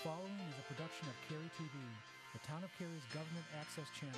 following is a production of Cary TV, the Town of Cary's government access channel.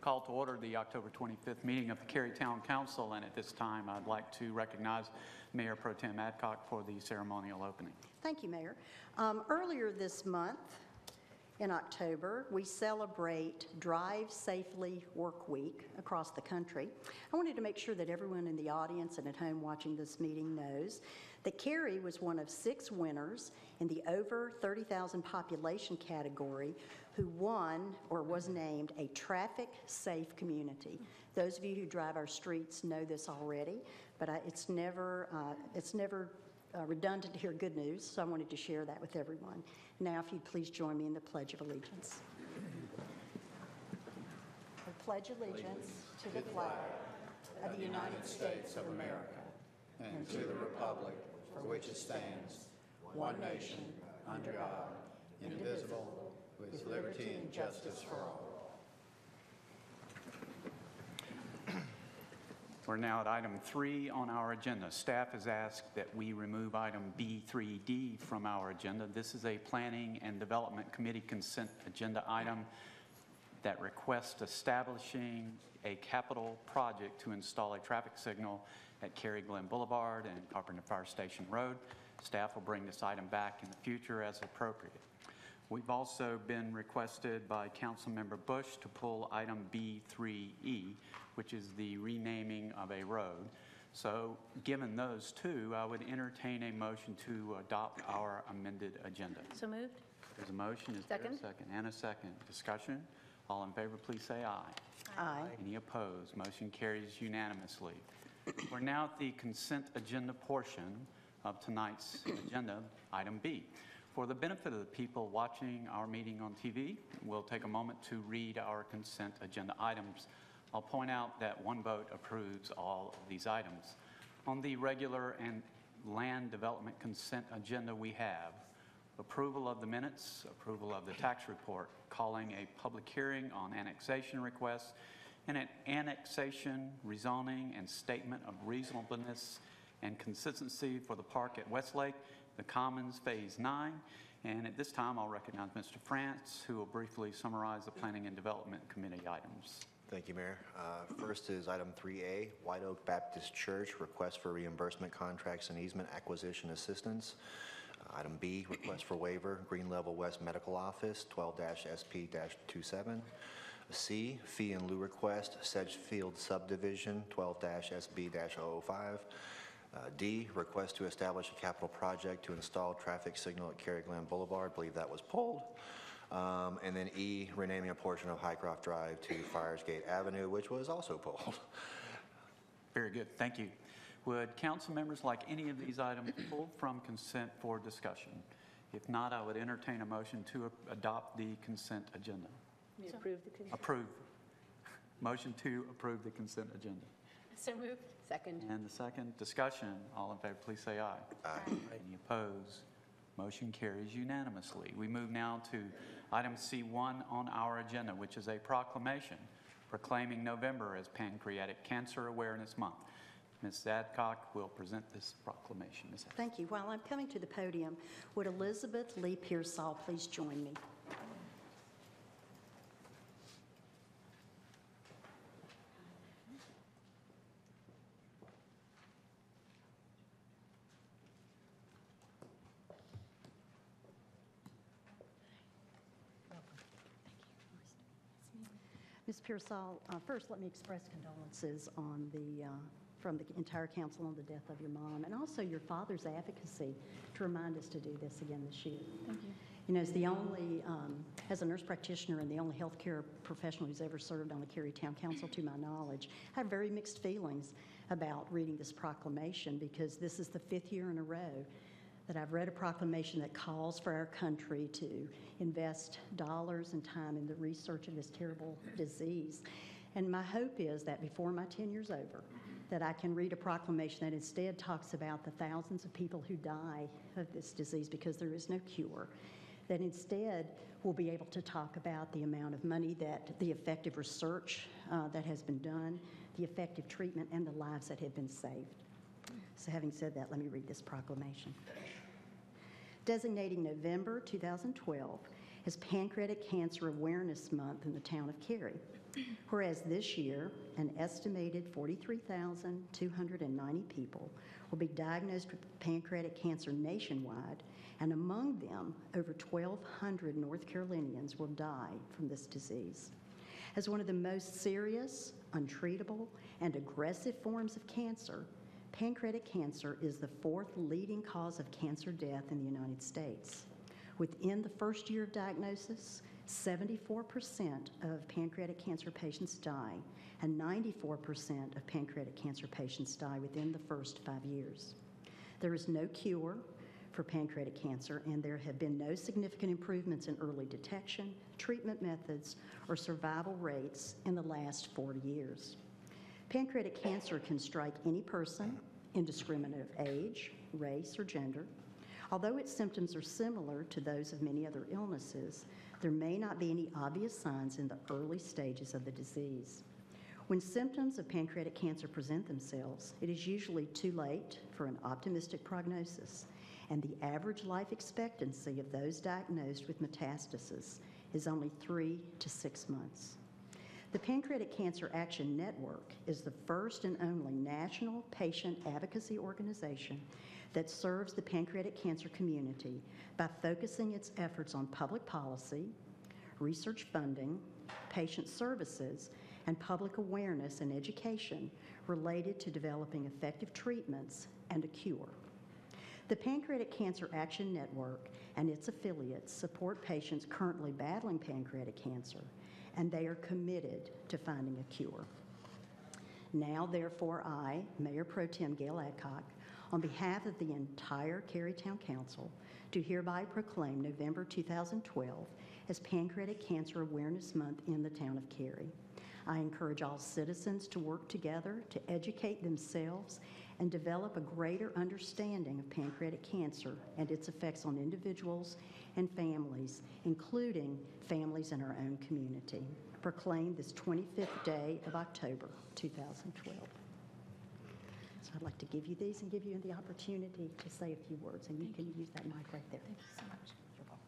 Call to order the October 25th meeting of the Cary Town Council, and at this time I'd like to recognize Mayor Pro Tem Adcock for the ceremonial opening. Thank you, Mayor. Earlier this month, in October, we celebrate Drive Safely Work Week across the country. I wanted to make sure that everyone in the audience and at home watching this meeting knows that Cary was one of 6 winners in the over 30,000 population category who won or was named a traffic safe community. Those of you who drive our streets know this already, but it's never redundant to hear good news, so I wanted to share that with everyone. Now, if you'd please join me in the Pledge of Allegiance. I pledge allegiance to the flag of the United States of America and to the republic for which it stands, one nation, under God, indivisible, with liberty and justice for all. We're now at item 3 on our agenda. Staff has asked that we remove item B3D from our agenda. This is a Planning and Development Committee consent agenda item that requests establishing a capital project to install a traffic signal at Cary Glen Boulevard and Carpenter Fire Station Road. Staff will bring this item back in the future as appropriate. We've also been requested by Council Member Bush to pull item B3E, which is the renaming of a road. So given those two, I would entertain a motion to adopt our amended agenda. So moved. There's a motion. Is there a second? And a second. Discussion? All in favor, please say aye. Aye. Any opposed? Motion carries unanimously. We're now at the consent agenda portion of tonight's agenda, item B. For the benefit of the people watching our meeting on TV, we'll take a moment to read our consent agenda items. I'll point out that one vote approves all of these items. On the regular and land development consent agenda, we have approval of the minutes, approval of the tax report, calling a public hearing on annexation requests, and an annexation, rezoning, and statement of reasonableness and consistency for the park at Westlake, the Commons Phase 9. And at this time, I'll recognize Mr. Frantz, who will briefly summarize the Planning and Development Committee items. Thank you, Mayor. First is item 3A, White Oak Baptist Church, request for reimbursement contracts and easement acquisition assistance. Item B, request for waiver, Green Level West Medical Office, 12-SP-27. C, fee in lieu request, Sedgefield Subdivision, 12-SB-005. D, request to establish a capital project to install traffic signal at Cary Glen Boulevard. I believe that was pulled. And then E, renaming a portion of Highcroft Drive to Friarsgate Avenue, which was also pulled. Very good, thank you. Would council members like any of these items pulled from consent for discussion? If not, I would entertain a motion to adopt the consent agenda. We approve the consent. Approve. Motion to approve the consent agenda. So moved. Second. And the second, discussion. All in favor, please say aye. Aye. Any opposed? Motion carries unanimously. We move now to item C1 on our agenda, which is a proclamation proclaiming November as Pancreatic Cancer Awareness Month. Ms. Adcock will present this proclamation. Ms. Adcock. Thank you. While I'm coming to the podium, would Elizabeth Lee Pearsall please join me? Ms. Pearsall, first let me express condolences on from the entire council on the death of your mom, and also your father's advocacy to remind us to do this again this year. Thank you. You know, as a nurse practitioner and the only healthcare professional who's ever served on the Cary Town Council, to my knowledge, I have very mixed feelings about reading this proclamation, because this is the 5th year in a row that I've read a proclamation that calls for our country to invest dollars and time in the research of this terrible disease. And my hope is that before my tenure's over, that I can read a proclamation that instead talks about the thousands of people who die of this disease because there is no cure, that instead we'll be able to talk about the amount of money, that the effective research that has been done, the effective treatment, and the lives that have been saved. So having said that, let me read this proclamation. Designating November 2012 as Pancreatic Cancer Awareness Month in the town of Cary. Whereas this year, an estimated 43,290 people will be diagnosed with pancreatic cancer nationwide, and among them, over 1,200 North Carolinians will die from this disease. As one of the most serious, untreatable, and aggressive forms of cancer, pancreatic cancer is the 4th leading cause of cancer death in the United States. Within the first year of diagnosis, 74% of pancreatic cancer patients die, and 94% of pancreatic cancer patients die within the first 5 years. There is no cure for pancreatic cancer, and there have been no significant improvements in early detection, treatment methods, or survival rates in the last 40 years. Pancreatic cancer can strike any person, indiscriminate of age, race, or gender. Although its symptoms are similar to those of many other illnesses, there may not be any obvious signs in the early stages of the disease. When symptoms of pancreatic cancer present themselves, it is usually too late for an optimistic prognosis, and the average life expectancy of those diagnosed with metastasis is only 3 to 6 months. The Pancreatic Cancer Action Network is the first and only national patient advocacy organization that serves the pancreatic cancer community by focusing its efforts on public policy, research funding, patient services, and public awareness and education related to developing effective treatments and a cure. The Pancreatic Cancer Action Network and its affiliates support patients currently battling pancreatic cancer, and they are committed to finding a cure. Now, therefore, I, Mayor Pro Tem Gale Adcock, on behalf of the entire Cary Town Council, do hereby proclaim November 2012 as Pancreatic Cancer Awareness Month in the town of Cary. I encourage all citizens to work together to educate themselves and develop a greater understanding of pancreatic cancer and its effects on individuals and families, including families in our own community. Proclaim this 25th day of October, 2012. So I'd like to give you these and give you the opportunity to say a few words, and you can use that mic right there. Thank you so much. You're welcome.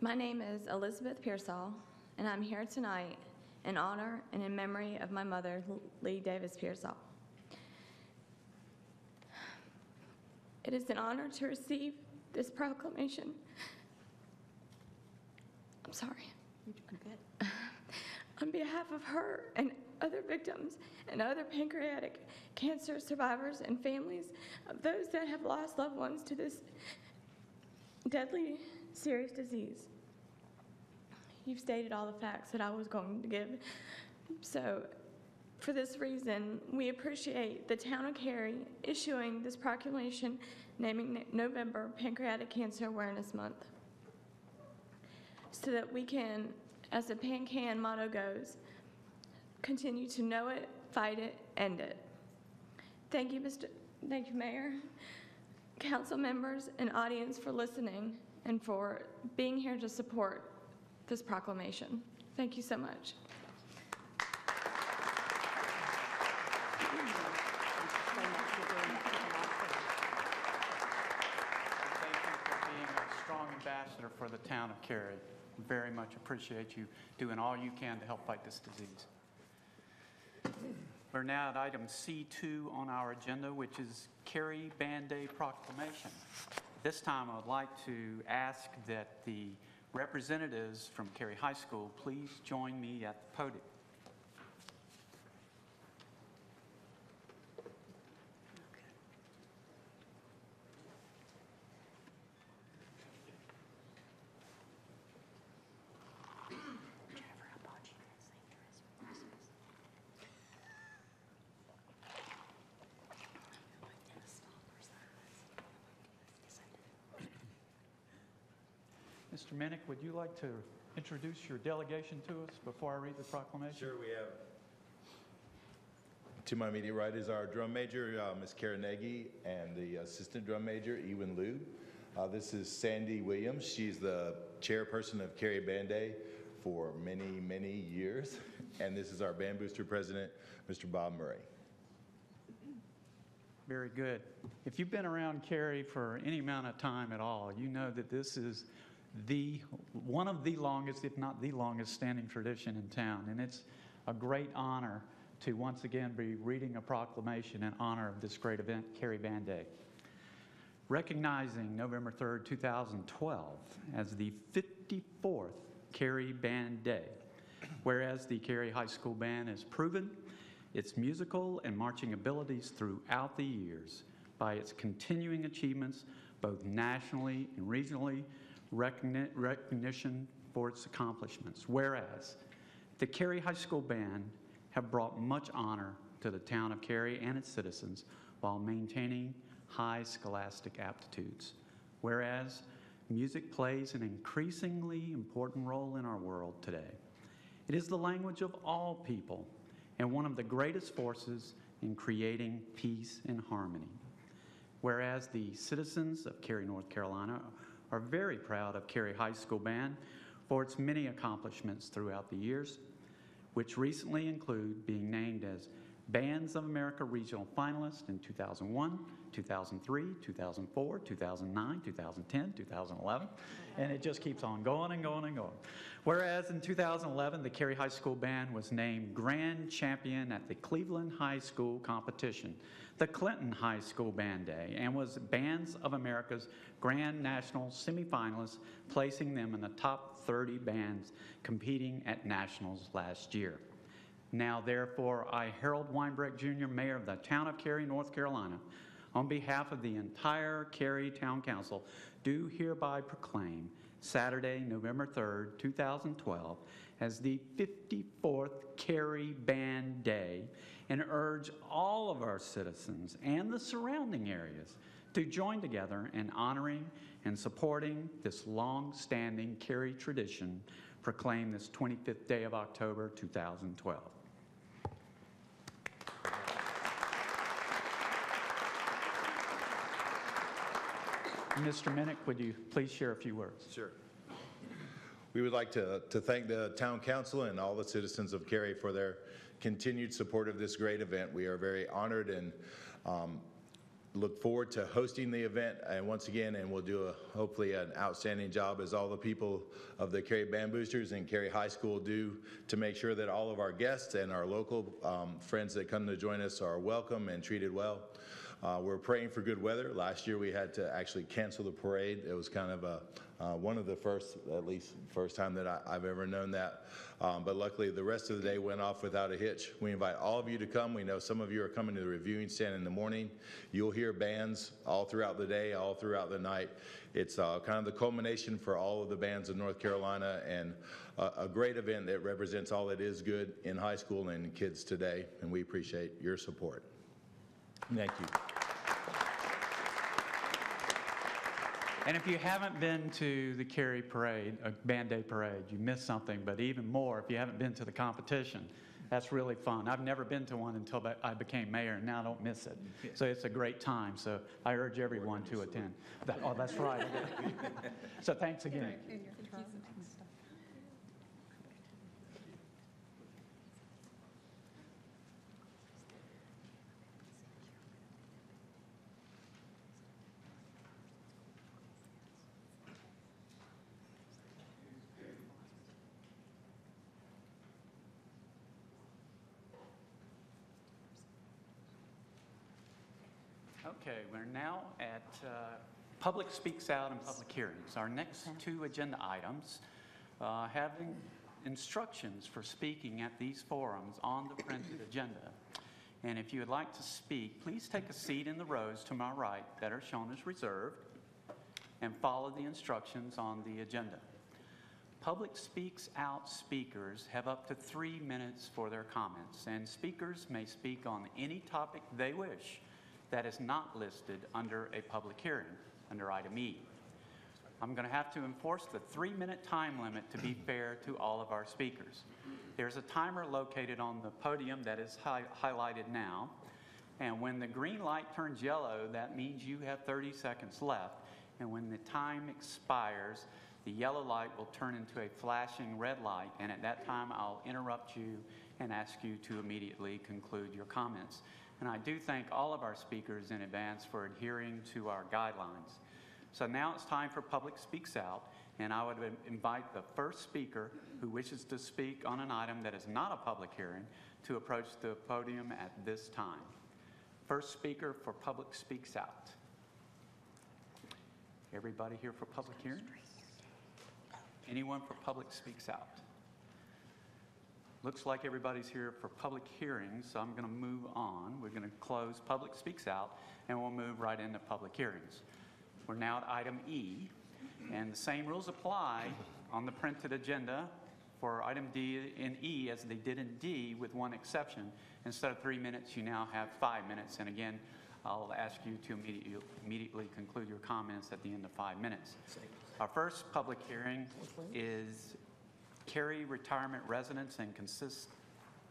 My name is Elizabeth Pearsall, and I'm here tonight in honor and in memory of my mother, Lee Davis Pearsall. It is an honor to receive this proclamation. I'm sorry. You're doing good. On behalf of her and other victims and other pancreatic cancer survivors and families of those that have lost loved ones to this deadly serious disease. You've stated all the facts that I was going to give. So for this reason, we appreciate the town of Cary issuing this proclamation naming November Pancreatic Cancer Awareness Month, so that we can, as the PanCan motto goes, continue to know it, fight it, end it. Thank you, Mayor, council members, and audience for listening and for being here to support this proclamation. Thank you so much. Ambassador for the town of Cary. Very much appreciate you doing all you can to help fight this disease. We're now at item C2 on our agenda, which is Cary Band Day proclamation. This time I would like to ask that the representatives from Cary High School please join me at the podium. Mr. Minnick, would you like to introduce your delegation to us before I read the proclamation? Sure, we have. To my immediate right is our drum major, Ms. Kara Nagy, and the assistant drum major, Ewan Liu. This is Sandy Williams. She's the chairperson of Cary Band Day for many, many years. And this is our band booster president, Mr. Bob Murray. Very good. If you've been around Cary for any amount of time at all, you know that this is one of the longest, if not the longest, standing tradition in town. And it's a great honor to once again be reading a proclamation in honor of this great event, Cary Band Day. Recognizing November 3rd, 2012 as the 54th Cary Band Day, whereas the Cary High School Band has proven its musical and marching abilities throughout the years by its continuing achievements, both nationally and regionally, recognition for its accomplishments, whereas the Cary High School Band have brought much honor to the town of Cary and its citizens while maintaining high scholastic aptitudes, whereas music plays an increasingly important role in our world today. It is the language of all people and one of the greatest forces in creating peace and harmony, whereas the citizens of Cary, North Carolina are very proud of Cary High School Band for its many accomplishments throughout the years, which recently include being named as Bands of America Regional Finalist in 2001, 2003, 2004, 2009, 2010, 2011, and it just keeps on going and going and going. Whereas in 2011, the Cary High School Band was named Grand Champion at the Cleveland High School Competition, the Clinton High School Band Day, and was Bands of America's Grand National Semifinalist, placing them in the top 30 bands competing at Nationals last year. Now, therefore, I, Harold Weinbrecht, Jr., Mayor of the town of Cary, North Carolina, on behalf of the entire Cary Town Council, do hereby proclaim Saturday, November 3rd, 2012, as the 54th Cary Band Day, and urge all of our citizens and the surrounding areas to join together in honoring and supporting this long-standing Cary tradition proclaimed this 25th day of October, 2012. Mr. Minnick, would you please share a few words? Sure. We would like to thank the Town Council and all the citizens of Cary for their continued support of this great event. We are very honored and look forward to hosting the event, and once again, and we'll do hopefully an outstanding job as all the people of the Cary Band Boosters and Cary High School do to make sure that all of our guests and our local friends that come to join us are welcome and treated well. We're praying for good weather. Last year we had to actually cancel the parade. It was kind of one of the first time that I've ever known that. But luckily the rest of the day went off without a hitch. We invite all of you to come. We know some of you are coming to the reviewing stand in the morning. You'll hear bands all throughout the day, all throughout the night. It's kind of the culmination for all of the bands of North Carolina, and a great event that represents all that is good in high school and kids today, and we appreciate your support. Thank you. And if you haven't been to the Cary Parade, Band Day Parade, you missed something, but even more, if you haven't been to the competition, that's really fun. I've never been to one until I became mayor, and now I don't miss it. So it's a great time, so I urge everyone to attend. Oh, that's right. So thanks again. Okay, we're now at Public Speaks Out and Public Hearings. Our next two agenda items having instructions for speaking at these forums on the printed agenda. And if you would like to speak, please take a seat in the rows to my right that are shown as reserved and follow the instructions on the agenda. Public Speaks Out speakers have up to 3 minutes for their comments, and speakers may speak on any topic they wish that is not listed under a public hearing, under item E. I'm going to have to enforce the 3-minute time limit to be fair to all of our speakers. There's a timer located on the podium that is highlighted now, and when the green light turns yellow, that means you have 30 seconds left, and when the time expires, the yellow light will turn into a flashing red light, and at that time I'll interrupt you and ask you to immediately conclude your comments. And I do thank all of our speakers in advance for adhering to our guidelines. So now it's time for Public Speaks Out, and I would invite the first speaker who wishes to speak on an item that is not a public hearing to approach the podium at this time. First speaker for Public Speaks Out. Everybody here for public hearing? Anyone for Public Speaks Out? Looks like everybody's here for public hearings, so I'm going to move on. We're going to close Public Speaks Out, and we'll move right into public hearings. We're now at item E, and the same rules apply on the printed agenda for item D and E as they did in D, with one exception. Instead of 3 minutes, you now have 5 minutes, and again, I'll ask you to immediately conclude your comments at the end of 5 minutes. Our first public hearing is Cary Retirement Residence and consists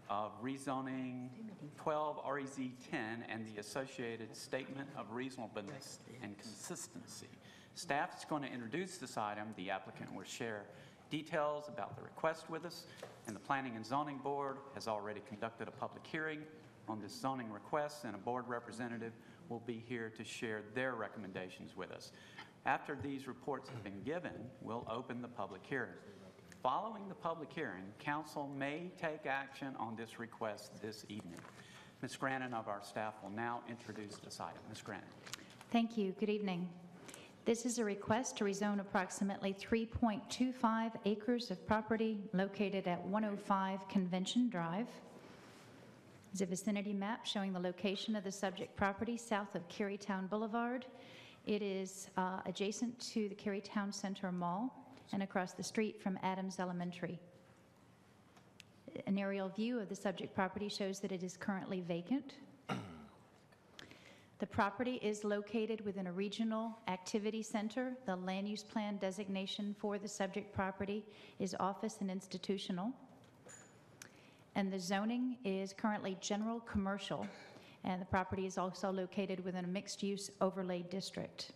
of rezoning 12 REZ 10 and the associated statement of reasonableness and consistency. Staff is going to introduce this item. The applicant will share details about the request with us, and the Planning and Zoning Board has already conducted a public hearing on this zoning request, and a board representative will be here to share their recommendations with us. After these reports have been given, we'll open the public hearing. Following the public hearing, Council may take action on this request this evening. Ms. Grannon of our staff will now introduce this item. Ms. Grannon. Thank you. Good evening. This is a request to rezone approximately 3.25 acres of property located at 105 Convention Drive. There's a vicinity map showing the location of the subject property south of Cary Town Boulevard. It is adjacent to the Cary Town Center Mall and across the street from Adams Elementary. An aerial view of the subject property shows that it is currently vacant. The property is located within a regional activity center. The land use plan designation for the subject property is office and institutional. And the zoning is currently general commercial, and the property is also located within a mixed-use overlay district.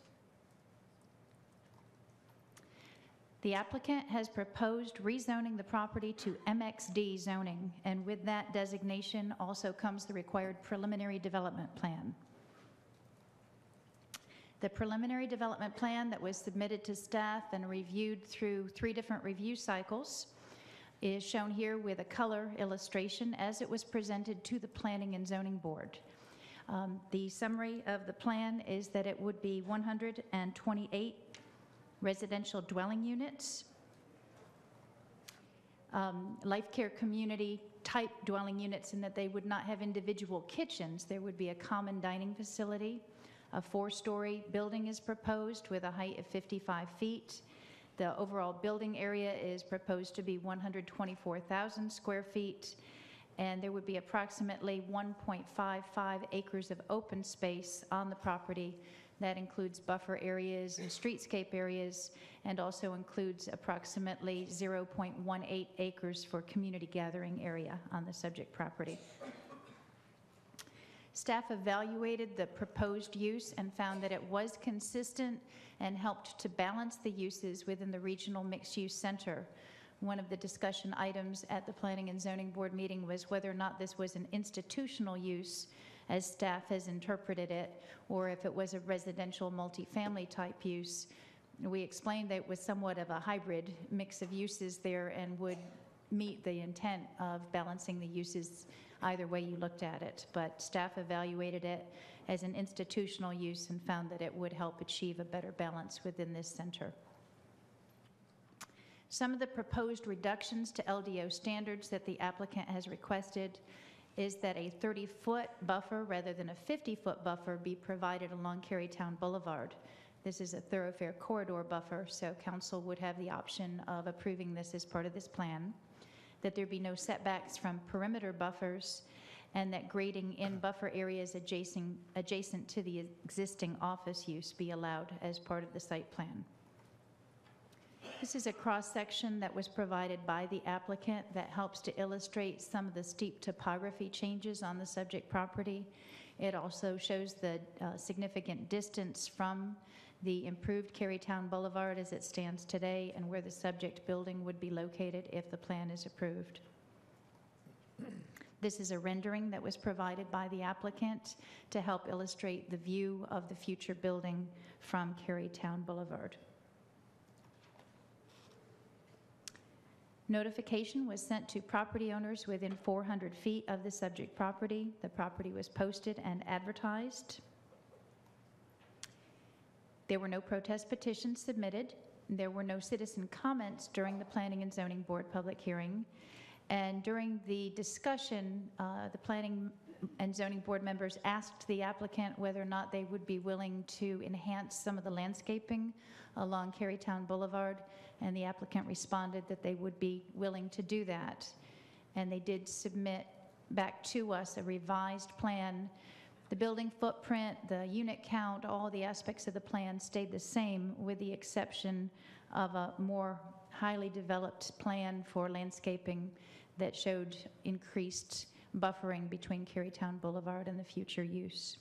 The applicant has proposed rezoning the property to MXD zoning, and with that designation also comes the required preliminary development plan. The preliminary development plan that was submitted to staff and reviewed through 3 different review cycles is shown here with a color illustration as it was presented to the Planning and Zoning Board. The summary of the plan is that it would be 128 residential dwelling units, life care community type dwelling units, in that they would not have individual kitchens. There would be a common dining facility. A 4-story building is proposed with a height of 55 feet. The overall building area is proposed to be 124,000 square feet, and there would be approximately 1.55 acres of open space on the property. That includes buffer areas and streetscape areas, and also includes approximately 0.18 acres for community gathering area on the subject property. Staff evaluated the proposed use and found that it was consistent and helped to balance the uses within the regional mixed-use center. One of the discussion items at the Planning and Zoning Board meeting was whether or not this was an institutional use, as staff has interpreted it, or if it was a residential multifamily type use. We explained that it was somewhat of a hybrid mix of uses there and would meet the intent of balancing the uses either way you looked at it. But staff evaluated it as an institutional use and found that it would help achieve a better balance within this center. Some of the proposed reductions to LDO standards that the applicant has requested is that a 30-foot buffer rather than a 50-foot buffer be provided along Cary Town Boulevard. This is a thoroughfare corridor buffer, so council would have the option of approving this as part of this plan. That there be no setbacks from perimeter buffers, and that grading in buffer areas adjacent to the existing office use be allowed as part of the site plan. This is a cross-section that was provided by the applicant that helps to illustrate some of the steep topography changes on the subject property. It also shows the significant distance from the improved Cary Town Boulevard as it stands today and where the subject building would be located if the plan is approved. This is a rendering that was provided by the applicant to help illustrate the view of the future building from Cary Town Boulevard. Notification was sent to property owners within 400 feet of the subject property. The property was posted and advertised. There were no protest petitions submitted. There were no citizen comments during the Planning and Zoning Board public hearing. And during the discussion, the Planning and Zoning Board members asked the applicant whether or not they would be willing to enhance some of the landscaping along Cary Town Boulevard, and the applicant responded that they would be willing to do that. And they did submit back to us a revised plan. The building footprint, the unit count, all the aspects of the plan stayed the same, with the exception of a more highly developed plan for landscaping that showed increased buffering between Cary Town Boulevard and the future use.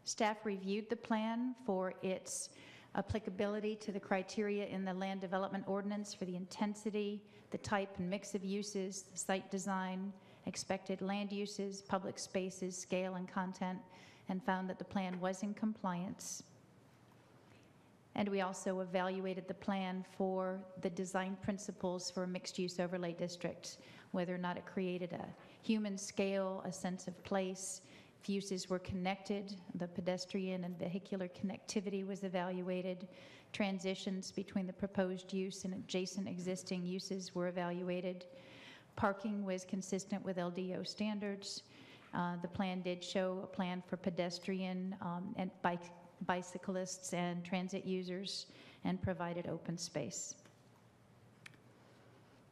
Staff reviewed the plan for its applicability to the criteria in the Land Development Ordinance for the intensity, the type and mix of uses, the site design, expected land uses, public spaces, scale, and content, and found that the plan was in compliance. And we also evaluated the plan for the design principles for a mixed-use overlay district, whether or not it created a human scale, a sense of place, if uses were connected, the pedestrian and vehicular connectivity was evaluated, transitions between the proposed use and adjacent existing uses were evaluated, parking was consistent with LDO standards. The plan did show a plan for pedestrian and bicyclists and transit users, and provided open space.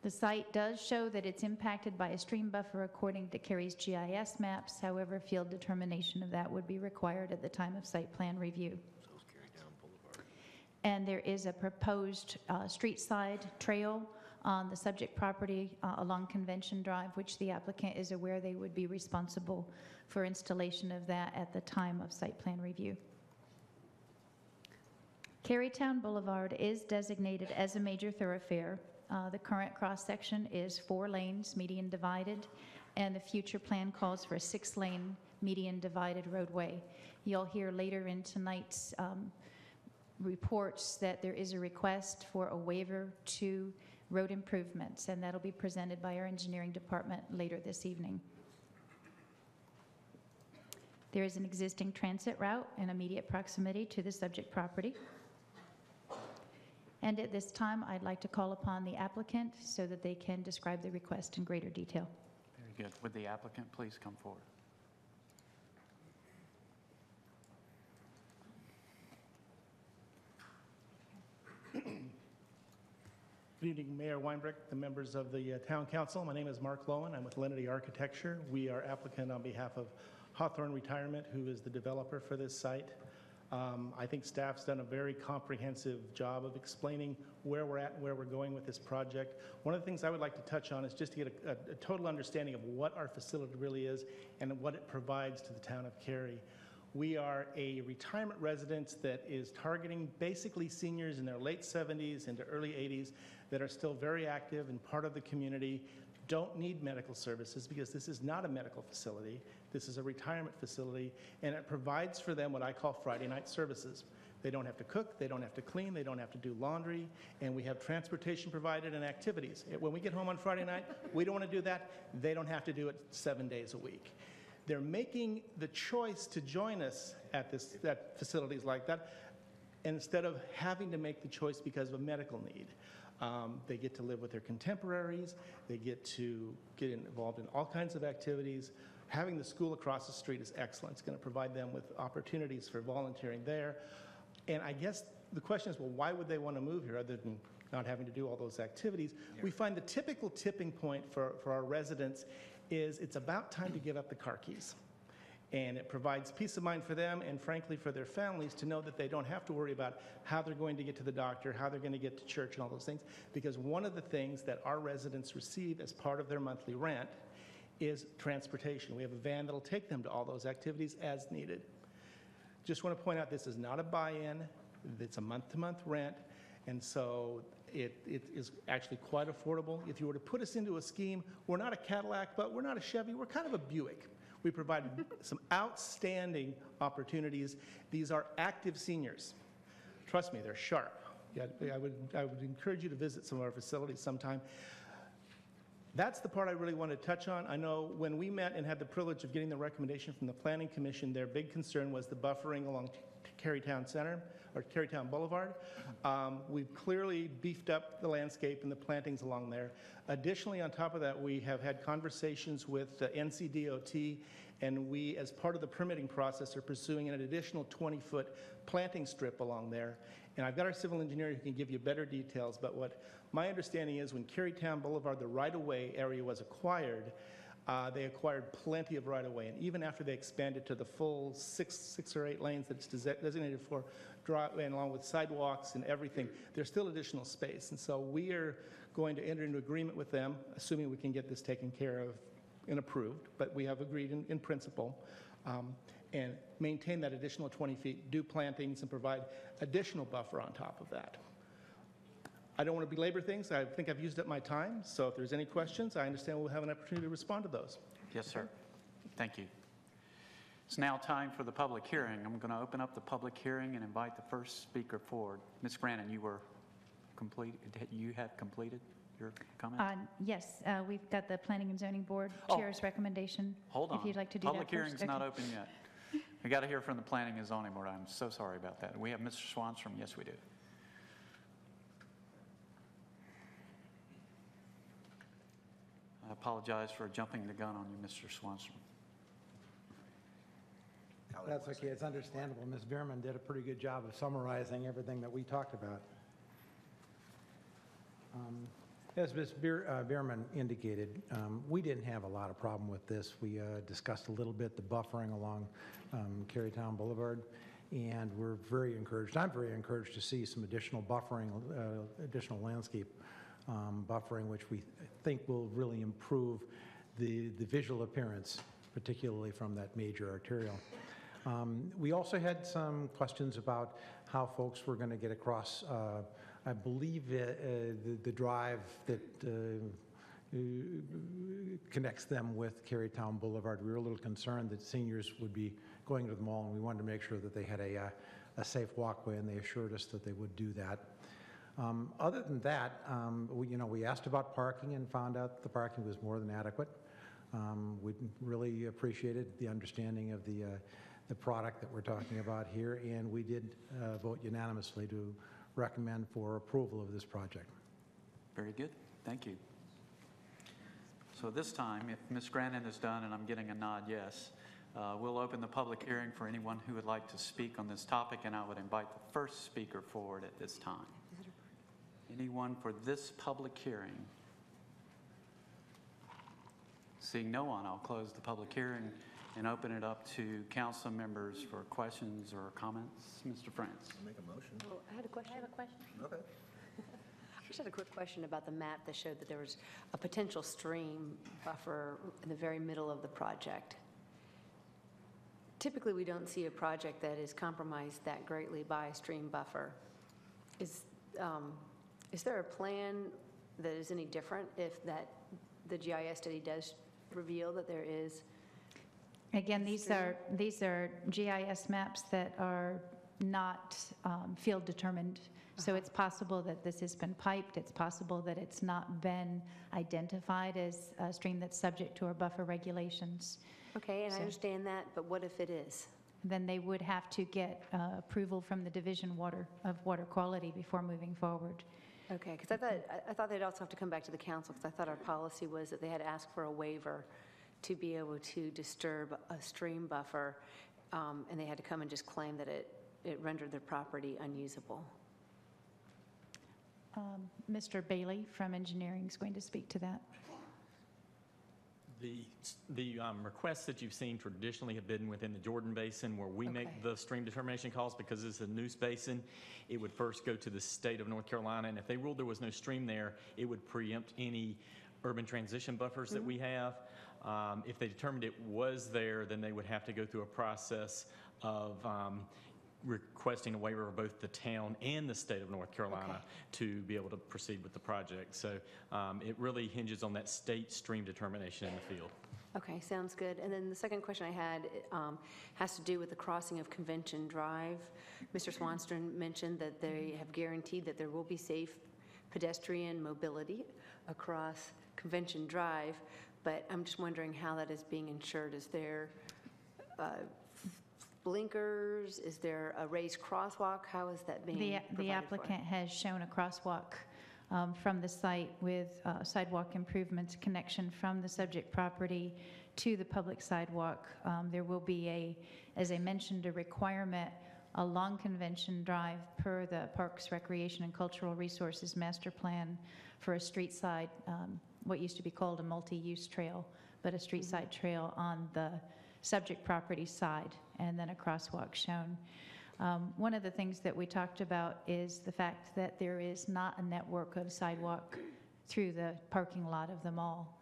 The site does show that it's impacted by a stream buffer according to Cary's GIS maps. However, field determination of that would be required at the time of site plan review. So is Cary Town Boulevard. And there is a proposed street side trail on the subject property along Convention Drive, which the applicant is aware they would be responsible for installation of that at the time of site plan review. Cary Town Boulevard is designated as a major thoroughfare. The current cross-section is 4 lanes, median divided, and the future plan calls for a 6-lane median divided roadway. You'll hear later in tonight's reports that there is a request for a waiver to road improvements, and that'll be presented by our engineering department later this evening. There is an existing transit route in immediate proximity to the subject property. And at this time, I'd like to call upon the applicant so that they can describe the request in greater detail. Very good. Would the applicant please come forward? Good evening, Mayor Weinbrich, the members of the Town Council. My name is Mark Lowen. I'm with Lenity Architecture. We are applicant on behalf of Hawthorne Retirement, who is the developer for this site. I think staff's done a very comprehensive job of explaining where we're at and where we're going with this project. One of the things I would like to touch on is just to get a total understanding of what our facility really is and what it provides to the town of Cary. We are a retirement residence that is targeting basically seniors in their late 70s into early 80s that are still very active and part of the community, don't need medical services because this is not a medical facility. This is a retirement facility, and it provides for them what I call Friday night services. They don't have to cook, they don't have to clean, they don't have to do laundry, and we have transportation provided and activities. When we get home on Friday night, we don't want to do that. They don't have to do it 7 days a week. They're making the choice to join us at facilities like that instead of having to make the choice because of a medical need. They get to live with their contemporaries. They get to get involved in all kinds of activities. Having the school across the street is excellent. It's going to provide them with opportunities for volunteering there. And I guess the question is, well, why would they want to move here other than not having to do all those activities? Yeah. We find the typical tipping point for our residents is it's about time to give up the car keys. And it provides peace of mind for them and, frankly, for their families to know that they don't have to worry about how they're going to get to the doctor, how they're going to get to church and all those things. Because one of the things that our residents receive as part of their monthly rent is transportation. We have a van that'll take them to all those activities as needed. Just want to point out this is not a buy-in. It's a month-to-month rent. And so it is actually quite affordable. If you were to put us into a scheme, we're not a Cadillac, but we're not a Chevy. We're kind of a Buick. We provide some outstanding opportunities. These are active seniors. Trust me, they're sharp. Yeah, I would encourage you to visit some of our facilities sometime. That's the part I really want to touch on. I know when we met and had the privilege of getting the recommendation from the Planning Commission, their big concern was the buffering along Cary Town Center, or Cary Town Boulevard. We've clearly beefed up the landscape and the plantings along there. Additionally, on top of that, we have had conversations with the NCDOT, and we, as part of the permitting process, are pursuing an additional 20-foot planting strip along there. And I've got our civil engineer who can give you better details, but what my understanding is when Cary Town Boulevard, the right-of-way area was acquired, they acquired plenty of right-of-way, and even after they expanded to the full six or eight lanes that it's designated for, and along with sidewalks and everything, there's still additional space. And so we are going to enter into agreement with them, assuming we can get this taken care of and approved, but we have agreed in principle, and maintain that additional 20 feet, do plantings, and provide additional buffer on top of that. I don't want to belabor things. I think I've used up my time, so if there's any questions, I understand we'll have an opportunity to respond to those. Yes, sir. Thank you. It's now time for the public hearing. I'm going to open up the public hearing and invite the first speaker forward. Ms. Brannon, you have completed your comment? Yes, we've got the Planning and Zoning Board Chair's recommendation. Hold on. If you'd like to do public that first. Hearing's not open yet. We got to hear from the Planning and Zoning Board. I'm so sorry about that. We have Mr. Swanstrom. Yes, we do. I apologize for jumping the gun on you, Mr. Swanstrom. That's okay. It's understandable. Ms. Bierman did a pretty good job of summarizing everything that we talked about. As Ms. Bierman indicated, we didn't have a lot of problem with this. We discussed a little bit the buffering along Cary Town Boulevard, and we're very encouraged. I'm very encouraged to see some additional buffering, additional landscape buffering, which we think will really improve the visual appearance, particularly from that major arterial. We also had some questions about how folks were going to get across, I believe, the drive that connects them with Cary Town Boulevard. We were a little concerned that seniors would be going to the mall, and we wanted to make sure that they had a safe walkway, and they assured us that they would do that. Other than that, we asked about parking and found out the parking was more than adequate. We really appreciated the understanding of the product that we're talking about here, and we did vote unanimously to recommend for approval of this project. Very good. Thank you. So this time, if Ms. Grannon is done, and I'm getting a nod yes, we'll open the public hearing for anyone who would like to speak on this topic, and I would invite the first speaker forward at this time. Anyone for this public hearing? Seeing no one, I'll close the public hearing and open it up to council members for questions or comments. Mr. Frantz. Make a motion. Oh, I had a question. Okay. I just had a quick question about the map that showed that there was a potential stream buffer in the very middle of the project. Typically, we don't see a project that is compromised that greatly by a stream buffer. Is there a plan that is any different if the GIS study does reveal that there is? Again, these are GIS maps that are not field determined. So it's possible that this has been piped. It's possible that it's not been identified as a stream that's subject to our buffer regulations. Okay, and I understand that, but what if it is? Then they would have to get approval from the Division of Water Quality before moving forward. Okay, because I thought they'd also have to come back to the council, because I thought our policy was that they had to ask for a waiver to be able to disturb a stream buffer, and they had to come and just claim that it rendered their property unusable. Mr. Bailey from engineering is going to speak to that. The requests that you've seen traditionally have been within the Jordan Basin, where we make the stream determination calls. Because it's a Neuse Basin, it would first go to the state of North Carolina, and if they ruled there was no stream there, it would preempt any urban transition buffers that we have. If they determined it was there, then they would have to go through a process of requesting a waiver of both the town and the state of North Carolina to be able to proceed with the project. So it really hinges on that state stream determination in the field. Okay, sounds good. And then the second question I had has to do with the crossing of Convention Drive. Mr. Swanstrom mentioned that they have guaranteed that there will be safe pedestrian mobility across Convention Drive, but I'm just wondering how that is being ensured. Is there blinkers? Is there a raised crosswalk? How is that being provided The applicant has shown a crosswalk from the site with sidewalk improvements connection from the subject property to the public sidewalk. There will be as I mentioned, a requirement along Convention Drive per the Parks, Recreation, and Cultural Resources Master Plan for a street side, what used to be called a multi-use trail, but a street side trail on the subject property side, and then a crosswalk shown. One of the things that we talked about is the fact that there is not a network of sidewalk through the parking lot of the mall.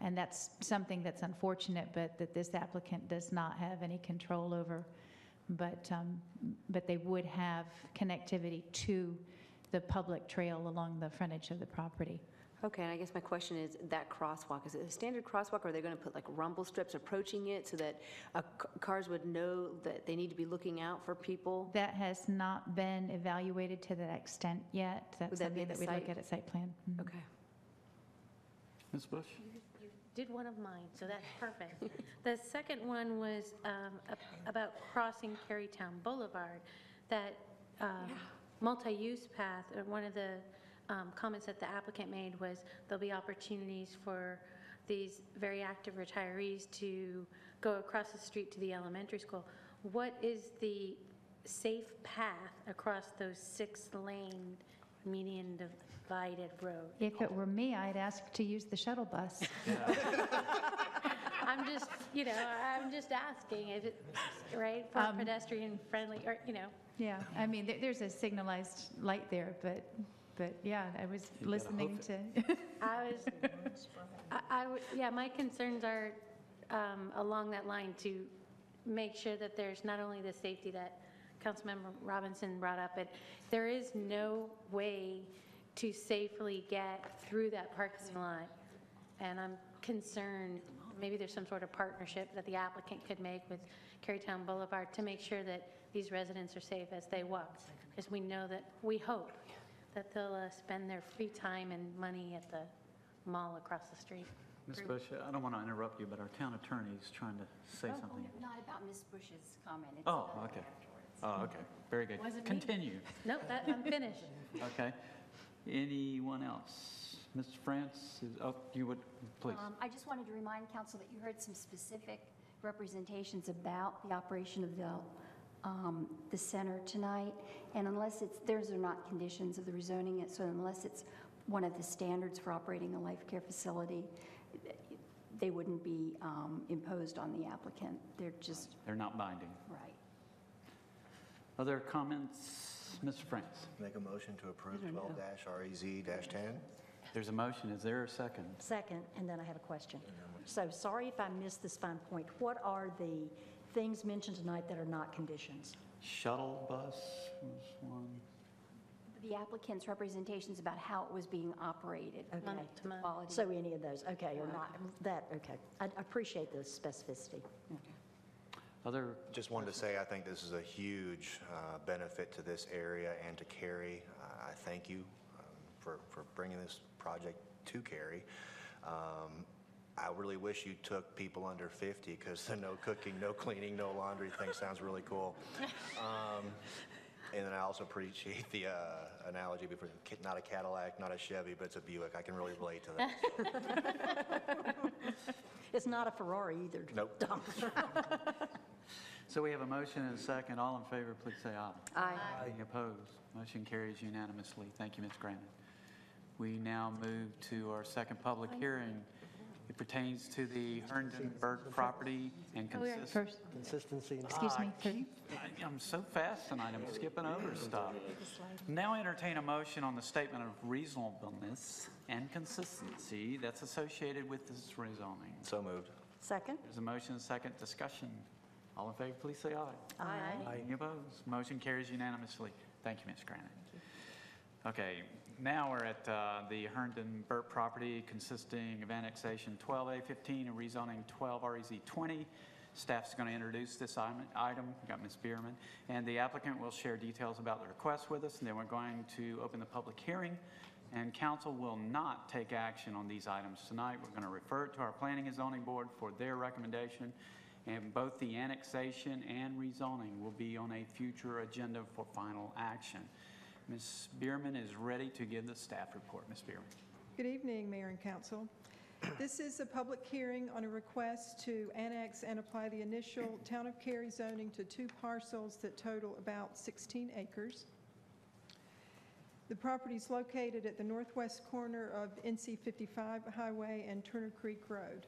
And that's something that's unfortunate, but that this applicant does not have any control over. But they would have connectivity to the public trail along the frontage of the property. Okay, and I guess my question is, that crosswalk, is it a standard crosswalk, or are they going to put like rumble strips approaching it so that cars would know that they need to be looking out for people? That has not been evaluated to that extent yet. That's something that we look at site plan. Mm-hmm. Okay. Ms. Bush? You did one of mine, so that's perfect. The second one was about crossing Cary Town Boulevard, that multi-use path. One of the comments that the applicant made was there'll be opportunities for these very active retirees to go across the street to the elementary school. What is the safe path across those 6-lane median divided road? If it were me, I'd ask to use the shuttle bus. I'm just, I'm just asking, is it, right, for pedestrian friendly, or, Yeah, I mean, there's a signalized light there, but yeah, I was listening to. My concerns are along that line, to make sure that there's not only the safety that Councilmember Robinson brought up, but there is no way to safely get through that parking lot. And I'm concerned, maybe there's some sort of partnership that the applicant could make with Cary Town Boulevard to make sure that these residents are safe as they walk. Because we hope that they'll spend their free time and money at the mall across the street. Ms. Bush, I don't want to interrupt you, but our town attorney is trying to say something. Not about Ms. Bush's comment. It's Oh, about okay. afterwards. Oh, okay. Very good. Wasn't me. Continue. Nope, I'm finished. Okay. Anyone else? Mr. Frantz, you would, please. I just wanted to remind council that you heard some specific representations about the operation of the center tonight, and unless those are not conditions of the rezoning, so unless it's one of the standards for operating a life care facility, they wouldn't be imposed on the applicant. They're not binding. Right. Other comments? Mr. Frantz? Make a motion to approve 12-REZ-10. There's a motion. Is there a second? Second, and then I have a question. So sorry if I missed this fine point. What are the things mentioned tonight that are not conditions? Shuttle bus was one. The applicant's representations about how it was being operated. Okay. Month to month. Quality. So any of those, okay, or not, that, okay. I appreciate the specificity. Other, Just wanted to say, I think this is a huge benefit to this area and to Cary. I thank you for bringing this project to Cary. I really wish you took people under 50, because the no cooking, no cleaning, no laundry thing sounds really cool. And then I also appreciate the analogy before, not a Cadillac, not a Chevy, but it's a Buick. I can really relate to that. It's not a Ferrari either. Nope. Don. so we have a motion and a second. All in favor, please say aye. Aye. Any opposed? Motion carries unanimously. Thank you, Ms. Grannon. We now move to our second public hearing. It pertains to the Herndon Bird property and consists... First, Consistency. excuse me, I'm so fast tonight, I'm skipping over stuff. Now entertain a motion on the statement of reasonableness and consistency that's associated with this rezoning. So moved. Second? There's a motion, second discussion. All in favor, please say aye. Aye. Any opposed? Motion carries unanimously. Thank you, Ms. Granite. Okay, now we're at the Herndon Burt property consisting of annexation 12A15 and rezoning 12REZ20. Staff's going to introduce this item. We've got Ms. Bierman. And the applicant will share details about the request with us, and then we're going to open the public hearing. And council will not take action on these items tonight. We're going to refer it to our Planning and Zoning Board for their recommendation. And both the annexation and rezoning will be on a future agenda for final action. Ms. Bierman is ready to give the staff report. Ms. Bierman. Good evening, Mayor and Council. This is a public hearing on a request to annex and apply the initial Town of Cary zoning to 2 parcels that total about 16 acres. The property is located at the northwest corner of NC 55 Highway and Turner Creek Road.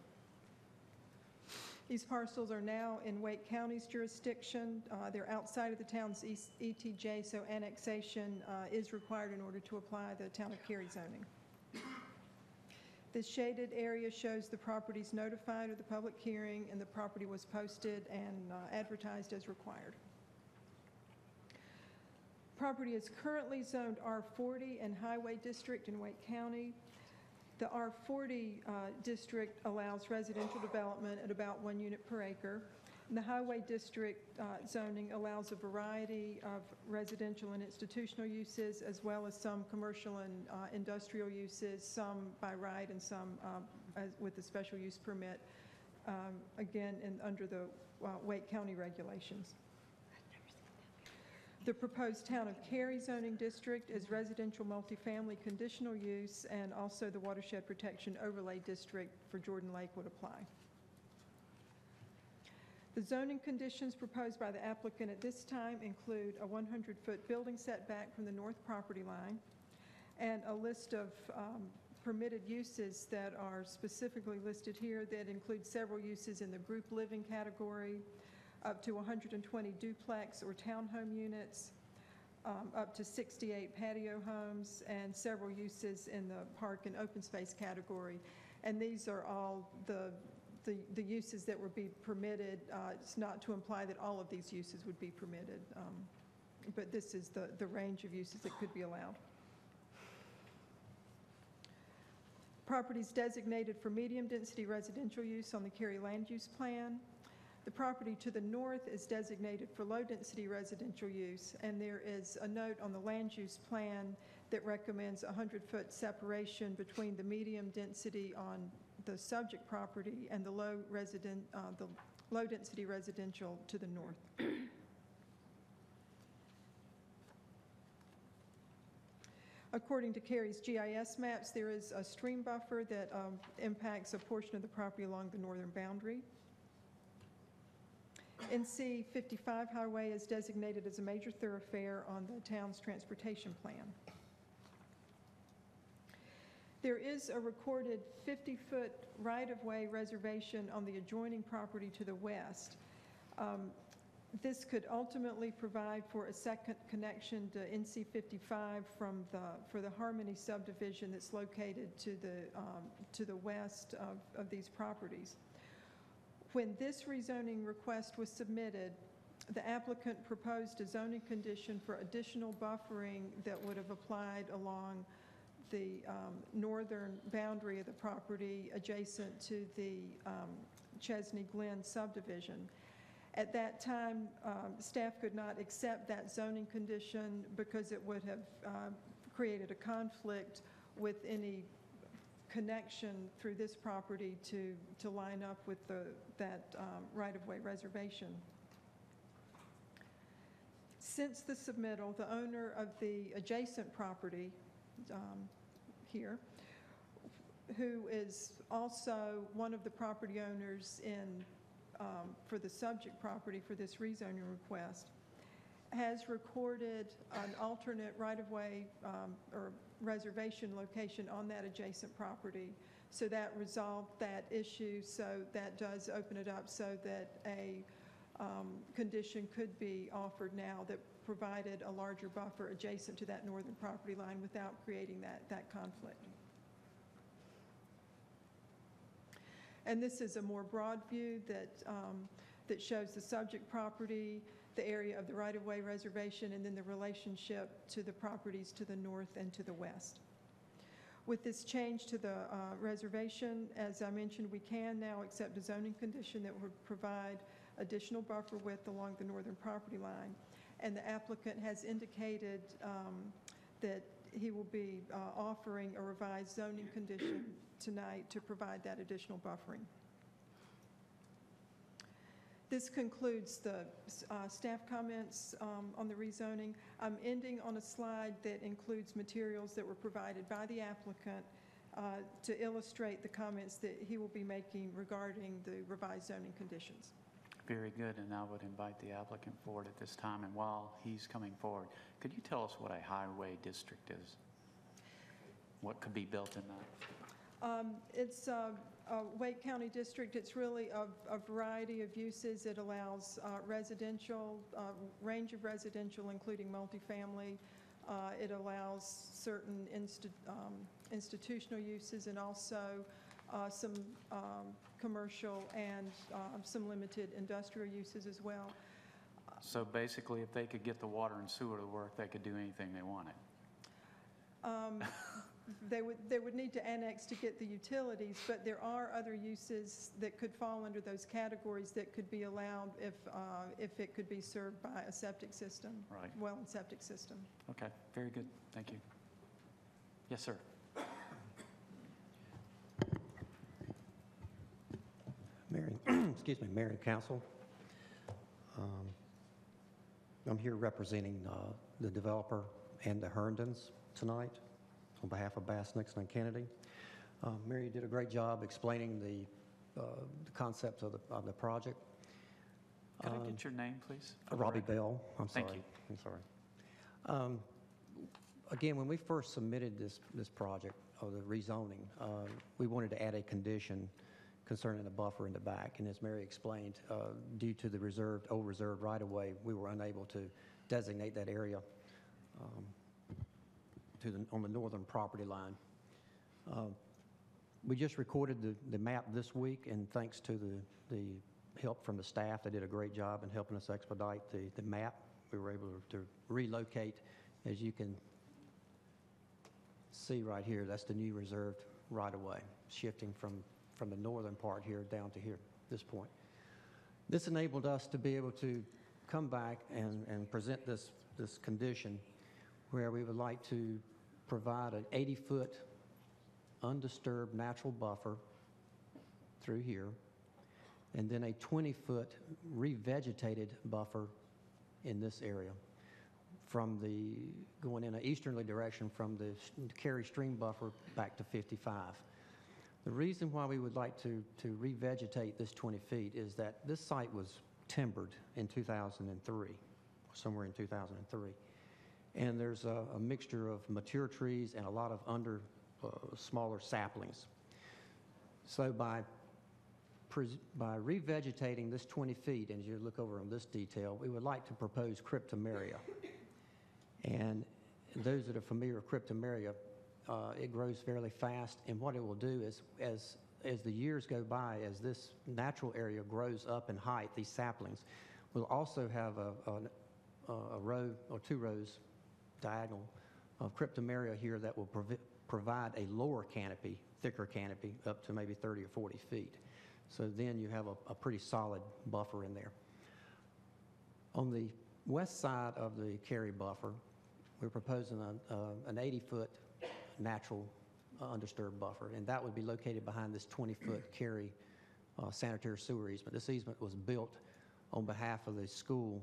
These parcels are now in Wake County's jurisdiction. They're outside of the town's ETJ, so annexation is required in order to apply the Town of Cary zoning. This shaded area shows the properties notified of the public hearing, and the property was posted and advertised as required. Property is currently zoned R40 and Highway District in Wake County. The R40 district allows residential development at about 1 unit per acre. And the Highway District zoning allows a variety of residential and institutional uses, as well as some commercial and industrial uses, some by right and some with a special use permit, again, under the Wake County regulations. The proposed Town of Cary zoning district is residential multifamily conditional use, and also the Watershed Protection Overlay District for Jordan Lake would apply. The zoning conditions proposed by the applicant at this time include a 100-foot building setback from the north property line, and a list of permitted uses that are specifically listed here that include several uses in the group living category, up to 120 duplex or townhome units, up to 68 patio homes, and several uses in the park and open space category. And these are all the uses that would be permitted. It's not to imply that all of these uses would be permitted, but this is the range of uses that could be allowed. Properties designated for medium density residential use on the Cary Land Use Plan. The property to the north is designated for low-density residential use, and there is a note on the land use plan that recommends a 100-foot separation between the medium density on the subject property and the low-density residential to the north. According to Cary's GIS maps, there is a stream buffer that impacts a portion of the property along the northern boundary. NC 55 highway is designated as a major thoroughfare on the town's transportation plan. There is a recorded 50-foot right-of-way reservation on the adjoining property to the west. This could ultimately provide for a second connection to NC 55 for the Harmony subdivision that's located to the west of these properties. When this rezoning request was submitted, the applicant proposed a zoning condition for additional buffering that would have applied along the northern boundary of the property adjacent to the Chesney Glen subdivision. At that time, staff could not accept that zoning condition because it would have created a conflict with any connection through this property to line up with that right-of-way reservation. Since the submittal, the owner of the adjacent property here, who is also one of the property owners for the subject property for this rezoning request, has recorded an alternate right-of-way or reservation location on that adjacent property. So that resolved that issue, so that does open it up so that a condition could be offered now that provided a larger buffer adjacent to that northern property line without creating that conflict. And this is a more broad view that shows the subject property, the area of the right-of-way reservation, and then the relationship to the properties to the north and to the west. With this change to the reservation, as I mentioned, we can now accept a zoning condition that would provide additional buffer width along the northern property line. And the applicant has indicated that he will be offering a revised zoning condition tonight to provide that additional buffering. This concludes the staff comments on the rezoning. I'm ending on a slide that includes materials that were provided by the applicant to illustrate the comments that he will be making regarding the revised zoning conditions. Very good, and I would invite the applicant forward at this time. And while he's coming forward, could you tell us what a highway district is? What could be built in that? It's a Wake County district. It's really a variety of uses. It allows residential, range of residential, including multifamily. It allows certain institutional uses and also some commercial and some limited industrial uses as well. So basically, if they could get the water and sewer to work, they could do anything they wanted. They would need to annex to get the utilities, but there are other uses that could fall under those categories that could be allowed if it could be served by a septic system, right? Well and septic system. Okay, very good. Thank you. Yes, sir. Mayor and Council. I'm here representing the developer and the Herndons tonight on behalf of Bass, Nixon, and Kennedy. Mary did a great job explaining the concepts of the project. Could I get your name, please? Robbie Bell. I'm sorry. Thank you. I'm sorry. Again, when we first submitted this project of the rezoning, we wanted to add a condition concerning the buffer in the back. And as Mary explained, due to the old reserved right-of-way, we were unable to designate that area on the northern property line. We just recorded the map this week, and thanks to the help from the staff, they did a great job in helping us expedite the map. We were able to relocate, as you can see right here, that's the new reserved right-of-way, shifting from the northern part here down to here, this point. This enabled us to be able to come back and present this condition where we would like to provide an 80-foot undisturbed natural buffer through here, and then a 20-foot revegetated buffer in this area from the, going in an easterly direction from the Cary stream buffer back to 55. The reason why we would like to revegetate this 20 feet is that this site was timbered in 2003, somewhere in 2003. And there's a mixture of mature trees and a lot of smaller saplings. So by revegetating this 20 feet, and as you look over on this detail, we would like to propose cryptomeria. And those that are familiar with cryptomeria, it grows fairly fast, and what it will do is, as the years go by, as this natural area grows up in height, these saplings, we'll also have a row or 2 rows diagonal of cryptomeria here that will provide a lower canopy, thicker canopy, up to maybe 30 or 40 feet. So then you have a pretty solid buffer in there. On the west side of the Cary buffer, we're proposing an 80-foot natural undisturbed buffer, and that would be located behind this 20-foot Cary sanitary sewer easement. This easement was built on behalf of the school,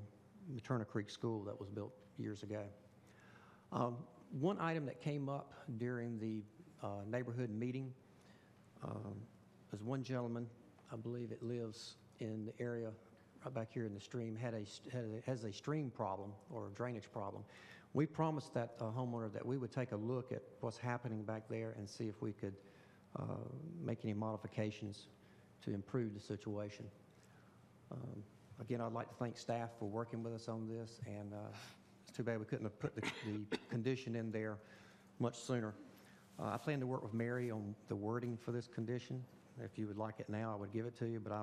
Turner Creek School, that was built years ago. One item that came up during the neighborhood meeting is one gentleman, I believe it lives in the area right back here in the stream, has a stream problem or a drainage problem. We promised that homeowner that we would take a look at what's happening back there and see if we could make any modifications to improve the situation. Again, I'd like to thank staff for working with us on this, and it's too bad we couldn't have put the condition in there much sooner. I plan to work with Mary on the wording for this condition. If you would like it now, I would give it to you, but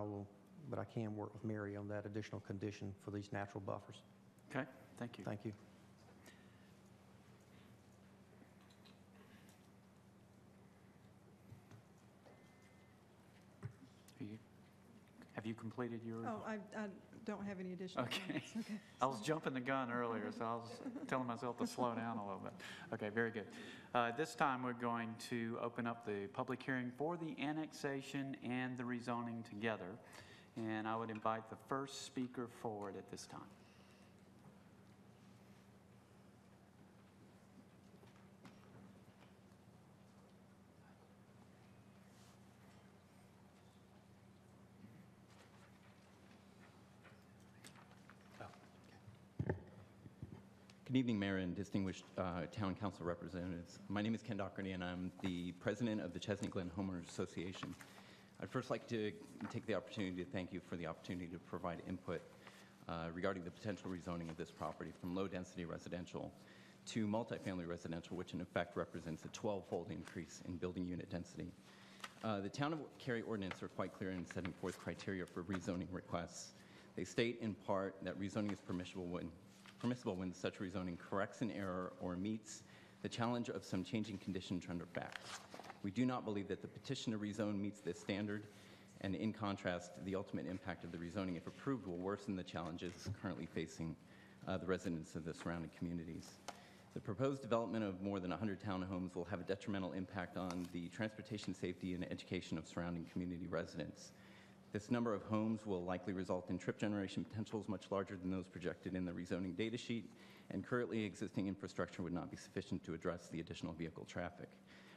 I can work with Mary on that additional condition for these natural buffers. Okay, thank you. Thank you. Have you completed your? Oh, I don't have any additional Okay. comments. Okay. I was jumping the gun earlier, so I was telling myself to slow down a little bit. Okay, very good. This time we're going to open up the public hearing for the annexation and the rezoning together. And I would invite the first speaker forward at this time. Good evening, Mayor and distinguished Town Council representatives. My name is Ken Docherty, and I'm the president of the Chesney Glen Homeowners Association. I'd first like to take the opportunity to thank you for the opportunity to provide input regarding the potential rezoning of this property from low-density residential to multifamily residential, which in effect represents a 12-fold increase in building unit density. The Town of Cary ordinance are quite clear in setting forth criteria for rezoning requests. They state in part that rezoning is permissible when such rezoning corrects an error or meets the challenge of some changing condition, trend, or fact. We do not believe that the petition to rezone meets this standard, and in contrast, the ultimate impact of the rezoning, if approved, will worsen the challenges currently facing the residents of the surrounding communities. The proposed development of more than 100 townhomes will have a detrimental impact on the transportation safety and education of surrounding community residents. This number of homes will likely result in trip generation potentials much larger than those projected in the rezoning data sheet, and currently existing infrastructure would not be sufficient to address the additional vehicle traffic.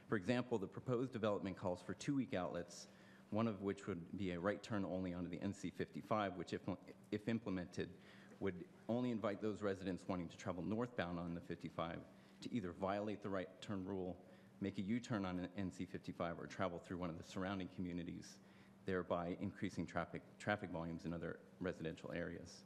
For example, the proposed development calls for 2-week outlets, one of which would be a right turn only onto the NC 55, which if implemented would only invite those residents wanting to travel northbound on the 55 to either violate the right turn rule, make a U-turn on an NC 55, or travel through one of the surrounding communities, thereby increasing traffic volumes in other residential areas.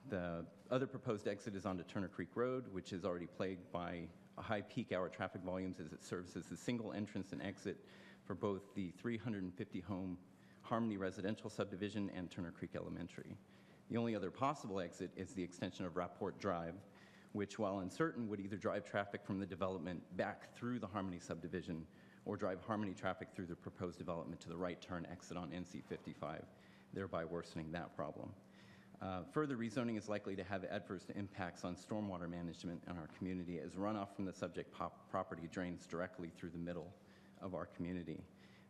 The other proposed exit is onto Turner Creek Road, which is already plagued by high peak hour traffic volumes as it serves as the single entrance and exit for both the 350-home Harmony residential subdivision and Turner Creek Elementary. The only other possible exit is the extension of Rapport Drive, which, while uncertain, would either drive traffic from the development back through the Harmony subdivision or drive Harmony traffic through the proposed development to the right turn exit on NC 55, thereby worsening that problem. Further rezoning is likely to have adverse impacts on stormwater management in our community, as runoff from the subject property drains directly through the middle of our community.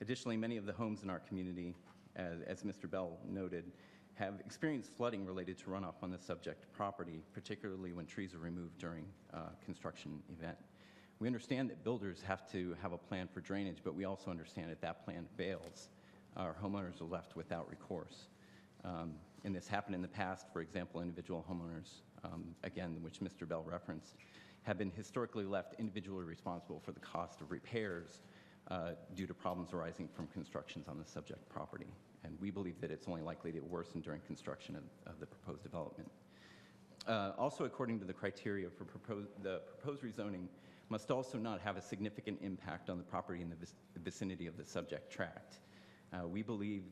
Additionally, many of the homes in our community as Mr. Bell noted, have experienced flooding related to runoff on the subject property, particularly when trees are removed during a construction event. We understand that builders have to have a plan for drainage, but we also understand if that plan fails, our homeowners are left without recourse. And this happened in the past. For example, individual homeowners, again, which Mr. Bell referenced, have been historically left individually responsible for the cost of repairs due to problems arising from constructions on the subject property. And we believe that it's only likely to worsen during construction of the proposed development. Also, according to the criteria for the proposed rezoning, must also not have a significant impact on the property in the vicinity of the subject tract. We believe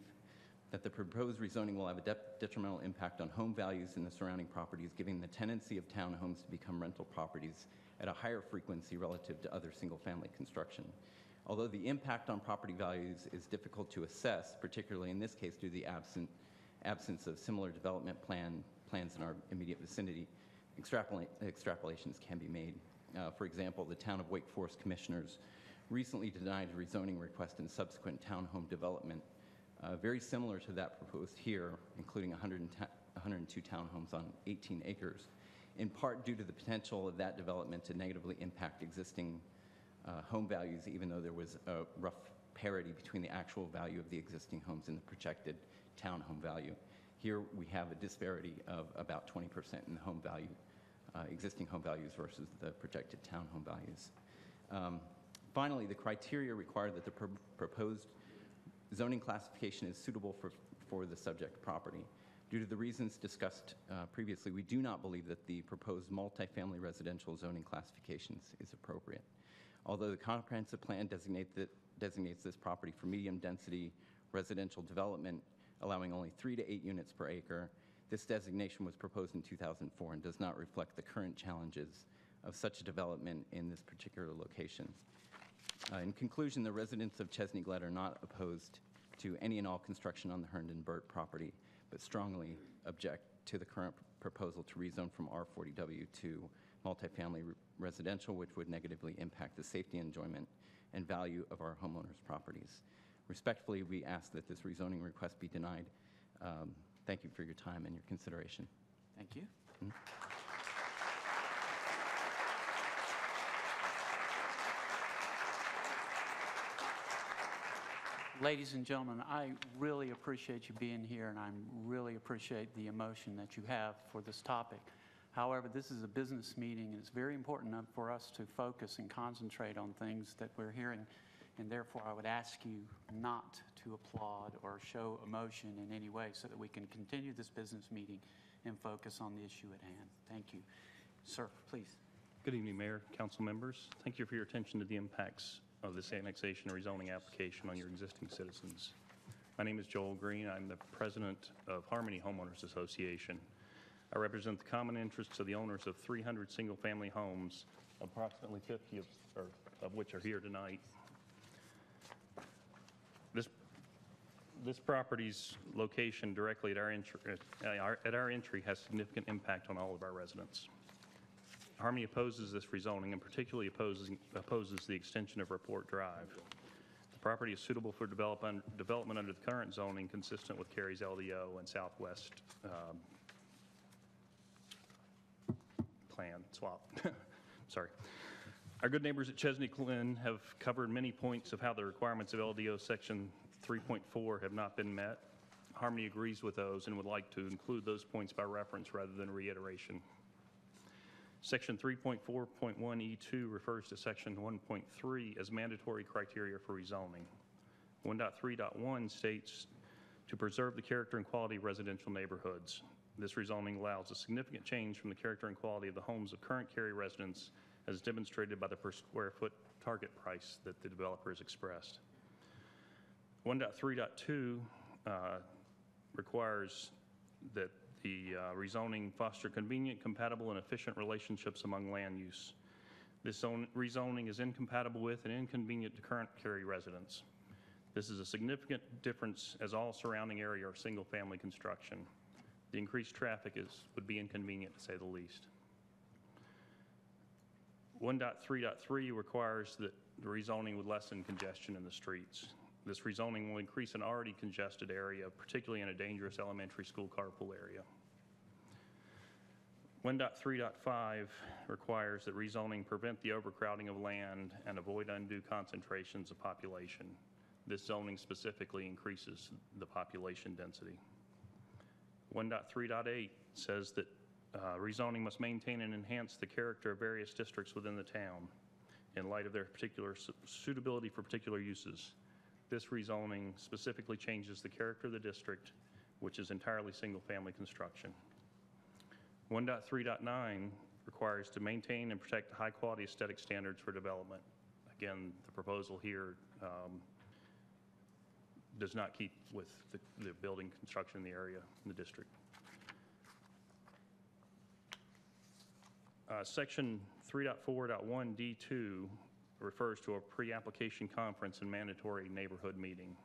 that the proposed rezoning will have a detrimental impact on home values in the surrounding properties, giving the tendency of townhomes to become rental properties at a higher frequency relative to other single-family construction. Although the impact on property values is difficult to assess, particularly in this case due to the absence of similar development plans in our immediate vicinity, extrapolations can be made. For example, the Town of Wake Forest Commissioners recently denied a rezoning request in subsequent townhome development, very similar to that proposed here, including 102 townhomes on 18 acres, in part due to the potential of that development to negatively impact existing home values, even though there was a rough parity between the actual value of the existing homes and the projected townhome value. Here we have a disparity of about 20% in the home value, existing home values versus the projected townhome values. Finally, the criteria require that the proposed zoning classification is suitable for the subject property. Due to the reasons discussed previously, we do not believe that the proposed multifamily residential zoning classifications is appropriate. Although the comprehensive plan designates this property for medium-density residential development, allowing only 3 to 8 units per acre, this designation was proposed in 2004 and does not reflect the current challenges of such a development in this particular location. In conclusion, the residents of Chesney Glen are not opposed to any and all construction on the Herndon Burt property, but strongly object to the current proposal to rezone from R40W to multifamily residential, which would negatively impact the safety, enjoyment, and value of our homeowners' properties. Respectfully, we ask that this rezoning request be denied. Thank you for your time and your consideration. Thank you. Ladies and gentlemen, I really appreciate you being here, and I really appreciate the emotion that you have for this topic. However, this is a business meeting, and it's very important for us to focus and concentrate on things that we're hearing, and therefore I would ask you not to applaud or show emotion in any way so that we can continue this business meeting and focus on the issue at hand. Thank you. Sir, please. Good evening, Mayor, council members. Thank you for your attention to the impacts of this annexation or rezoning application on your existing citizens. My name is Joel Green. I'm the president of Harmony Homeowners Association. I represent the common interests of the owners of 300 single-family homes, approximately 50 of which are here tonight. This property's location directly at our entry has significant impact on all of our residents. Harmony opposes this rezoning and particularly opposes the extension of Report Drive. The property is suitable for development under the current zoning consistent with Cary's LDO and Southwest plan swap. Sorry. Our good neighbors at Chesney Glen have covered many points of how the requirements of LDO Section 3.4 have not been met. Harmony agrees with those and would like to include those points by reference rather than reiteration. Section 3.4.1E2 refers to Section 1.3 as mandatory criteria for rezoning. 1.3.1 states to preserve the character and quality of residential neighborhoods. This rezoning allows a significant change from the character and quality of the homes of current Cary residents as demonstrated by the per square foot target price that the developer has expressed. 1.3.2 requires that the rezoning foster convenient, compatible, and efficient relationships among land use. This rezoning is incompatible with and inconvenient to current Cary residents. This is a significant difference as all surrounding area are single-family construction. The increased traffic would be inconvenient to say the least. 1.3.3 requires that the rezoning would lessen congestion in the streets. This rezoning will increase an already congested area, particularly in a dangerous elementary school carpool area. 1.3.5 requires that rezoning prevent the overcrowding of land and avoid undue concentrations of population. This zoning specifically increases the population density. 1.3.8 says that rezoning must maintain and enhance the character of various districts within the town in light of their particular suitability for particular uses. This rezoning specifically changes the character of the district, which is entirely single-family construction. 1.3.9 requires to maintain and protect high-quality aesthetic standards for development. Again, the proposal here does not keep with the building construction in the area in the district. Section 3.4.1D2 refers to a pre-application conference and mandatory neighborhood meeting.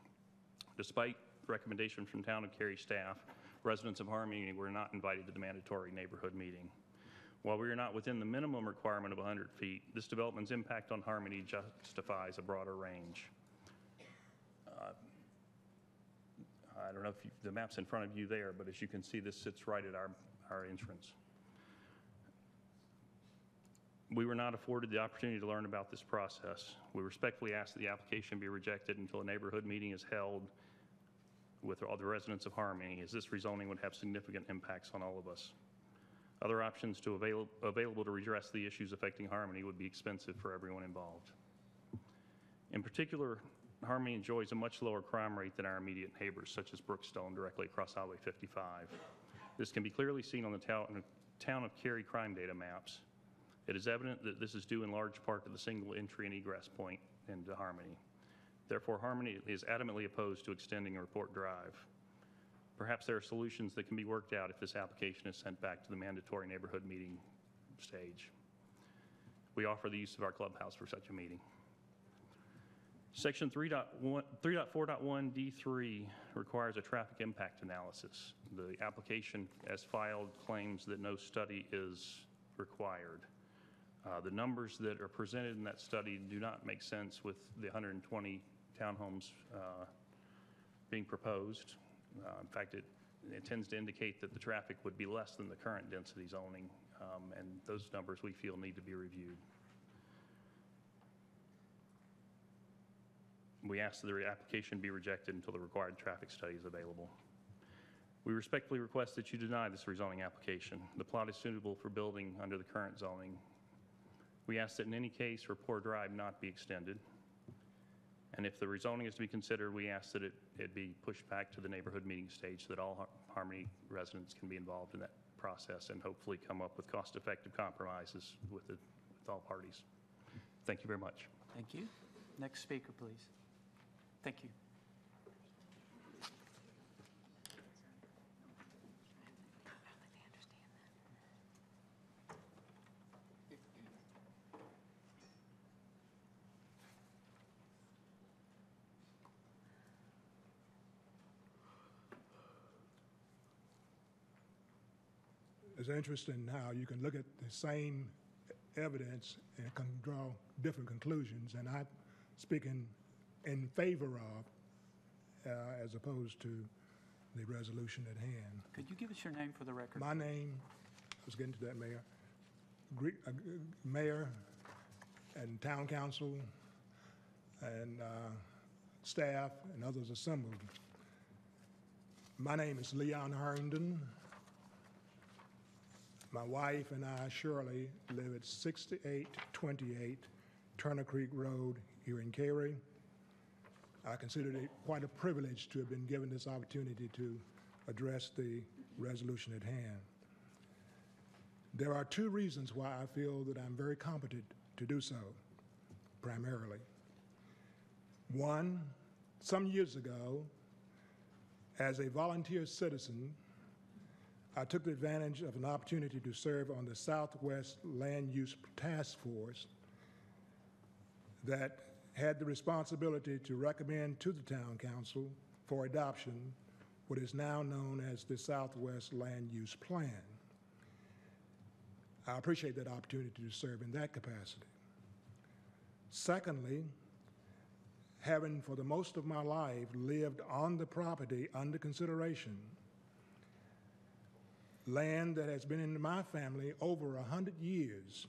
Despite recommendation from Town of Cary staff, residents of Harmony were not invited to the mandatory neighborhood meeting. While we are not within the minimum requirement of 100 feet, this development's impact on Harmony justifies a broader range. I don't know if the map's in front of you there, but as you can see, this sits right at our entrance. We were not afforded the opportunity to learn about this process. We respectfully ask that the application be rejected until a neighborhood meeting is held with all the residents of Harmony, as this rezoning would have significant impacts on all of us. Other options available to redress the issues affecting Harmony would be expensive for everyone involved. In particular, Harmony enjoys a much lower crime rate than our immediate neighbors, such as Brookstone, directly across Highway 55. This can be clearly seen on the Town of Cary crime data maps. It is evident that this is due in large part to the single entry and egress point into Harmony. Therefore, Harmony is adamantly opposed to extending a report drive. Perhaps there are solutions that can be worked out if this application is sent back to the mandatory neighborhood meeting stage. We offer the use of our clubhouse for such a meeting. Section 3.4.1D3 requires a traffic impact analysis. The application as filed claims that no study is required. The numbers that are presented in that study do not make sense with the 120 townhomes being proposed. In fact, it tends to indicate that the traffic would be less than the current density zoning, and those numbers we feel need to be reviewed. We ask that the application be rejected until the required traffic study is available. We respectfully request that you deny this rezoning application. The plot is suitable for building under the current zoning. We ask that in any case, Rapport Drive not be extended. And if the rezoning is to be considered, we ask that it be pushed back to the neighborhood meeting stage so that all Harmony residents can be involved in that process and hopefully come up with cost-effective compromises with all parties. Thank you very much. Thank you. Next speaker, please. Thank you. It's interesting how you can look at the same evidence and can draw different conclusions, and I'm speaking in favor of as opposed to the resolution at hand. Could you give us your name for the record? My name, I was getting to that, Mayor. Mayor and Town Council and staff and others assembled. My name is Leon Herndon. My wife and I, Shirley, live at 6828 Turner Creek Road here in Cary. I consider it quite a privilege to have been given this opportunity to address the resolution at hand. There are two reasons why I feel that I'm very competent to do so, primarily. One, some years ago, as a volunteer citizen, I took advantage of an opportunity to serve on the Southwest Land Use Task Force that had the responsibility to recommend to the Town Council for adoption what is now known as the Southwest Land Use Plan. I appreciate that opportunity to serve in that capacity. Secondly, having for the most of my life lived on the property under consideration, land that has been in my family over 100 years,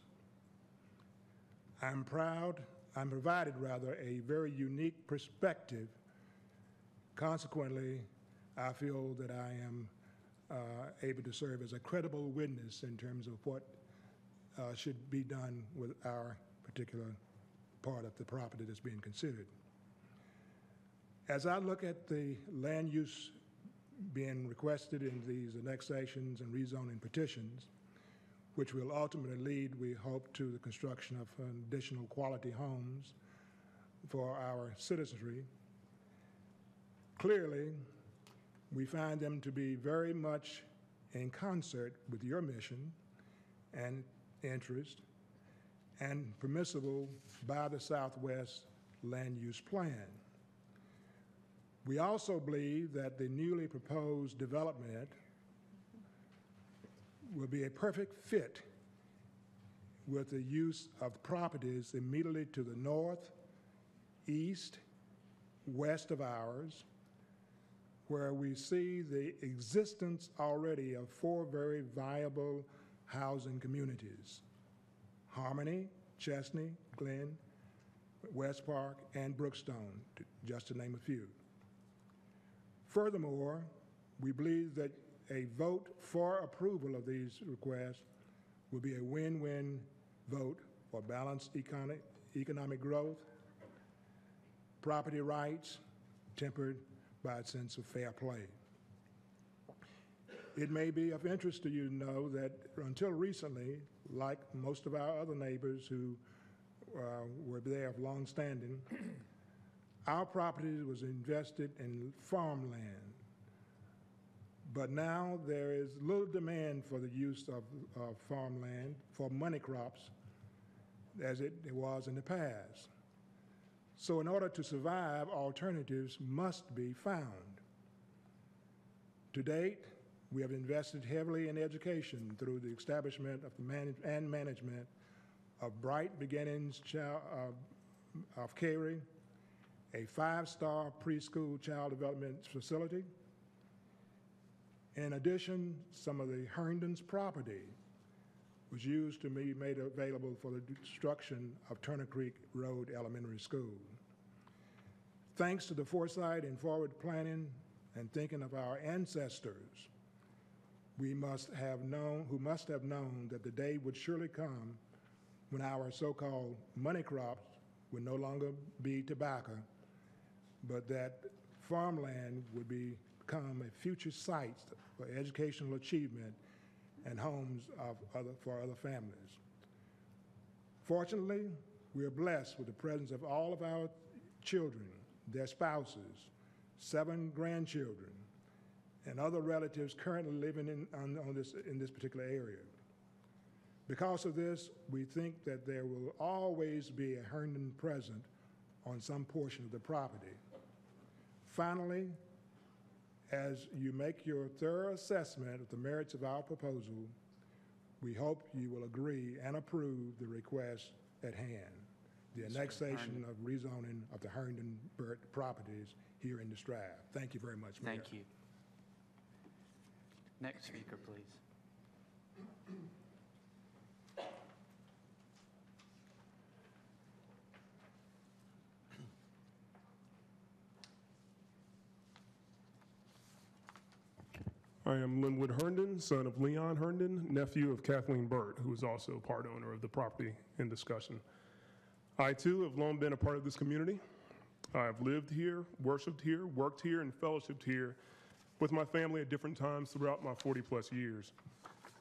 I'm provided a very unique perspective. Consequently, I feel that I am able to serve as a credible witness in terms of what should be done with our particular part of the property that's being considered. As I look at the land use being requested in these annexations and rezoning petitions, which will ultimately lead, we hope, to the construction of additional quality homes for our citizenry, clearly, we find them to be very much in concert with your mission and interest and permissible by the Southwest Land Use Plan. We also believe that the newly proposed development will be a perfect fit with the use of properties immediately to the north, east, west of ours, where we see the existence already of 4 very viable housing communities: Harmony, Chesney, Glen, West Park, and Brookstone, just to name a few. Furthermore, we believe that a vote for approval of these requests will be a win-win vote for balanced economic growth, property rights tempered by a sense of fair play. It may be of interest to you to know that until recently, like most of our other neighbors who were there of long standing, our property was invested in farmland. But now there is little demand for the use of farmland for money crops as it was in the past. So in order to survive, alternatives must be found. To date, we have invested heavily in education through the establishment of the management of Bright Beginnings of Cary, a 5-star preschool child development facility. In addition, some of the Herndon's property was used to be made available for the construction of Turner Creek Road Elementary School. Thanks to the foresight and forward planning and thinking of our ancestors, who must have known that the day would surely come when our so-called money crops would no longer be tobacco, but that farmland would become a future site for educational achievement and homes for other families. Fortunately, we are blessed with the presence of all of our children, their spouses, 7 grandchildren, and other relatives currently living in this particular area. Because of this, we think that there will always be a Herndon present on some portion of the property. Finally, as you make your thorough assessment of the merits of our proposal, we hope you will agree and approve the request at hand, the annexation of rezoning of the Herndon properties here in the Stroud. Thank you very much, Mayor. Thank you. Next speaker, please. I am Linwood Herndon, son of Leon Herndon, nephew of Kathleen Burt, who is also part owner of the property in discussion. I, too, have long been a part of this community. I have lived here, worshiped here, worked here, and fellowshiped here with my family at different times throughout my 40-plus years.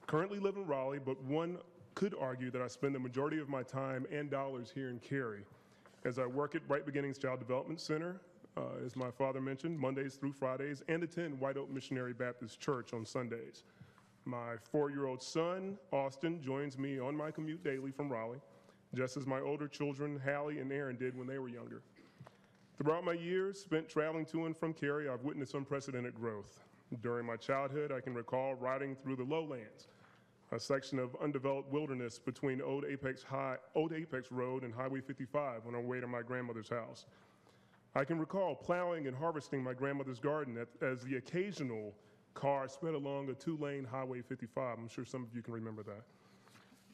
Currently live in Raleigh, but one could argue that I spend the majority of my time and dollars here in Cary, as I work at Bright Beginnings Child Development Center, as my father mentioned, Mondays through Fridays, and attend White Oak Missionary Baptist Church on Sundays. My 4-year-old son, Austin, joins me on my commute daily from Raleigh, just as my older children, Hallie and Aaron, did when they were younger. Throughout my years spent traveling to and from Cary, I've witnessed unprecedented growth. During my childhood, I can recall riding through the lowlands, a section of undeveloped wilderness between Old Apex Road and Highway 55 on our way to my grandmother's house. I can recall plowing and harvesting my grandmother's garden as the occasional car sped along a two-lane Highway 55. I'm sure some of you can remember that.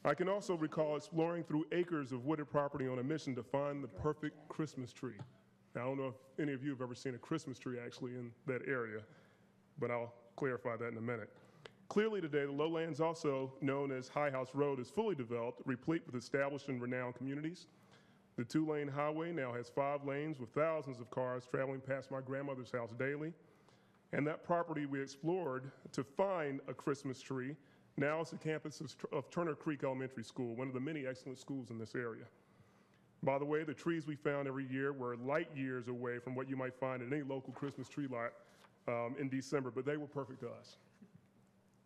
I can also recall exploring through acres of wooded property on a mission to find the perfect Christmas tree. Now, I don't know if any of you have ever seen a Christmas tree actually in that area, but I'll clarify that in a minute. Clearly today, the lowlands, also known as High House Road, is fully developed, replete with established and renowned communities. The two-lane highway now has 5 lanes with thousands of cars traveling past my grandmother's house daily. And that property we explored to find a Christmas tree now is the campus of Turner Creek Elementary School, one of the many excellent schools in this area. By the way, the trees we found every year were light years away from what you might find at any local Christmas tree lot in December, but they were perfect to us.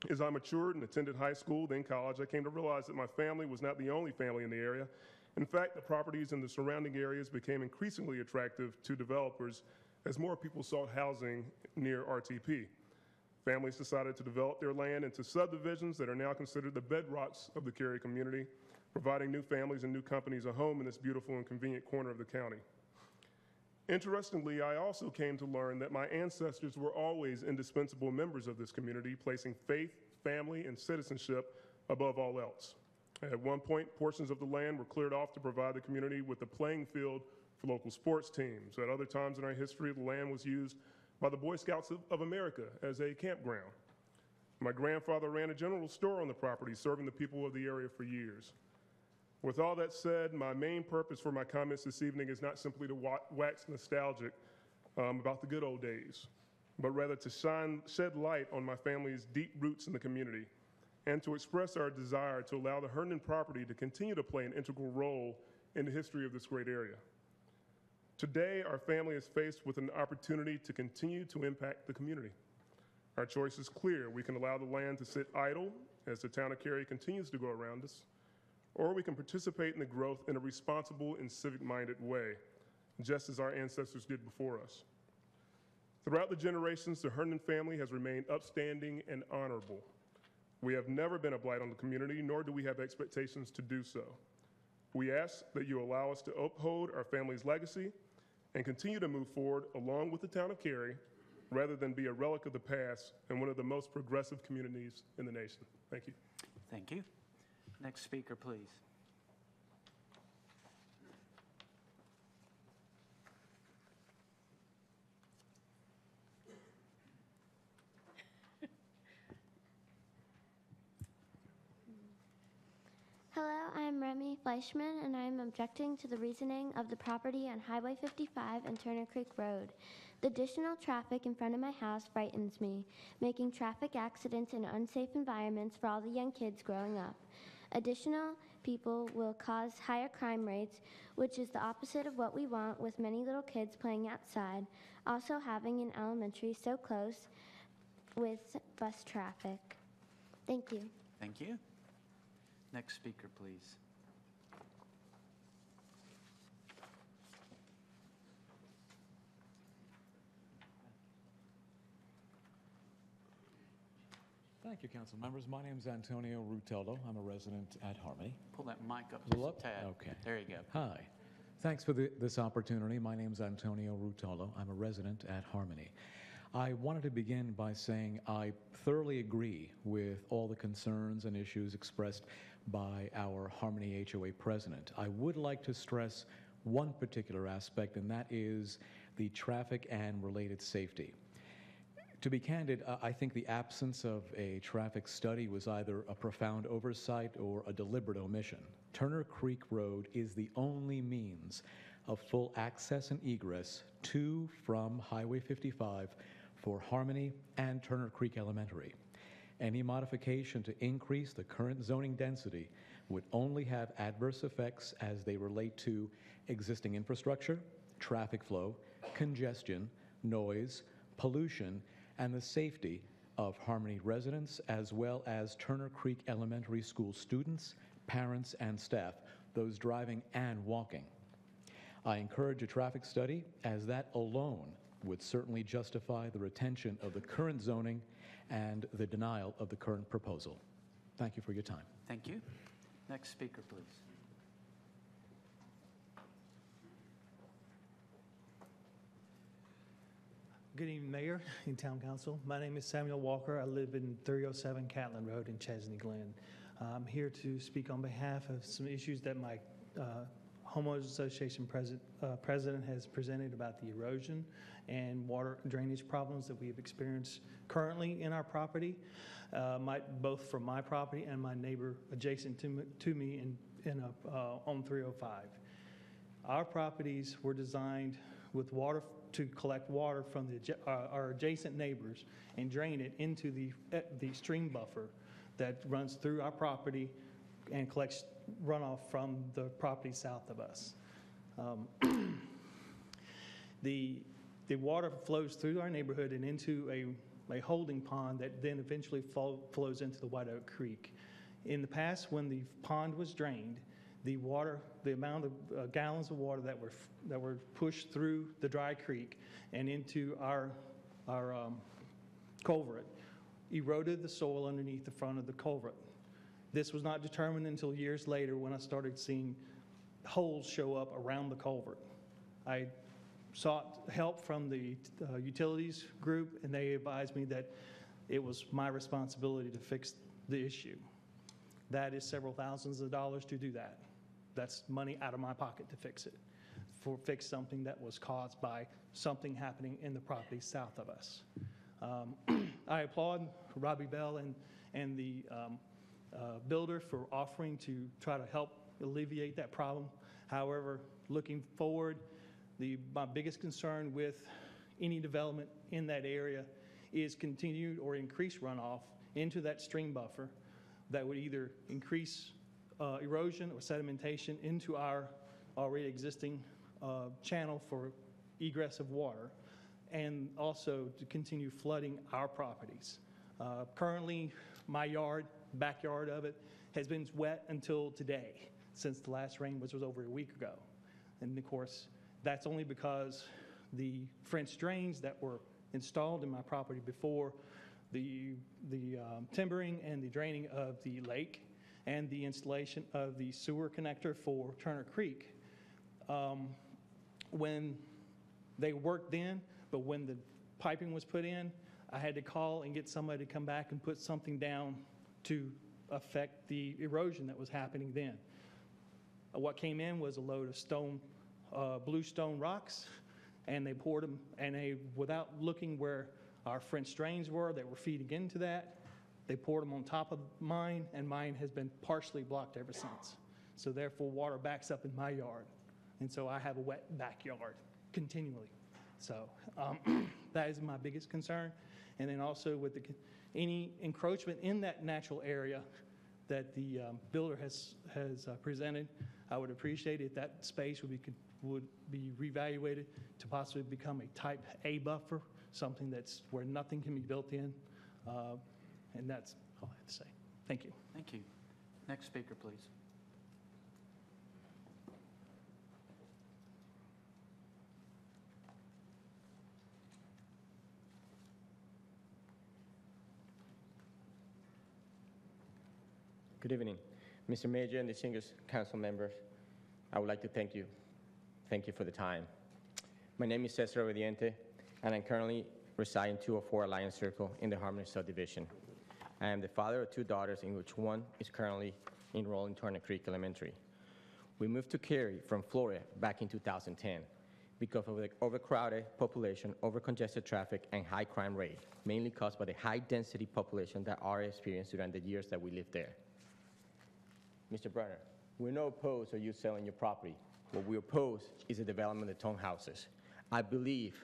As I matured and attended high school, then college, I came to realize that my family was not the only family in the area. In fact, the properties in the surrounding areas became increasingly attractive to developers as more people sought housing near RTP. Families decided to develop their land into subdivisions that are now considered the bedrocks of the Cary community, providing new families and new companies a home in this beautiful and convenient corner of the county. Interestingly, I also came to learn that my ancestors were always indispensable members of this community, placing faith, family, and citizenship above all else. At one point, portions of the land were cleared off to provide the community with a playing field for local sports teams. At other times in our history, the land was used by the Boy Scouts of America as a campground. My grandfather ran a general store on the property, serving the people of the area for years. With all that said, my main purpose for my comments this evening is not simply to wax nostalgic about the good old days, but rather to shed light on my family's deep roots in the community and to express our desire to allow the Herndon property to continue to play an integral role in the history of this great area. Today, our family is faced with an opportunity to continue to impact the community. Our choice is clear. We can allow the land to sit idle as the town of Cary continues to grow around us, or we can participate in the growth in a responsible and civic-minded way, just as our ancestors did before us. Throughout the generations, the Herndon family has remained upstanding and honorable. We have never been a blight on the community, nor do we have expectations to do so. We ask that you allow us to uphold our family's legacy and continue to move forward along with the town of Cary, rather than be a relic of the past and one of the most progressive communities in the nation. Thank you. Thank you. Next speaker, please. Hello, I'm Remy Fleischman, and I'm objecting to the reasoning of the property on Highway 55 and Turner Creek Road. The additional traffic in front of my house frightens me, making traffic accidents and unsafe environments for all the young kids growing up. Additional people will cause higher crime rates, which is the opposite of what we want, with many little kids playing outside. Also, having an elementary so close with bus traffic. Thank you. Thank you. Next speaker, please. Thank you, council members. My name is Antonio Rutello. I'm a resident at Harmony. Pull that mic up Pull just a tad. Okay. There you go. Hi. Thanks for this opportunity. My name is Antonio Rutello. I'm a resident at Harmony. I wanted to begin by saying I thoroughly agree with all the concerns and issues expressed by our Harmony HOA president. I would like to stress one particular aspect, and that is the traffic and related safety. To be candid, I think the absence of a traffic study was either a profound oversight or a deliberate omission. Turner Creek Road is the only means of full access and egress to from Highway 55 for Harmony and Turner Creek Elementary. Any modification to increase the current zoning density would only have adverse effects as they relate to existing infrastructure, traffic flow, congestion, noise, pollution, and the safety of Harmony residents, as well as Turner Creek Elementary School students, parents, and staff, those driving and walking. I encourage a traffic study, as that alone would certainly justify the retention of the current zoning and the denial of the current proposal. Thank you for your time. Thank you. Next speaker, please. Good evening, Mayor and Town Council. My name is Samuel Walker. I live in 307 Catlin Road in Chesney Glen. I'm here to speak on behalf of some issues that my Homeowners Association president has presented about the erosion and water drainage problems that we have experienced currently in our property, both from my property and my neighbor adjacent to me on 305. Our properties were designed with water to collect water from our adjacent neighbors and drain it into the stream buffer that runs through our property and collects runoff from the property south of us. The water flows through our neighborhood and into a holding pond that then eventually flows into the White Oak Creek. In the past, when the pond was drained, the amount of gallons of water that were pushed through the dry creek and into our culvert eroded the soil underneath the front of the culvert. This was not determined until years later when I started seeing holes show up around the culvert. I sought help from the utilities group, and they advised me that it was my responsibility to fix the issue. That is several thousands of dollars to do that. That's money out of my pocket to fix it, fix something that was caused by something happening in the property south of us. I applaud Robbie Bell and the builder for offering to try to help alleviate that problem. However, looking forward, my biggest concern with any development in that area is continued or increased runoff into that stream buffer that would either increase erosion or sedimentation into our already existing channel for egress of water, and also to continue flooding our properties. Currently, my backyard of it, has been wet until today, since the last rain, which was over a week ago. And of course, that's only because the French drains that were installed in my property before the timbering and the draining of the lake and the installation of the sewer connector for Turner Creek, when they worked then, but when the piping was put in, I had to call and get somebody to come back and put something down to affect the erosion that was happening then. What came in was a load of stone, bluestone rocks, and they poured them, and without looking where our French drains were that were feeding into that, they poured them on top of mine, and mine has been partially blocked ever since. So therefore, water backs up in my yard, and so I have a wet backyard continually. So that is my biggest concern. And then also with any encroachment in that natural area that the builder has presented, I would appreciate if that space would be reevaluated to possibly become a type A buffer, something that's where nothing can be built in. And that's all I have to say. Thank you. Thank you. Next speaker, please. Good evening. Mr. Mayor and distinguished council members, I would like to thank you. Thank you for the time. My name is Cesar Obediente, and I currently reside in 204 Alliance Circle in the Harmony subdivision. I am the father of 2 daughters, in which one is currently enrolled in Turner Creek Elementary. We moved to Cary from Florida back in 2010 because of the overcrowded population, overcongested traffic, and high crime rate, mainly caused by the high density population that are experienced during the years that we lived there. Mr. Brenner, we're not opposed to you selling your property. What we oppose is the development of townhouses. I believe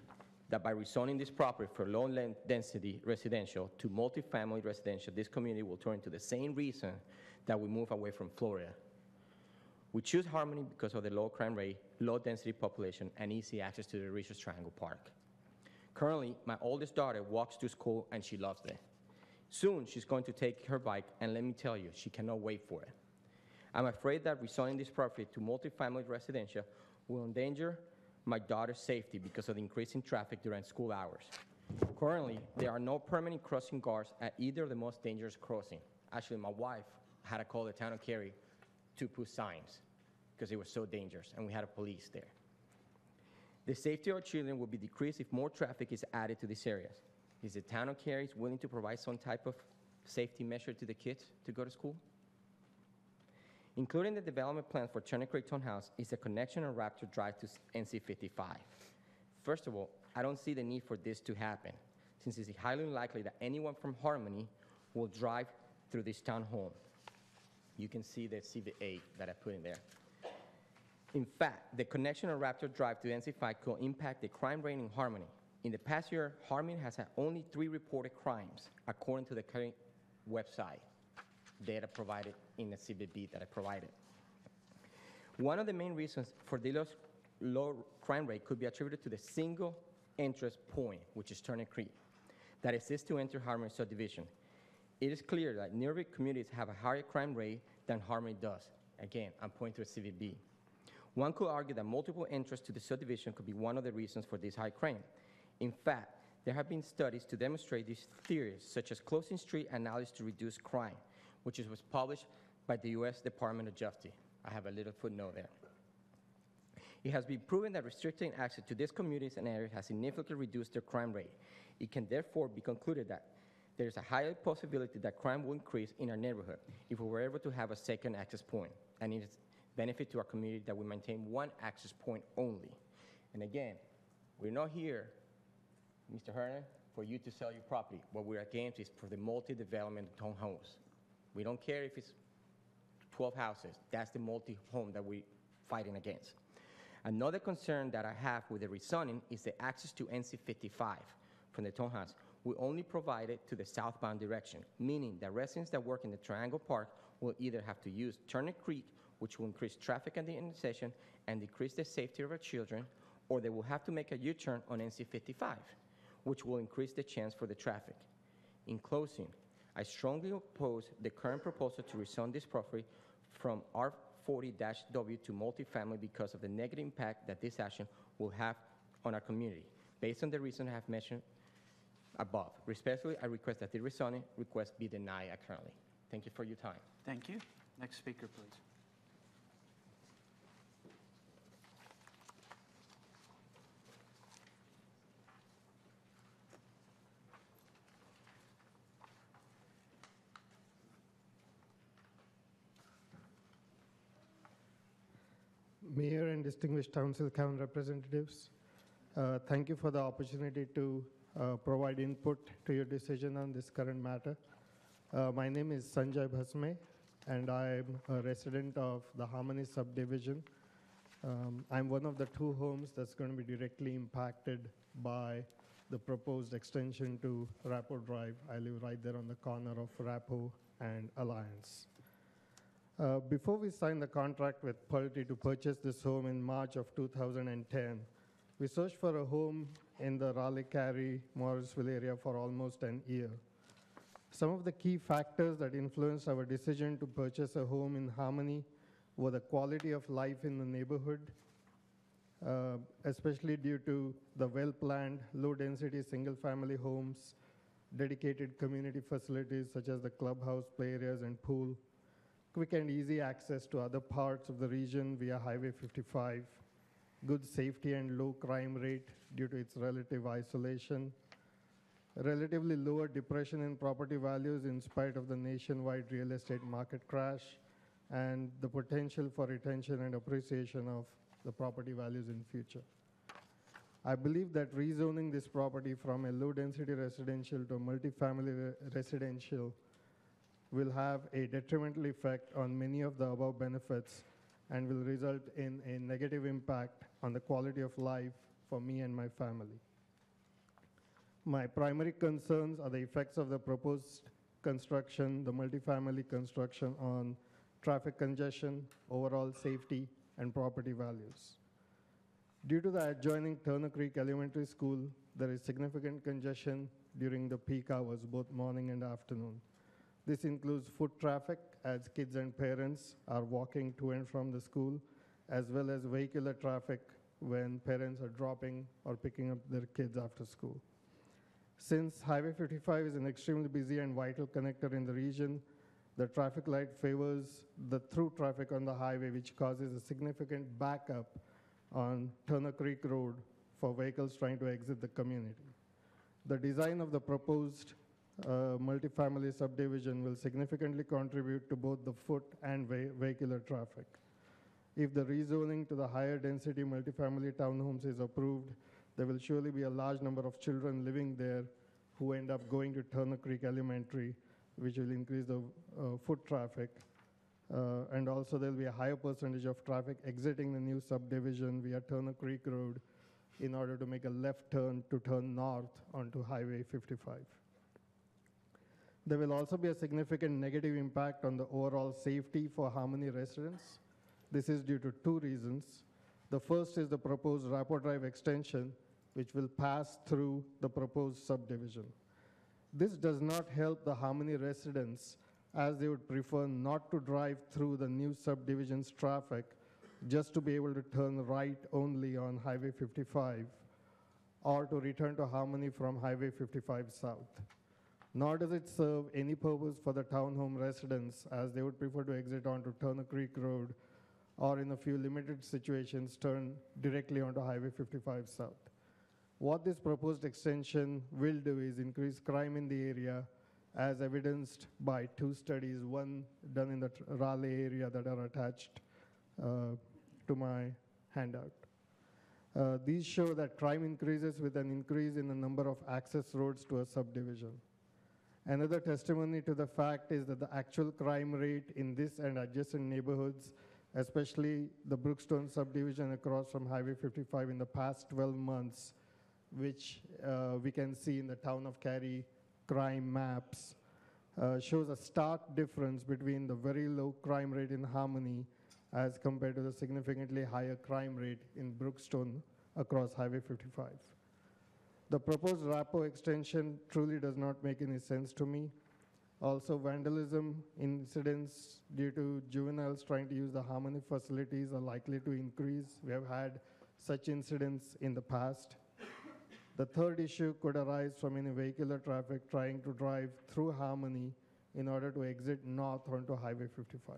that by rezoning this property for low-density residential to multifamily residential, this community will turn into the same reason that we move away from Florida. We choose Harmony because of the low crime rate, low-density population, and easy access to the Research Triangle Park. Currently, my oldest daughter walks to school, and she loves it. Soon, she's going to take her bike, and let me tell you, she cannot wait for it. I'm afraid that rezoning this property to multifamily residential will endanger my daughter's safety because of the increasing traffic during school hours. Currently, there are no permanent crossing guards at either of the most dangerous crossings. Actually, my wife had to call the town of Cary to put signs because it was so dangerous, and we had a police there. The safety of our children will be decreased if more traffic is added to these areas. Is the town of Cary willing to provide some type of safety measure to the kids to go to school? Including the development plan for Turner Creek Townhouse is a connection on Raptor Drive to NC 55. First of all, I don't see the need for this to happen, since it's highly unlikely that anyone from Harmony will drive through this townhome. You can see the Exhibit A that I put in there. In fact, the connection on Raptor Drive to NC5 could impact the crime rate in Harmony. In the past year, Harmony has had only 3 reported crimes, according to the current website data provided in Exhibit B that I provided. One of the main reasons for the low crime rate could be attributed to the single entrance point, which is Turner Creek, that exists to enter Harmony subdivision. It is clear that nearby communities have a higher crime rate than Harmony does. Again, I'm pointing to Exhibit B. One could argue that multiple entrances to the subdivision could be one of the reasons for this high crime. In fact, there have been studies to demonstrate these theories, such as closing street and alleys to reduce crime, which was published by the U.S. Department of Justice. I have a little footnote there. It has been proven that restricting access to these communities and areas has significantly reduced their crime rate. It can therefore be concluded that there is a higher possibility that crime will increase in our neighborhood if we were able to have a second access point. And it is a benefit to our community that we maintain one access point only. And again, we're not here, Mr. Hernan, for you to sell your property. What we're against is for the multi-development of townhomes. We don't care if it's 12 houses. That's the multi-home that we're fighting against. Another concern that I have with the rezoning is the access to NC 55 from the townhouse. We only provide it to the southbound direction, meaning that residents that work in the Triangle Park will either have to use Turner Creek, which will increase traffic at the intersection and decrease the safety of our children, or they will have to make a U-turn on NC 55, which will increase the chance for the traffic. In closing, I strongly oppose the current proposal to rezone this property from R40-W to multifamily because of the negative impact that this action will have on our community, based on the reasons I have mentioned above. Respectfully, I request that the rezoning request be denied currently. Thank you for your time. Thank you. Next speaker, please. Mayor and distinguished council representatives, thank you for the opportunity to provide input to your decision on this current matter. My name is Sanjay Bhasme, and I'm a resident of the Harmony subdivision. I'm one of the 2 homes that's going to be directly impacted by the proposed extension to Rapport Drive. I live right there on the corner of Rapport and Alliance. Before we signed the contract with Pulte to purchase this home in March of 2010, we searched for a home in the Raleigh-Cary, Morrisville area for almost an year. Some of the key factors that influenced our decision to purchase a home in Harmony were the quality of life in the neighborhood, especially due to the well-planned, low-density single-family homes, dedicated community facilities such as the clubhouse, play areas, and pool, quick and easy access to other parts of the region via Highway 55, good safety and low crime rate due to its relative isolation, relatively lower depression in property values in spite of the nationwide real estate market crash, and the potential for retention and appreciation of the property values in future. I believe that rezoning this property from a low-density residential to a multifamily residential will have a detrimental effect on many of the above benefits and will result in a negative impact on the quality of life for me and my family. My primary concerns are the effects of the proposed construction, the multifamily construction, on traffic congestion, overall safety, and property values. Due to the adjoining Turner Creek Elementary School, there is significant congestion during the peak hours, both morning and afternoon. This includes foot traffic as kids and parents are walking to and from the school, as well as vehicular traffic when parents are dropping or picking up their kids after school. Since Highway 55 is an extremely busy and vital connector in the region, the traffic light favors the through traffic on the highway, which causes a significant backup on Turner Creek Road for vehicles trying to exit the community. The design of the proposed multifamily subdivision will significantly contribute to both the foot and vehicular traffic. If the rezoning to the higher density multifamily townhomes is approved, there will surely be a large number of children living there who end up going to Turner Creek Elementary, which will increase the foot traffic. And also there will be a higher percentage of traffic exiting the new subdivision via Turner Creek Road in order to make a left turn to turn north onto Highway 55. There will also be a significant negative impact on the overall safety for Harmony residents. This is due to two reasons. The first is the proposed Rapport Drive extension, which will pass through the proposed subdivision. This does not help the Harmony residents, as they would prefer not to drive through the new subdivision's traffic, just to be able to turn right only on Highway 55, or to return to Harmony from Highway 55 south. Nor does it serve any purpose for the townhome residents, as they would prefer to exit onto Turner Creek Road, or in a few limited situations, turn directly onto Highway 55 south. What this proposed extension will do is increase crime in the area, as evidenced by two studies, one done in the Raleigh area that are attached to my handout. These show that crime increases with an increase in the number of access roads to a subdivision. Another testimony to the fact is that the actual crime rate in this and adjacent neighborhoods, especially the Brookstone subdivision across from Highway 55 in the past 12 months, which we can see in the town of Cary crime maps, shows a stark difference between the very low crime rate in Harmony as compared to the significantly higher crime rate in Brookstone across Highway 55. The proposed Rapport extension truly does not make any sense to me. Also, vandalism incidents due to juveniles trying to use the Harmony facilities are likely to increase. We have had such incidents in the past. The third issue could arise from any vehicular traffic trying to drive through Harmony in order to exit north onto Highway 55.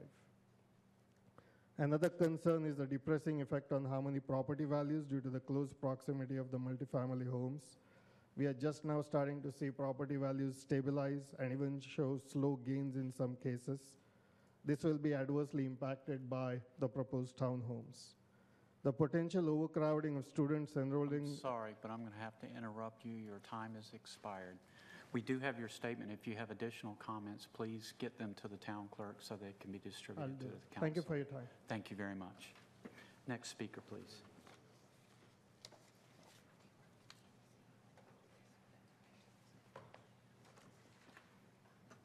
Another concern is the depressing effect on Harmony property values due to the close proximity of the multifamily homes. We are just now starting to see property values stabilize and even show slow gains in some cases. This will be adversely impacted by the proposed townhomes. The potential overcrowding of students enrolling... I'm sorry, but I'm going to have to interrupt you. Your time has expired. We do have your statement. If you have additional comments, please get them to the town clerk so they can be distributed to the council. Thank you for your time. Thank you very much. Next speaker, please.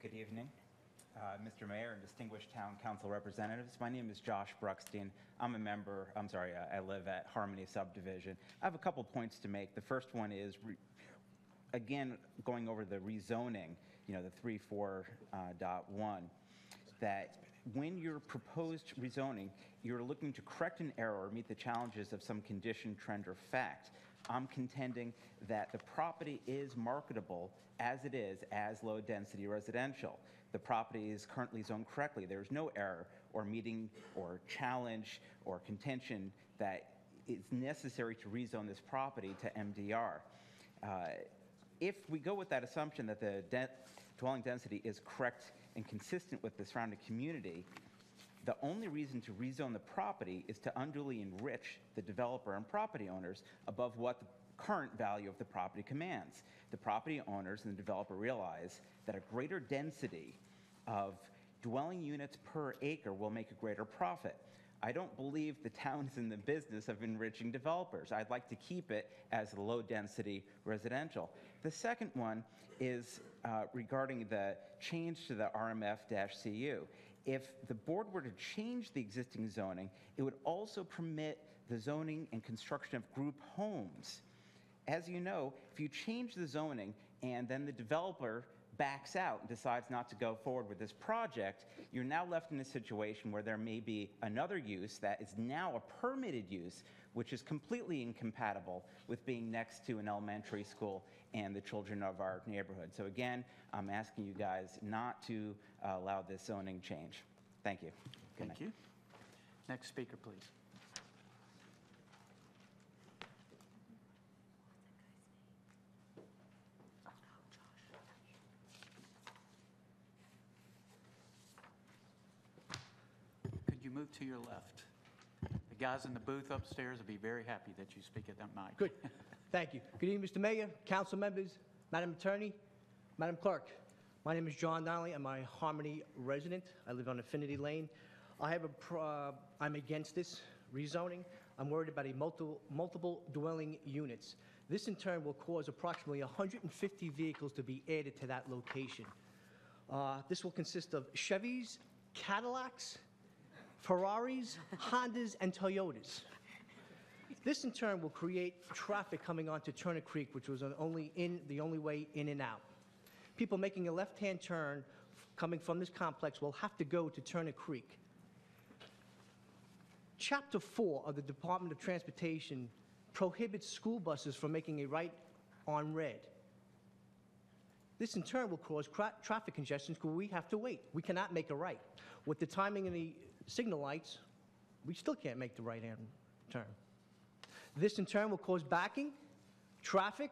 Good evening, Mr. Mayor and distinguished town council representatives. My name is Josh Bruckstein. I live at Harmony Subdivision. I have a couple points to make. The first one is, again, going over the rezoning, the 3.4.1, that when your proposed rezoning, you're looking to correct an error or meet the challenges of some condition, trend, or fact. I'm contending that the property is marketable as it is as low-density residential. The property is currently zoned correctly. There's no error or meeting or challenge or contention that it's necessary to rezone this property to MDR. If we go with that assumption that the dwelling density is correct and consistent with the surrounding community, the only reason to rezone the property is to unduly enrich the developer and property owners above what the current value of the property commands. The property owners and the developer realize that a greater density of dwelling units per acre will make a greater profit. I don't believe the town is in the business of enriching developers. I'd like to keep it as low-density residential. The second one is regarding the change to the RMF-CU. If the board were to change the existing zoning, it would also permit the zoning and construction of group homes. As you know, if you change the zoning and then the developer backs out and decides not to go forward with this project, you're now left in a situation where there may be another use that is now a permitted use, which is completely incompatible with being next to an elementary school and the children of our neighborhood. So again, I'm asking you guys not to allow this zoning change. Thank you. Thank you. Next speaker, please. move to your left. The guys in the booth upstairs will be very happy that you speak at that mic. Good. Thank you. Good evening, Mr. Mayor, council members, Madam Attorney, Madam Clerk. My name is John Donnelly. I'm a Harmony resident. I live on Affinity Lane. I'm against this rezoning. I'm worried about multiple dwelling units. This in turn will cause approximately 150 vehicles to be added to that location. This will consist of Chevys, Cadillacs, Ferraris, Hondas, and Toyotas. This in turn will create traffic coming onto Turner Creek, which was the only way in and out. People making a left-hand turn coming from this complex will have to go to Turner Creek. Chapter 4 of the Department of Transportation prohibits school buses from making a right on red. This in turn will cause traffic congestion because we have to wait. We cannot make a right. With the timing of the signal lights, we still can't make the right-hand turn. This in turn will cause backing, traffic,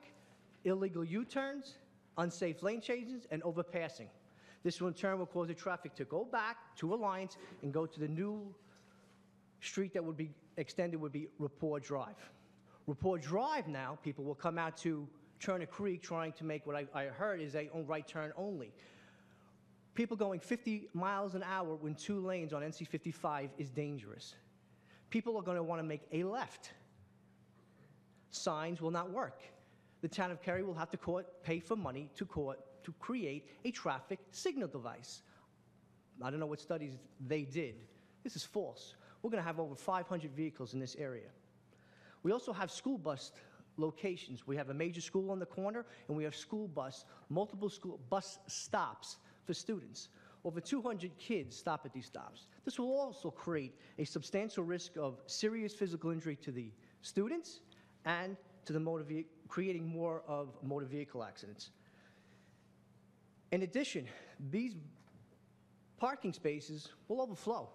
illegal U-turns, unsafe lane changes, and overpassing. This in turn will cause the traffic to go back to Alliance and go to the new street that would be extended would be Rapport Drive. Rapport Drive now, people will come out to Turner Creek trying to make what I heard is a right turn only. People going 50 miles an hour in 2 lanes on NC 55 is dangerous. People are going to want to make a left. Signs will not work. The town of Cary will have to pay for money to court to create a traffic signal device. I don't know what studies they did. This is false. We're going to have over 500 vehicles in this area. We also have school bus locations. We have a major school on the corner, and we have multiple school bus stops for students. Over 200 kids stop at these stops. This will also create a substantial risk of serious physical injury to the students and to the creating more of motor vehicle accidents. In addition, these parking spaces will overflow.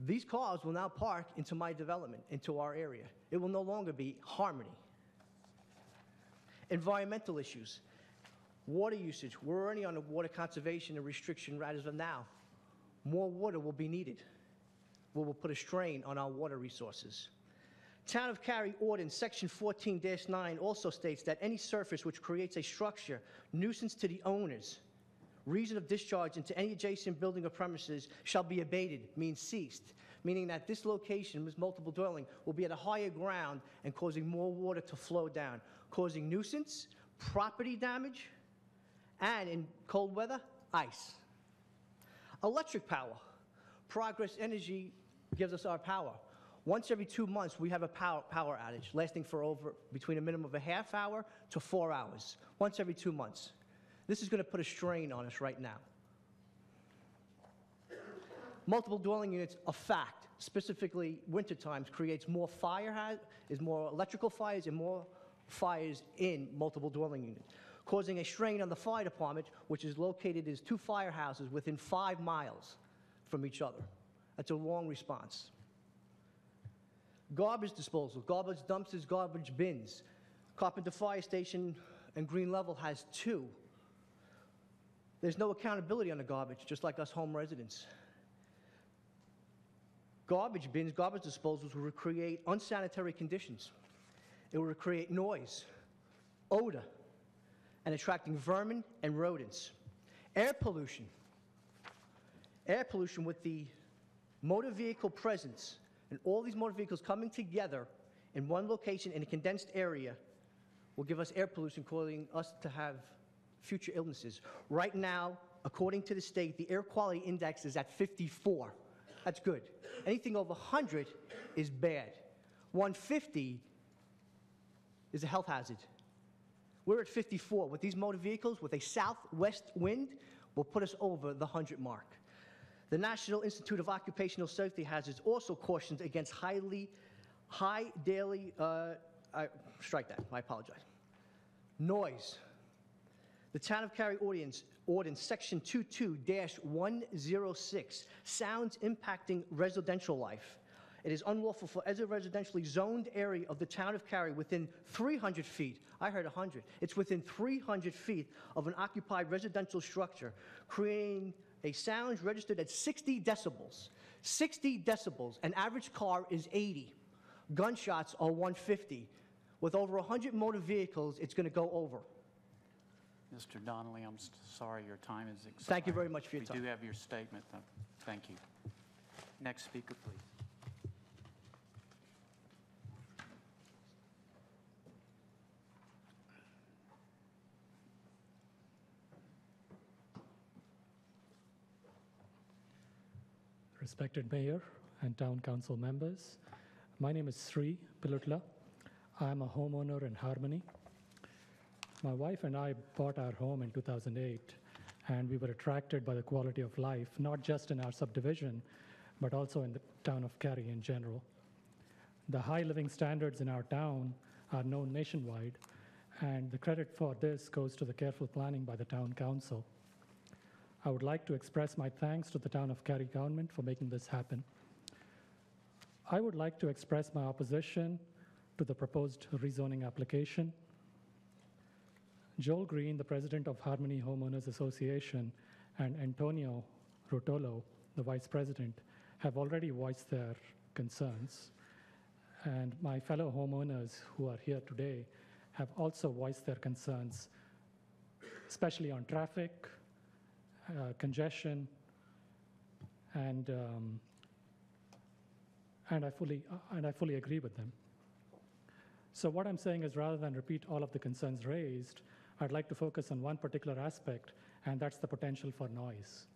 These cars will now park into my development, into our area. It will no longer be Harmony. Environmental issues. Water usage. We're already on a water conservation and restriction right as of now. More water will be needed. We will put a strain on our water resources. Town of Cary Ordinance Section 14-9 also states that any surface which creates a structure, nuisance to the owners, reason of discharge into any adjacent building or premises shall be abated, means ceased, meaning that this location, this multiple dwelling, will be at a higher ground and causing more water to flow down, causing nuisance, property damage, and in cold weather, ice. Electric power. Progress Energy gives us our power. Once every 2 months, we have a power outage lasting for between a minimum of a half hour to 4 hours, once every 2 months. This is going to put a strain on us right now. Multiple dwelling units, a fact, specifically winter times, creates more more electrical fires and more fires in multiple dwelling units, causing a strain on the fire department, which is located as 2 firehouses within 5 miles from each other. That's a long response. Garbage disposal, garbage dumpsters, garbage bins. Carpenter Fire Station and Green Level has 2. There's no accountability on the garbage, just like us home residents. Garbage bins, garbage disposals will create unsanitary conditions. It will create noise, odor, and attracting vermin and rodents. Air pollution. Air pollution with the motor vehicle presence and all these motor vehicles coming together in one location in a condensed area will give us air pollution, causing us to have future illnesses. Right now, according to the state, the air quality index is at 54. That's good. Anything over 100 is bad. 150 is a health hazard. We're at 54. With these motor vehicles, with a southwest wind, will put us over the 100 mark. The National Institute of Occupational Safety Hazards also cautions against strike that, I apologize. Noise. The Town of Cary Ordinance Section 22-106, sounds impacting residential life. It is unlawful for any residentially zoned area of the Town of Cary within 300 feet, I heard 100, it's within 300 feet of an occupied residential structure, creating a sound registered at 60 decibels, 60 decibels. An average car is 80. Gunshots are 150. With over 100 motor vehicles, it's going to go over. Mr. Donnelly, I'm sorry your time is expired. Thank you very much for your time. We do have your statement, though. Thank you. Next speaker, please. Respected Mayor and Town Council members, my name is Sri Pilutla. I'm a homeowner in Harmony. My wife and I bought our home in 2008, and we were attracted by the quality of life, not just in our subdivision, but also in the town of Cary in general. The high living standards in our town are known nationwide, and the credit for this goes to the careful planning by the Town Council. I would like to express my thanks to the town of Cary government for making this happen. I would like to express my opposition to the proposed rezoning application. Joel Green, the president of Harmony Homeowners Association, and Antonio Rutolo, the vice president, have already voiced their concerns. And my fellow homeowners who are here today have also voiced their concerns, especially on traffic, congestion, and I fully agree with them. So what I'm saying is, rather than repeat all of the concerns raised, I'd like to focus on one particular aspect, and that's the potential for noise.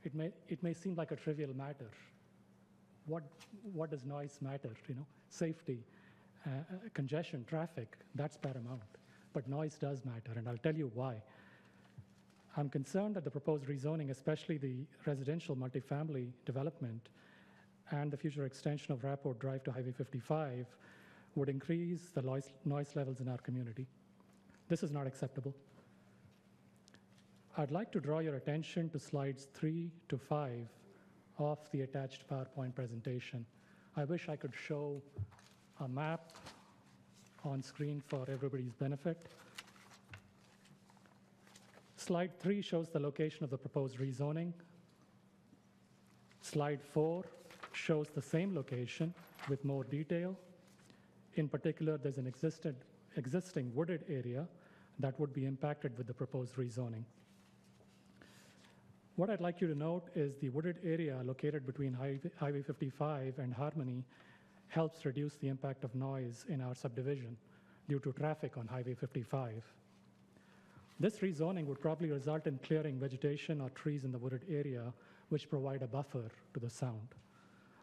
It may seem like a trivial matter. What does noise matter? You know, safety, congestion, traffic, that's paramount. But noise does matter, and I'll tell you why. I'm concerned that the proposed rezoning, especially the residential multifamily development and the future extension of Rapport Drive to Highway 55, would increase the noise levels in our community. This is not acceptable. I'd like to draw your attention to slides 3 to 5 of the attached PowerPoint presentation. I wish I could show a map on screen for everybody's benefit. Slide 3 shows the location of the proposed rezoning. Slide 4 shows the same location with more detail. In particular, there's an existing wooded area that would be impacted with the proposed rezoning. What I'd like you to note is the wooded area located between Highway 55 and Harmony helps reduce the impact of noise in our subdivision due to traffic on Highway 55. This rezoning would probably result in clearing vegetation or trees in the wooded area, which provide a buffer to the sound.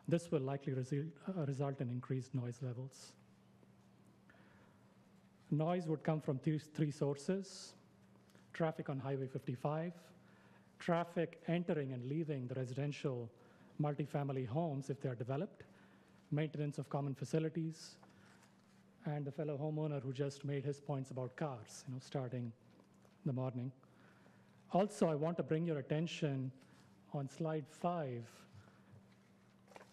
This will likely result in increased noise levels. Noise would come from three sources: traffic on Highway 55, traffic entering and leaving the residential multifamily homes if they are developed, maintenance of common facilities, and the fellow homeowner who just made his points about cars, starting the morning. Also, I want to bring your attention on slide 5.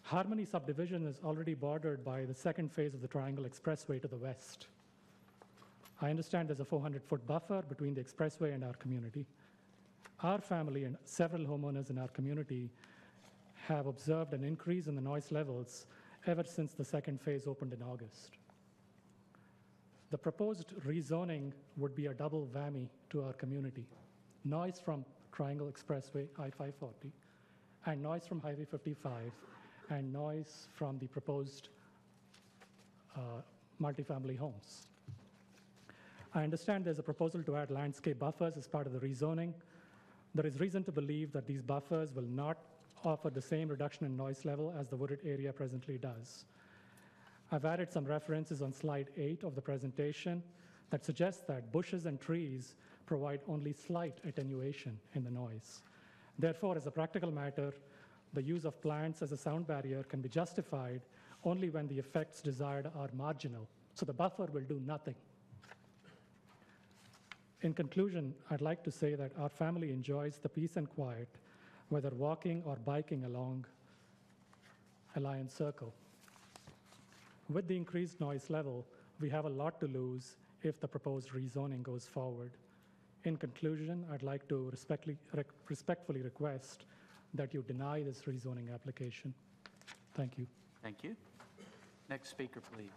Harmony subdivision is already bordered by the second phase of the Triangle Expressway to the west. I understand there's a 400-foot buffer between the expressway and our community. Our family and several homeowners in our community have observed an increase in the noise levels ever since the second phase opened in August. The proposed rezoning would be a double whammy to our community: noise from Triangle Expressway, I-540, and noise from Highway 55, and noise from the proposed multifamily homes. I understand there's a proposal to add landscape buffers as part of the rezoning. There is reason to believe that these buffers will not offer the same reduction in noise level as the wooded area presently does. I've added some references on slide 8 of the presentation that suggest that bushes and trees provide only slight attenuation in the noise. Therefore, as a practical matter, the use of plants as a sound barrier can be justified only when the effects desired are marginal. So the buffer will do nothing. In conclusion, I'd like to say that our family enjoys the peace and quiet, whether walking or biking along Alliance Circle. With the increased noise level, we have a lot to lose if the proposed rezoning goes forward. In conclusion, I'd like to respectfully request that you deny this rezoning application. Thank you. Thank you. Next speaker, please.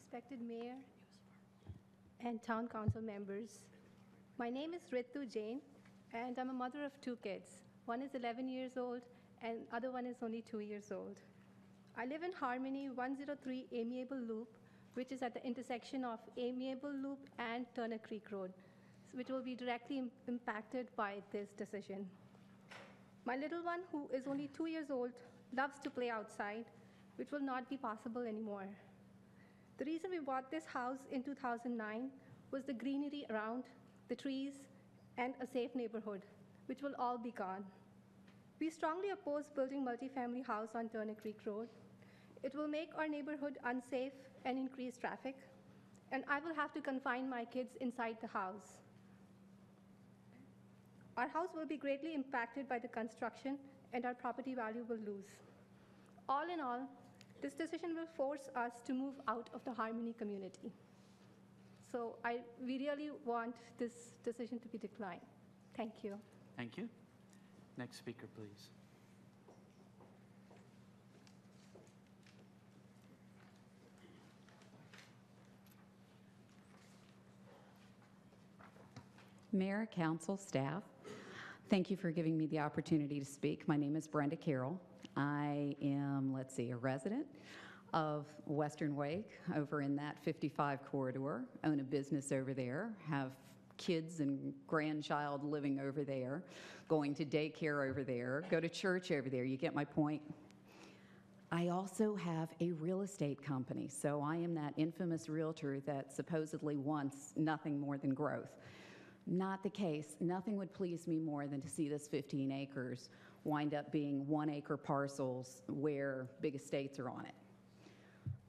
Respected Mayor and Town Council members, my name is Ritu Jain, and I'm a mother of 2 kids. One is 11 years old, and other one is only 2 years old. I live in Harmony 103 Amiable Loop, which is at the intersection of Amiable Loop and Turner Creek Road, which will be directly impacted by this decision. My little one, who is only 2 years old, loves to play outside, which will not be possible anymore. The reason we bought this house in 2009 was the greenery around, the trees, and a safe neighborhood, which will all be gone. We strongly oppose building multifamily house on Turner Creek Road. It will make our neighborhood unsafe and increase traffic, and I will have to confine my kids inside the house. Our house will be greatly impacted by the construction, and our property value will lose. All in all, this decision will force us to move out of the Harmony community. So we really want this decision to be declined. Thank you. Thank you. Next speaker, please. Mayor, council, staff, thank you for giving me the opportunity to speak. My name is Brenda Carroll. I am, a resident of Western Wake over in that 55 corridor, own a business over there, have kids and grandchild living over there, going to daycare over there, go to church over there. You get my point? I also have a real estate company, so I am that infamous realtor that supposedly wants nothing more than growth. Not the case. Nothing would please me more than to see this 15 acres wind up being 1-acre parcels where big estates are on it.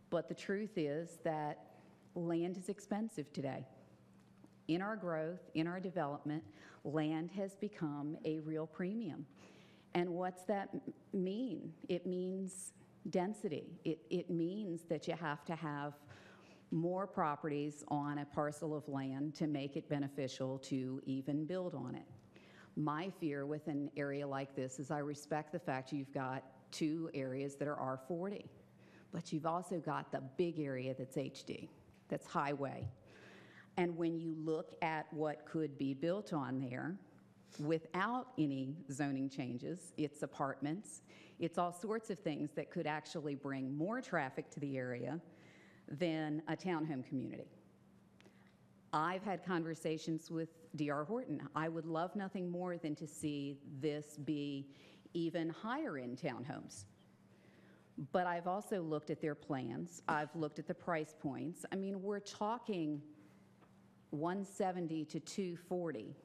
But the truth is that land is expensive today. In our growth, in our development, land has become a real premium. And what's that mean? It means density. It means that you have to have more properties on a parcel of land to make it beneficial to even build on it. My fear with an area like this is I respect the fact you've got 2 areas that are R40, but you've also got the big area that's HD, that's highway. And when you look at what could be built on there without any zoning changes, it's apartments, it's all sorts of things that could actually bring more traffic to the area than a townhome community. I've had conversations with D.R. Horton. I would love nothing more than to see this be even higher in townhomes. But I've also looked at their plans. I've looked at the price points. I mean, we're talking 170 to 240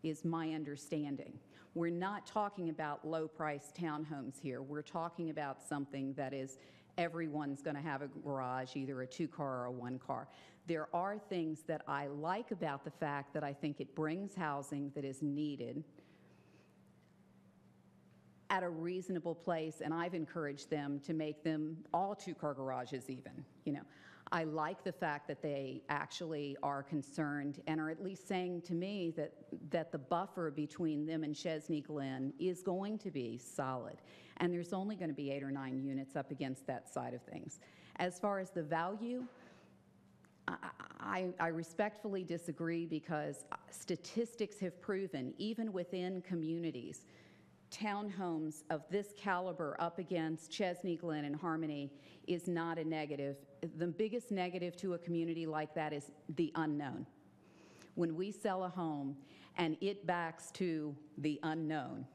is my understanding. We're not talking about low-priced townhomes here. We're talking about something that is everyone's going to have a garage, either a 2-car or a 1-car. There are things that I like about the fact that I think it brings housing that is needed at a reasonable place, and I've encouraged them to make them all 2-car garages even. I like the fact that they actually are concerned and are at least saying to me that the buffer between them and Chesney Glen is going to be solid. And there's only going to be 8 or 9 units up against that side of things. As far as the value, I respectfully disagree because statistics have proven, even within communities, townhomes of this caliber up against Chesney Glen and Harmony is not a negative. The biggest negative to a community like that is the unknown. When we sell a home and it backs to the unknown,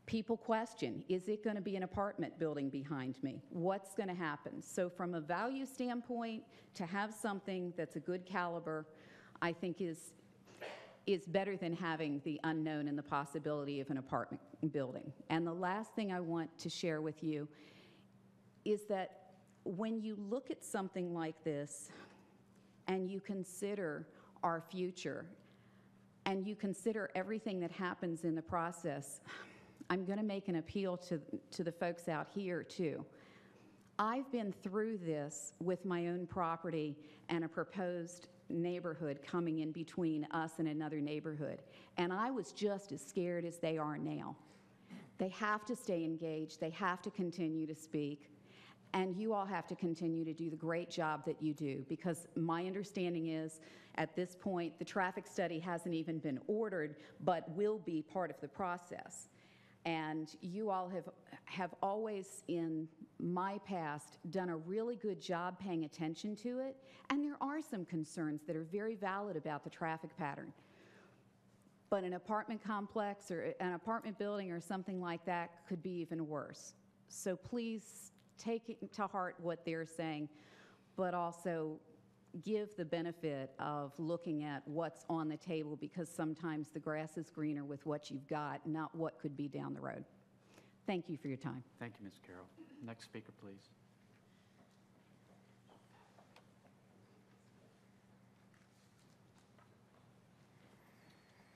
people question, is it going to be an apartment building behind me? What's going to happen? So from a value standpoint, to have something that's a good caliber, I think is better than having the unknown and the possibility of an apartment building. And the last thing I want to share with you is that when you look at something like this and you consider our future and you consider everything that happens in the process, I'm going to make an appeal to the folks out here, too. I've been through this with my own property and a proposed neighborhood coming in between us and another neighborhood, and I was just as scared as they are now. They have to stay engaged. They have to continue to speak. And you all have to continue to do the great job that you do, because my understanding is, at this point, the traffic study hasn't even been ordered, but will be part of the process. And you all have always, in my past, done a really good job paying attention to it, and there are some concerns that are very valid about the traffic pattern. But an apartment complex or an apartment building or something like that could be even worse. So please take to heart what they're saying, but also give the benefit of looking at what's on the table, because sometimes the grass is greener with what you've got, not what could be down the road. Thank you for your time. Thank you, Ms. Carroll. Next speaker, please.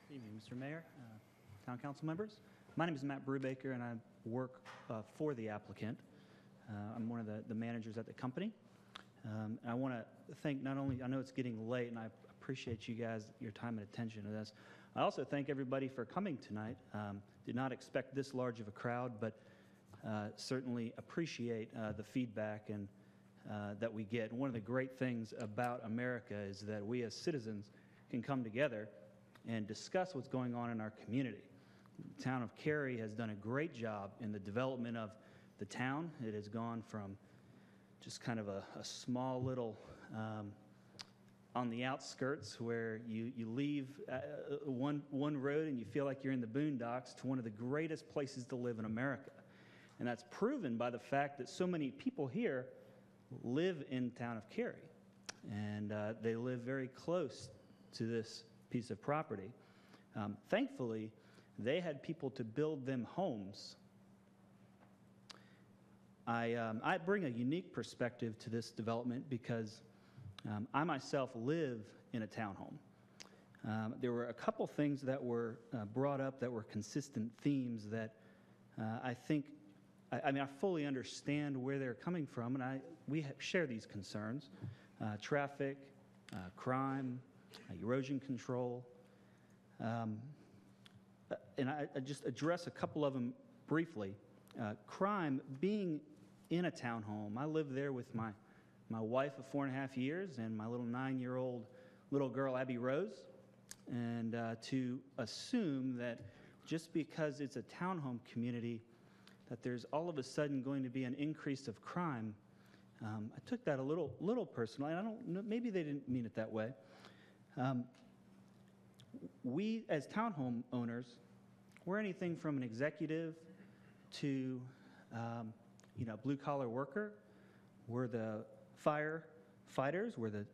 Good evening, Mr. Mayor, Town Council members. My name is Matt Brubaker, and I work for the applicant. I'm one of the managers at the company. I want to thank not only, I know it's getting late, and I appreciate you guys, your time and attention to this. I also thank everybody for coming tonight. Did not expect this large of a crowd, but certainly appreciate the feedback and that we get. And one of the great things about America is that we as citizens can come together and discuss what's going on in our community. The town of Cary has done a great job in the development of the town. It has gone from just kind of a small little on the outskirts where you leave one road and you feel like you're in the boondocks, to one of the greatest places to live in America. And that's proven by the fact that so many people here live in town of Cary, and they live very close to this piece of property. Thankfully, they had people to build them homes. I bring a unique perspective to this development because I myself live in a townhome. There were a couple things that were brought up that were consistent themes that I think, I mean, I fully understand where they're coming from, and we share these concerns. Traffic, crime, erosion control. And I just address a couple of them briefly. Crime, being in a townhome, I lived there with my wife of 4.5 years and my little 9-year-old little girl, Abby Rose. And to assume that just because it's a townhome community, that there's all of a sudden going to be an increase of crime, I took that a little personally. I don't know, maybe they didn't mean it that way. We, as townhome owners, we're anything from an executive to, blue-collar worker. We're the firefighters. We're the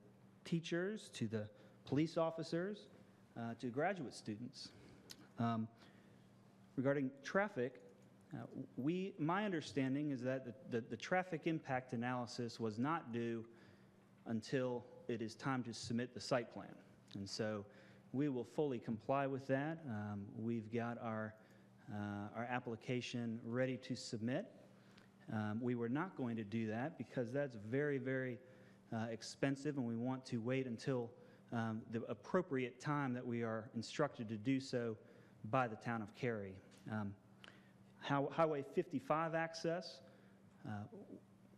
teachers, to the police officers, to graduate students. Regarding traffic, my understanding is that the traffic impact analysis was not due until it is time to submit the site plan. And so we will fully comply with that. We've got our application ready to submit. We were not going to do that because that's very, very expensive, and we want to wait until the appropriate time that we are instructed to do so by the town of Cary. Highway 55 access,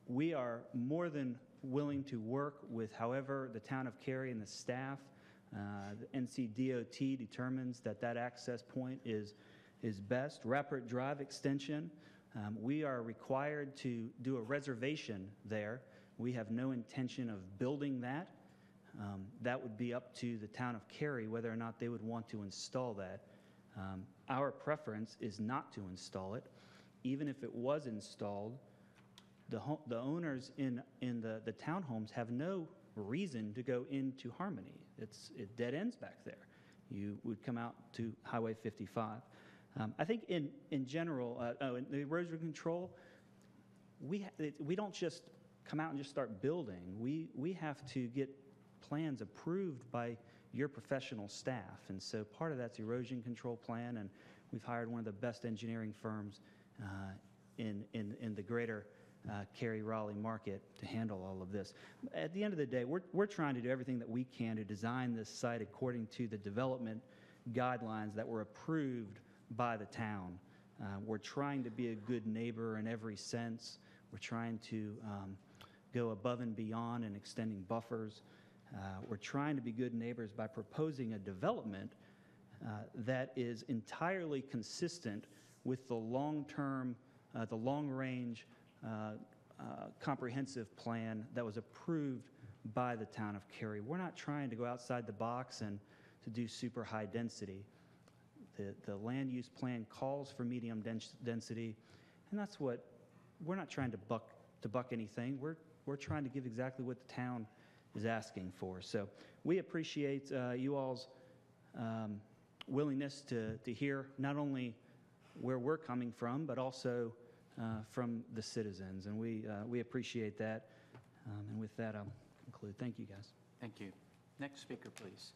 we are more than willing to work with however the town of Cary and the staff, the NCDOT determines that access point is best. Rappert Drive extension, we are required to do a reservation there. We have no intention of building that. That would be up to the town of Cary whether or not they would want to install that. Our preference is not to install it. Even if it was installed, the owners in the townhomes have no reason to go into Harmony. It dead ends back there. You would come out to Highway 55. I think in general, in the erosion control, we don't just come out and just start building. We have to get plans approved by your professional staff, and so part of that's erosion control plan, and We've hired one of the best engineering firms in the greater Cary-Raleigh market to handle all of this. At the end of the day, we're trying to do everything that we can to design this site according to the development guidelines that were approved by the town. We're trying to be a good neighbor in every sense. We're trying to go above and beyond in extending buffers. We're trying to be good neighbors by proposing a development that is entirely consistent with the long-term, the long-range comprehensive plan that was approved by the town of Cary. We're not trying to go outside the box and to do super high density. The land use plan calls for medium density, and that's what, we're not trying to buck anything. We're trying to give exactly what the town is asking for. So we appreciate you all's willingness to hear not only where we're coming from, but also from the citizens, and we appreciate that. And with that, I'll conclude. Thank you, guys. Thank you. Next speaker, please.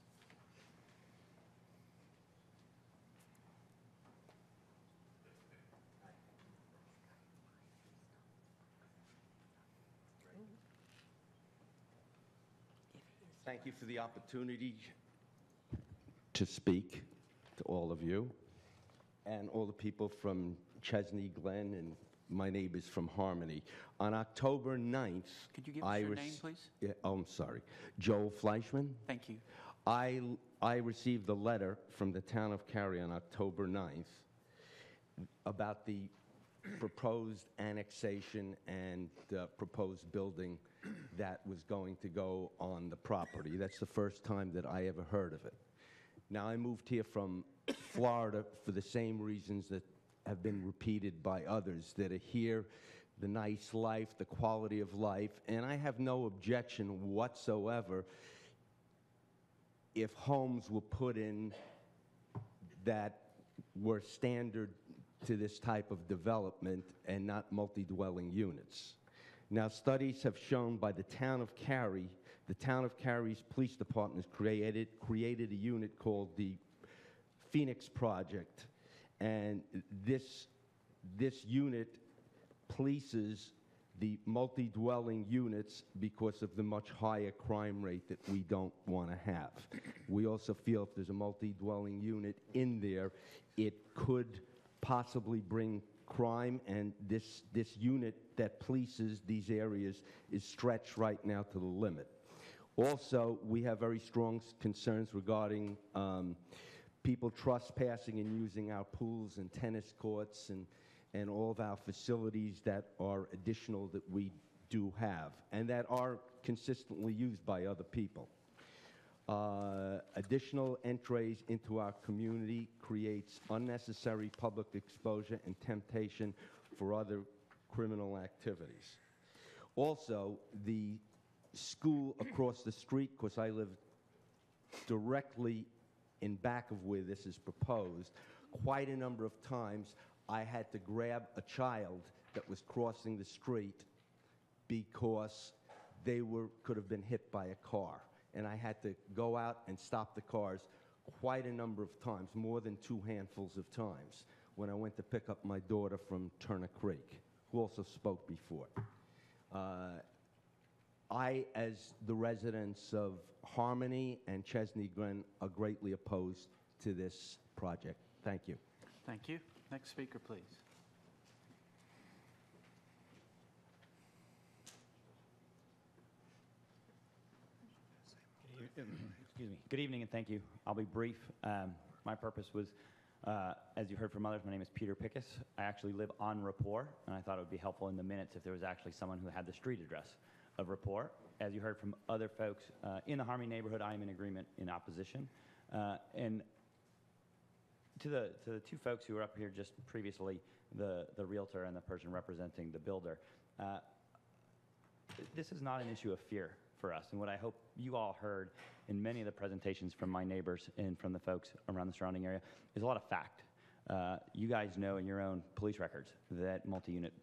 Thank you for the opportunity to speak to all of you and all the people from Chesney Glen and my neighbors from Harmony. On October 9th, Could you give us your name, please? Yeah, oh, I'm sorry. Joel Fleischman. Thank you. I received a letter from the town of Cary on October 9th about the proposed annexation and proposed building that was going to go on the property. That's the first time that I ever heard of it. Now, I moved here from Florida for the same reasons that have been repeated by others that are here, the nice life, the quality of life, and I have no objection whatsoever if homes were put in that were standard to this type of development and not multi-dwelling units. Now, studies have shown by the town of Cary, the town of Cary's police department has created a unit called the Phoenix Project, and this unit polices the multi-dwelling units because of the much higher crime rate that we don't want to have. We also feel if there's a multi-dwelling unit in there, it could possibly bring crime, and this unit that polices these areas is stretched right now to the limit. Also, we have very strong concerns regarding people trespassing and using our pools and tennis courts and all of our facilities that are additional that we do have and that are consistently used by other people. Additional entries into our community creates unnecessary public exposure and temptation for other criminal activities. Also, the school across the street, because I live directly in back of where this is proposed, quite a number of times I had to grab a child that was crossing the street because they could have been hit by a car. And I had to go out and stop the cars quite a number of times, more than 2 handfuls of times, when I went to pick up my daughter from Turner Creek, who also spoke before. I, as the residents of Harmony and Chesney Glen, are greatly opposed to this project. Thank you. Thank you. Next speaker, please. Excuse me. Good evening and thank you. I'll be brief. My purpose was, as you heard from others, my name is Peter Pickus. I actually live on Rapport, and I thought it would be helpful in the minutes if there was actually someone who had the street address of Rapport. As you heard from other folks in the Harmony neighborhood, I am in agreement in opposition. And to the 2 folks who were up here just previously, the realtor and the person representing the builder, this is not an issue of fear for us. And what I hope you all heard in many of the presentations from my neighbors and from the folks around the surrounding area is a lot of fact. You guys know in your own police records that multi-unit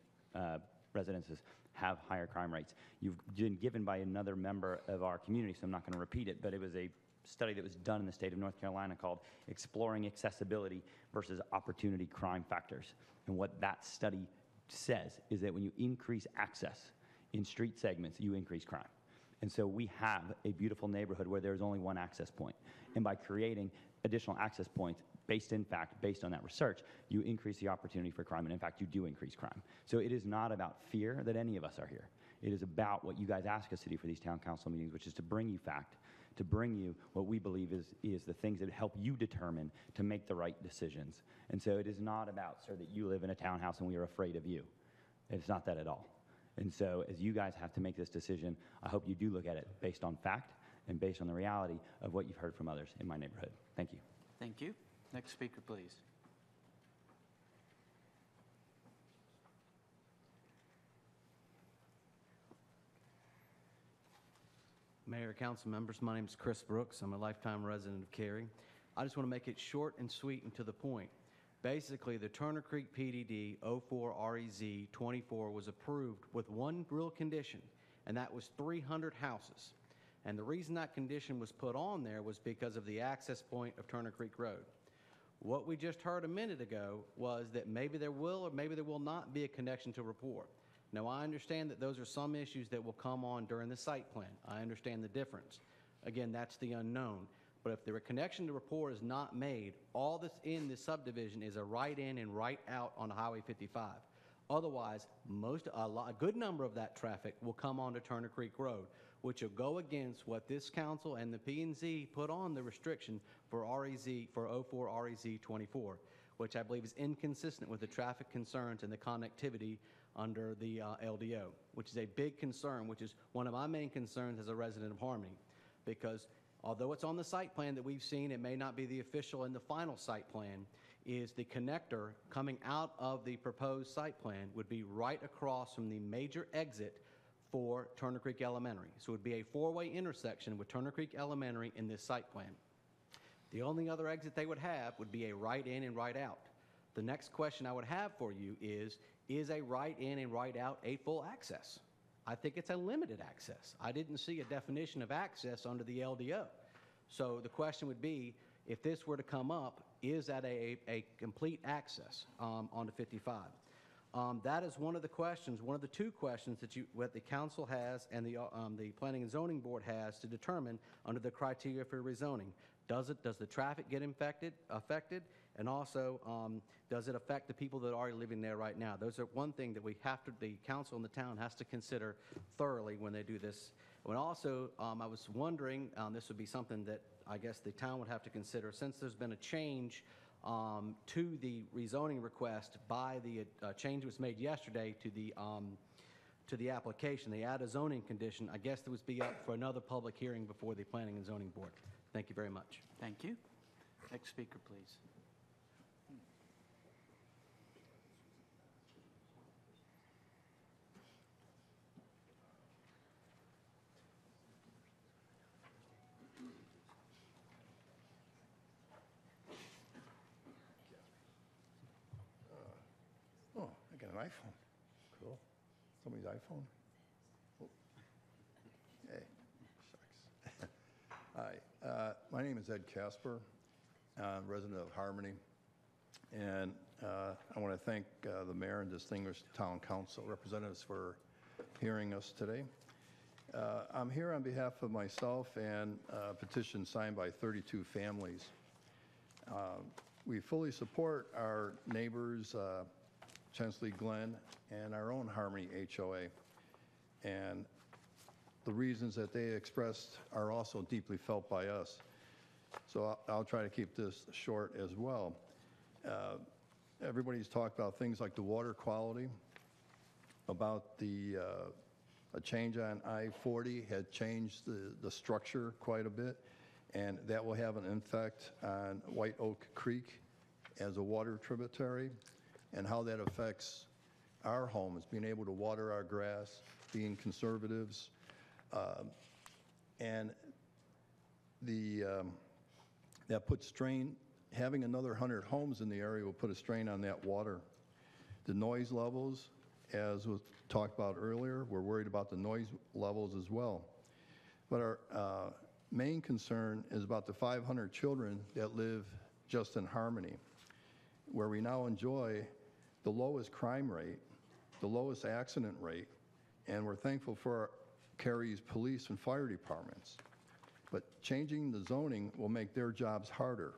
residences have higher crime rates. You've been given by another member of our community, so I'm not going to repeat it, but it was a study that was done in the state of North Carolina called Exploring Accessibility versus Opportunity Crime Factors. And what that study says is that when you increase access in street segments, you increase crime. And so we have a beautiful neighborhood where there's only one access point. And by creating additional access points based on that research, you increase the opportunity for crime. And in fact, you do increase crime. So it is not about fear that any of us are here. It is about what you guys ask us to do for these town council meetings, which is to bring you fact, to bring you what we believe is the things that help you determine to make the right decisions. And so it is not about, sir, that you live in a townhouse and we are afraid of you. It's not that at all. And so as you guys have to make this decision, I hope you do look at it based on fact and based on the reality of what you've heard from others in my neighborhood. Thank you. Thank you. Next speaker, please. Mayor, council members, my name is Chris Brooks. I'm a lifetime resident of Cary. I just want to make it short and sweet and to the point. Basically, the Turner Creek PDD 04 REZ 24 was approved with one real condition, and that was 300 houses. And the reason that condition was put on there was because of the access point of Turner Creek Road. What we just heard a minute ago was that maybe there will or maybe there will not be a connection to rapport. Now, I understand that those are some issues that will come on during the site plan. I understand the difference. Again, that's the unknown. But if the connection to rapport is not made, all that's in this subdivision is a right in and right out on Highway 55. Otherwise, a good number of that traffic will come onto Turner Creek Road, which will go against what this council and the P&Z put on the restriction for 04 REZ 24, which I believe is inconsistent with the traffic concerns and the connectivity under the LDO, which is a big concern, which is one of my main concerns as a resident of Harmony, because although it's on the site plan that we've seen, it may not be the official and the final site plan, is the connector coming out of the proposed site plan would be right across from the major exit for Turner Creek Elementary. So it would be a four-way intersection with Turner Creek Elementary in this site plan. The only other exit they would have would be a right in and right out. The next question I would have for you is a right in and right out a full access? I think it's a limited access. I didn't see a definition of access under the LDO. So the question would be, if this were to come up, is that a complete access onto 55? That is one of the questions, one of the two questions that the council has and the Planning and Zoning Board has to determine under the criteria for rezoning. Does the traffic get affected? And also, does it affect the people that are living there right now? Those are one thing that the council and the town has to consider thoroughly when they do this. And also, I was wondering, this would be something that I guess the town would have to consider, since there's been a change to the rezoning request by the change was made yesterday to the application. They add a zoning condition. I guess that would be up for another public hearing before the Planning and Zoning Board. Thank you very much. Thank you. Next speaker, please. Oh, I got an iPhone. Cool. Somebody's iPhone? Oh. Hey, shucks. Hi, my name is Ed Casper. I'm a resident of Harmony. And I want to thank the mayor and distinguished town council representatives for hearing us today. I'm here on behalf of myself and a petition signed by 32 families. We fully support our neighbors, Chesley Glen, and our own Harmony HOA. And the reasons that they expressed are also deeply felt by us. So I'll try to keep this short as well. Everybody's talked about things like the water quality, about a change on I-40 had changed the structure quite a bit, and that will have an effect on White Oak Creek as a water tributary, and how that affects our homes, being able to water our grass, being conservatives, and that puts strain. Having another 100 homes in the area will put a strain on that water. The noise levels as was talked about earlier. We're worried about the noise levels as well. But our main concern is about the 500 children that live just in Harmony, where we now enjoy the lowest crime rate, the lowest accident rate, and we're thankful for Cary's police and fire departments. But changing the zoning will make their jobs harder.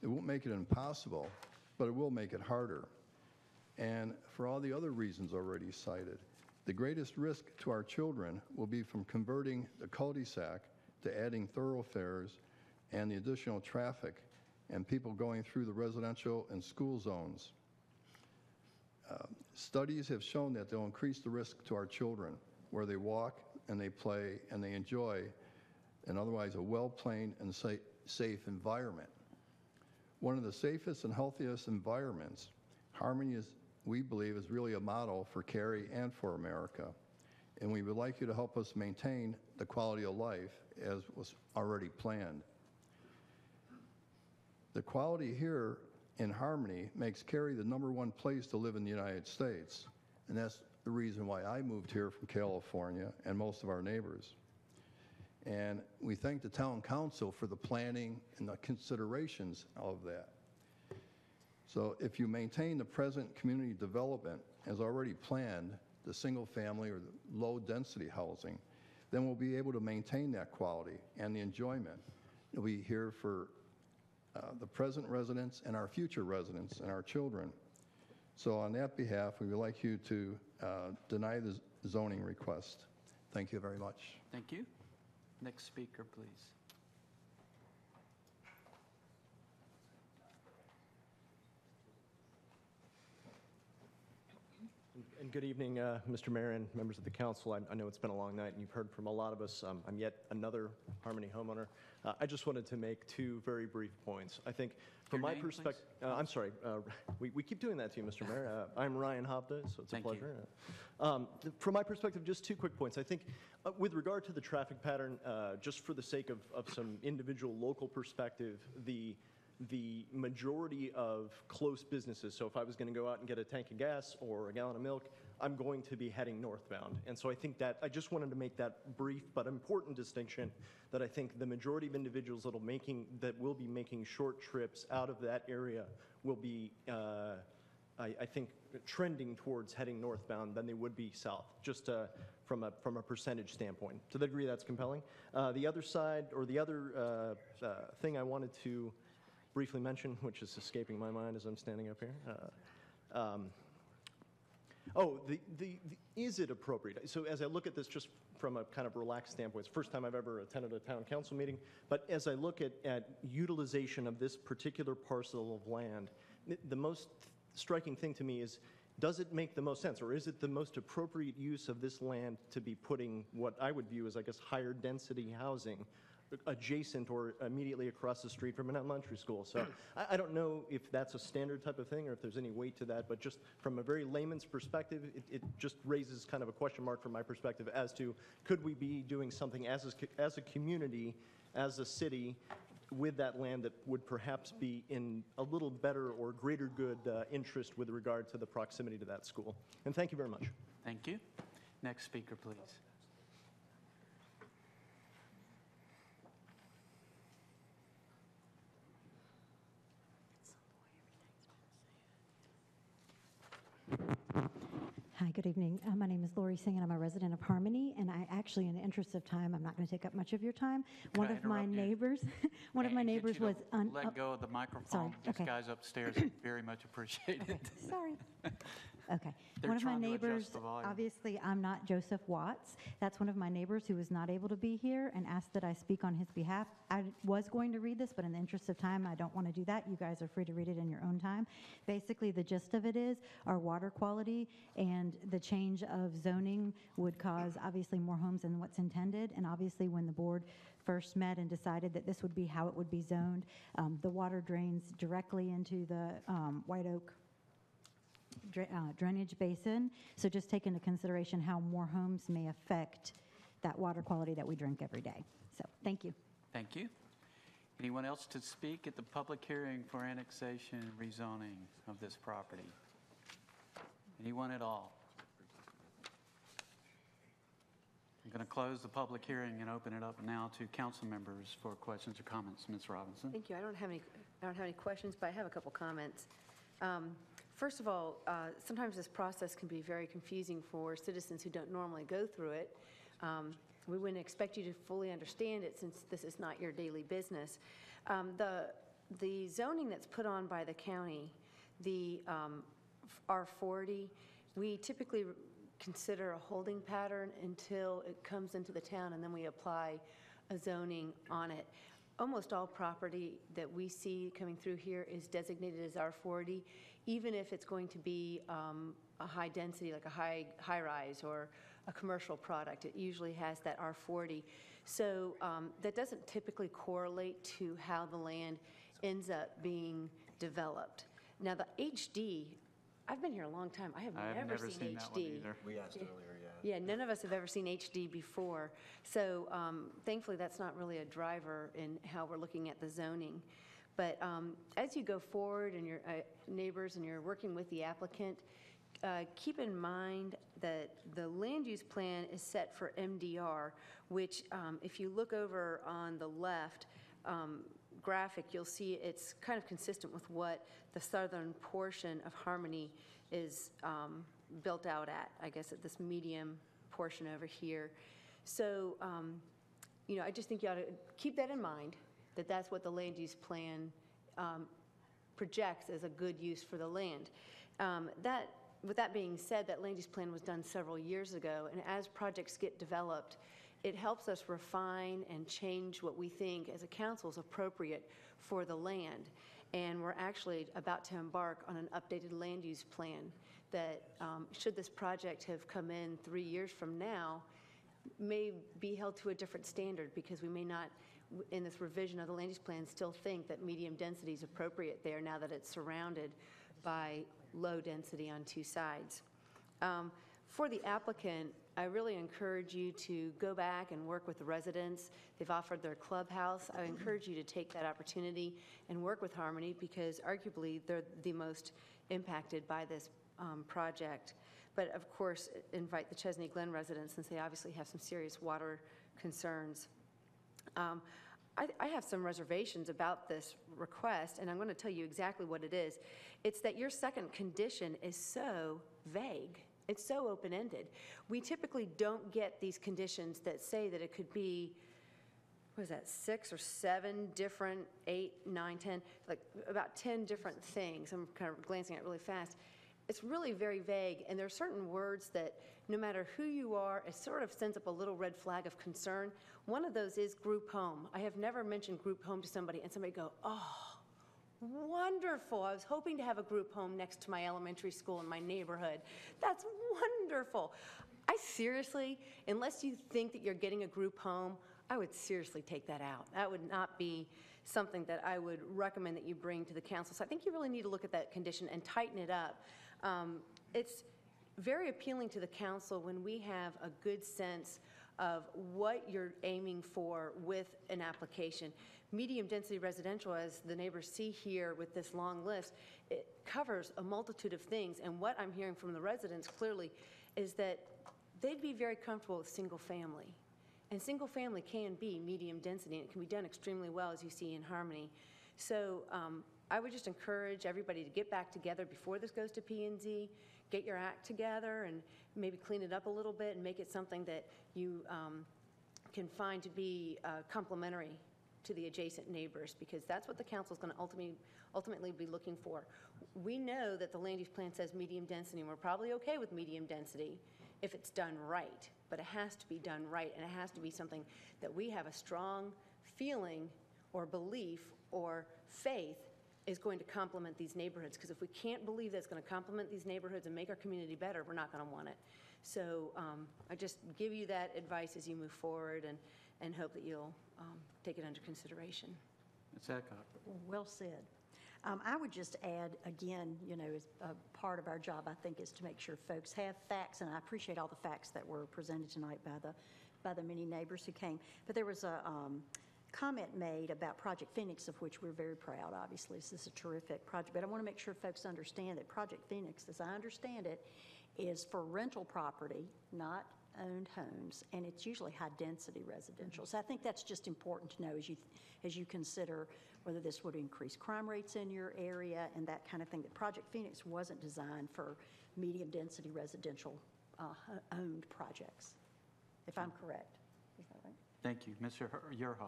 It won't make it impossible, but it will make it harder. And for all the other reasons already cited, the greatest risk to our children will be from converting the cul-de-sac to adding thoroughfares and the additional traffic and people going through the residential and school zones. Studies have shown that they'll increase the risk to our children where they walk and they play and they enjoy an otherwise a well-planned and safe environment. One of the safest and healthiest environments, Harmony is, we believe, is really a model for Cary and for America. And we would like you to help us maintain the quality of life as was already planned. The quality here in Harmony makes Cary the #1 place to live in the United States. And that's the reason why I moved here from California and most of our neighbors. And we thank the Town Council for the planning and the considerations of that. So if you maintain the present community development as already planned, the single family or the low density housing, then we'll be able to maintain that quality and the enjoyment. It'll be here for the present residents and our future residents and our children. So on that behalf, we would like you to deny the zoning request. Thank you very much. Thank you. Next speaker, please. And good evening, Mr. Mayor and members of the council. I know it's been a long night and you've heard from a lot of us. I'm yet another Harmony homeowner. I just wanted to make two very brief points. I think from my perspective, I'm sorry, we keep doing that to you, Mr. Mayor. I'm Ryan Hobda, so it's a pleasure. From my perspective, just two quick points. I think with regard to the traffic pattern, just for the sake of some individual local perspective, the majority of close businesses, so if I was going to go out and get a tank of gas or a gallon of milk, I'm going to be heading northbound. And so I think that I just wanted to make that brief but important distinction that I think the majority of individuals that will be making short trips out of that area will be, I think, trending towards heading northbound than they would be south, just from a percentage standpoint. To the degree that's compelling. The other side, or the other thing I wanted to briefly mention, which is escaping my mind as I'm standing up here. Is it appropriate? So as I look at this just from a kind of relaxed standpoint, it's the first time I've ever attended a town council meeting, but as I look at utilization of this particular parcel of land, the most striking thing to me is, does it make the most sense, or is it the most appropriate use of this land to be putting what I would view as, I guess, higher density housing adjacent or immediately across the street from an elementary school? So I don't know if that's a standard type of thing or if there's any weight to that, but just from a very layman's perspective, it just raises kind of a question mark from my perspective as to, could we be doing something as a community, as a city, with that land that would perhaps be in a little better or greater good interest with regard to the proximity to that school? And thank you very much. Thank you. Next speaker, please. Hi, good evening. My name is Lori Singh, and I'm a resident of Harmony. And I actually, in the interest of time, I'm not going to take up much of your time. One of my neighbors was let go of the microphone. Sorry. These Okay. guys upstairs very much appreciate it. Sorry. Okay. They're One of my trying to neighbors, adjust the volume. obviously, I'm not Joseph Watts. That's one of my neighbors who was not able to be here and asked that I speak on his behalf. I was going to read this, but in the interest of time, I don't want to do that. You guys are free to read it in your own time. Basically, the gist of it is our water quality and the change of zoning would cause, obviously, more homes than what's intended. And obviously, when the board first met and decided that this would be how it would be zoned, the water drains directly into the White Oak drainage basin. So just take into consideration how more homes may affect that water quality that we drink every day. So thank you. Thank you. Anyone else to speak at the public hearing for annexation and rezoning of this property? Anyone at all? I'm going to close the public hearing and open it up now to council members for questions or comments. Ms. Robinson? Thank you. I don't have any questions, but I have a couple comments. First of all, sometimes this process can be very confusing for citizens who don't normally go through it. We wouldn't expect you to fully understand it since this is not your daily business. The zoning that's put on by the county, the R40, we typically consider a holding pattern until it comes into the town, and then we apply a zoning on it. Almost all property that we see coming through here is designated as R40, even if it's going to be a high density, like a high rise or a commercial product. It usually has that R40. So that doesn't typically correlate to how the land ends up being developed. Now the HD, I've been here a long time. I have never seen HD. We asked earlier, Yeah, none of us have ever seen HD before. So thankfully, that's not really a driver in how we're looking at the zoning. But as you go forward and your neighbors and you're working with the applicant, keep in mind that the land use plan is set for MDR, which if you look over on the left graphic, you'll see it's kind of consistent with what the southern portion of Harmony is built out at, I guess at this medium portion over here. So, you know, I just think you ought to keep that in mind, that that's what the land use plan projects as a good use for the land. With that being said, that land use plan was done several years ago, and as projects get developed, it helps us refine and change what we think as a council is appropriate for the land. And we're actually about to embark on an updated land use plan that, should this project have come in 3 years from now, may be held to a different standard, because we may not, in this revision of the land use plan, still think that medium density is appropriate there now that it's surrounded by low density on two sides. For the applicant, I really encourage you to go back and work with the residents. They've offered their clubhouse. I encourage you to take that opportunity and work with Harmony, because arguably they're the most impacted by this project. But of course, invite the Chesney Glen residents, since they obviously have some serious water concerns. I have some reservations about this request, and I'm going to tell you exactly what it is. It's that your second condition is so vague. It's so open-ended. We typically don't get these conditions that say that it could be, what is that, 6 or 7 different, 8, 9, 10, like about 10 different things. I'm kind of glancing at it really fast. It's really very vague, and there are certain words that no matter who you are, it sort of sends up a little red flag of concern. One of those is group home. I have never mentioned group home to somebody and somebody go, oh, wonderful. I was hoping to have a group home next to my elementary school in my neighborhood. That's wonderful. I seriously, unless you think that you're getting a group home, I would seriously take that out. That would not be something that I would recommend that you bring to the council. So I think you really need to look at that condition and tighten it up. It's very appealing to the council when we have a good sense of what you're aiming for with an application. Medium density residential, as the neighbors see here with this long list, it covers a multitude of things. And what I'm hearing from the residents clearly is that they'd be very comfortable with single family. And single family can be medium density, and it can be done extremely well, as you see in Harmony. So I would just encourage everybody to get back together before this goes to P&Z, get your act together and maybe clean it up a little bit and make it something that you can find to be complementary to the adjacent neighbors, because that's what the council is going to ultimately be looking for. We know that the land use plan says medium density, and we're probably okay with medium density if it's done right, but it has to be done right, and it has to be something that we have a strong feeling or belief or faith is going to complement these neighborhoods, because if we can't believe that it's going to complement these neighborhoods and make our community better, we're not going to want it. So I just give you that advice as you move forward, and hope that you'll take it under consideration. Ms. Adcock. Well said. I would just add, again, you know, as a part of our job, I think, is to make sure folks have facts, and I appreciate all the facts that were presented tonight by the many neighbors who came. But there was a comment made about Project Phoenix, of which we're very proud, obviously. This is a terrific project. But I want to make sure folks understand that Project Phoenix, as I understand it, is for rental property, not owned homes, and it's usually high-density residential. So I think that's just important to know as you consider whether this would increase crime rates in your area and that kind of thing. That Project Phoenix wasn't designed for medium-density residential owned projects, if I'm correct. Is that right? Thank you. Mr. Yerha.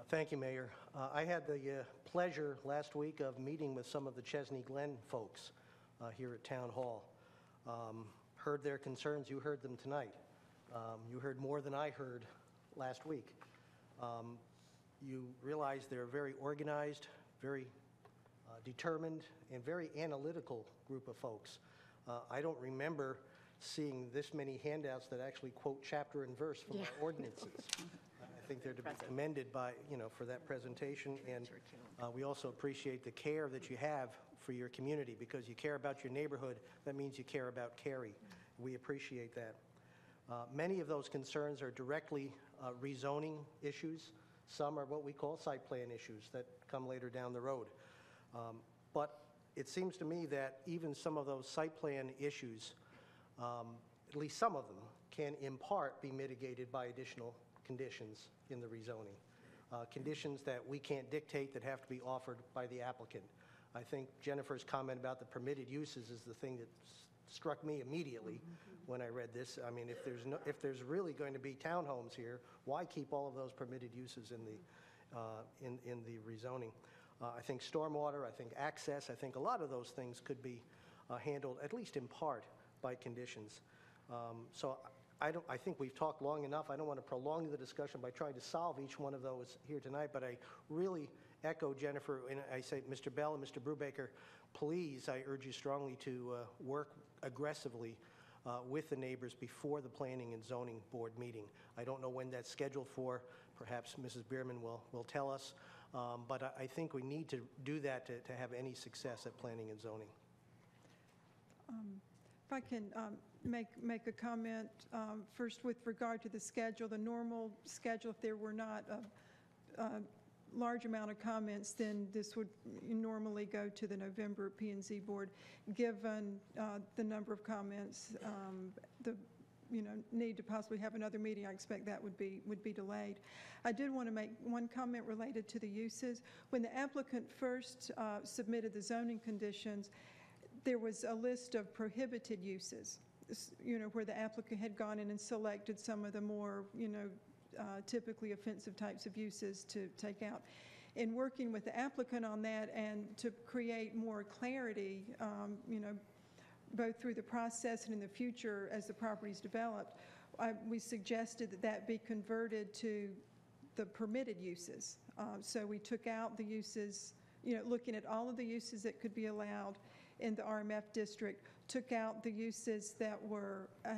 Thank you, Mayor. I had the pleasure last week of meeting with some of the Chesney Glen folks here at Town Hall. Heard their concerns. You heard them tonight. You heard more than I heard last week. You realize they're a very organized, very determined, and very analytical group of folks. I don't remember seeing this many handouts that actually quote chapter and verse from our ordinances. I think they're to be commended by, for that presentation. And we also appreciate the care that you have for your community, because you care about your neighborhood. That means you care about Cary. We appreciate that. Many of those concerns are directly rezoning issues. Some are what we call site plan issues that come later down the road. But it seems to me that even some of those site plan issues, at least some of them, can in part be mitigated by additional conditions in the rezoning. Conditions that we can't dictate, that have to be offered by the applicant. I think Jennifer's comment about the permitted uses is the thing that struck me immediately when I read this. I mean, if there's really going to be townhomes here, why keep all of those permitted uses in the rezoning? I think stormwater, I think access, I think a lot of those things could be handled, at least in part, by conditions. So I think we've talked long enough. I don't want to prolong the discussion by trying to solve each one of those here tonight, but I really echo Jennifer, and I say, Mr. Bell and Mr. Brubaker, please, I urge you strongly to work aggressively with the neighbors before the Planning and Zoning Board meeting. I don't know when that's scheduled for. Perhaps Mrs. Bierman will tell us. But I think we need to do that to have any success at Planning and Zoning. If I can make a comment first with regard to the schedule, the normal schedule, if there were not a large amount of comments, then this would normally go to the November P&Z Board. Given the number of comments, the need to possibly have another meeting, I expect that would be delayed. I did want to make one comment related to the uses. When the applicant first submitted the zoning conditions, there was a list of prohibited uses, where the applicant had gone in and selected some of the more, typically offensive types of uses to take out. In working with the applicant on that and to create more clarity, both through the process and in the future as the property's developed, we suggested that be converted to the permitted uses. So we took out the uses, looking at all of the uses that could be allowed in the RMF district, took out the uses that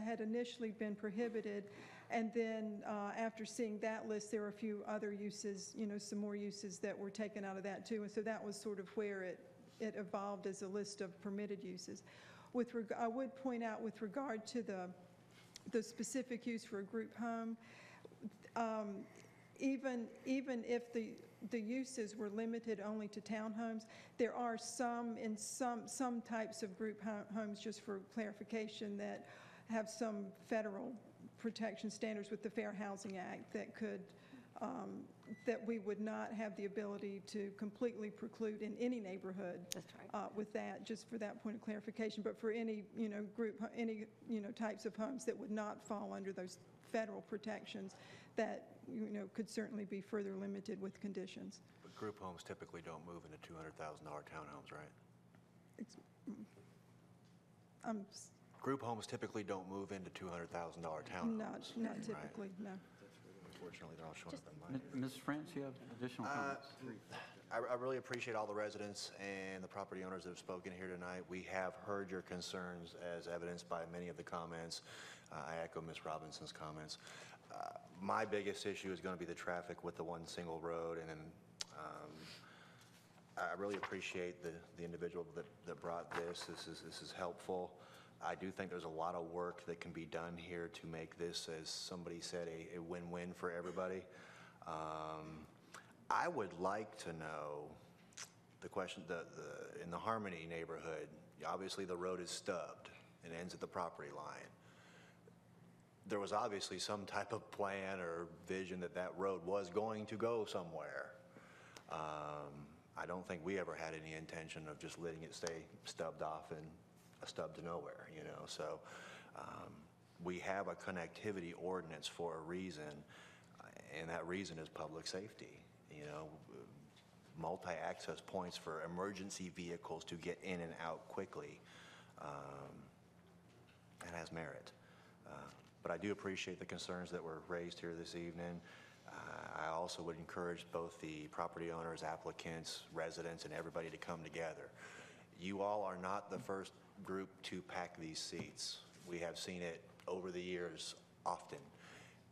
had initially been prohibited, and then after seeing that list, there were a few other uses, some more uses that were taken out of that too, and so that was sort of where it evolved as a list of permitted uses. I would point out with regard to the specific use for a group home, even if the uses were limited only to townhomes, there are some types of group homes, just for clarification, that have some federal protection standards with the Fair Housing Act that could that we would not have the ability to completely preclude in any neighborhood. That's right. With that, just for that point of clarification. But for any types of homes that would not fall under those federal protections, that could certainly be further limited with conditions. But group homes typically don't move into $200,000 townhomes, right? Group homes typically don't move into $200,000 townhomes. Not typically, right? No. Unfortunately, they're all showing up in mine. Ms. Frantz, you have additional comments? I really appreciate all the residents and the property owners that have spoken here tonight. We have heard your concerns as evidenced by many of the comments. I echo Ms. Robinson's comments. My biggest issue is going to be the traffic with the one single road, and then I really appreciate the individual that brought this. This is helpful. I do think there's a lot of work that can be done here to make this, as somebody said, a win-win for everybody. I would like to know the question, in the Harmony neighborhood, obviously the road is stubbed and ends at the property line. there was obviously some type of plan or vision that that road was going to go somewhere. I don't think we ever had any intention of just letting it stay stubbed off in a stub to nowhere, you know. So we have a connectivity ordinance for a reason, and that reason is public safety, you know. Multi-access points for emergency vehicles to get in and out quickly. That has merit. But I do appreciate the concerns that were raised here this evening. I also would encourage both the property owners, applicants, residents, and everybody to come together. You all are not the first group to pack these seats. We have seen it over the years often.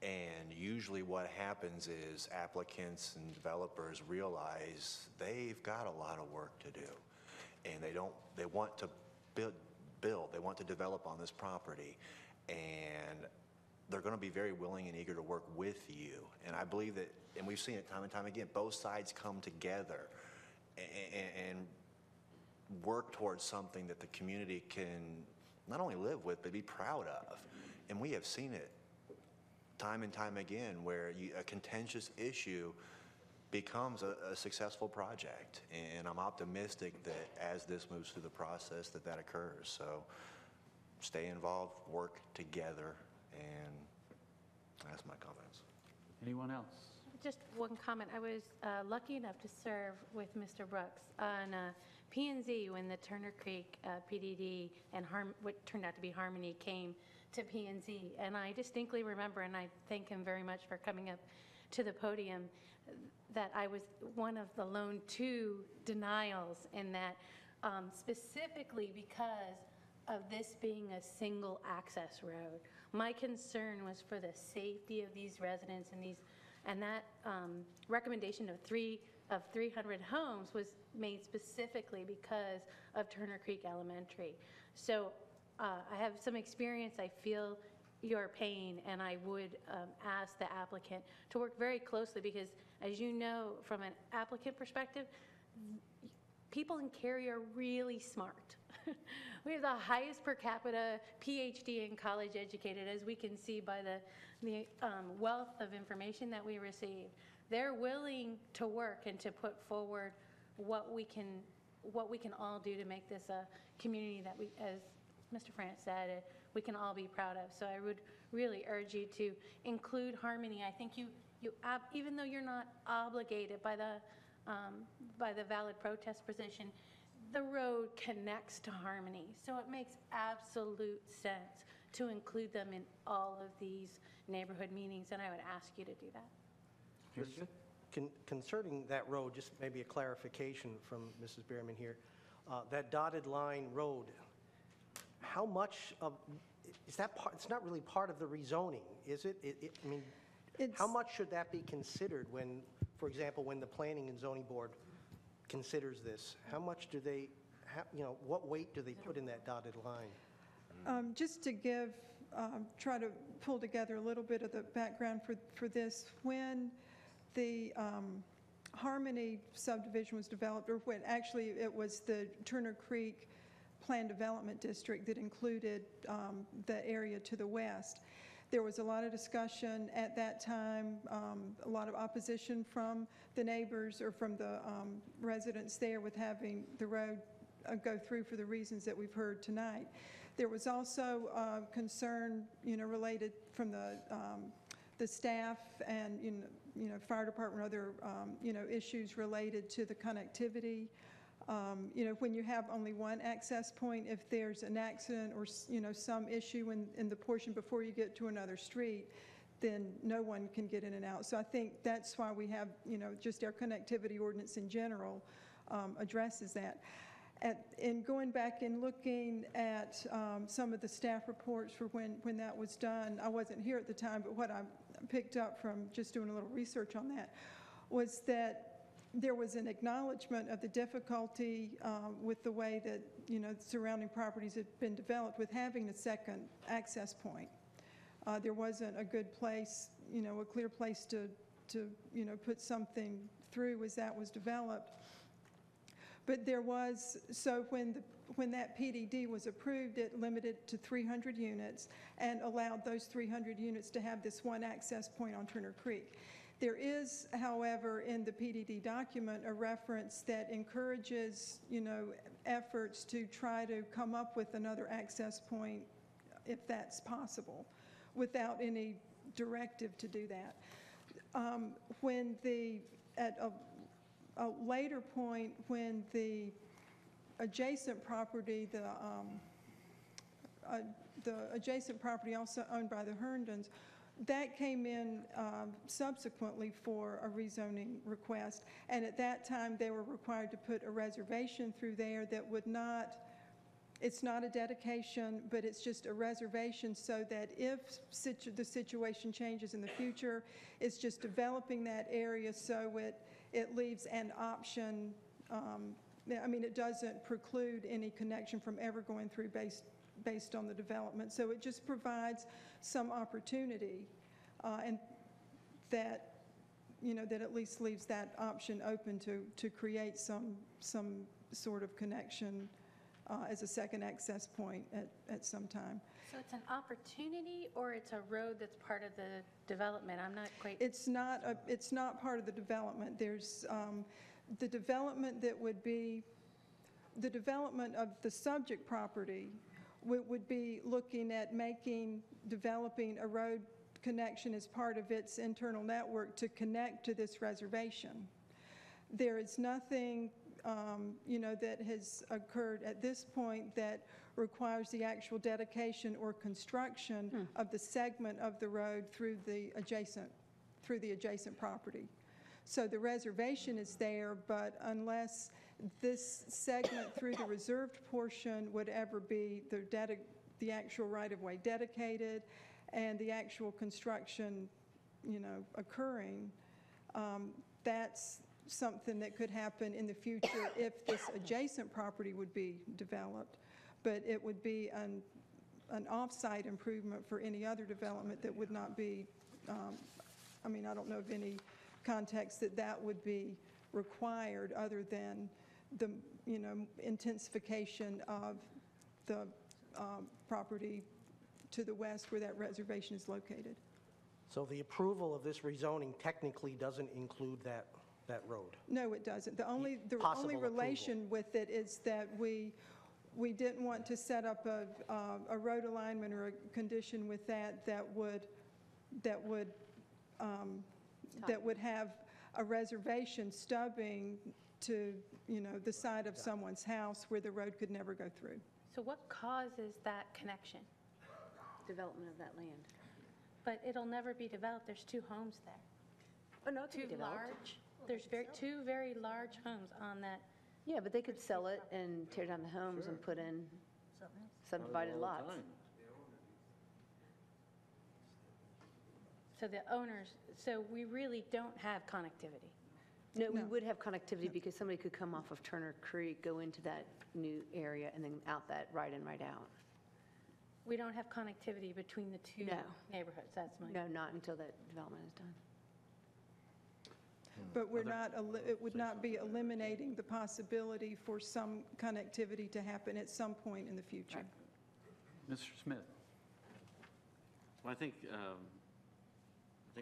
And usually what happens is applicants and developers realize they've got a lot of work to do. And they want to build, they want to develop on this property. And they're going to be very willing and eager to work with you. And I believe that, and we've seen it time and time again, both sides come together and work towards something that the community can not only live with, but be proud of. And we have seen it time and time again where a contentious issue becomes a successful project. And I'm optimistic that as this moves through the process that occurs. So stay involved, work together, and that's my comments. Anyone else? Just one comment. I was lucky enough to serve with Mr. Brooks on P&Z when the Turner Creek PDD and what turned out to be Harmony came to P&Z. And I distinctly remember, and I thank him very much for coming up to the podium, that I was one of the lone two denials in that specifically because of this being a single access road. My concern was for the safety of these residents and that recommendation of 300 homes was made specifically because of Turner Creek Elementary. So I have some experience. I feel your pain, and I would ask the applicant to work very closely because, as you know, from an applicant perspective, people in Cary are really smart. We have the highest per capita PhD and college educated, as we can see by the wealth of information that we receive. They're willing to work and to put forward what we can all do to make this a community that we, as Mr. Frantz said, we can all be proud of. So I would really urge you to include Harmony. I think you even though you're not obligated by the valid protest position, the road connects to Harmony. So it makes absolute sense to include them in all of these neighborhood meetings, and I would ask you to do that. Very good. Concerning that road, just maybe a clarification from Mrs. Behrman here. That dotted line road, how much of, is that part, it's not really part of the rezoning, is it? I mean, how much should that be considered when, for example, when the Planning and Zoning Board considers this? How much do they, what weight do they put in that dotted line? Just to give, try to pull together a little bit of the background for this, when the Harmony subdivision was developed, or when actually it was the Turner Creek Planned Development District that included the area to the west. There was a lot of discussion at that time, a lot of opposition from the neighbors or from the residents there with having the road go through for the reasons that we've heard tonight. There was also concern, related from the staff and fire department, other issues related to the connectivity. When you have only one access point, if there's an accident or some issue in the portion before you get to another street, then no one can get in and out. So I think that's why we have, just our connectivity ordinance in general addresses that. And going back and looking at some of the staff reports for when that was done, I wasn't here at the time, but what I picked up from just doing a little research on that was that there was an acknowledgement of the difficulty with the way that surrounding properties had been developed with having a second access point. There wasn't a good place, a clear place to put something through as that was developed. But there was, so when that PDD was approved, it limited to 300 units and allowed those 300 units to have this one access point on Turner Creek. There is, however, in the PDD document, a reference that encourages, efforts to try to come up with another access point if that's possible, without any directive to do that. At a later point, when the adjacent property, the adjacent property also owned by the Herndons, that came in subsequently for a rezoning request, and at that time they were required to put a reservation through there that would not, it's not a dedication, but it's just a reservation so that if the situation changes in the future, it's just developing that area so it leaves an option. I mean, it doesn't preclude any connection from ever going through based on the development. So it just provides some opportunity, and that, that at least leaves that option open to create some sort of connection as a second access point at some time. So it's an opportunity, or it's a road that's part of the development? I'm not quite... It's not part of the development. There's the development that would be, the development of the subject property would be looking at developing a road connection as part of its internal network to connect to this reservation. There is nothing that has occurred at this point that requires the actual dedication or construction of the segment of the road through the adjacent property. So the reservation is there, but unless this segment through the reserved portion would ever be the actual right-of-way dedicated and the actual construction, occurring, that's something that could happen in the future if this adjacent property would be developed. But it would be an off-site improvement for any other development that would not be, I mean, I don't know of any context that would be required other than the, intensification of the property to the west where that reservation is located. So the approval of this rezoning technically doesn't include that road? No, it doesn't. The only relation with it is that we didn't want to set up a road alignment or a condition with that would have a reservation stubbing to, the side of someone's house where the road could never go through. So what causes that connection? Development of that land. But it'll never be developed. There's 2 homes there. Oh, no, it can Two be developed. large. There's 2 very large homes on that. Yeah, but they could sell it and tear down the homes and put in subdivided lots. So the owners, so we really don't have connectivity. No, we would have connectivity because somebody could come off of Turner Creek, go into that new area, and then out that right in, right out. We don't have connectivity between the 2 neighborhoods. That's my... No, not until that development is done. But we're not, it would not be eliminating the possibility for some connectivity to happen at some point in the future. Mr. Smith. Well, I think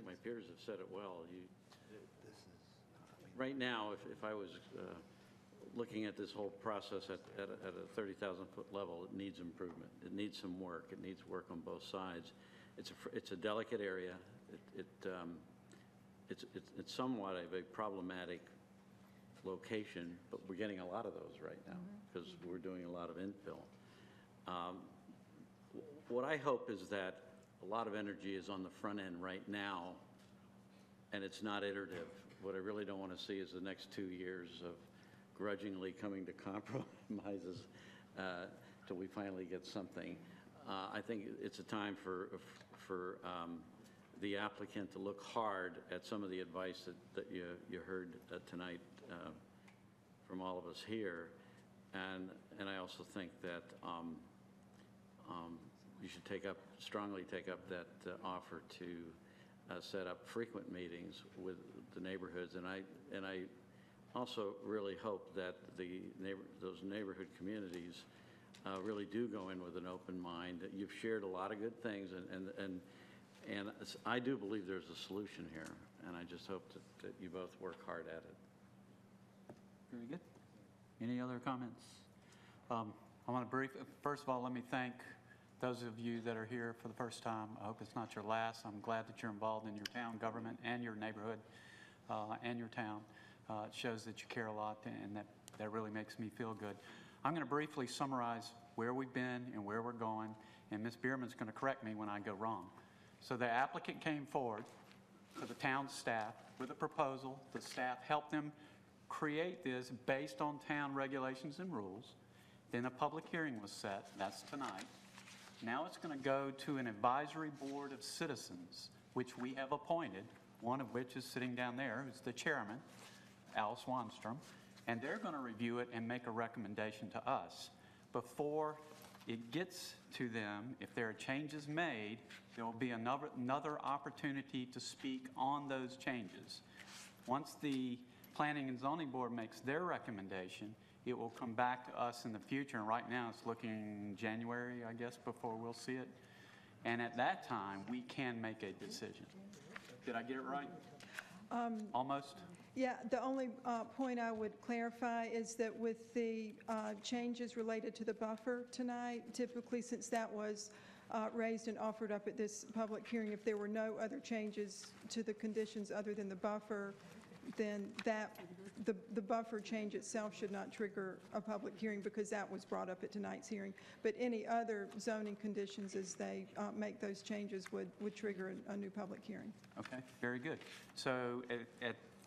my peers have said it well. Right now, if I was looking at this whole process at a 30,000-foot level, it needs improvement. It needs some work. It needs work on both sides. It's a delicate area. It's somewhat of a problematic location, but we're getting a lot of those right now because we're doing a lot of infill. What I hope is that a lot of energy is on the front end right now, and it's not iterative. What I really don't want to see is the next 2 years of grudgingly coming to compromises till we finally get something. I think it's a time for the applicant to look hard at some of the advice that you heard tonight from all of us here, and I also think that you should strongly take up that offer to set up frequent meetings with the neighborhoods, and I also really hope that those neighborhood communities really do go in with an open mind. You've shared a lot of good things, and I do believe there's a solution here, and I just hope that you both work hard at it. Very good. Any other comments? I want to first of all, let me thank those of you that are here for the first time. I hope it's not your last. I'm glad that you're involved in your town government and your neighborhood and your town. It shows that you care a lot, and that really makes me feel good. I'm going to briefly summarize where we've been and where we're going, and Ms. Bierman's going to correct me when I go wrong. So the applicant came forward to the town staff with a proposal. The staff helped them create this based on town regulations and rules. Then a public hearing was set. That's tonight. Now it's going to go to an advisory board of citizens, which we have appointed, one of which is sitting down there, who's the chairman, Al Swanstrom, and they're going to review it and make a recommendation to us. Before it gets to them, if there are changes made, there will be another opportunity to speak on those changes. Once the Planning and Zoning Board makes their recommendation, it will come back to us in the future, and right now it's looking January, I guess, before we'll see it. And at that time, we can make a decision. Did I get it right? Almost? Yeah, the only point I would clarify is that with the changes related to the buffer tonight, typically since that was raised and offered up at this public hearing, if there were no other changes to the conditions other than the buffer, then the buffer change itself should not trigger a public hearing because that was brought up at tonight's hearing. But any other zoning conditions as they make those changes would trigger a new public hearing. Okay, very good. So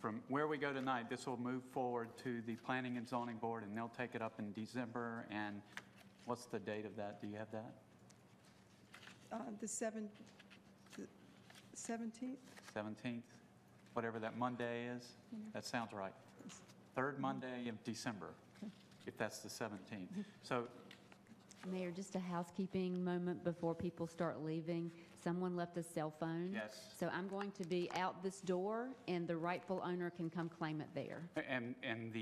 from where we go tonight, this will move forward to the Planning and Zoning Board, and they'll take it up in December. And what's the date of that? Do you have that? The 17th? 17th, whatever that Monday is. That sounds right. Third Monday of December, if that's the 17th. So, Mayor, just a housekeeping moment before people start leaving. Someone left a cell phone. Yes. So I'm going to be out this door, and the rightful owner can come claim it there. and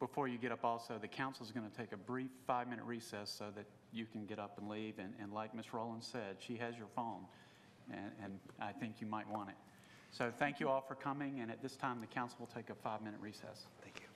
before you get up also, the council's going to take a brief 5-minute recess so that you can get up and leave. And like Ms. Rowland said, she has your phone, and I think you might want it. So thank you all for coming, and at this time, the council will take a 5-minute recess. Thank you.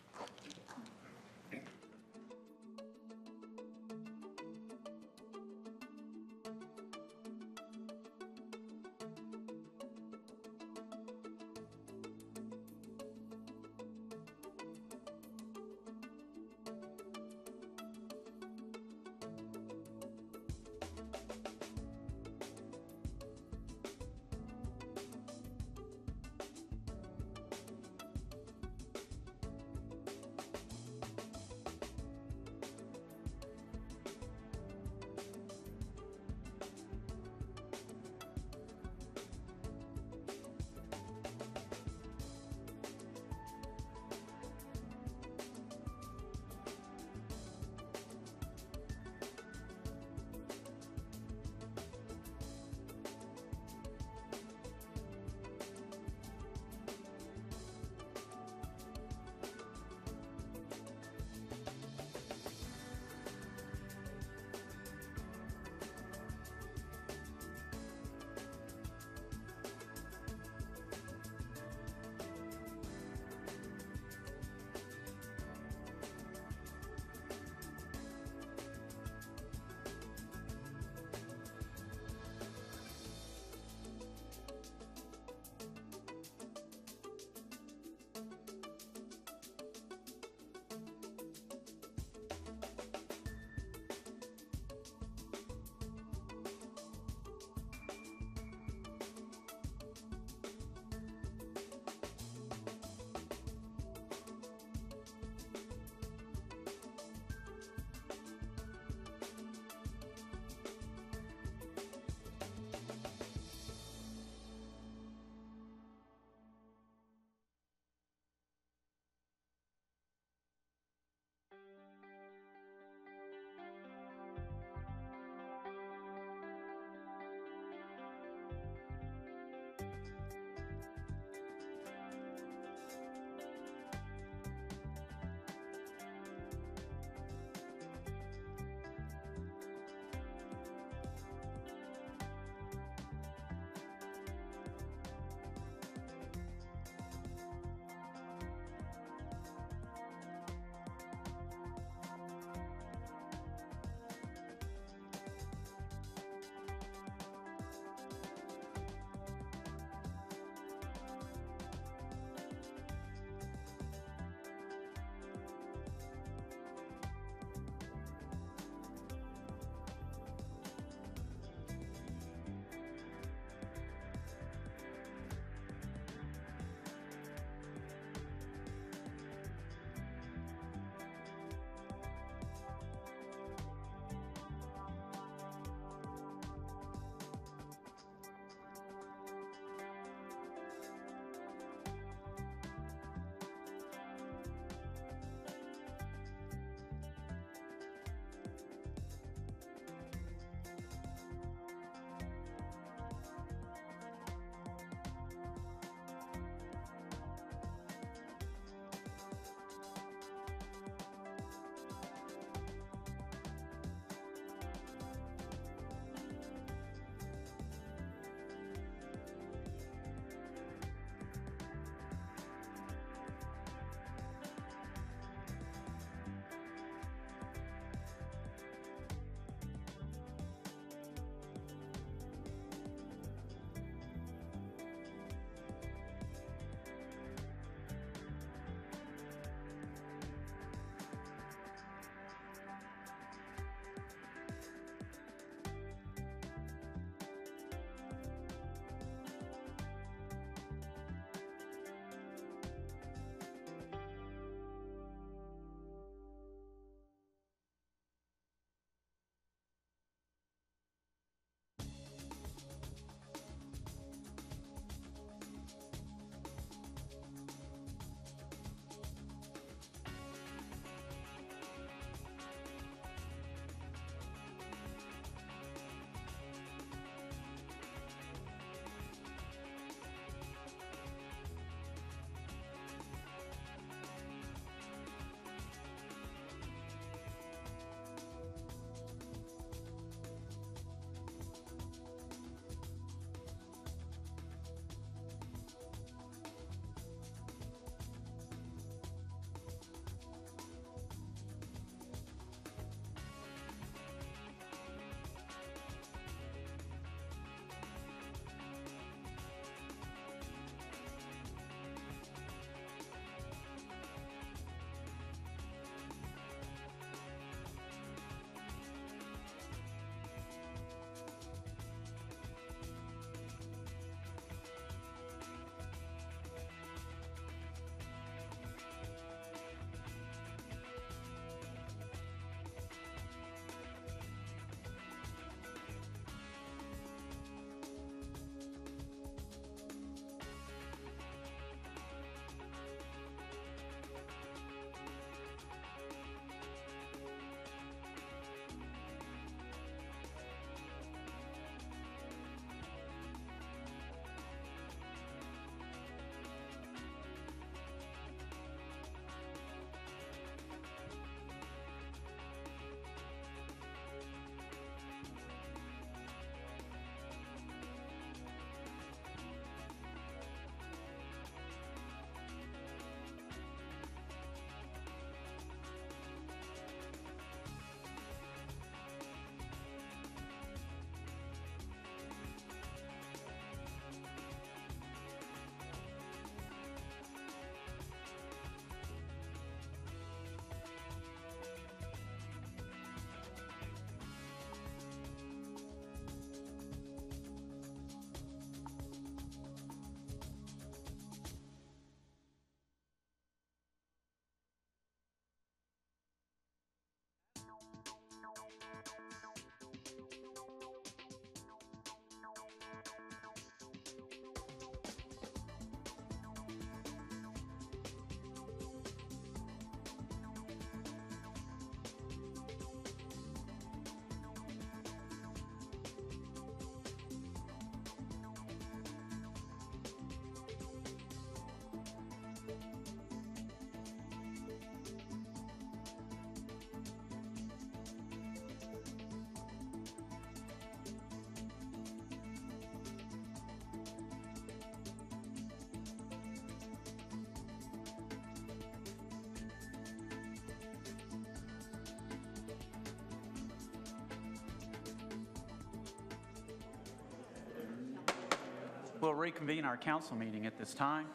We'll reconvene our council meeting at this time.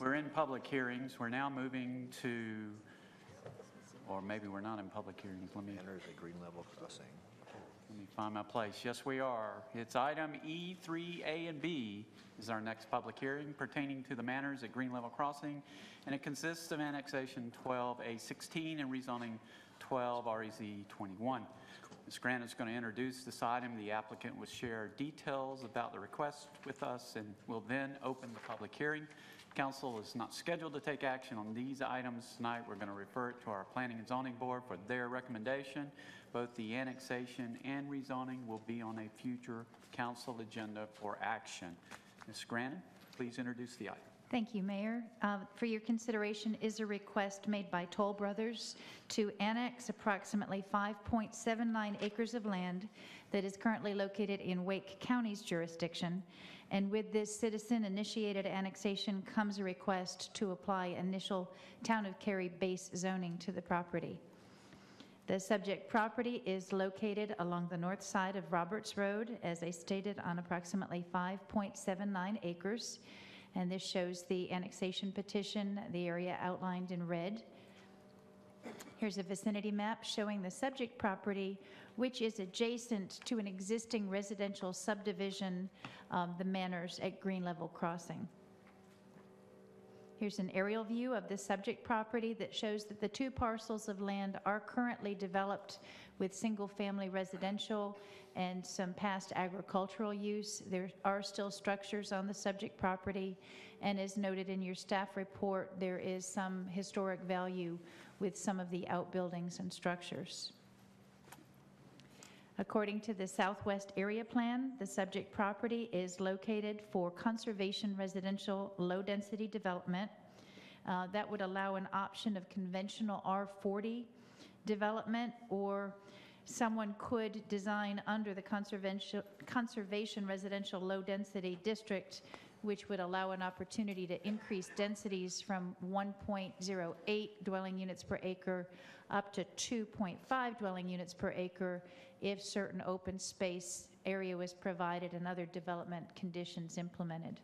We're in public hearings. We're now moving to, or maybe we're not in public hearings. Let me Green level crossing. Let me find my place. Yes, we are. It's item E3A and B is our next public hearing pertaining to the manners at Green Level Crossing, and it consists of annexation 12A16 and rezoning 12 REZ 21. Ms. Grant is going to introduce this item. The applicant will share details about the request with us, and will then open the public hearing. Council is not scheduled to take action on these items tonight. We're going to refer it to our Planning and Zoning Board for their recommendation. Both the annexation and rezoning will be on a future council agenda for action. Ms. Grannon, please introduce the item. Thank you, Mayor. For your consideration is a request made by Toll Brothers to annex approximately 5.79 acres of land that is currently located in Wake County's jurisdiction. And with this citizen-initiated annexation comes a request to apply initial Town of Cary base zoning to the property. The subject property is located along the north side of Roberts Road, as I stated, on approximately 5.79 acres. And this shows the annexation petition, the area outlined in red. Here's a vicinity map showing the subject property, which is adjacent to an existing residential subdivision, the Manors at Green Level Crossing. Here's an aerial view of the subject property that shows that the two parcels of land are currently developed with single-family residential and some past agricultural use. There are still structures on the subject property, and as noted in your staff report, there is some historic value with some of the outbuildings and structures. According to the Southwest Area Plan, the subject property is located for conservation residential low-density development. That would allow an option of conventional R40 development, or someone could design under the conservation residential low-density district, which would allow an opportunity to increase densities from 1.08 dwelling units per acre up to 2.5 dwelling units per acre if certain open space area was provided and other development conditions implemented.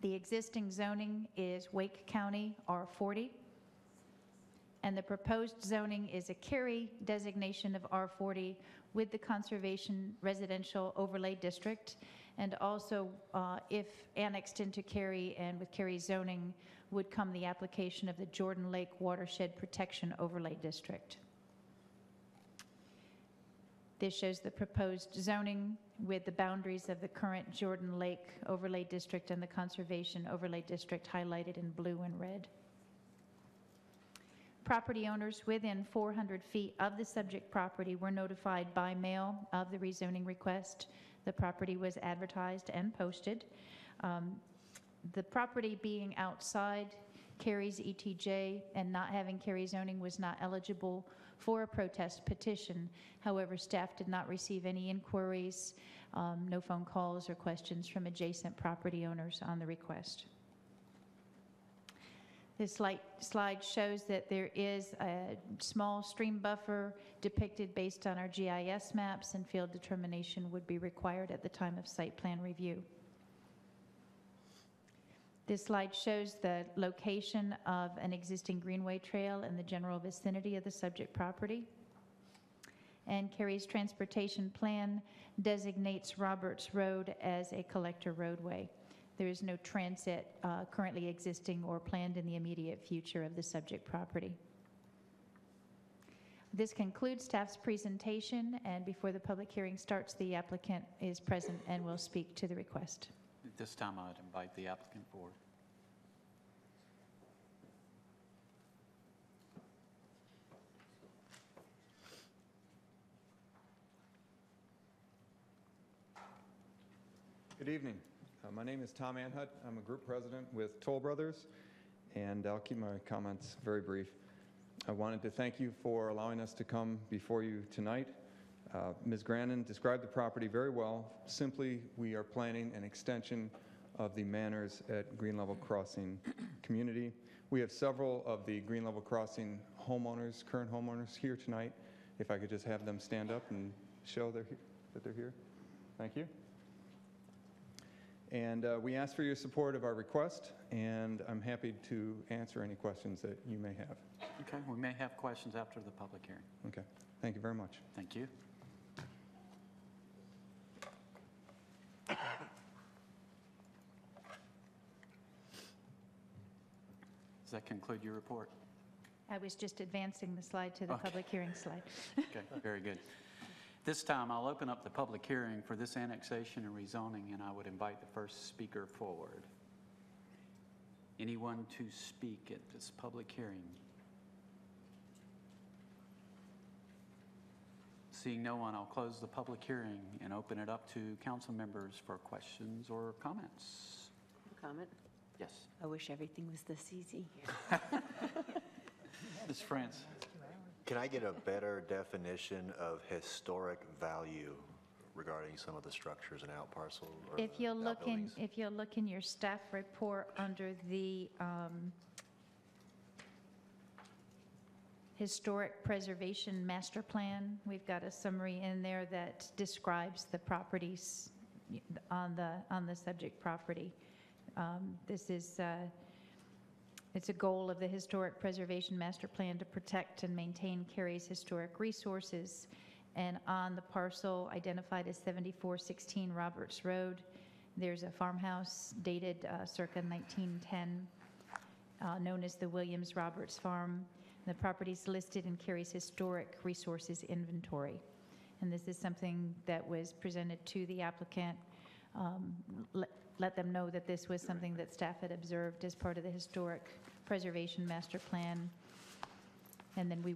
The existing zoning is Wake County R40, and the proposed zoning is a Cary designation of R40 with the Conservation Residential Overlay District, and also if annexed into Cary and with Cary zoning would come the application of the Jordan Lake Watershed Protection Overlay District. This shows the proposed zoning with the boundaries of the current Jordan Lake Overlay District and the Conservation Overlay District highlighted in blue and red. Property owners within 400 feet of the subject property were notified by mail of the rezoning request. The property was advertised and posted. The property being outside Cary's ETJ and not having Cary zoning was not eligible for a protest petition. However, staff did not receive any inquiries, no phone calls or questions from adjacent property owners on the request. This slide shows that there is a small stream buffer depicted based on our GIS maps, and field determination would be required at the time of site plan review. This slide shows the location of an existing greenway trail in the general vicinity of the subject property. And Cary's transportation plan designates Roberts Road as a collector roadway. There is no transit currently existing or planned in the immediate future of the subject property. This concludes staff's presentation, and before the public hearing starts, the applicant is present and will speak to the request. At this time, I'd invite the applicant forward. Good evening. My name is Tom Anhut. I'm a group president with Toll Brothers, and I'll keep my comments very brief. I wanted to thank you for allowing us to come before you tonight. Ms. Grannon described the property very well. Simply, we are planning an extension of the Manors at Green Level Crossing community. We have several of the Green Level Crossing homeowners, current homeowners, here tonight. If I could just have them stand up and show that they're here. Thank you. And we ask for your support of our request, and I'm happy to answer any questions that you may have. Okay, we may have questions after the public hearing. Okay, thank you very much. Thank you. Does that conclude your report? I was just advancing the slide to the Okay. public hearing slide. Okay, very good. This time, I'll open up the public hearing for this annexation and rezoning, and I would invite the first speaker forward. Anyone to speak at this public hearing? Seeing no one, I'll close the public hearing and open it up to council members for questions or comments. Comment? Yes. I wish everything was this easy. Ms. Frantz. Can I get a better definition of historic value regarding some of the structures and out parcel? Or If you'll look in, outbuildings? if you'll look in your staff report under the Historic Preservation Master Plan, we've got a summary in there that describes the properties on the subject property. This is it's a goal of the Historic Preservation Master Plan to protect and maintain Cary's historic resources. And on the parcel identified as 7416 Roberts Road, there's a farmhouse dated circa 1910, known as the Williams Roberts Farm. The property is listed in Cary's Historic Resources Inventory. And this is something that was presented to the applicant. Let them know that this was something that staff had observed as part of the Historic Preservation Master Plan. And then we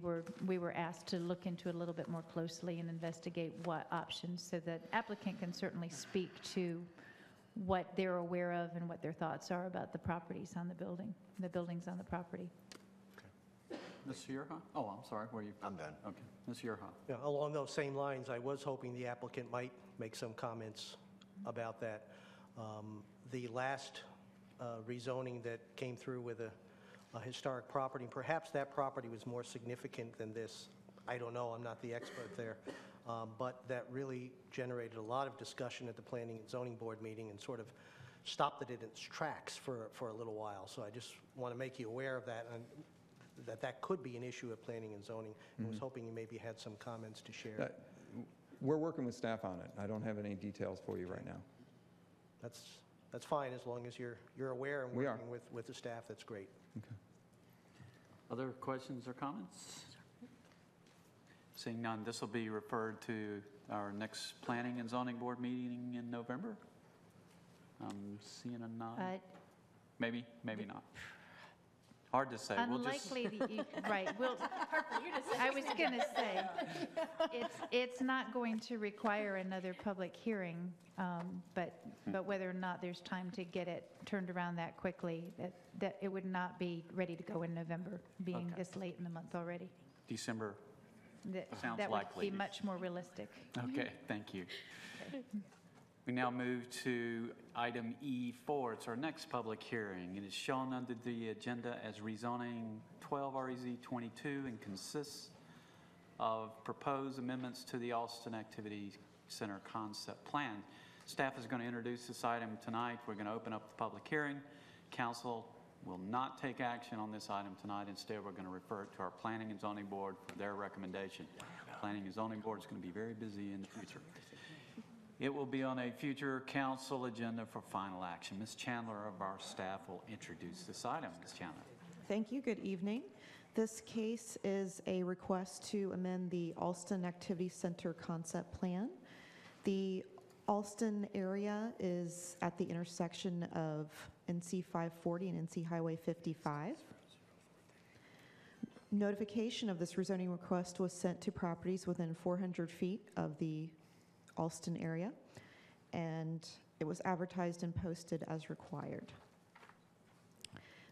were asked to look into it a little bit more closely and investigate what options, so that applicant can certainly speak to what they're aware of and what their thoughts are about the properties on the buildings on the property. Ms. Yerha? Oh, I'm sorry, were you? I'm done. Okay. Ms. Yerha? Yeah, along those same lines, I was hoping the applicant might make some comments about that. The last rezoning that came through with a historic property, perhaps that property was more significant than this. I don't know, I'm not the expert there. But that really generated a lot of discussion at the Planning and Zoning Board meeting and sort of stopped it in its tracks for a little while. So I just want to make you aware of that, and that could be an issue at Planning and Zoning. I was hoping you maybe had some comments to share. We're working with staff on it. I don't have any details for you right now. That's fine, as long as you're aware and We are. working with the staff, that's great. Okay. Other questions or comments? Seeing none, this will be referred to our next Planning and Zoning Board meeting in November. I'm seeing a nod. Maybe, maybe not. Hard to say. Unlikely, right. I was going to say, it's not going to require another public hearing, but whether or not there's time to get it turned around that quickly, that it would not be ready to go in November, being this late in the month already. December sounds That likely. would be much more realistic. Okay, thank you. We now move to item E4. It's our next public hearing. It is shown under the agenda as rezoning 12 REZ 22 and consists of proposed amendments to the Alston Activity Center concept plan. Staff is going to introduce this item tonight. We're going to open up the public hearing. Council will not take action on this item tonight. Instead, we're going to refer it to our Planning and Zoning Board for their recommendation. Planning and Zoning Board is going to be very busy in the future. It will be on a future council agenda for final action. Ms. Chandler of our staff will introduce this item. Ms. Chandler. Thank you. Good evening. This case is a request to amend the Alston Activity Center concept plan. The Alston area is at the intersection of NC 540 and NC Highway 55. Notification of this rezoning request was sent to properties within 400 feet of the Alston area, and it was advertised and posted as required.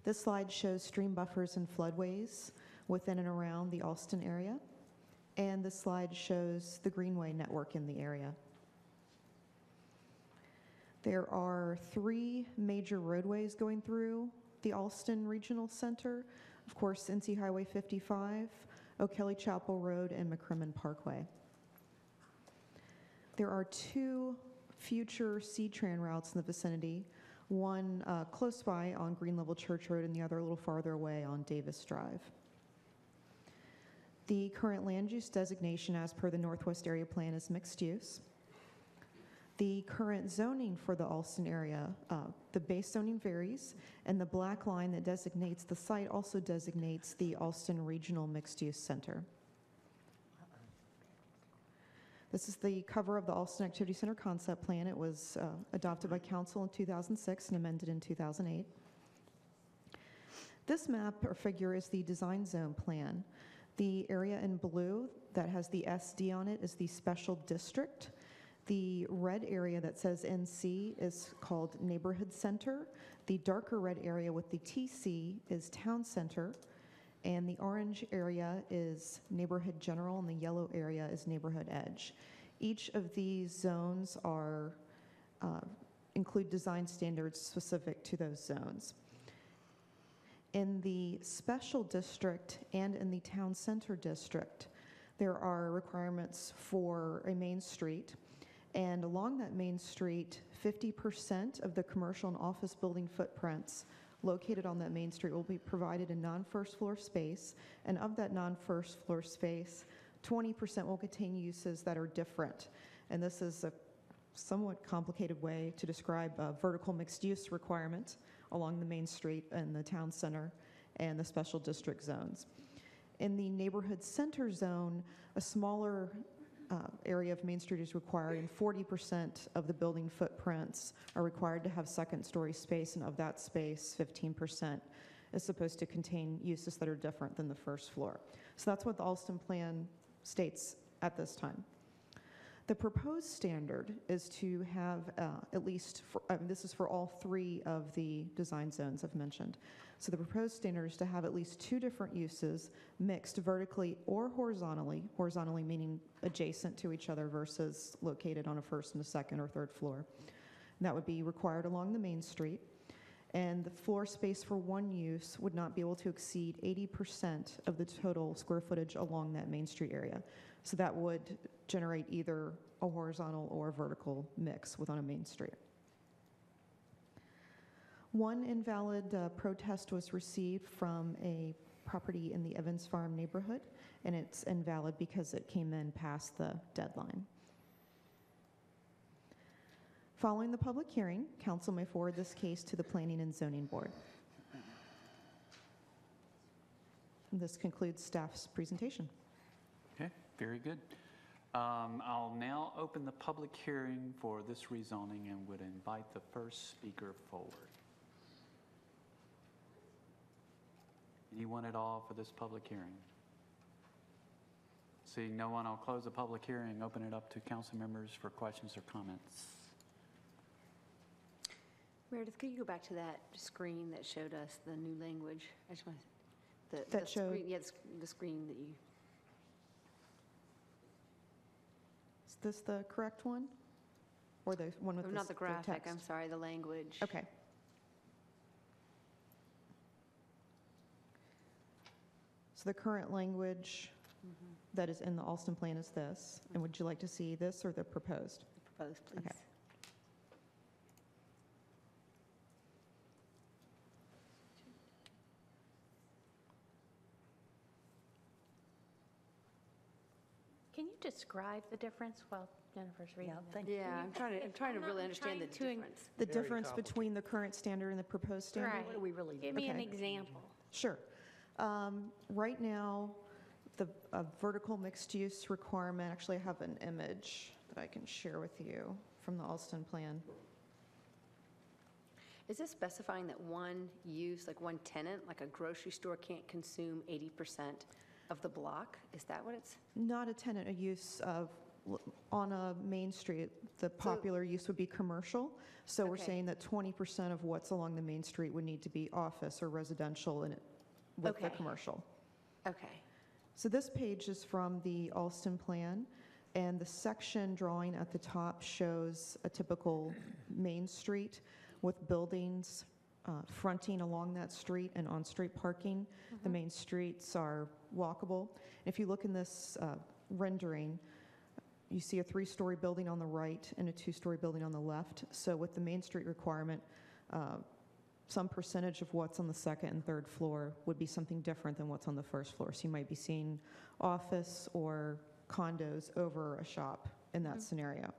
This slide shows stream buffers and floodways within and around the Alston area, and this slide shows the greenway network in the area. There are 3 major roadways going through the Alston Regional Center. Of course, NC Highway 55, O'Kelly Chapel Road, and McCrimmon Parkway. There are 2 future C-Tran routes in the vicinity, one close by on Green Level Church Road and the other a little farther away on Davis Drive. The current land use designation as per the Northwest Area Plan is mixed use. The current zoning for the Alston area, the base zoning varies, and the black line that designates the site also designates the Alston Regional Mixed Use Center. This is the cover of the Alston Activity Center concept plan. It was adopted by council in 2006 and amended in 2008. This map or figure is the design zone plan. The area in blue that has the SD on it is the special district. The red area that says NC is called Neighborhood Center. The darker red area with the TC is Town Center. And the orange area is Neighborhood General, and the yellow area is Neighborhood Edge. Each of these zones are include design standards specific to those zones. In the special district and in the Town Center district, there are requirements for a main street. And along that main street, 50% of the commercial and office building footprints located on that main street will be provided in non-first floor space. And of that non-first floor space, 20% will contain uses that are different. And this is a somewhat complicated way to describe a vertical mixed use requirement along the main street and the town center and the special district zones. In the neighborhood center zone, a smaller area of Main Street is required, and 40% of the building footprints are required to have second-story space, and of that space, 15% is supposed to contain uses that are different than the first floor. So that's what the Alston plan states at this time. The proposed standard is to have at least, this is for all three of the design zones I've mentioned. So the proposed standard is to have at least two different uses mixed vertically or horizontally meaning adjacent to each other versus located on a first and a second or third floor. And that would be required along the main street. And the floor space for one use would not be able to exceed 80% of the total square footage along that main street area. So that would generate either a horizontal or a vertical mix within a main street. One invalid protest was received from a property in the Evans Farm neighborhood, and it's invalid because it came in past the deadline. Following the public hearing, council may forward this case to the Planning and Zoning Board. And this concludes staff's presentation. Okay, very good. I'll now open the public hearing for this rezoning and would invite the first speaker forward. Anyone at all for this public hearing? Seeing no one, I'll close the public hearing, open it up to council members for questions or comments. Meredith, could you go back to that screen that showed us the new language? I just want That showed- screen, yeah, the screen that you. Is this the correct one? Or the one with Not the graphic, text? I'm sorry, the language. Okay. So the current language that is in the Alston plan is this. And would you like to see this or the proposed? Proposed, please. Okay. Can you describe the difference while Jennifer's reading that? Yeah, I'm trying to really understand the trying to difference. The difference between the current standard and the proposed standard? Right. What do we really Give me an Okay. example. Sure. Right now, the vertical mixed-use requirement, actually I have an image that I can share with you from the Alston plan. Is this specifying that one use, like one tenant, like a grocery store, can't consume 80% of the block? Is that what it's? Not a tenant, a use of, on a main street, the popular use would be commercial. So we're Okay. saying that 20% of what's along the main street would need to be office or residential in it with the Okay. commercial. Okay. So this page is from the Alston plan, and the section drawing at the top shows a typical main street with buildings fronting along that street and on-street parking. The main streets are walkable. If you look in this rendering, you see a 3-story building on the right and a 2-story building on the left. So with the Main Street requirement, some percentage of what's on the second and third floor would be something different than what's on the first floor. So you might be seeing office or condos over a shop in that scenario.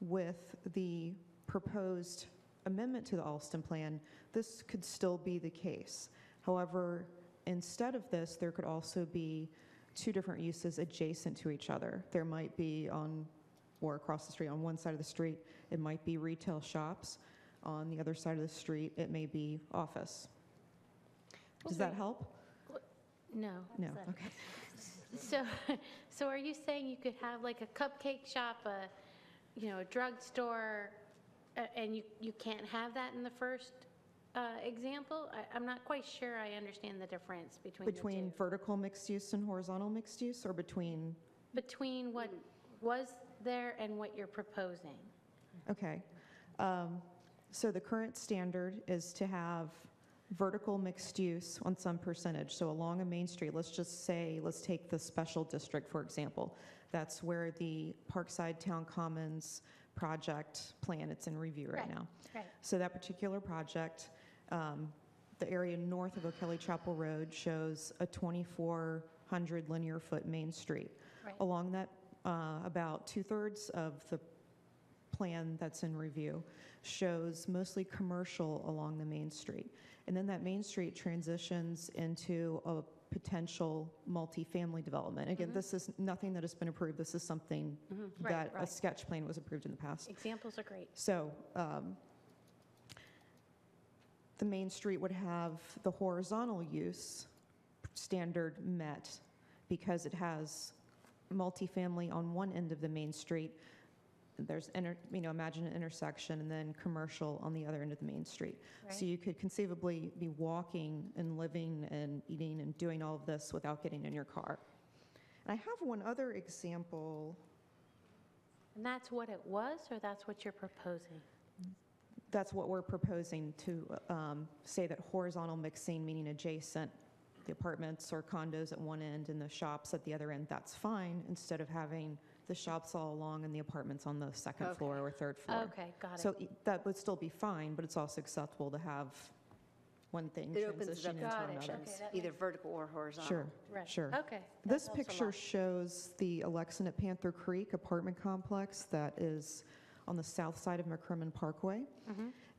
With the proposed amendment to the Alston plan, this could still be the case. However, instead of this, there could also be 2 different uses adjacent to each other. There might be on, or across the street, on one side of the street, it might be retail shops. On the other side of the street, it may be office. Does that help? No. No, okay. So are you saying you could have like a cupcake shop, a drugstore, and you can't have that in the first example? I'm not quite sure I understand the difference between the two. Vertical mixed use and horizontal mixed use, or between? Between what was there and what you're proposing. Okay. So the current standard is to have vertical mixed use on some percentage. So along a main street, let's take the special district, for example. That's where the Parkside Town Commons project plan, it's in review right now. Right. So that particular project, the area north of O'Kelly Chapel Road shows a 2,400 linear foot main street. Right. Along that, about 2/3 of the plan that's in review shows mostly commercial along the main street. And then that main street transitions into a potential multifamily development. Again, this is nothing that has been approved. This is something that a sketch plan was approved in the past. Examples are great. So the main street would have the horizontal use standard met because it has multifamily on one end of the main street. There's, imagine an intersection and then commercial on the other end of the main street. Right. So you could conceivably be walking and living and eating and doing all of this without getting in your car. And I have one other example. And that's what it was, or that's what you're proposing? That's what we're proposing to say that horizontal mixing, meaning adjacent, the apartments or condos at one end and the shops at the other end, that's fine, instead of having the shops all along and the apartments on the second floor or third floor. Okay, got it. So that would still be fine, but it's also acceptable to have one thing It opens it transition up into to another. options, either vertical or horizontal. Sure, Right. sure. Okay. that This helps a picture lot. shows the Alexan at Panther Creek apartment complex that is on the south side of McCrimmon Parkway.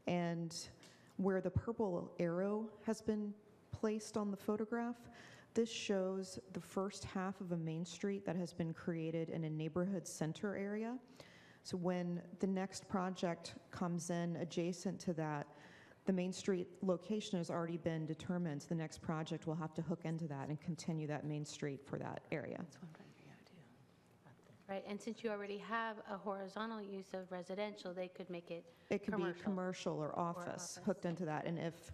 And where the purple arrow has been placed on the photograph, this shows the first half of a main street that has been created in a neighborhood center area. So when the next project comes in adjacent to that, the main street location has already been determined. The next project will have to hook into that and continue that main street for that area. Right, and since you already have a horizontal use of residential, they could make it It could be commercial or office hooked into that. And if,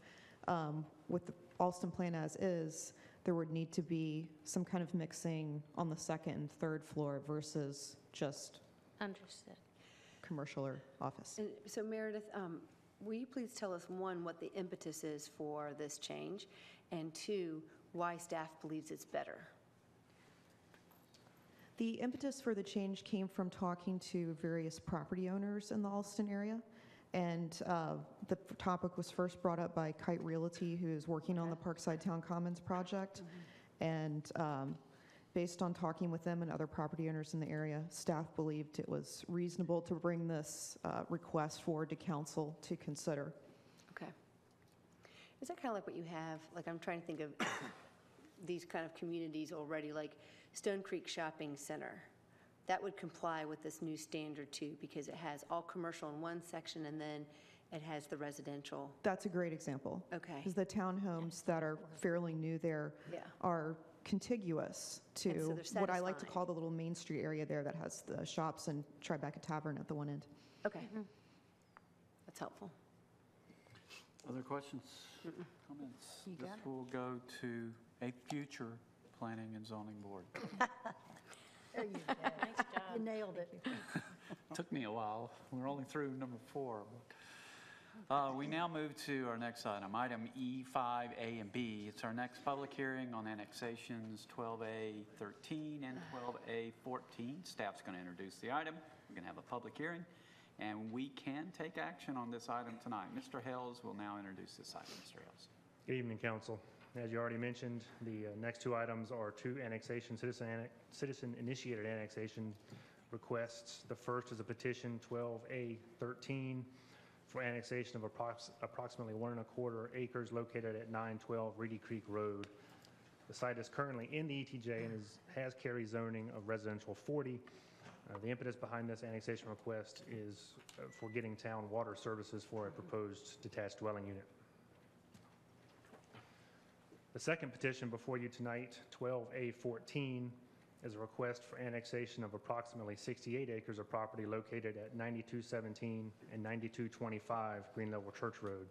with the Alston plan as is, there would need to be some kind of mixing on the second and third floor versus just Understood. commercial or office. And so Meredith, will you please tell us, one, what the impetus is for this change, and two, why staff believes it's better? The impetus for the change came from talking to various property owners in the Alston area. And the topic was first brought up by Kite Realty, who is working on the Parkside Town Commons project. And based on talking with them and other property owners in the area, staff believed it was reasonable to bring this request forward to council to consider. Okay. Is that kind of like what you have, like I'm trying to think of these kind of communities already, like Stone Creek Shopping Center? That would comply with this new standard too, because it has all commercial in one section and then it has the residential. That's a great example. Okay. Because the townhomes that are fairly new there are contiguous to And so they're what I like to satisfying. call the little Main Street area there that has the shops and Tribeca Tavern at the one end. Okay. That's helpful. Other questions, comments? This will go to a future Planning and Zoning Board. There you go. Nice job. You nailed it. Took me a while. We're only through number 4. We now move to our next item, item E5A and B. It's our next public hearing on annexations 12A13 and 12A14. Staff's going to introduce the item. We're going to have a public hearing, and we can take action on this item tonight. Mr. Hales will now introduce this item. Mr. Hales. Good evening, Council. As you already mentioned, the next two items are two annexation, citizen-initiated annexation requests. The first is a petition 12A13 for annexation of approximately 1¼ acres located at 912 Reedy Creek Road. The site is currently in the ETJ and has Cary zoning of residential 40. The impetus behind this annexation request is for getting town water services for a proposed detached dwelling unit. The second petition before you tonight, 12A14, is a request for annexation of approximately 68 acres of property located at 9217 and 9225 Green Level Church Road,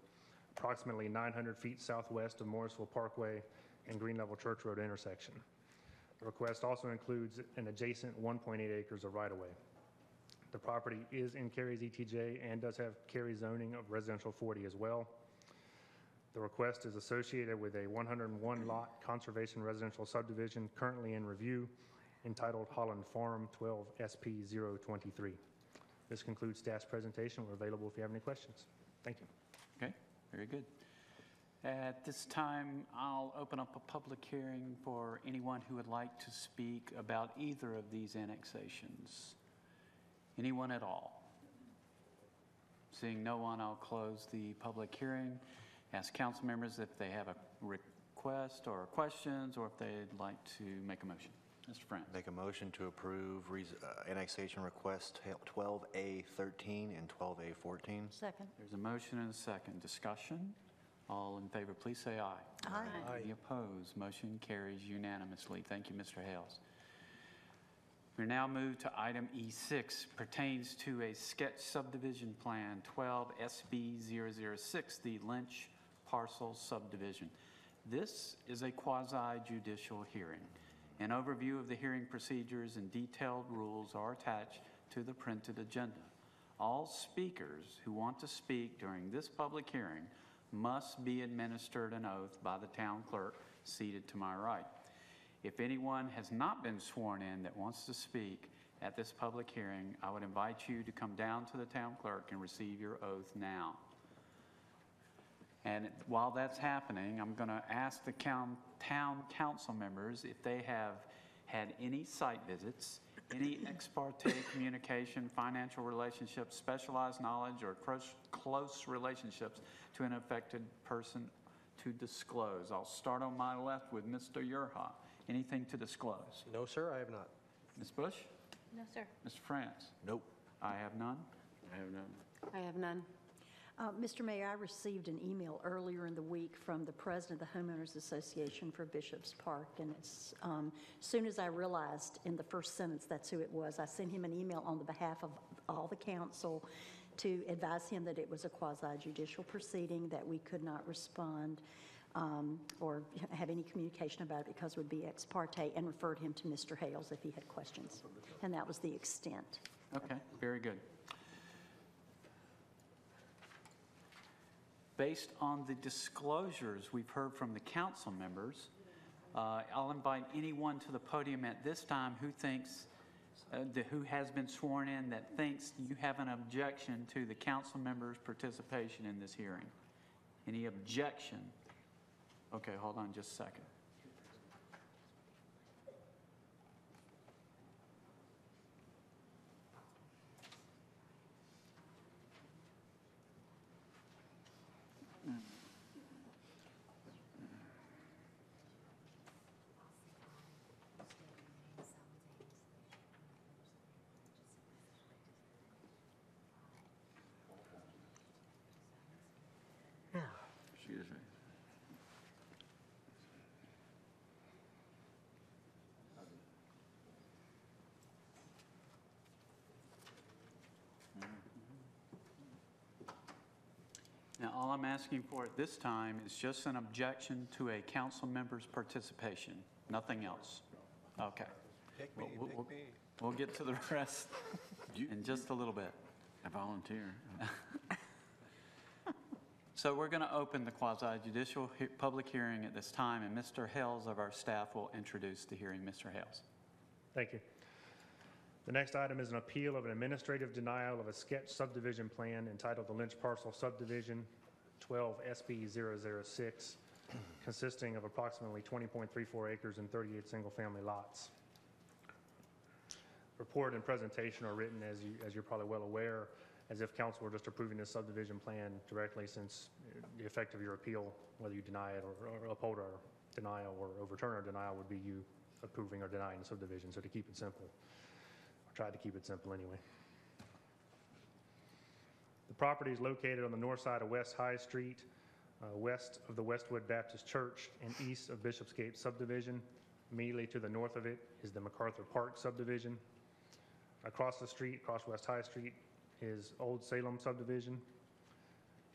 approximately 900 feet southwest of Morrisville Parkway and Green Level Church Road intersection. The request also includes an adjacent 1.8 acres of right-of-way. The property is in Cary's ETJ and does have Cary zoning of residential 40 as well. The request is associated with a 101-lot conservation residential subdivision currently in review entitled Holland Farm 12 SP 023. This concludes staff's presentation. We're available if you have any questions. Thank you. Okay, very good. At this time, I'll open up a public hearing for anyone who would like to speak about either of these annexations. Anyone at all? Seeing no one, I'll close the public hearing. Ask council members if they have a request or questions or if they'd like to make a motion. Mr. Frantz. Make a motion to approve annexation request 12A13 and 12A14. Second. There's a motion and a second. Discussion? All in favor, please say aye. Aye. Any opposed? Motion carries unanimously. Thank you, Mr. Hales. We now move to item E6, pertains to a sketch subdivision plan 12 SB 006, the Lynch parcel subdivision. This is a quasi-judicial hearing. An overview of the hearing procedures and detailed rules are attached to the printed agenda. All speakers who want to speak during this public hearing must be administered an oath by the town clerk seated to my right. If anyone has not been sworn in that wants to speak at this public hearing, I would invite you to come down to the town clerk and receive your oath now. And while that's happening, I'm going to ask the town council members if they have had any site visits, any ex parte communication, financial relationships, specialized knowledge, or close relationships to an affected person to disclose. I'll start on my left with Mr. Yerha. Anything to disclose? No, sir, I have not. Ms. Bush? No, sir. Mr. Frantz? Nope. I have none. I have none. I have none. Mr. Mayor, I received an email earlier in the week from the president of the Homeowners Association for Bishop's Park, and as soon as I realized in the first sentence that's who it was, I sent him an email on the behalf of all the council to advise him that it was a quasi-judicial proceeding, that we could not respond or have any communication about it because it would be ex parte, and referred him to Mr. Hales if he had questions. And that was the extent. Okay, very good. Based on the disclosures we've heard from the council members, I'll invite anyone to the podium at this time who thinks, who has been sworn in, that thinks you have an objection to the council members' participation in this hearing. Any objection? Okay, hold on just a second. Excuse me. Now, all I'm asking for at this time is just an objection to a council member's participation, nothing else. Okay. Pick me, We'll- pick me. We'll get to the rest in just a little bit. I volunteer. So we're going to open the quasi-judicial public hearing at this time, and Mr. Hales of our staff will introduce the hearing. Mr. Hales. Thank you. The next item is an appeal of an administrative denial of a sketch subdivision plan entitled the Lynch Parcel Subdivision 12 SB 006, consisting of approximately 20.34 acres and 38 single-family lots. Report and presentation are written, as you're probably well aware, as if council were just approving this subdivision plan directly, since the effect of your appeal, whether you deny it or uphold our denial or overturn our denial, would be you approving or denying the subdivision. So to keep it simple, I tried to keep it simple anyway. The property is located on the north side of West High Street, west of the Westwood Baptist Church and east of Bishopsgate subdivision. Immediately to the north of it is the MacArthur Park subdivision. Across the street, across West High Street, is Old Salem subdivision.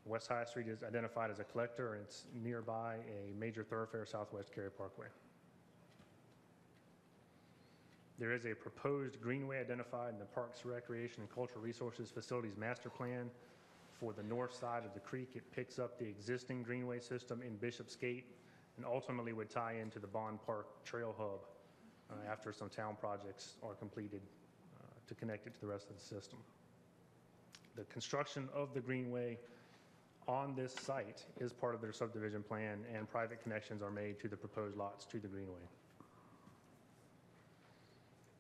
West High Street is identified as a collector, and it's nearby a major thoroughfare, Southwest Cary Parkway. There is a proposed greenway identified in the Parks, Recreation, and Cultural Resources Facilities Master Plan for the north side of the creek. It picks up the existing greenway system in Bishopsgate and ultimately would tie into the Bond Park Trail Hub after some town projects are completed to connect it to the rest of the system. The construction of the greenway on this site is part of their subdivision plan, and private connections are made to the proposed lots to the greenway.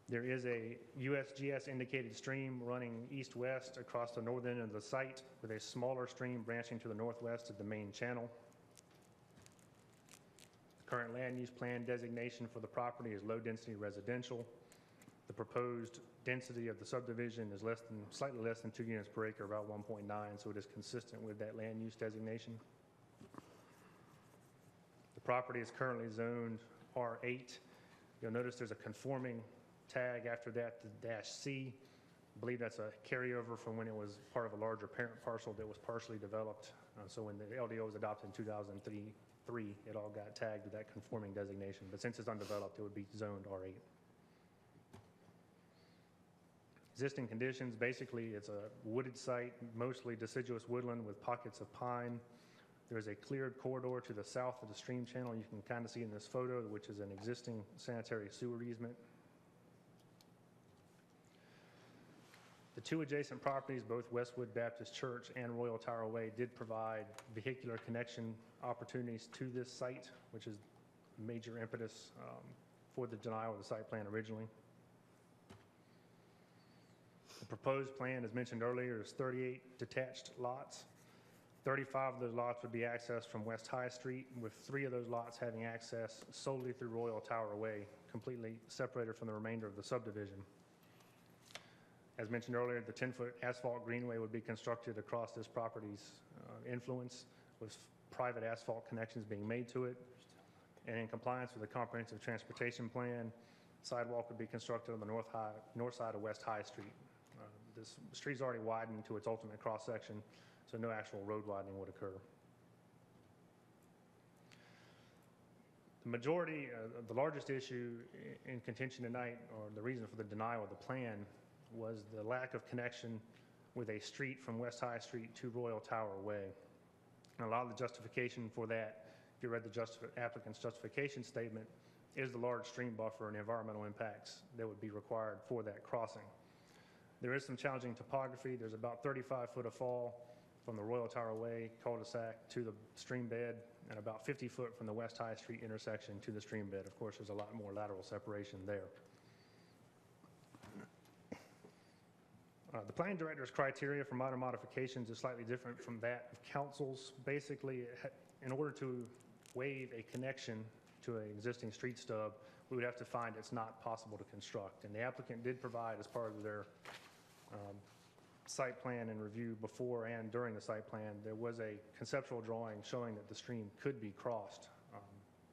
There is a USGS indicated stream running east-west across the northern end of the site, with a smaller stream branching to the northwest of the main channel. The current land use plan designation for the property is low-density residential. The proposed density of the subdivision is slightly less than 2 units per acre, about 1.9, so it is consistent with that land use designation. The property is currently zoned R8. You'll notice there's a conforming tag after that, the -C. I believe that's a carryover from when it was part of a larger parent parcel that was partially developed. So when the LDO was adopted in 2003, it all got tagged with that conforming designation. But since it's undeveloped, it would be zoned R8. Existing conditions, basically it's a wooded site, mostly deciduous woodland with pockets of pine. There's a cleared corridor to the south of the stream channel. You can kind of see in this photo, which is an existing sanitary sewer easement. The two adjacent properties, both Westwood Baptist Church and Royal Tower Way, did provide vehicular connection opportunities to this site, which is a major impetus for the denial of the site plan originally. The proposed plan, as mentioned earlier, is 38 detached lots. 35 of those lots would be accessed from West High Street, with 3 of those lots having access solely through Royal Tower Way, completely separated from the remainder of the subdivision. As mentioned earlier, the 10-foot asphalt greenway would be constructed across this property's influence, with private asphalt connections being made to it. And in compliance with the comprehensive transportation plan, sidewalk would be constructed on the north side of West High Street. This street's already widened to its ultimate cross-section, so no actual road widening would occur. The majority, the largest issue in contention tonight, or the reason for the denial of the plan, was the lack of connection with a street from West High Street to Royal Tower Way. And a lot of the justification for that, if you read the applicant's justification statement, is the large stream buffer and environmental impacts that would be required for that crossing. There is some challenging topography. There's about 35 foot of fall from the Royal Tower Way cul-de-sac to the stream bed, and about 50 foot from the West High Street intersection to the stream bed. Of course, there's a lot more lateral separation there. The planning director's criteria for minor modifications is slightly different from that of council's. Basically, in order to waive a connection to an existing street stub, we would have to find it's not possible to construct. And the applicant did provide, as part of their site plan and review before and during the site plan, there was a conceptual drawing showing that the stream could be crossed.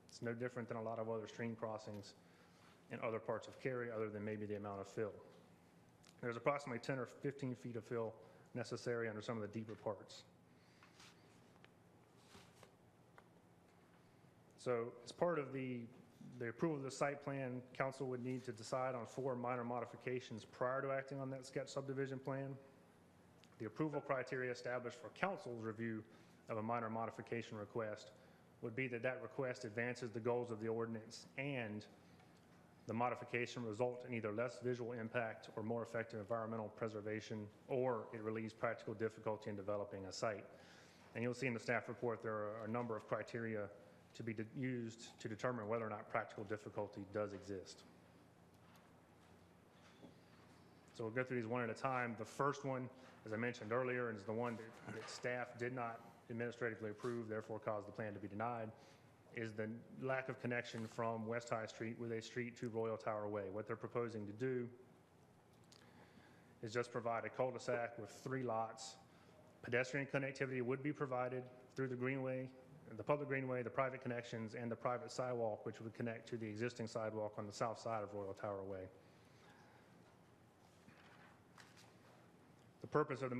It's no different than a lot of other stream crossings in other parts of Cary, other than maybe the amount of fill. There's approximately 10 or 15 feet of fill necessary under some of the deeper parts. So as part of the approval of the site plan, council would need to decide on 4 minor modifications prior to acting on that sketch subdivision plan. The approval criteria established for council's review of a minor modification request would be that that request advances the goals of the ordinance and the modification result in either less visual impact or more effective environmental preservation, or it relieves practical difficulty in developing a site. And you'll see in the staff report there are a number of criteria to be used to determine whether or not practical difficulty does exist. So we'll go through these one at a time. The first one, as I mentioned earlier, is the one that staff did not administratively approve, therefore caused the plan to be denied, is the lack of connection from West High Street with a street to Royal Tower Way. What they're proposing to do is just provide a cul-de-sac with 3 lots. Pedestrian connectivity would be provided through the greenway, the public greenway, the private connections, and the private sidewalk, which would connect to the existing sidewalk on the south side of Royal Tower Way. The purpose of the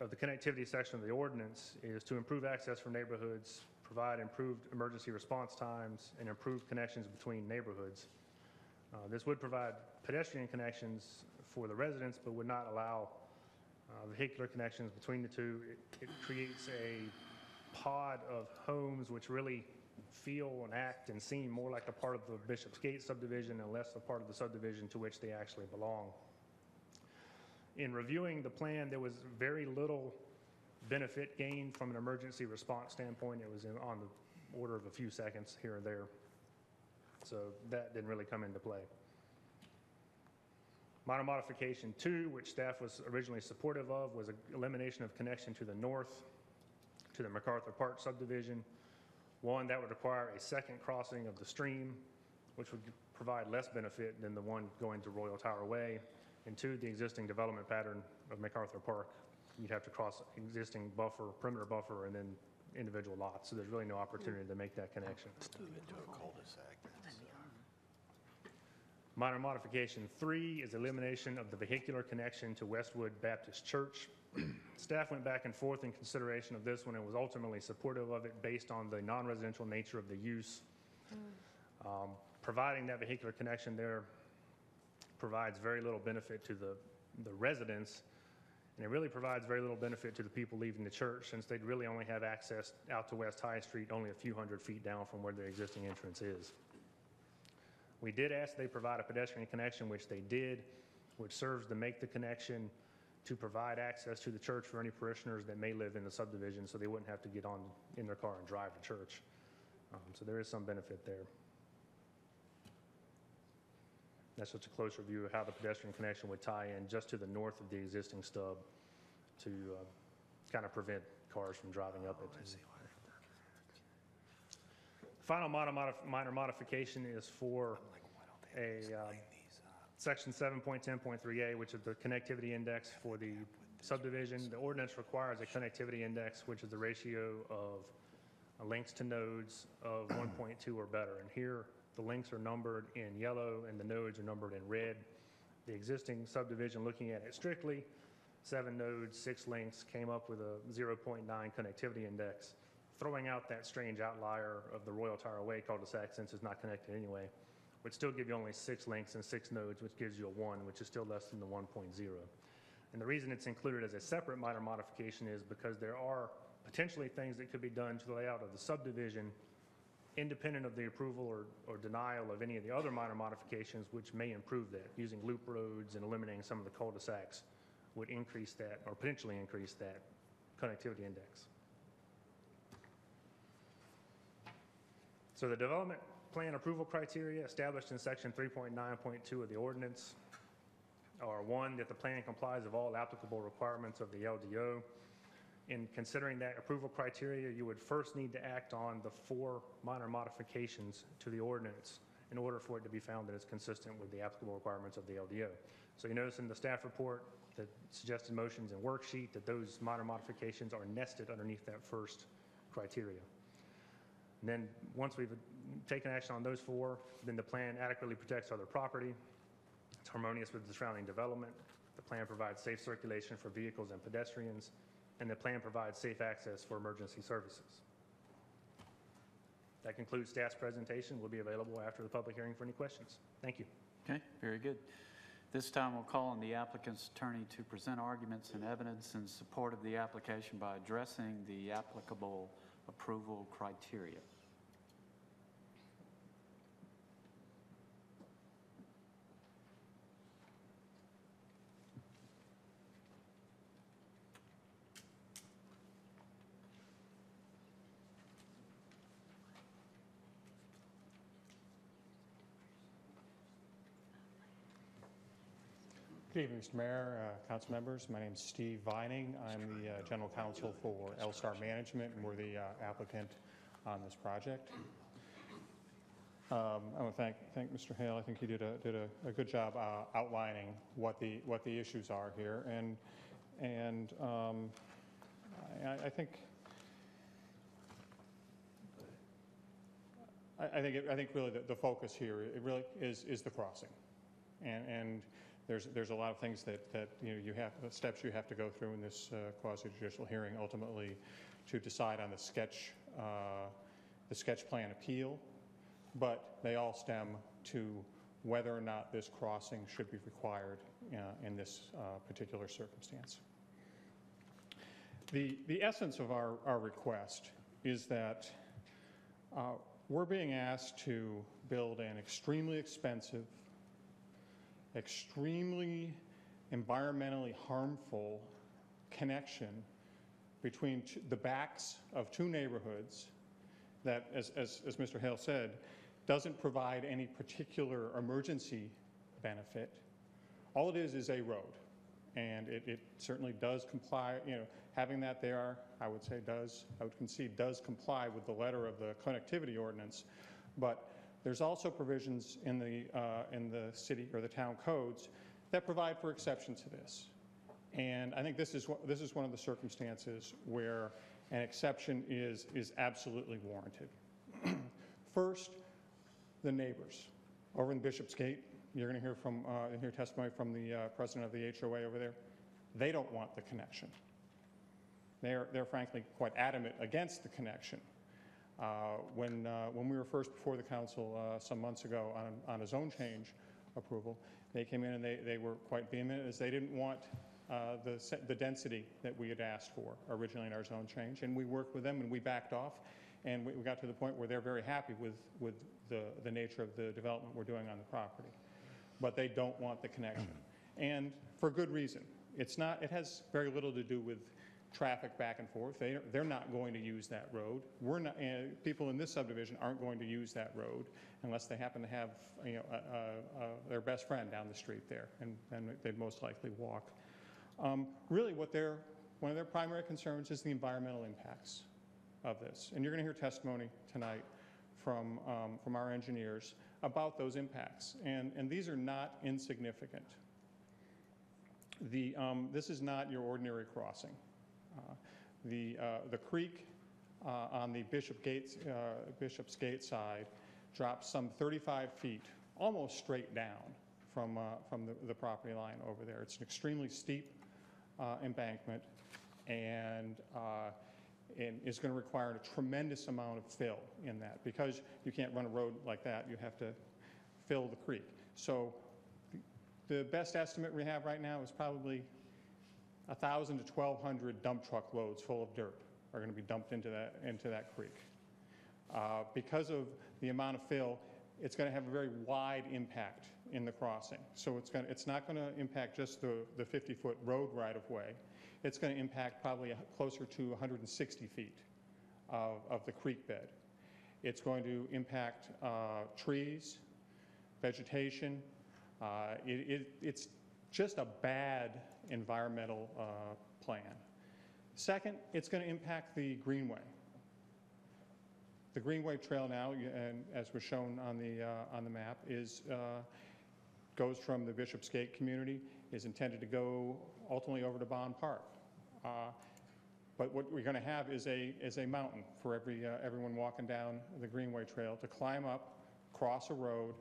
of the connectivity section of the ordinance is to improve access for neighborhoods, provide improved emergency response times, and improved connections between neighborhoods. This would provide pedestrian connections for the residents, but would not allow vehicular connections between the two. It creates a pod of homes which really feel and act and seem more like a part of the Bishopsgate subdivision and less a part of the subdivision to which they actually belong. In reviewing the plan, there was very little benefit gained from an emergency response standpoint. It was on the order of a few seconds here and there. So that didn't really come into play. Minor modification 2, which staff was originally supportive of, was an elimination of connection to the north to the MacArthur Park subdivision. One, that would require a second crossing of the stream, which would provide less benefit than the one going to Royal Tower Way. And 2, the existing development pattern of MacArthur Park. You'd have to cross existing buffer, perimeter buffer, and then individual lots. So there's really no opportunity to make that connection. Move into a cul-de-sac. Minor modification 3 is elimination of the vehicular connection to Westwood Baptist Church. Staff went back and forth in consideration of this one and was ultimately supportive of it based on the non-residential nature of the use. Providing that vehicular connection there provides very little benefit to the residents, and it really provides very little benefit to the people leaving the church, since they'd really only have access out to West High Street only a few hundred feet down from where their existing entrance is. We did ask they provide a pedestrian connection, which they did, which serves to make the connection to provide access to the church for any parishioners that may live in the subdivision, so they wouldn't have to get on in their car and drive to church. So there is some benefit there. That's just a closer view of how the pedestrian connection would tie in just to the north of the existing stub to kind of prevent cars from driving up it. Final minor modification is for a section 7.10.3A, which is the connectivity index for the subdivision. The ordinance requires a connectivity index, which is the ratio of links to nodes of 1.2 or better. And here, the links are numbered in yellow and the nodes are numbered in red. The existing subdivision, looking at it strictly, 7 nodes, 6 links, came up with a 0.9 connectivity index. Throwing out that strange outlier of the Royal Tower Way cul-de-sac, since it's not connected anyway, would still give you only 6 links and 6 nodes, which gives you a 1, which is still less than the 1.0. And the reason it's included as a separate minor modification is because there are potentially things that could be done to the layout of the subdivision independent of the approval or denial of any of the other minor modifications, which may improve that. Using loop roads and eliminating some of the cul-de-sacs would increase that, or potentially increase that connectivity index. So the development plan approval criteria established in section 3.9.2 of the ordinance are: 1, that the plan complies with all applicable requirements of the LDO. In considering that approval criteria, you would first need to act on the 4 minor modifications to the ordinance in order for it to be found that it's consistent with the applicable requirements of the LDO. So you notice in the staff report, the suggested motions and worksheet, that those minor modifications are nested underneath that first criteria. And then once we've taken action on those 4, then the plan adequately protects other property. It's harmonious with the surrounding development. The plan provides safe circulation for vehicles and pedestrians, and the plan provides safe access for emergency services. That concludes staff's presentation. We'll be available after the public hearing for any questions. Thank you. Okay, very good. This time, we'll call on the applicant's attorney to present arguments and evidence in support of the application by addressing the applicable approval criteria. Good evening, Mr. Mayor, council members. My name is Steve Vining. I'm the general counsel for L-Star Management, and we're the applicant on this project. I want to thank Mr. Hale. I think he did a good job outlining what the issues are here, and I think really the focus here it really is the crossing, and there's a lot of things that you have steps you have to go through in this quasi-judicial hearing ultimately to decide on the sketch plan appeal, but they all stem to whether or not this crossing should be required in this particular circumstance. The essence of our request is that we're being asked to build an extremely expensive, extremely environmentally harmful connection between the backs of two neighborhoods that, as Mr. Hale said, doesn't provide any particular emergency benefit. All it is a road, and it certainly does comply, having that there, I would concede, does comply with the letter of the connectivity ordinance, but there's also provisions in the city or the town codes that provide for exception to this. And I think this is one of the circumstances where an exception is absolutely warranted. First, the neighbors. Over in Bishopsgate, you're going to hear testimony from the president of the HOA over there. They don't want the connection. They're frankly quite adamant against the connection. When we were first before the council some months ago on a zone change approval, they came in and they were quite vehement as they didn't want the density that we had asked for originally in our zone change. And we worked with them and we backed off, and we got to the point where they're very happy with the nature of the development we're doing on the property. But they don't want the connection, and for good reason. It has very little to do with traffic back and forth. They're not going to use that road. We're not. People in this subdivision aren't going to use that road unless they happen to have their best friend down the street there, and they'd most likely walk. Really, one of their primary concerns is the environmental impacts of this, and you're going to hear testimony tonight from our engineers about those impacts, and these are not insignificant. This is not your ordinary crossing. The creek on the Bishopsgate side drops some 35 feet, almost straight down from the property line over there. It's an extremely steep embankment, and is going to require a tremendous amount of fill in that, because you can't run a road like that. You have to fill the creek. So the best estimate we have right now is probably 1,000 to 1,200 dump truck loads full of dirt are going to be dumped into that creek. Because of the amount of fill, it's going to have a very wide impact in the crossing. So it's not going to impact just the 50-foot road right-of-way. It's going to impact probably closer to 160 feet of the creek bed. It's going to impact trees, vegetation. It's just a bad environmental plan. Second, it's going to impact the greenway. The greenway trail now, and as was shown on the map, goes from the Bishopsgate community, is intended to go ultimately over to Bond Park. But what we're going to have is a mountain for everyone walking down the greenway trail to climb up, cross a road,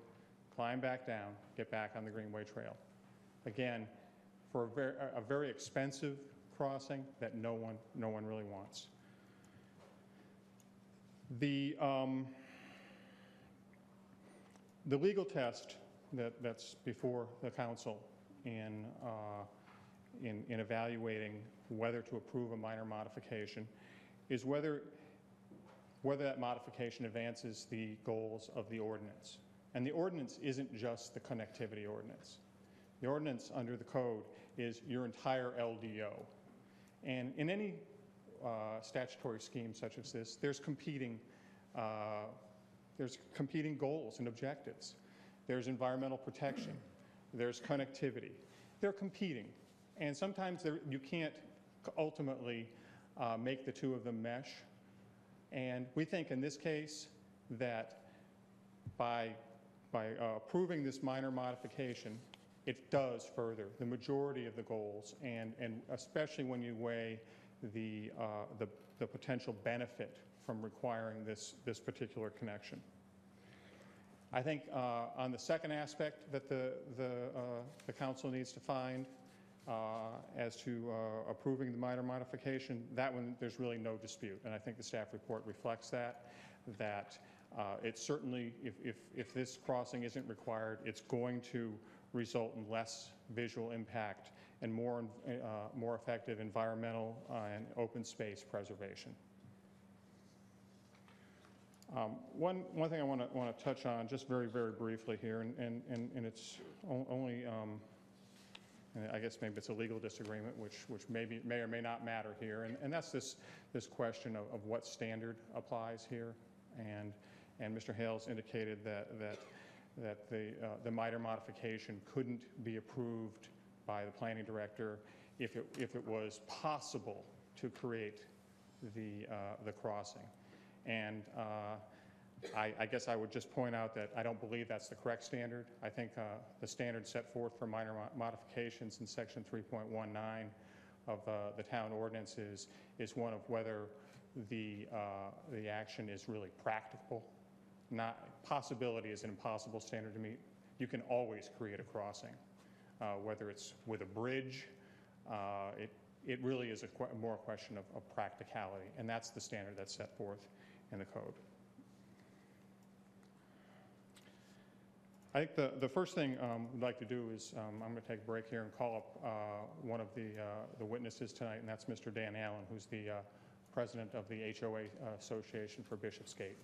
climb back down, get back on the greenway trail. Again, for a very expensive crossing that no one really wants. The legal test that's before the council in evaluating whether to approve a minor modification is whether that modification advances the goals of the ordinance. And the ordinance isn't just the connectivity ordinance. The ordinance under the code is your entire LDO. And in any statutory scheme such as this, there's competing goals and objectives. There's environmental protection. There's connectivity. They're competing. And sometimes you can't ultimately make the two of them mesh. And we think in this case that by approving this minor modification, it does further the majority of the goals, and especially when you weigh the potential benefit from requiring this particular connection. I think on the second aspect that the council needs to find as to approving the minor modification, that one there's really no dispute, and I think the staff report reflects that it certainly, if this crossing isn't required, it's going to result in less visual impact and more effective environmental and open space preservation. One thing I want to touch on just very, very briefly here, and it's only, I guess maybe it's a legal disagreement, which may or may not matter here, and that's this question of what standard applies here, and Mr. Hales indicated that the minor modification couldn't be approved by the planning director if it was possible to create the crossing. And I guess I would just point out that I don't believe that's the correct standard. I think the standard set forth for minor modifications in section 3.19 of the town ordinance is one of whether the action is really practical. Possibility is an impossible standard to meet. You can always create a crossing, whether it's with a bridge. It really is more a question of practicality, and that's the standard that's set forth in the code. I think the first thing we'd like to do is I'm going to take a break here and call up one of the witnesses tonight, and that's Mr. Dan Allen, who's the president of the HOA Association for Bishopsgate.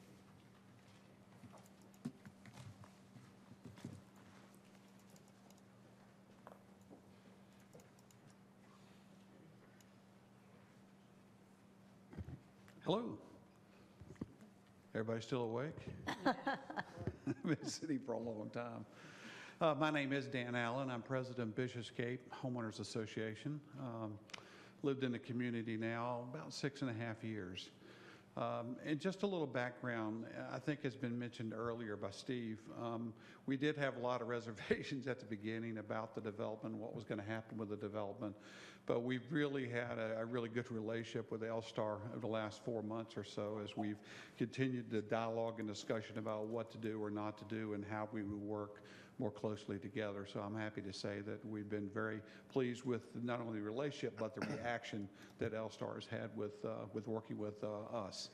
Hello. Everybody still awake? I've been sitting for a long time. My name is Dan Allen. I'm president of Bishopsgate Homeowners Association. Lived in the community now about 6.5 years. And just a little background, I think has been mentioned earlier by Steve. We did have a lot of reservations at the beginning about the development, what was going to happen with the development. But we've really had a really good relationship with L-Star over the last 4 months or so as we've continued the dialogue and discussion about what to do or not to do and how we would work more closely together. So I'm happy to say that we've been very pleased with not only the relationship, but the reaction that L-Star has had with working with us.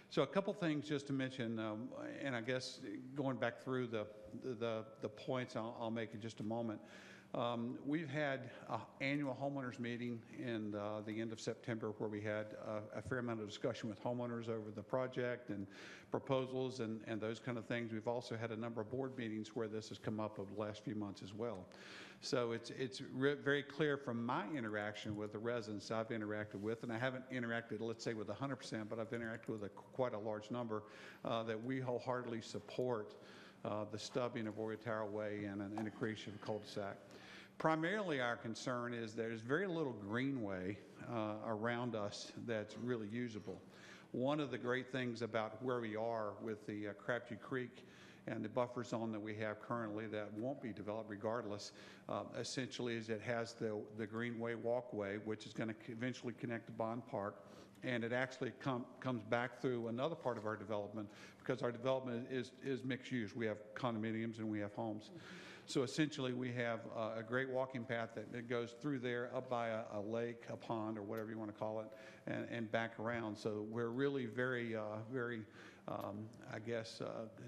So a couple things just to mention, and I guess going back through the points I'll make in just a moment. We've had an annual homeowners meeting in the end of September where we had a fair amount of discussion with homeowners over the project and proposals and those kind of things. We've also had a number of board meetings where this has come up over the last few months as well. So it's very clear from my interaction with the residents I've interacted with, and I haven't interacted, let's say, with 100%, but I've interacted with quite a large number, that we wholeheartedly support the stubbing of Oriole Tower Way and the creation of a cul-de-sac. Primarily our concern is there's very little greenway around us that's really usable. One of the great things about where we are with the Crabtree Creek and the buffer zone that we have currently that won't be developed regardless, essentially is it has the greenway walkway, which is going to eventually connect to Bond Park, and it actually comes back through another part of our development because our development is mixed use. We have condominiums and we have homes. So essentially we have a great walking path that goes through there up by a lake, a pond, or whatever you want to call it, and back around. So we're really very I guess,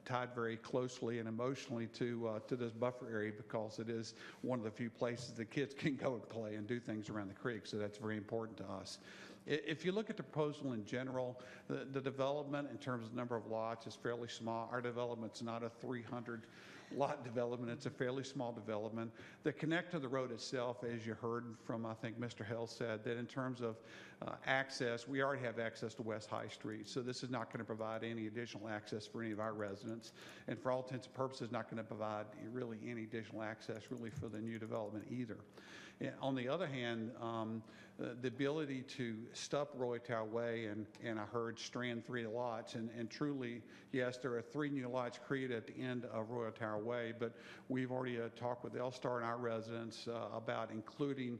tied very closely and emotionally to this buffer area because it is one of the few places the kids can go and play and do things around the creek, so that's very important to us. If you look at the proposal in general, the development in terms of number of lots is fairly small. Our development's not a 300 lot development. It's a fairly small development. The connect to the road itself, as you heard from, I think Mr. Hill said, that in terms of access, we already have access to West High Street, so this is not going to provide any additional access for any of our residents, and for all intents and purposes, not going to provide really any additional access really for the new development either. On the other hand, the ability to stop Roy Tower Way, and I heard strand 3 lots, and truly, yes, there are 3 new lots created at the end of Royal Tower Way, but we've already talked with L-Star and our residents about including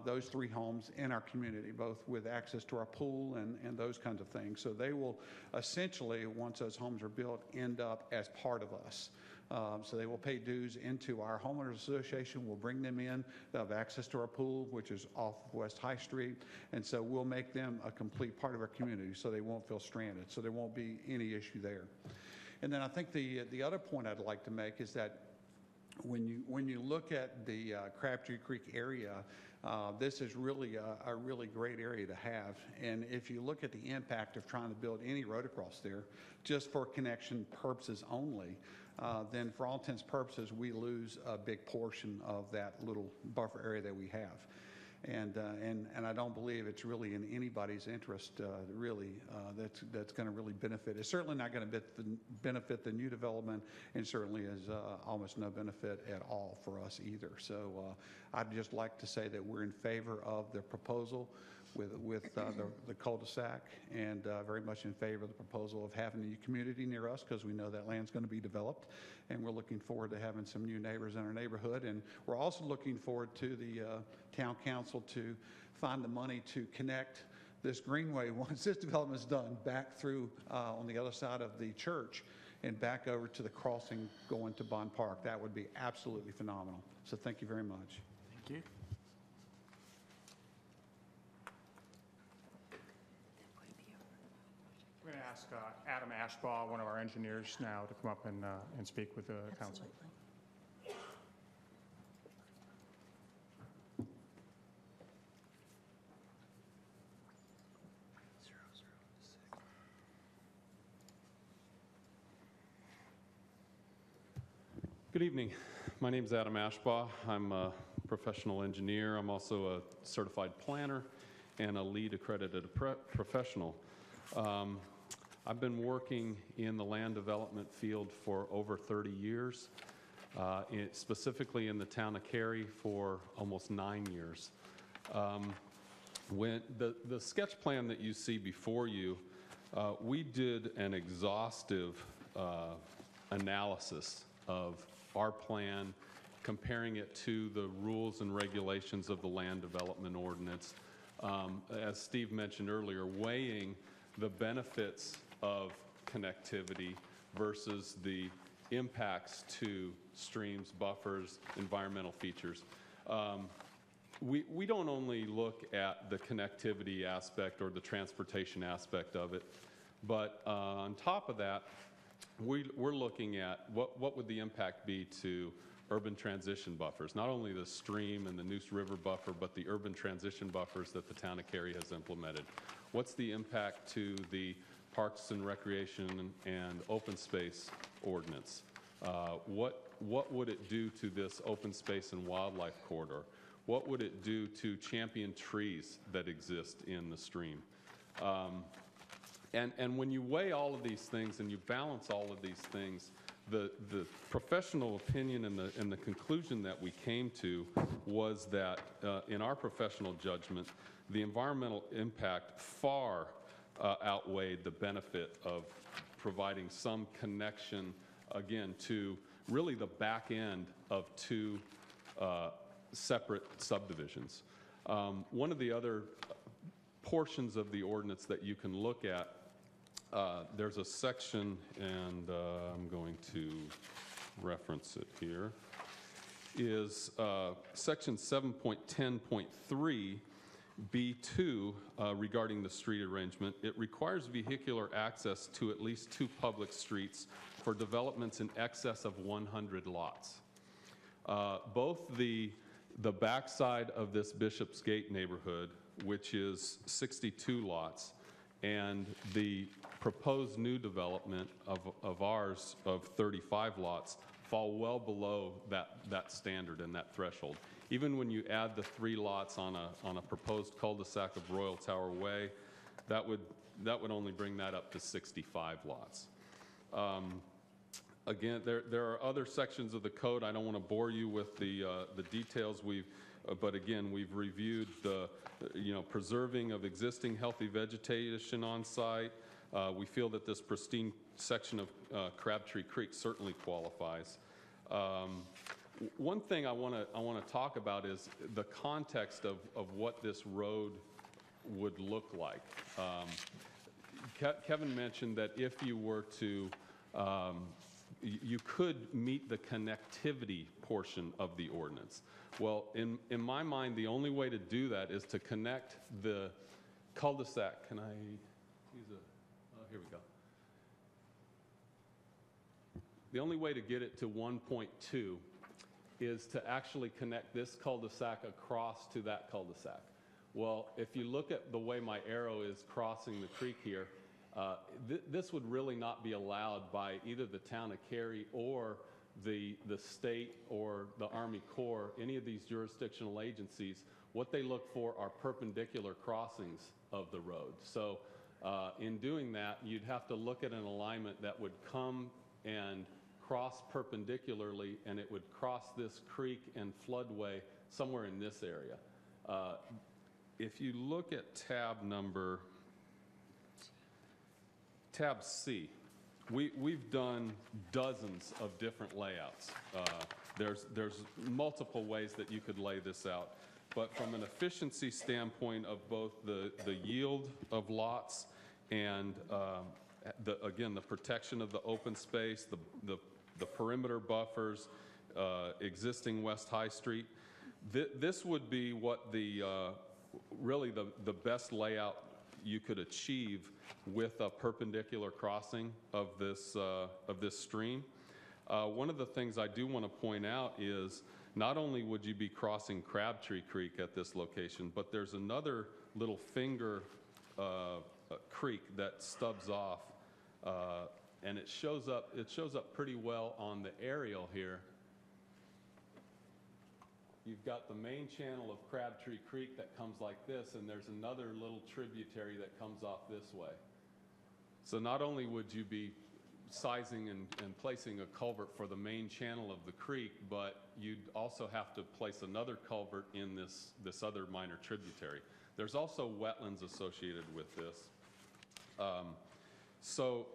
those 3 homes in our community, both with access to our pool and those kinds of things. So they will essentially, once those homes are built, end up as part of us. So they will pay dues into our homeowners association. We'll bring them in. They'll have access to our pool, which is off of West High Street. And so we'll make them a complete part of our community so they won't feel stranded. So there won't be any issue there. And then I think the other point I'd like to make is that when you look at the Crabtree Creek area, this is really a really great area to have. And if you look at the impact of trying to build any road across there, just for connection purposes only, then for all intents and purposes, we lose a big portion of that little buffer area that we have. And I don't believe it's really in anybody's interest, really, that's going to really benefit. It's certainly not going to benefit the new development, and certainly is almost no benefit at all for us either. So I'd just like to say that we're in favor of the proposal with the cul-de-sac, and very much in favor of the proposal of having a community near us, because we know that land's going to be developed, and we're looking forward to having some new neighbors in our neighborhood. And we're also looking forward to the town council to find the money to connect this greenway, once this development is done, back through on the other side of the church and back over to the crossing going to Bond Park. That would be absolutely phenomenal. So thank you very much. Thank you. I'm going to ask Adam Ashbaugh, one of our engineers, now to come up and speak with the council. Good evening. My name is Adam Ashbaugh. I'm a professional engineer. I'm also a certified planner and a LEED accredited professional. I've been working in the land development field for over 30 years, specifically in the town of Cary for almost 9 years. When the sketch plan that you see before you, we did an exhaustive analysis of our plan, comparing it to the rules and regulations of the land development ordinance. As Steve mentioned earlier, weighing the benefits of connectivity versus the impacts to streams, buffers, environmental features. We don't only look at the connectivity aspect or the transportation aspect of it, but on top of that, we're looking at what would the impact be to urban transition buffers, not only the stream and the Neuse River buffer, but the urban transition buffers that the town of Cary has implemented. What's the impact to the Parks and Recreation and Open Space Ordinance? What would it do to this open space and wildlife corridor? What would it do to champion trees that exist in the stream? And when you weigh all of these things and you balance all of these things, the professional opinion and the conclusion that we came to was that, in our professional judgment, the environmental impact far outweighed the benefit of providing some connection, again, to really the back end of 2 separate subdivisions. One of the other portions of the ordinance that you can look at, there's a section, and I'm going to reference it here, is section 7.10.3 B2, regarding the street arrangement, it requires vehicular access to at least 2 public streets for developments in excess of 100 lots. Both the backside of this Bishop's Gate neighborhood, which is 62 lots, and the proposed new development of ours of 35 lots fall well below that standard and that threshold. Even when you add the 3 lots on a proposed cul-de-sac of Royal Tower Way, that would only bring that up to 65 lots. Again, there are other sections of the code. I don't want to bore you with the details. But again, we've reviewed the preserving of existing healthy vegetation on site. We feel that this pristine section of Crabtree Creek certainly qualifies. One thing I want to talk about is the context of what this road would look like. Kevin mentioned that if you were to, you could meet the connectivity portion of the ordinance. Well, in my mind, the only way to do that is to connect the cul-de-sac. Can I use here we go. The only way to get it to 1.2 is to actually connect this cul-de-sac across to that cul-de-sac. Well, if you look at the way my arrow is crossing the creek here, this would really not be allowed by either the town of Cary or the state or the Army Corps, any of these jurisdictional agencies. What they look for are perpendicular crossings of the road. So in doing that, you'd have to look at an alignment that would come and cross perpendicularly, and it would cross this creek and floodway somewhere in this area. If you look at tab C, we've done dozens of different layouts. There's multiple ways that you could lay this out. But from an efficiency standpoint of both the yield of lots and again, the protection of the open space, the perimeter buffers, existing West High Street, this would be what really the best layout you could achieve with a perpendicular crossing of this stream. One of the things I do want to point out is not only would you be crossing Crabtree Creek at this location, but there's another little finger creek that stubs off, and it shows up pretty well on the aerial here. You've got the main channel of Crabtree Creek that comes like this, and there's another little tributary that comes off this way. So not only would you be sizing and placing a culvert for the main channel of the creek, but you'd also have to place another culvert in this other minor tributary. There's also wetlands associated with this. So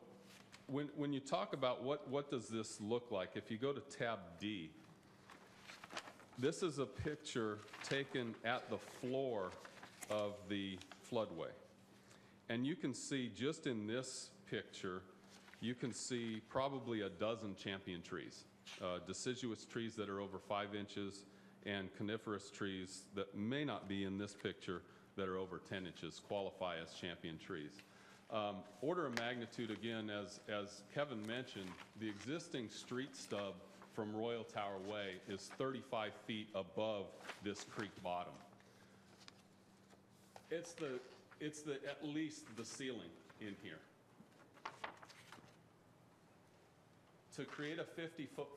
when you talk about what does this look like, if you go to tab D, this is a picture taken at the floor of the floodway. And you can see just in this picture, you can see probably a dozen champion trees, deciduous trees that are over 5 inches and coniferous trees that may not be in this picture that are over 10 inches qualify as champion trees. Order of magnitude, again, as Kevin mentioned, the existing street stub from Royal Tower Way is 35 feet above this creek bottom. It's at least the ceiling in here. To create a 50-foot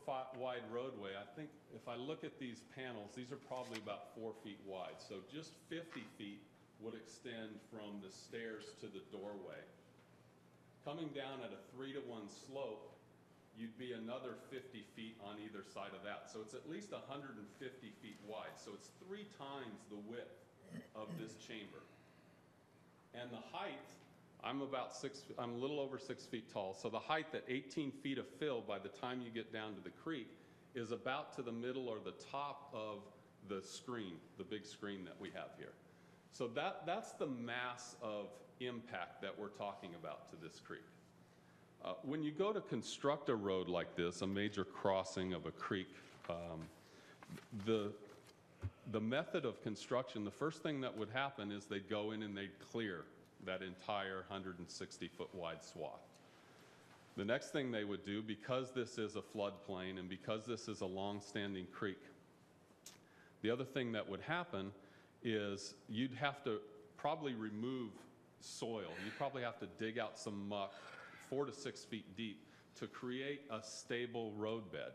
wide roadway, I think if I look at these panels, these are probably about 4 feet wide. So just 50 feet would extend from the stairs to the doorway. Coming down at a 3-to-1 slope, you'd be another 50 feet on either side of that. So it's at least 150 feet wide. So it's 3 times the width of this chamber. And the height, I'm a little over 6 feet tall. So the height at 18 feet of fill by the time you get down to the creek is about to the middle or the top of the screen, the big screen that we have here. So that's the mass of impact that we're talking about to this creek. When you go to construct a road like this, a major crossing of a creek, the the method of construction, the first thing that would happen is they'd go in and they'd clear that entire 160-foot wide swath. The next thing they would do, because this is a floodplain and because this is a long-standing creek, the other thing that would happen is you'd have to probably remove soil. You'd probably have to dig out some muck 4 to 6 feet deep to create a stable roadbed,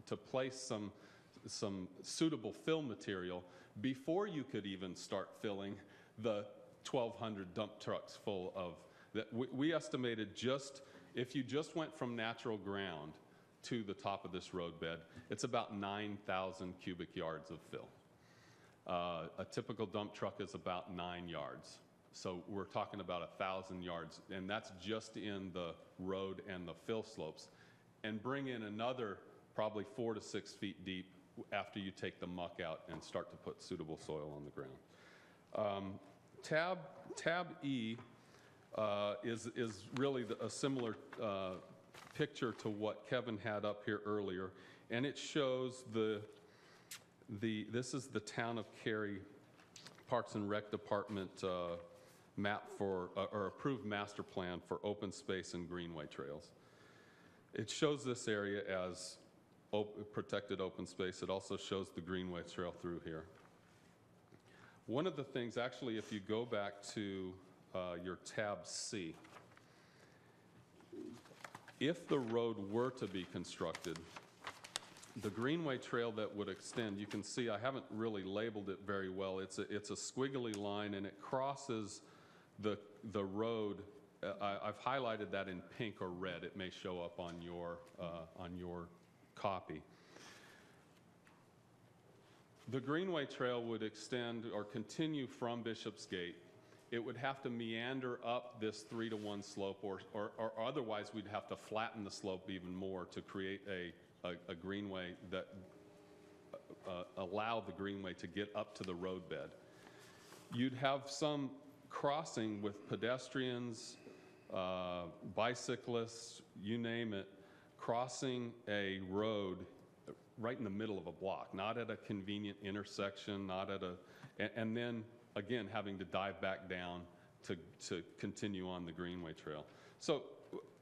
to place some suitable fill material before you could even start filling the 1,200 dump trucks full of that. We estimated just, if you just went from natural ground to the top of this roadbed, it's about 9,000 cubic yards of fill. A typical dump truck is about 9 yards. So we're talking about 1,000 yards, and that's just in the road and the fill slopes. And bring in another probably 4 to 6 feet deep after you take the muck out and start to put suitable soil on the ground. Tab E is really a similar picture to what Kevin had up here earlier, and it shows this is the Town of Cary Parks and Rec Department map for, or approved master plan for open space and greenway trails. It shows this area as protected open space. It also shows the greenway trail through here. One of the things, actually, if you go back to your tab C, if the road were to be constructed, the greenway trail that would extend, you can see I haven't really labeled it very well. It's a squiggly line, and it crosses the road. I've highlighted that in pink or red. It may show up on your copy. The greenway trail would extend or continue from Bishopsgate. It would have to meander up this 3-to-1 slope, or otherwise we'd have to flatten the slope even more to create a greenway that allow the greenway to get up to the roadbed. You'd have some crossing with pedestrians, bicyclists, you name it, crossing a road right in the middle of a block, not at a convenient intersection, not at and then again having to dive back down to continue on the greenway trail. So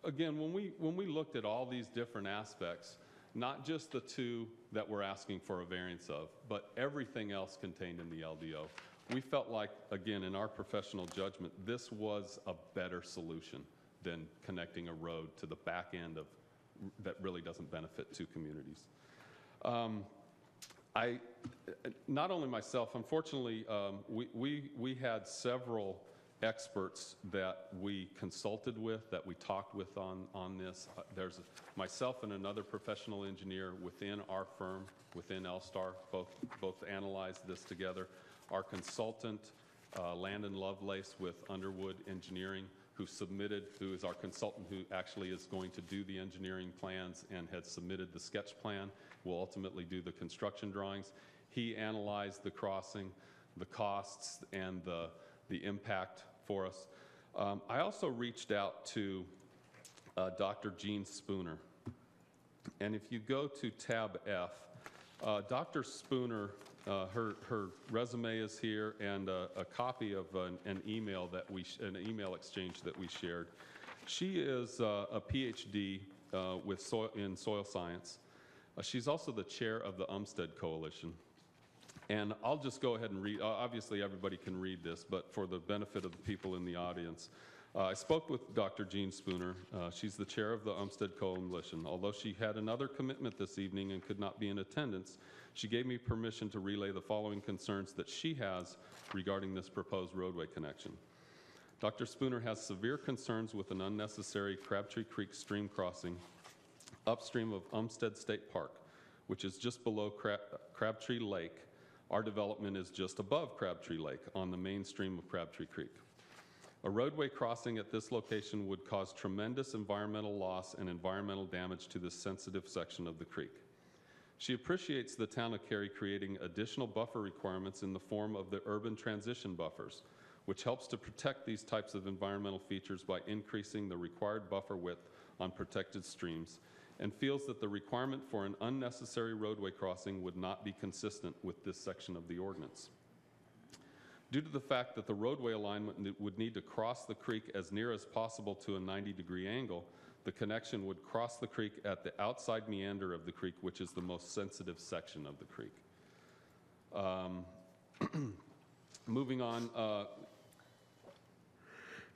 again, when we looked at all these different aspects, not just the two that we're asking for a variance of, but everything else contained in the LDO, we felt like, again, in our professional judgment, this was a better solution than connecting a road to the back end of that really doesn't benefit two communities. Not only myself, unfortunately, we had several experts that we consulted with, that we talked with on this. There's myself and another professional engineer within our firm, within L-Star, both analyzed this together. Our consultant, Landon Lovelace with Underwood Engineering, who is our consultant who actually is going to do the engineering plans and had submitted the sketch plan, will ultimately do the construction drawings. He analyzed the crossing, the costs, and the impact for us. I also reached out to Dr. Jean Spooner. And if you go to tab F, Dr. Spooner, her resume is here, and a copy of an email exchange that we shared. She is a PhD in soil science. She's also the chair of the Umstead Coalition. And I'll just go ahead and read. Obviously, everybody can read this, but for the benefit of the people in the audience, I spoke with Dr. Jean Spooner. She's the chair of the Umstead Coalition. Although she had another commitment this evening and could not be in attendance, she gave me permission to relay the following concerns that she has regarding this proposed roadway connection. Dr. Spooner has severe concerns with an unnecessary Crabtree Creek stream crossing upstream of Umstead State Park, which is just below Crabtree Lake. Our development is just above Crabtree Lake on the main stream of Crabtree Creek. A roadway crossing at this location would cause tremendous environmental loss and environmental damage to this sensitive section of the creek. She appreciates the town of Cary creating additional buffer requirements in the form of the urban transition buffers, which helps to protect these types of environmental features by increasing the required buffer width on protected streams and feels that the requirement for an unnecessary roadway crossing would not be consistent with this section of the ordinance. Due to the fact that the roadway alignment would need to cross the creek as near as possible to a 90-degree angle, the connection would cross the creek at the outside meander of the creek, which is the most sensitive section of the creek. Moving on,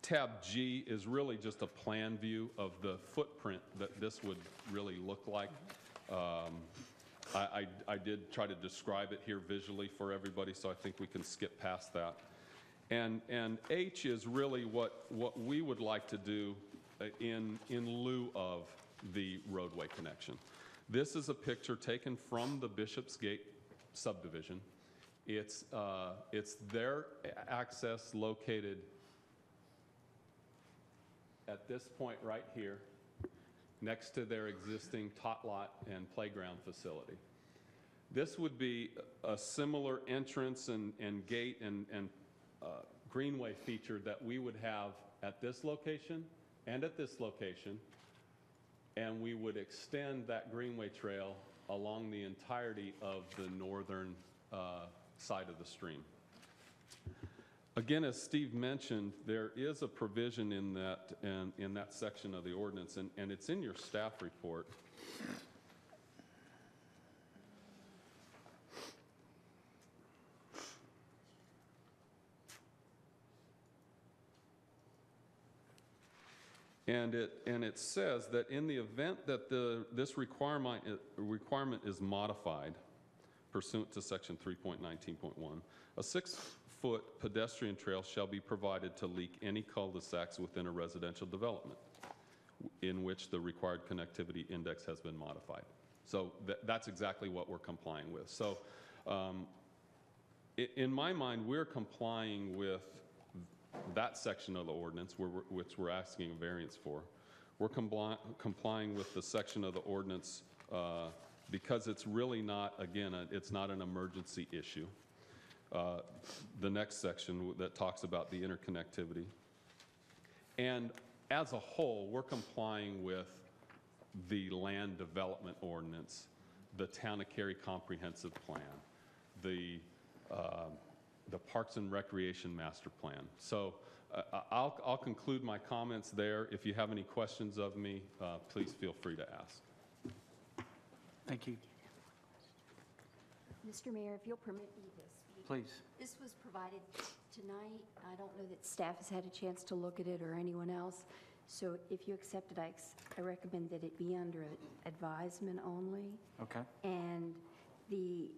tab G is really just a plan view of the footprint that this would really look like. I did try to describe it here visually for everybody, so I think we can skip past that. And H is really what we would like to do in lieu of the roadway connection. This is a picture taken from the Bishopsgate subdivision. It's their access located at this point right here, next to their existing tot lot and playground facility. This would be a similar entrance and gate and greenway feature that we would have at this location and at this location, and we would extend that greenway trail along the entirety of the northern side of the stream. Again, as Steve mentioned, there is a provision in that section of the ordinance, and it's in your staff report. And it says that in the event that this requirement is modified pursuant to section 3.19.1, a 6-foot pedestrian trail shall be provided to leak any cul-de-sacs within a residential development in which the required connectivity index has been modified. So that's exactly what we're complying with. So in my mind, we're complying with that section of the ordinance which we're asking a variance for. We're complying with the section of the ordinance because it's really not, again, it's not an emergency issue. The next section that talks about the interconnectivity. And as a whole, we're complying with the land development ordinance, the Town of Cary Comprehensive Plan, the Parks and Recreation Master Plan. So I'll conclude my comments there. If you have any questions of me, please feel free to ask. Thank you. Mr. Mayor, if you'll permit me to speak. Please. This was provided tonight. I don't know that staff has had a chance to look at it or anyone else. So if you accept it, I recommend that it be under advisement only. Okay. And the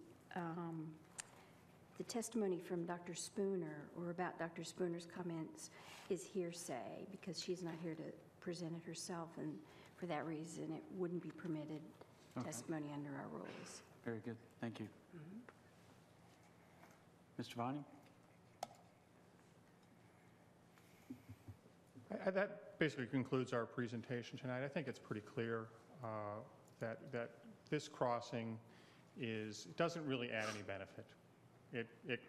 testimony from Dr. Spooner or about Dr. Spooner's comments is hearsay because she's not here to present it herself, and for that reason it wouldn't be permitted testimony under our rules. Very good. Thank you. Mr. Vining? That basically concludes our presentation tonight. I think it's pretty clear that this crossing doesn't really add any benefit. It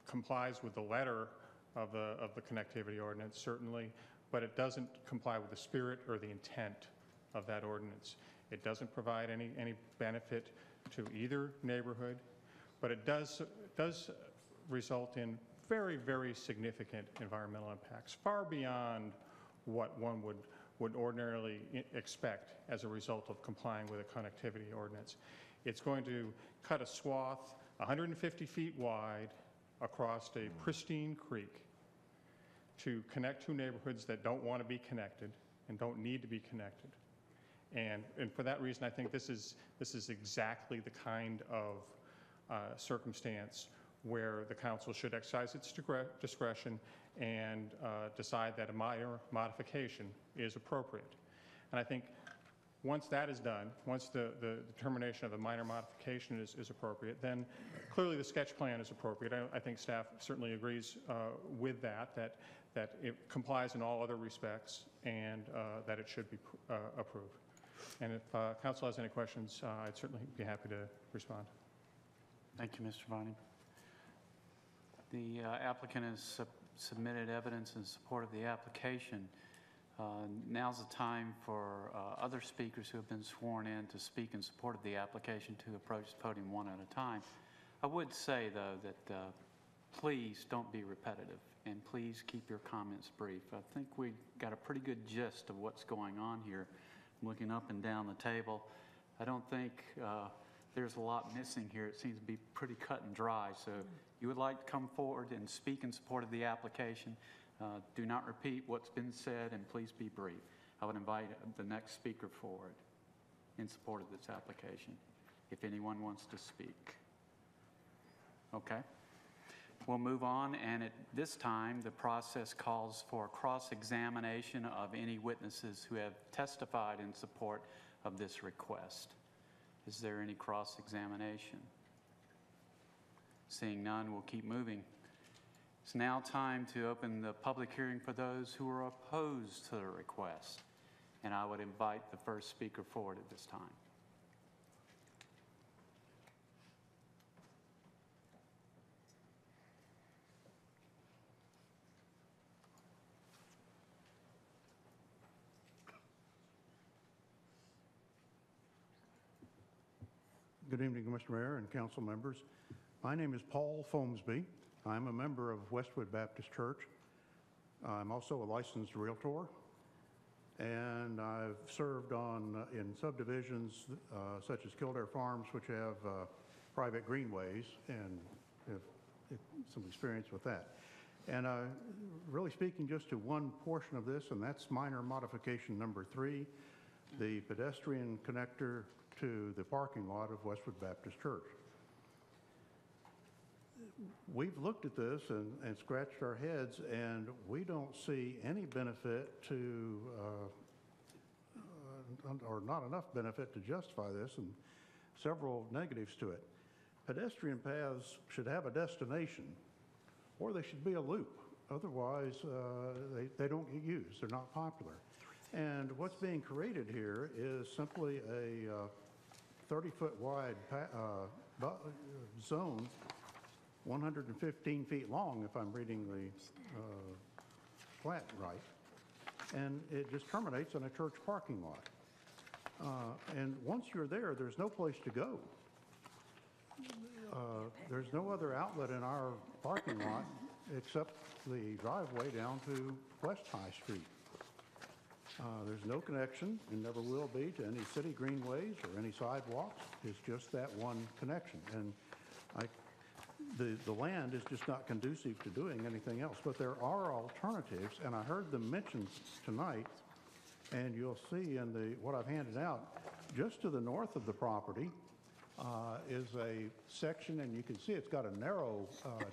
complies with the letter of the connectivity ordinance, certainly, but it doesn't comply with the spirit or the intent of that ordinance. It doesn't provide any benefit to either neighborhood, but it does result in very, very significant environmental impacts, far beyond what one would ordinarily expect as a result of complying with a connectivity ordinance. It's going to cut a swath 150 feet wide across a pristine creek to connect two neighborhoods that don't want to be connected and don't need to be connected. And for that reason, I think this is exactly the kind of circumstance where the council should exercise its discretion and decide that a minor modification is appropriate. And I think once that is done, once the determination of a minor modification is appropriate, then clearly the sketch plan is appropriate. I think staff certainly agrees with that it complies in all other respects and that it should be approved. And if council has any questions, I'd certainly be happy to respond. Thank you, Mr. Vining. The applicant has submitted evidence in support of the application. Now's the time for other speakers who have been sworn in to speak in support of the application to approach the podium one at a time. I would say, though, that please don't be repetitive, and please keep your comments brief. I think we got a pretty good gist of what's going on here. I'm looking up and down the table. I don't think there's a lot missing here. It seems to be pretty cut and dry. So if you would like to come forward and speak in support of the application, do not repeat what's been said, and please be brief. I would invite the next speaker forward in support of this application, if anyone wants to speak. Okay. We'll move on, and at this time, the process calls for cross-examination of any witnesses who have testified in support of this request. Is there any cross-examination? Seeing none, we'll keep moving. It's now time to open the public hearing for those who are opposed to the request, and I would invite the first speaker forward at this time. Good evening, Mr. Mayor and council members. My name is Paul Foamsby. I'm a member of Westwood Baptist Church. I'm also a licensed realtor, and I've served in subdivisions such as Kildare Farms, which have private greenways, and have some experience with that. And really speaking just to one portion of this, and that's minor modification number 3, the pedestrian connector to the parking lot of Westwood Baptist Church. We've looked at this and scratched our heads, and we don't see any benefit to, or not enough benefit to justify this, and several negatives to it. Pedestrian paths should have a destination, or they should be a loop. Otherwise, they don't get used. They're not popular. And what's being created here is simply a 30-foot wide zone, 115 feet long, if I'm reading the plat right. And it just terminates in a church parking lot. And once you're there, there's no place to go. There's no other outlet in our parking lot except the driveway down to West High Street. There's no connection, and never will be, to any city greenways or any sidewalks. It's just that one connection. And the land is just not conducive to doing anything else. But there are alternatives, and I heard them mentioned tonight, and you'll see in what I've handed out, just to the north of the property is a section, and you can see it's got a narrow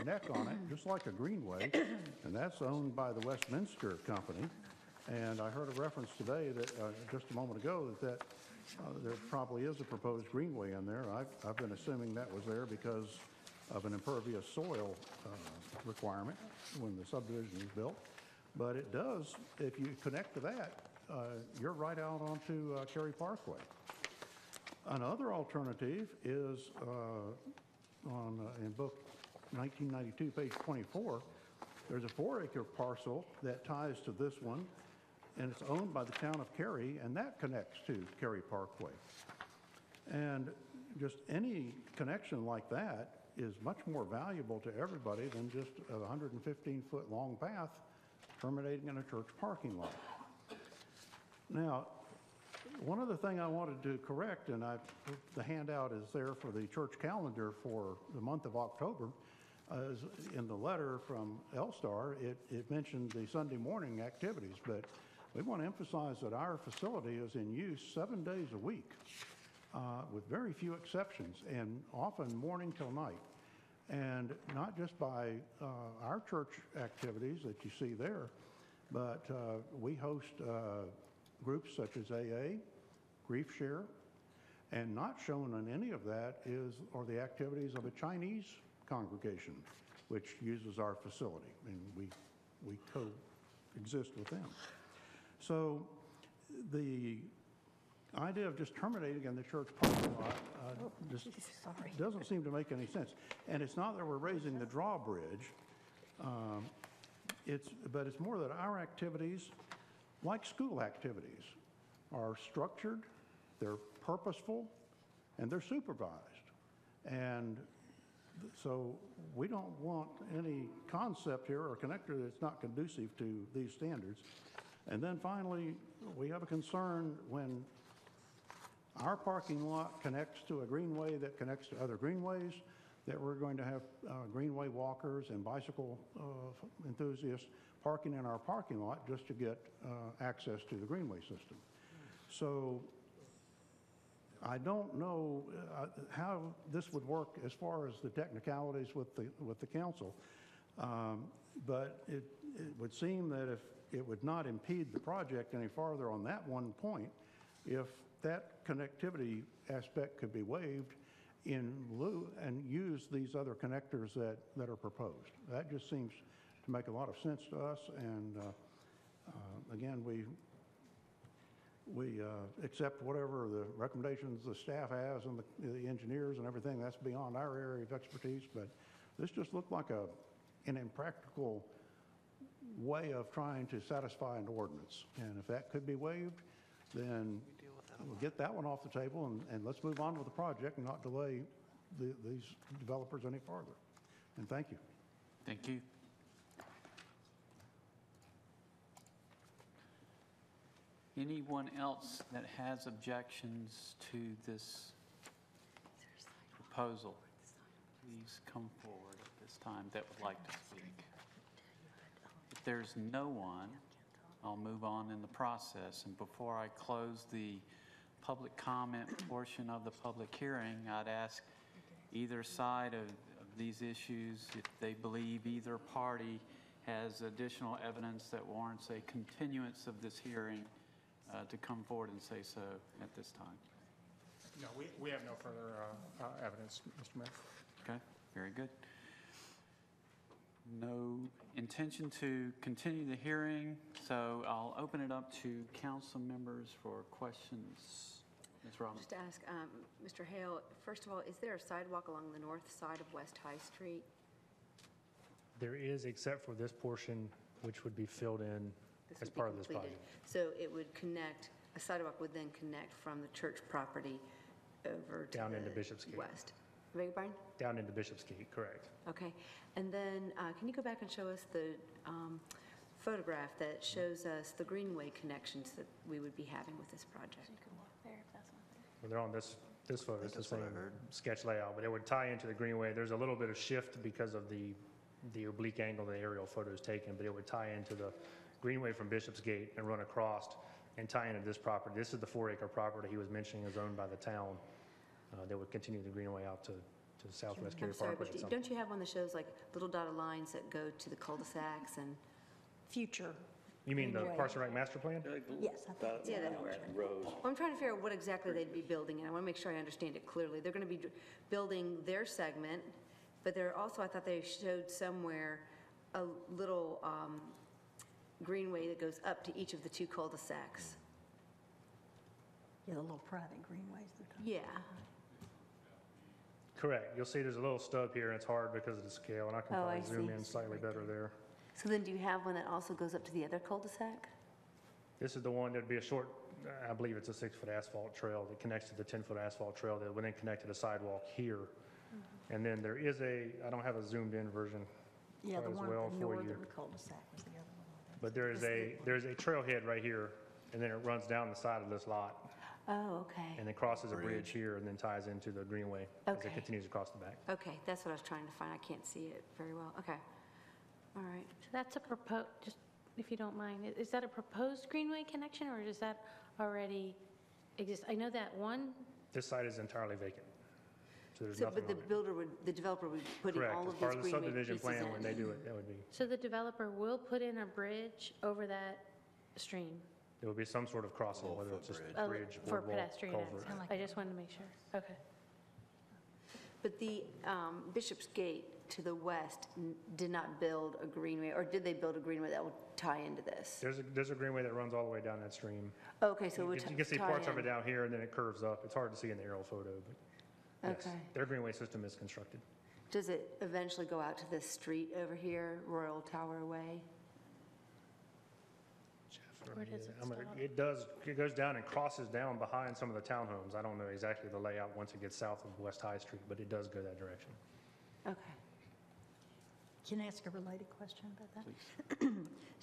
neck on it, just like a greenway, and that's owned by the Westminster Company. And I heard a reference today that just a moment ago that there probably is a proposed greenway in there. I've been assuming that was there because of an impervious soil requirement when the subdivision was built. But it does, if you connect to that, you're right out onto Cary Parkway. Another alternative is in book 1992, page 24, there's a 4-acre parcel that ties to this one, and it's owned by the town of Cary, and that connects to Cary Parkway. And just any connection like that is much more valuable to everybody than just a 115-foot long path terminating in a church parking lot. Now, one other thing I wanted to correct, and the handout is there for the church calendar for the month of October, is in the letter from L-Star, it mentioned the Sunday morning activities, but we want to emphasize that our facility is in use 7 days a week, with very few exceptions, and often morning till night. And not just by our church activities that you see there, but we host groups such as AA, Grief Share, and not shown on any of that are the activities of a Chinese congregation, which uses our facility, and we coexist with them. So the idea of just terminating in the church parking lot just doesn't seem to make any sense. And it's not that we're raising the drawbridge, but it's more that our activities like school activities, are structured, they're purposeful, and they're supervised. And so we don't want any concept here or connector that's not conducive to these standards. And then finally, we have a concern when our parking lot connects to a greenway that connects to other greenways, that we're going to have greenway walkers and bicycle enthusiasts parking in our parking lot just to get access to the greenway system. So I don't know how this would work as far as the technicalities with the council, but it would seem that if it would not impede the project any farther on that one point, if that connectivity aspect could be waived in lieu and use these other connectors that are proposed. That just seems to make a lot of sense to us, and again, we accept whatever the recommendations the staff has and the engineers and everything. That's beyond our area of expertise, but this just looked like an impractical way of trying to satisfy an ordinance. And if that could be waived, then we'll get that one off the table and let's move on with the project and not delay these developers any farther. And thank you. Thank you. Anyone else that has objections to this proposal, please come forward at this time that would like to speak. If there's no one, I'll move on in the process. And before I close the public comment portion of the public hearing, I'd ask either side of these issues, if they believe either party has additional evidence that warrants a continuance of this hearing, to come forward and say so at this time. No, we have no further evidence, Mr. Mayor. Okay, very good. No intention to continue the hearing, so I'll open it up to council members for questions. Ms. Robbins. Just to ask, Mr. Hale, first of all, is there a sidewalk along the north side of West High Street? There is, except for this portion, which would be filled in as part of this project. So it would connect, a sidewalk would then connect from the church property over to Down the into Bishopsgate. west. Beg your pardon? Down into Bishopsgate, correct. Okay. And then can you go back and show us the photograph that shows us the greenway connections that we would be having with this project? Well, they're on this photo. It's the same sketch layout, but it would tie into the greenway. There's a little bit of shift because of the oblique angle the aerial photo is taken, but it would tie into the greenway from Bishopsgate and run across and tie into this property. This is the 4-acre property he was mentioning is owned by the town. That would continue the greenway out to Southwest Cary I'm sorry, Parkway. but don't you have one that shows like little dotted lines that go to the cul-de-sacs and? Future. You mean the greenway. Parks and Rec master plan? Yes, I think it's Yeah, that works. Well, I'm trying to figure out what exactly they'd be building, and I want to make sure I understand it clearly. They're going to be building their segment, but they're also, I thought they showed somewhere a little greenway that goes up to each of the 2 cul-de-sacs. Yeah, the little private greenways. Yeah. Correct. You'll see there's a little stub here, and it's hard because of the scale, and I can Oh, probably I zoom see. in slightly better there. So then do you have one that also goes up to the other cul-de-sac? This is the one that'd be a short, I believe it's a 6-foot asphalt trail that connects to the 10-foot asphalt trail that would then connect to the sidewalk here. And then there is I don't have a zoomed-in version Yeah, the as one well at the for you. northern cul-de-sac was the other one. But there's a trailhead right here, and then it runs down the side of this lot, Oh, okay. and then crosses a bridge here, and then ties into the greenway as Okay. it continues across the back. Okay, that's what I was trying to find. I can't see it very well. Okay. All right. So that's a proposed, just if you don't mind, is that a proposed greenway connection, or does that already exist? I know that one. This site is entirely vacant, so there's So, nothing but the developer would be putting Correct. all As of part these of the greenway subdivision pieces plan, when they in. do it, that would be, So the developer will put in a bridge over that stream? there would be some sort of crossing, whether it's just a bridge, For boardwalk, pedestrian culvert. access. I just wanted to make sure. Okay. But the Bishop's Gate to the west did not build a greenway, or did they build a greenway that would tie into this? There's a greenway that runs all the way down that stream. Okay, so it would You can see tie parts of in. it down here, and then it curves up. It's hard to see in the aerial photo, but yes, Okay. their greenway system is constructed. Does it eventually go out to this street over here, Royal Tower Way? Where does it stop? It goes down and crosses down behind some of the townhomes. I don't know exactly the layout once it gets south of West High Street, but it does go that direction. Okay. Can I ask a related question about that?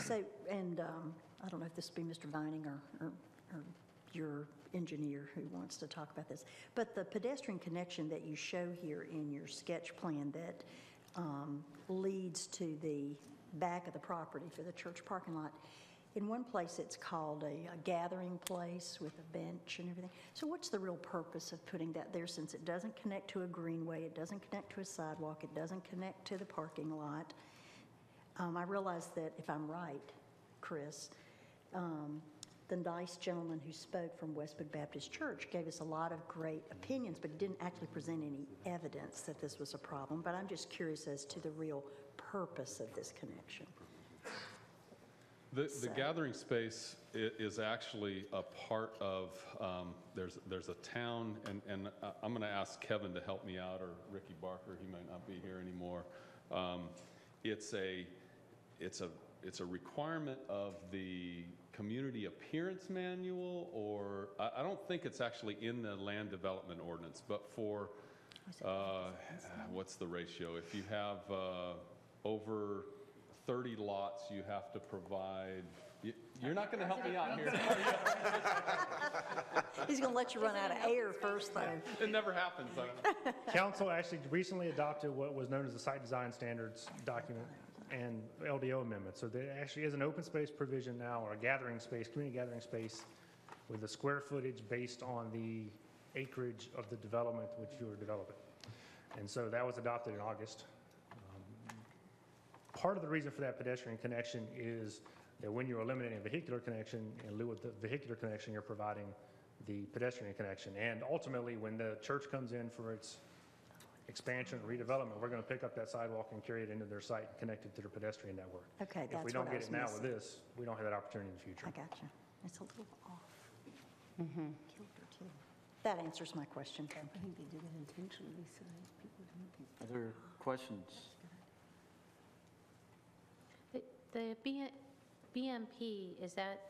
So, and I don't know if this would be Mr. Vining or your engineer who wants to talk about this, but the pedestrian connection that you show here in your sketch plan that leads to the back of the property for the church parking lot, in one place it's called a gathering place with a bench and everything. So what's the real purpose of putting that there, since it doesn't connect to a greenway, it doesn't connect to a sidewalk, it doesn't connect to the parking lot? I realize that if I'm right, Chris, the nice gentleman who spoke from Westwood Baptist Church gave us a lot of great opinions, but didn't actually present any evidence that this was a problem. But I'm just curious as to the real purpose of this connection. The gathering space is actually a part of, there's a town, and I'm going to ask Kevin to help me out, or Ricky Barker, he might not be here anymore. It's a requirement of the community appearance manual, or I don't think it's actually in the land development ordinance, but for, what's the ratio? If you have over 30 lots, you have to provide, you're not going to help me out here. He's going to let you run out of air first, though. It never happens. Council actually recently adopted what was known as the Site Design Standards document and LDO amendment. So there actually is an open space provision now, or a gathering space, community gathering space, with the square footage based on the acreage of the development which you are developing. And so that was adopted in August. Part of the reason for that pedestrian connection is that when you're eliminating a vehicular connection, in lieu of the vehicular connection, you're providing the pedestrian connection. And ultimately, when the church comes in for its expansion or redevelopment, we're going to pick up that sidewalk and carry it into their site and connect it to their pedestrian network. Okay, that's if we don't what I get was it now missing. with this, we don't have that opportunity in the future. I got you. It's a little off. Kilter, too. That answers my question. Thank you. I think they did it intentionally so that people don't think. Other questions? The BMP, is that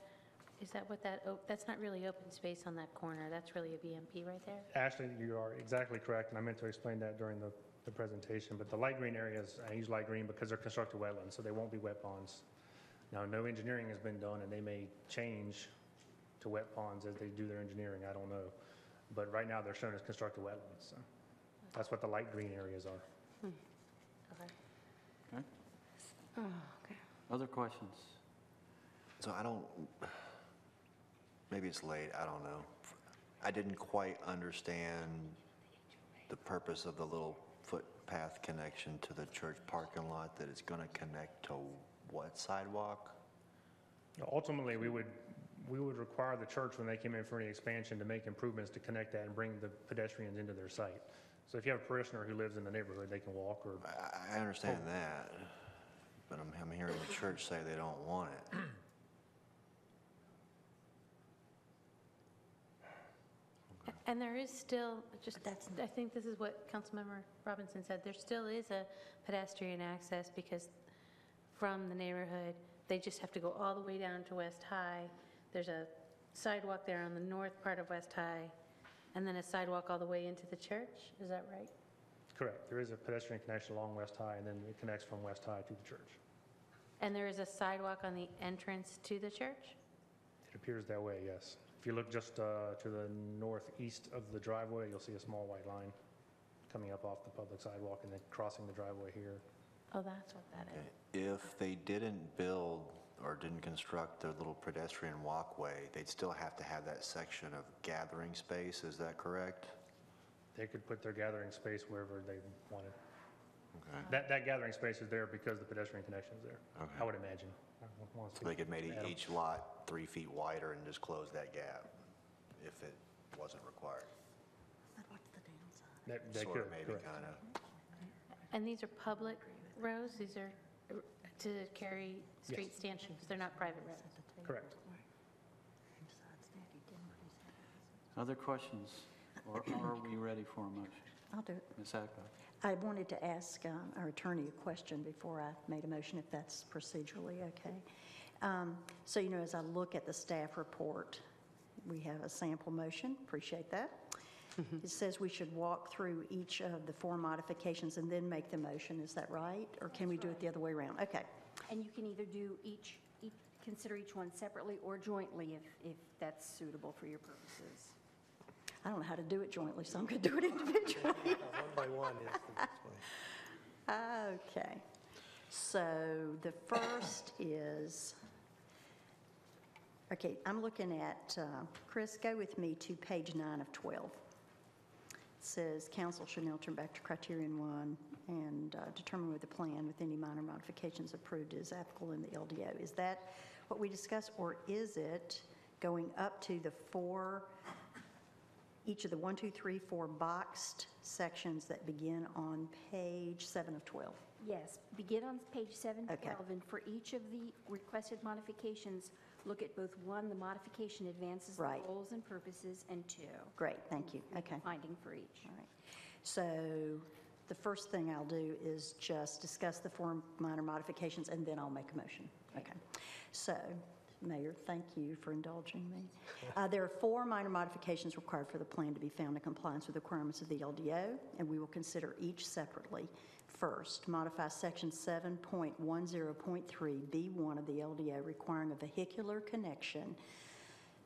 what that's not really open space on that corner, that's really a BMP right there? Ashley, you are exactly correct, and I meant to explain that during the presentation, but the light green areas, I use light green because they're constructed wetlands, so they won't be wet ponds. Now, no engineering has been done, and they may change to wet ponds as they do their engineering, I don't know. But right now, they're shown as constructed wetlands, so that's what the light green areas are. Okay. Okay. Oh, okay. Other questions? So maybe it's late, I don't know. I didn't quite understand the purpose of the little footpath connection to the church parking lot, that it's going to connect to what sidewalk? Ultimately, we would require the church, when they came in for any expansion, to make improvements to connect that and bring the pedestrians into their site. So if you have a parishioner who lives in the neighborhood, they can walk or... I understand that, but I'm hearing the church say they don't want it. And there is still, I think this is what Councilmember Robinson said, there still is a pedestrian access, because from the neighborhood, they just have to go all the way down to West High. There's a sidewalk there on the north part of West High, and then a sidewalk all the way into the church. Is that right? Correct. There is a pedestrian connection along West High, and then it connects from West High to the church. And there is a sidewalk on the entrance to the church? It appears that way, yes. If you look just to the northeast of the driveway, you'll see a small white line coming up off the public sidewalk and then crossing the driveway here. Oh, that's what that is. If they didn't build or didn't construct their little pedestrian walkway, they'd still have to have that section of gathering space, is that correct? They could put their gathering space wherever they wanted. Okay. That gathering space is there because the pedestrian connection is there, Okay. I would imagine. So they could make each lot 3 feet wider and just close that gap if it wasn't required. They Sort could, of, maybe, correct. kind of. And these are public roads? These are to Cary Street Yes. stanchions? They're not private roads? Correct. Other questions? Or are we ready for a motion? I'll do it. Ms. Adcock? I wanted to ask our attorney a question before I made a motion, if that's procedurally okay. So, as I look at the staff report, we have a sample motion. Appreciate that. It says we should walk through each of the 4 modifications and then make the motion. Is that right? Or can we do it the other way around? Okay. And you can either do consider each one separately or jointly if that's suitable for your purposes. I don't know how to do it jointly, so I'm going to do it individually. One by one is the best way. Okay. So the first is, okay, I'm looking at, Chris, go with me to page 9 of 12. It says, council should now turn back to criterion 1 and determine whether the plan with any minor modifications approved is applicable in the LDO. Is that what we discussed, or is it going up to the 4, each of the 1, 2, 3, 4 boxed sections that begin on page 7 of 12? Yes, begin on page 7, Okay. 12, and for each of the requested modifications, look at both 1, the modification advances the Right. goals and purposes, and 2. Great, thank you. Okay. Finding for each. All right. So the first thing I'll do is just discuss the 4 minor modifications, and then I'll make a motion. Okay. So, Mayor, thank you for indulging me. There are 4 minor modifications required for the plan to be found in compliance with the requirements of the LDO, and we will consider each separately. First, modify section 7.10.3B1 of the LDO requiring a vehicular connection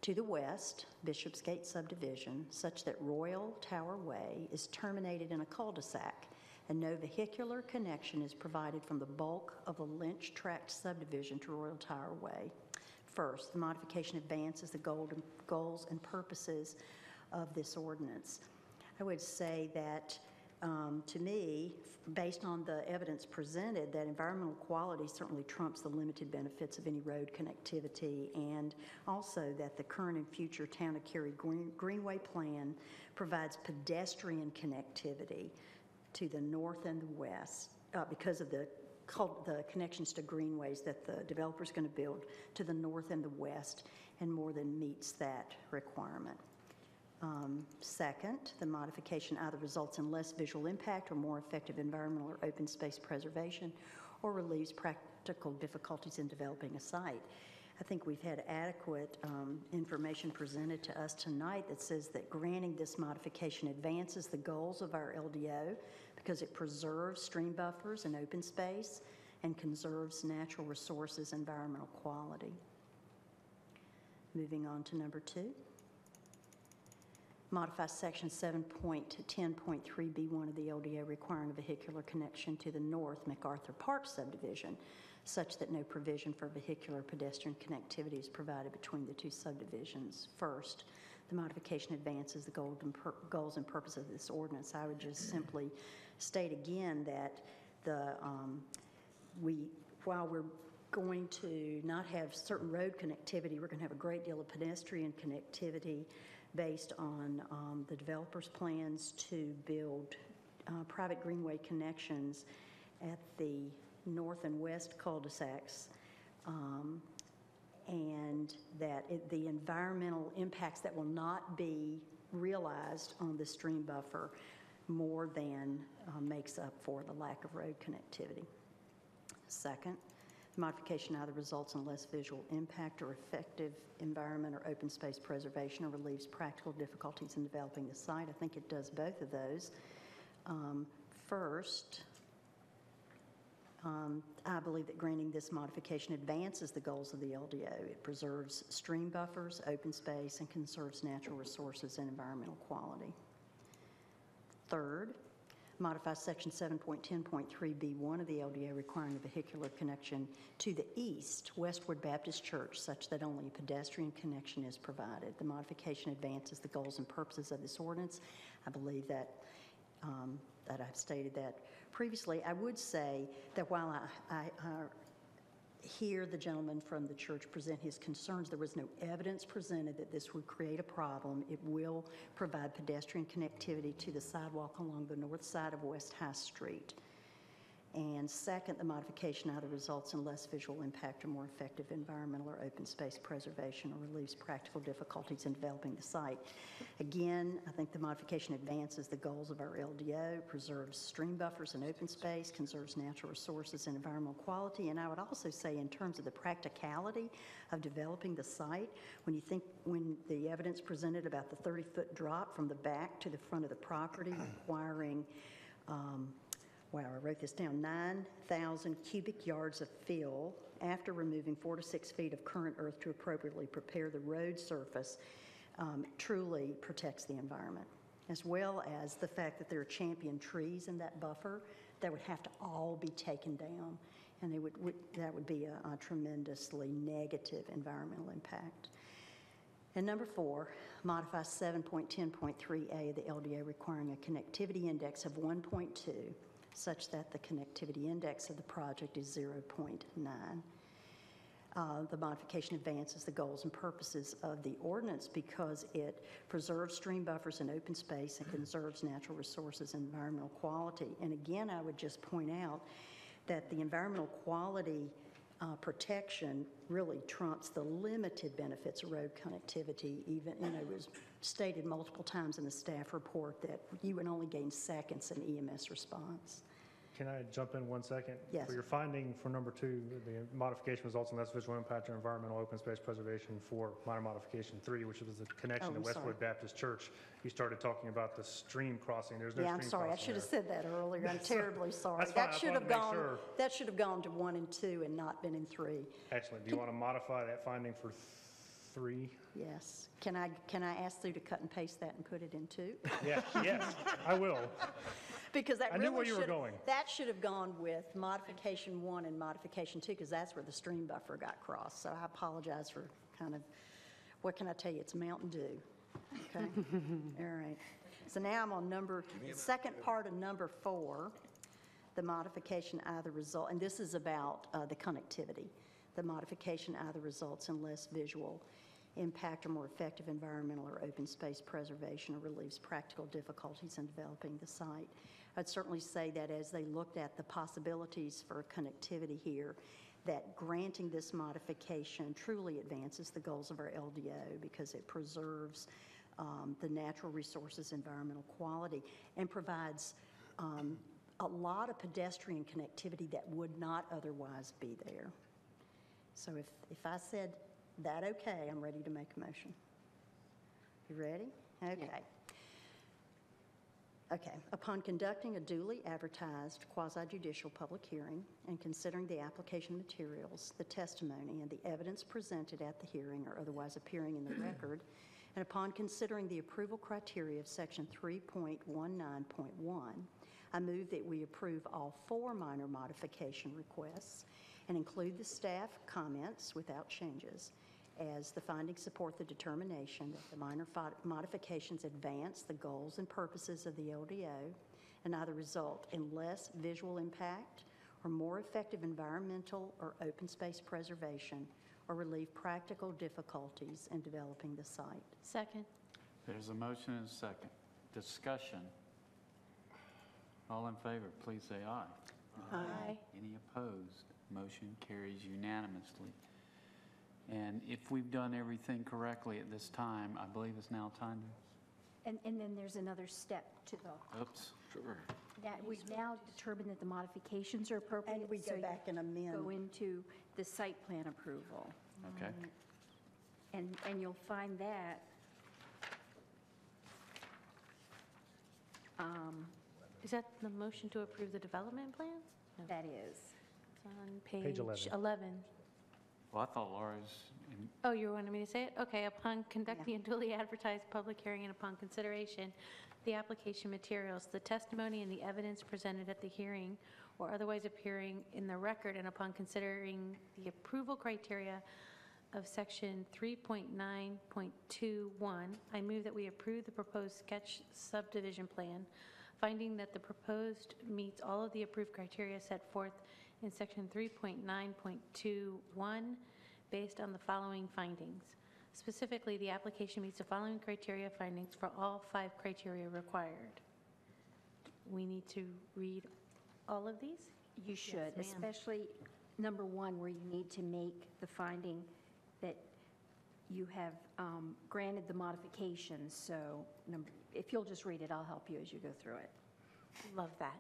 to the west, Bishopsgate subdivision, such that Royal Tower Way is terminated in a cul-de-sac and no vehicular connection is provided from the bulk of the Lynch Tract subdivision to Royal Tower Way. First, the modification advances the goals and purposes of this ordinance. I would say that, to me, based on the evidence presented, that environmental quality certainly trumps the limited benefits of any road connectivity, and also that the current and future Town of Cary Greenway plan provides pedestrian connectivity to the north and the west because of the connections to greenways that the developer's going to build to the north and the west, and more than meets that requirement. Second, the modification either results in less visual impact or more effective environmental or open space preservation, or relieves practical difficulties in developing a site. I think we've had adequate information presented to us tonight that says that granting this modification advances the goals of our LDO because it preserves stream buffers and open space and conserves natural resources, environmental quality. Moving on to number 2. Modify section 7.10.3B1 of the LDO requiring a vehicular connection to the north MacArthur Park subdivision such that no provision for vehicular pedestrian connectivity is provided between the 2 subdivisions. First, the modification advances the goals and purposes of this ordinance. I would just simply state again that while we're going to not have certain road connectivity, we're going to have a great deal of pedestrian connectivity based on the developer's plans to build private greenway connections at the north and west cul-de-sacs, and that the environmental impacts that will not be realized on the stream buffer more than makes up for the lack of road connectivity. Second, the modification either results in less visual impact or effective environment or open space preservation, or relieves practical difficulties in developing the site. I think it does both of those. First, I believe that granting this modification advances the goals of the LDO. It preserves stream buffers, open space, and conserves natural resources and environmental quality. Third, modify section 7.10.3B1 of the LDO requiring a vehicular connection to the east Westward Baptist Church such that only a pedestrian connection is provided. The modification advances the goals and purposes of this ordinance. I believe that that I've stated that previously. I would say that while I hear the gentleman from the church present his concerns, there was no evidence presented that this would create a problem. It will provide pedestrian connectivity to the sidewalk along the north side of West High Street. And second, the modification either results in less visual impact or more effective environmental or open space preservation or relieves practical difficulties in developing the site. Again, I think the modification advances the goals of our LDO, preserves stream buffers and open space, conserves natural resources and environmental quality, and I would also say in terms of the practicality of developing the site, when the evidence presented about the 30-foot drop from the back to the front of the property requiring, wow, I wrote this down, 9,000 cubic yards of fill after removing 4 to 6 feet of current earth to appropriately prepare the road surface, truly protects the environment, as well as the fact that there are champion trees in that buffer that would have to all be taken down, and that would be a tremendously negative environmental impact. And number 4, modify 7.10.3A of the LDO requiring a connectivity index of 1.2 such that the connectivity index of the project is 0.9. The modification advances the goals and purposes of the ordinance because it preserves stream buffers and open space and conserves natural resources and environmental quality. And again, I would just point out that the environmental quality protection really trumps the limited benefits of road connectivity. Even, it was stated multiple times in the staff report that you would only gain seconds in EMS response. Can I jump in 1 second? Yes. For your finding for number 2, the modification results in less visual impact or environmental open space preservation for minor modification 3, which was the connection to Westwood Baptist Church. You started talking about the stream crossing. There's no stream crossing. Yeah, I'm sorry. I should have said that earlier. I'm terribly sorry. That's fine. That should have gone to 1 and 2 and not been in 3. Excellent. Do you want to modify that finding for 3? Yes. Can I ask Sue to cut and paste that and put it in 2? Yeah, yes, I will. Because that I knew where you were going. That should have gone with modification 1 and modification 2, because that's where the stream buffer got crossed. So I apologize for kind of, what can I tell you? It's Mountain Dew. Okay? All right. So now I'm on the second part of number 4, the modification either result, and this is about the connectivity. The modification either results in less visual impact or more effective environmental or open space preservation or relieves practical difficulties in developing the site. I'd certainly say that as they looked at the possibilities for connectivity here, that granting this modification truly advances the goals of our LDO because it preserves the natural resources, environmental quality, and provides a lot of pedestrian connectivity that would not otherwise be there. So if I said that okay, I'm ready to make a motion. You ready? Okay. Yeah. Okay. Upon conducting a duly advertised quasi-judicial public hearing and considering the application materials, the testimony, and the evidence presented at the hearing or otherwise appearing in the record, and upon considering the approval criteria of Section 3.19.1, I move that we approve all 4 minor modification requests and include the staff comments without changes, as the findings support the determination that the minor modifications advance the goals and purposes of the LDO and either result in less visual impact or more effective environmental or open space preservation or relieve practical difficulties in developing the site. Second. There's a motion and a second. Discussion. All in favor, please say aye. Aye. Any opposed? Motion carries unanimously. And if we've done everything correctly at this time, I believe it's now time to... And then there's another step to the... Oops. Sure. That we've now determined that the modifications are appropriate. And we go back and amend. Go into the site plan approval. Okay. And you'll find that is that the motion to approve the development plan? No. that is. It's on page 11. Well, I thought Laura's... Oh, you wanted me to say it? Okay. Upon conducting a duly advertised public hearing and upon consideration, the application materials, the testimony, and the evidence presented at the hearing or otherwise appearing in the record, and upon considering the approval criteria of Section 3.9.21, I move that we approve the proposed sketch subdivision plan, finding that the proposed meets all of the approved criteria set forth in Section 3.9.21 based on the following findings. Specifically, the application meets the following criteria findings for all 5 criteria required. We need to read all of these? You should, ma'am. especially number one, where you need to make the finding that you have granted the modifications. So if you'll just read it, I'll help you as you go through it. Love that.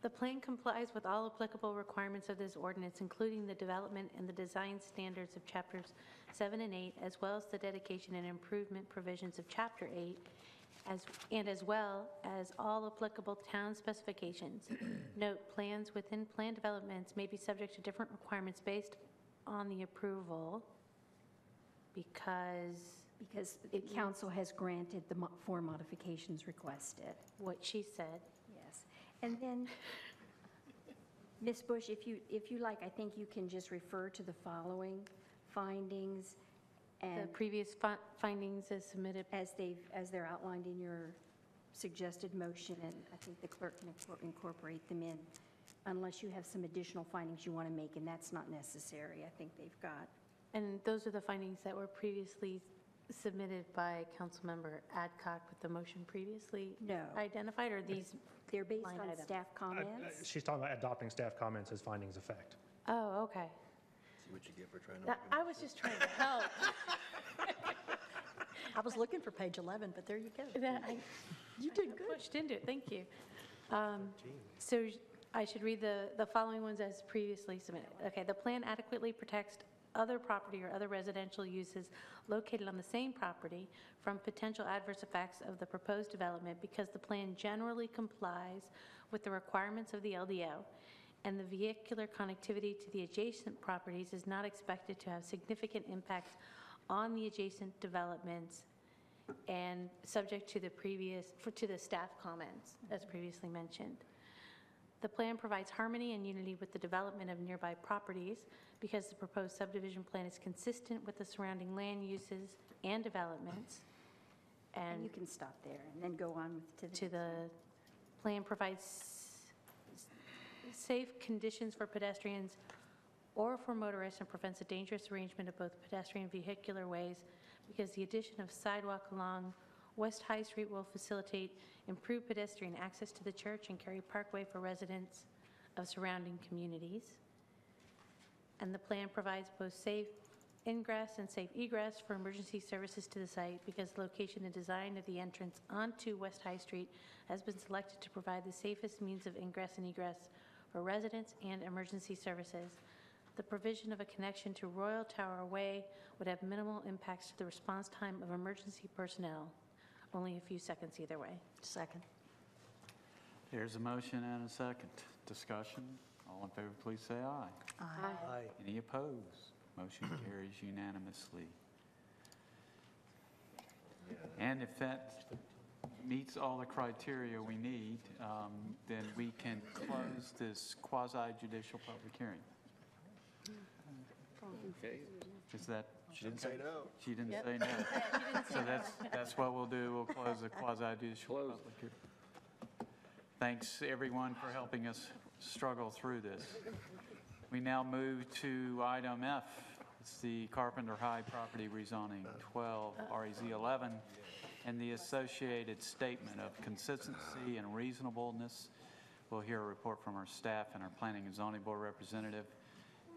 The plan complies with all applicable requirements of this ordinance, including the development and the design standards of Chapters 7 and 8, as well as the dedication and improvement provisions of Chapter 8, as well as all applicable town specifications. Note, plans within plan developments may be subject to different requirements based on the approval because the council has granted the 4 modifications requested. What she said. Yes. And then, Ms. Bush, if you like, I think you can just refer to the following findings and The previous findings as submitted. as they're outlined in your suggested motion, and I think the clerk can incorporate them in unless you have some additional findings you want to make, and that's not necessary. I think they've got. And those are the findings that were previously submitted by Councilmember Adcock with the motion previously identified, or these? They're based line on items? staff comments. She's talking about adopting staff comments as findings of fact. Oh, okay. See what you get for trying to. I was just trying to help. I was looking for page 11, but there you go. You did good. Pushed into it, thank you. So I should read the following ones as previously submitted. Okay, the plan adequately protects other property or other residential uses located on the same property from potential adverse effects of the proposed development because the plan generally complies with the requirements of the LDO, and the vehicular connectivity to the adjacent properties is not expected to have significant impacts on the adjacent developments and subject to the staff comments as previously mentioned. The plan provides harmony and unity with the development of nearby properties because the proposed subdivision plan is consistent with the surrounding land uses and developments. And you can stop there and then go on to the plan provides safe conditions for pedestrians or for motorists and prevents a dangerous arrangement of both pedestrian and vehicular ways because the addition of sidewalk along West High Street will facilitate improved pedestrian access to the church and Cary Parkway for residents of surrounding communities. And the plan provides both safe ingress and safe egress for emergency services to the site because the location and design of the entrance onto West High Street has been selected to provide the safest means of ingress and egress for residents and emergency services. The provision of a connection to Royal Tower Way would have minimal impacts to the response time of emergency personnel. Only a few seconds either way. Second. There's a motion and a second. Discussion. All in favor, please say aye. Aye. Any opposed? Motion carries unanimously. And if that meets all the criteria we need, then we can close this quasi-judicial public hearing. Okay. Is that? She didn't say no. She didn't say no. So that's what we'll do. We'll close the quasi-judicial public hearing. Thanks, everyone, for helping us struggle through this. We now move to item F. It's the Carpenter High property rezoning, 12 REZ 11, and the associated statement of consistency and reasonableness. We'll hear a report from our staff and our Planning and Zoning Board representative,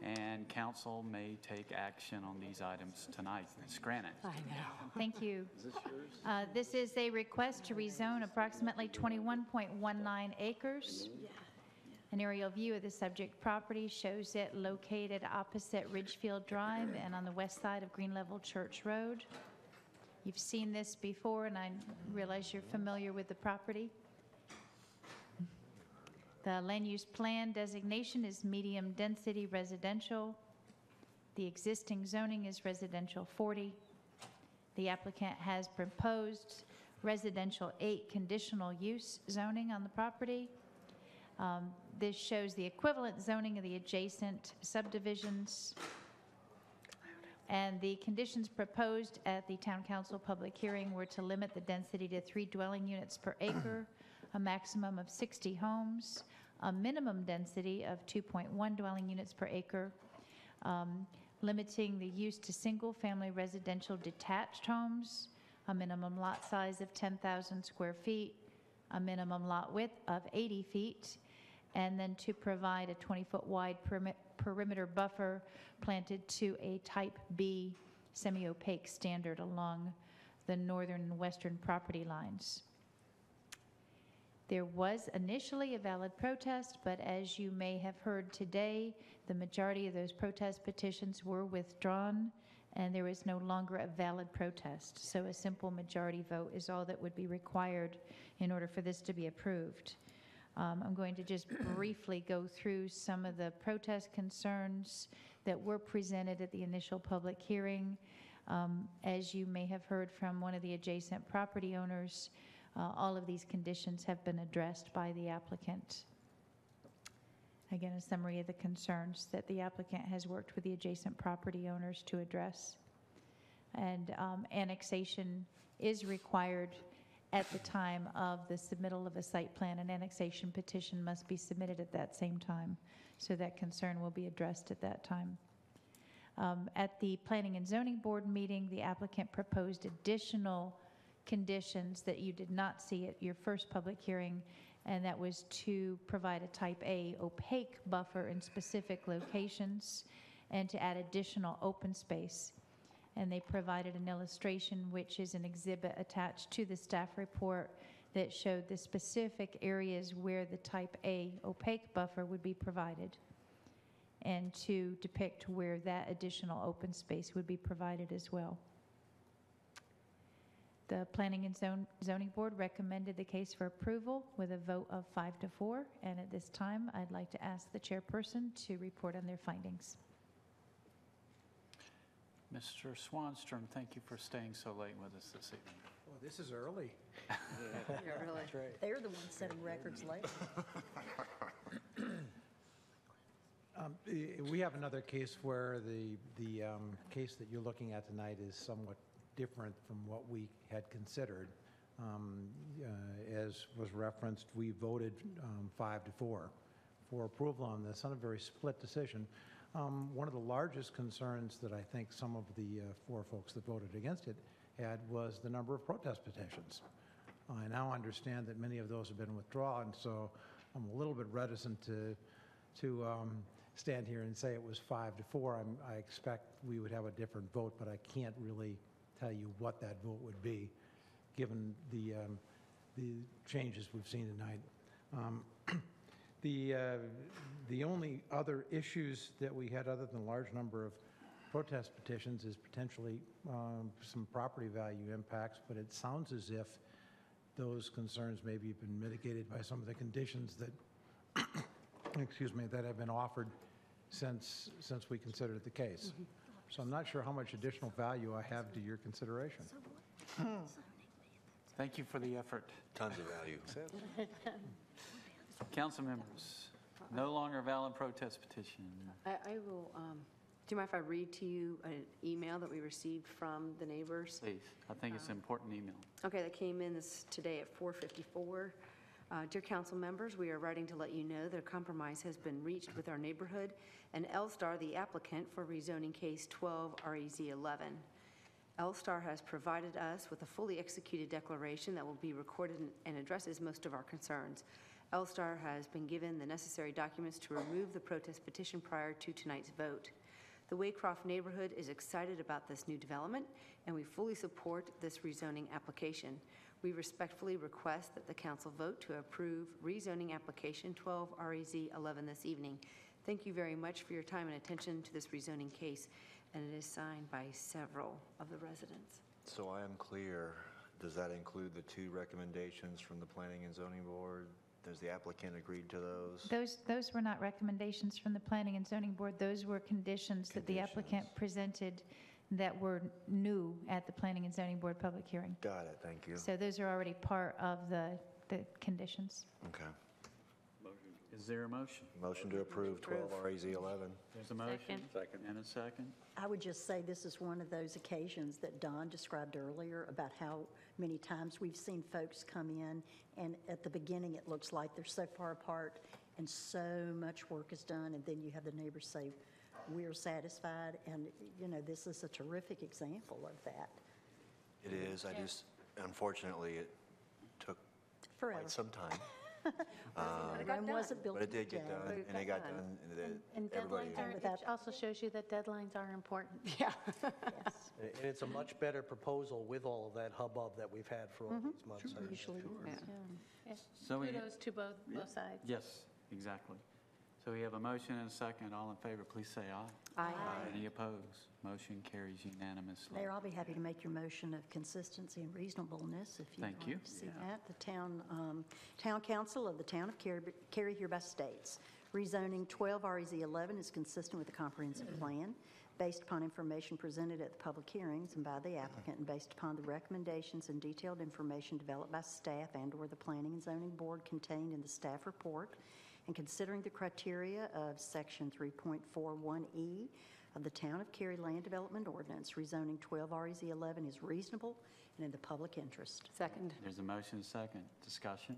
and council may take action on these items tonight. Ms. Granite. I know. Thank you. Is this yours? This is a request to rezone approximately 21.19 acres. An aerial view of the subject property shows it located opposite Ridgefield Drive and on the west side of Green Level Church Road. You've seen this before, and I realize you're familiar with the property. The land use plan designation is medium-density residential. The existing zoning is residential 40. The applicant has proposed residential 8 conditional use zoning on the property. This shows the equivalent zoning of the adjacent subdivisions. And the conditions proposed at the Town Council public hearing were to limit the density to 3 dwelling units per acre, a maximum of 60 homes, a minimum density of 2.1 dwelling units per acre, limiting the use to single-family residential detached homes, a minimum lot size of 10,000 square feet, a minimum lot width of 80 feet, and then to provide a 20-foot wide perimeter buffer planted to a Type B semi-opaque standard along the northern and western property lines. There was initially a valid protest, but as you may have heard today, the majority of those protest petitions were withdrawn, and there is no longer a valid protest. So a simple majority vote is all that would be required in order for this to be approved. I'm going to just briefly go through some of the protest concerns that were presented at the initial public hearing. As you may have heard from one of the adjacent property owners, all of these conditions have been addressed by the applicant. Again, a summary of the concerns that the applicant has worked with the adjacent property owners to address. And annexation is required at the time of the submittal of a site plan. An annexation petition must be submitted at that same time, so that concern will be addressed at that time. At the Planning and Zoning Board meeting, the applicant proposed additional conditions that you did not see at your first public hearing, and that was to provide a Type A opaque buffer in specific locations and to add additional open space. And they provided an illustration, which is an exhibit attached to the staff report, that showed the specific areas where the Type A opaque buffer would be provided, and to depict where that additional open space would be provided as well. The Planning and Zoning Board recommended the case for approval with a vote of 5-4, and at this time, I'd like to ask the chairperson to report on their findings. Mr. Swanstrom, thank you for staying so late with us this evening. Well, this is early. Yeah, really. That's right. They're the ones setting records late. We have another case where the case that you're looking at tonight is somewhat different from what we had considered. As was referenced, we voted 5-4 for approval on this on a very split decision. One of the largest concerns that I think some of the four folks that voted against it had was the number of protest petitions. I now understand that many of those have been withdrawn, so I'm a little bit reticent to stand here and say it was 5-4. I expect we would have a different vote, but I can't really tell you what that vote would be, given the changes we've seen tonight. The only other issues that we had, other than a large number of protest petitions, is potentially some property value impacts, but it sounds as if those concerns maybe have been mitigated by some of the conditions that, excuse me, that have been offered since we considered the case. So I'm not sure how much additional value I have to your consideration. Thank you for the effort. Tons of value. Council members, no longer valid protest petition. I will, do you mind if I read to you an email that we received from the neighbors? Please, I think it's an important email. Okay, that came in today at 4:54. Dear council members, we are writing to let you know that a compromise has been reached with our neighborhood and L-Star, the applicant for rezoning case 12 REZ 11. L-Star has provided us with a fully executed declaration that will be recorded and addresses most of our concerns. L-Star has been given the necessary documents to remove the protest petition prior to tonight's vote. The Waycroft neighborhood is excited about this new development, and we fully support this rezoning application. We respectfully request that the council vote to approve rezoning application 12 REZ 11 this evening. Thank you very much for your time and attention to this rezoning case, and it is signed by several of the residents. So I am clear, does that include the two recommendations from the Planning and Zoning Board? Does the applicant agree to those? Those were not recommendations from the Planning and Zoning Board. Those were conditions that the applicant presented that were new at the Planning and Zoning Board public hearing. Got it, thank you. So those are already part of the conditions. Okay. Is there a motion? Motion to approve 12 REZ 11. There's a motion. Second. And a second. I would just say this is one of those occasions that Don described earlier about how many times we've seen folks come in, and at the beginning it looks like they're so far apart and so much work is done, and then you have the neighbors say, we're satisfied, and you know, this is a terrific example of that. It is. Unfortunately, it took Forever. quite some time. Rome wasn't built But it did in a get day. done, and it got done, And everybody. deadlines are, it also shows you that deadlines are important. Yes. And it's a much better proposal with all of that hubbub that we've had for all these months. Usually, Yeah. So we- Kudos to both sides. Yes, exactly. So we have a motion and a second. All in favor, please say aye. Aye. Any opposed? Motion carries unanimously. Mayor, I'll be happy to make your motion of consistency and reasonableness if you Thank would you. like to see that. The Town Council of the Town of Cary hereby states, rezoning 12 REZ 11 is consistent with the comprehensive plan based upon information presented at the public hearings and by the applicant and based upon the recommendations and detailed information developed by staff and/or the Planning and Zoning Board contained in the staff report, and considering the criteria of Section 3.41E of the Town of Cary Land Development Ordinance, rezoning 12 REZ 11 is reasonable and in the public interest. Second. There's a motion and a second. Discussion?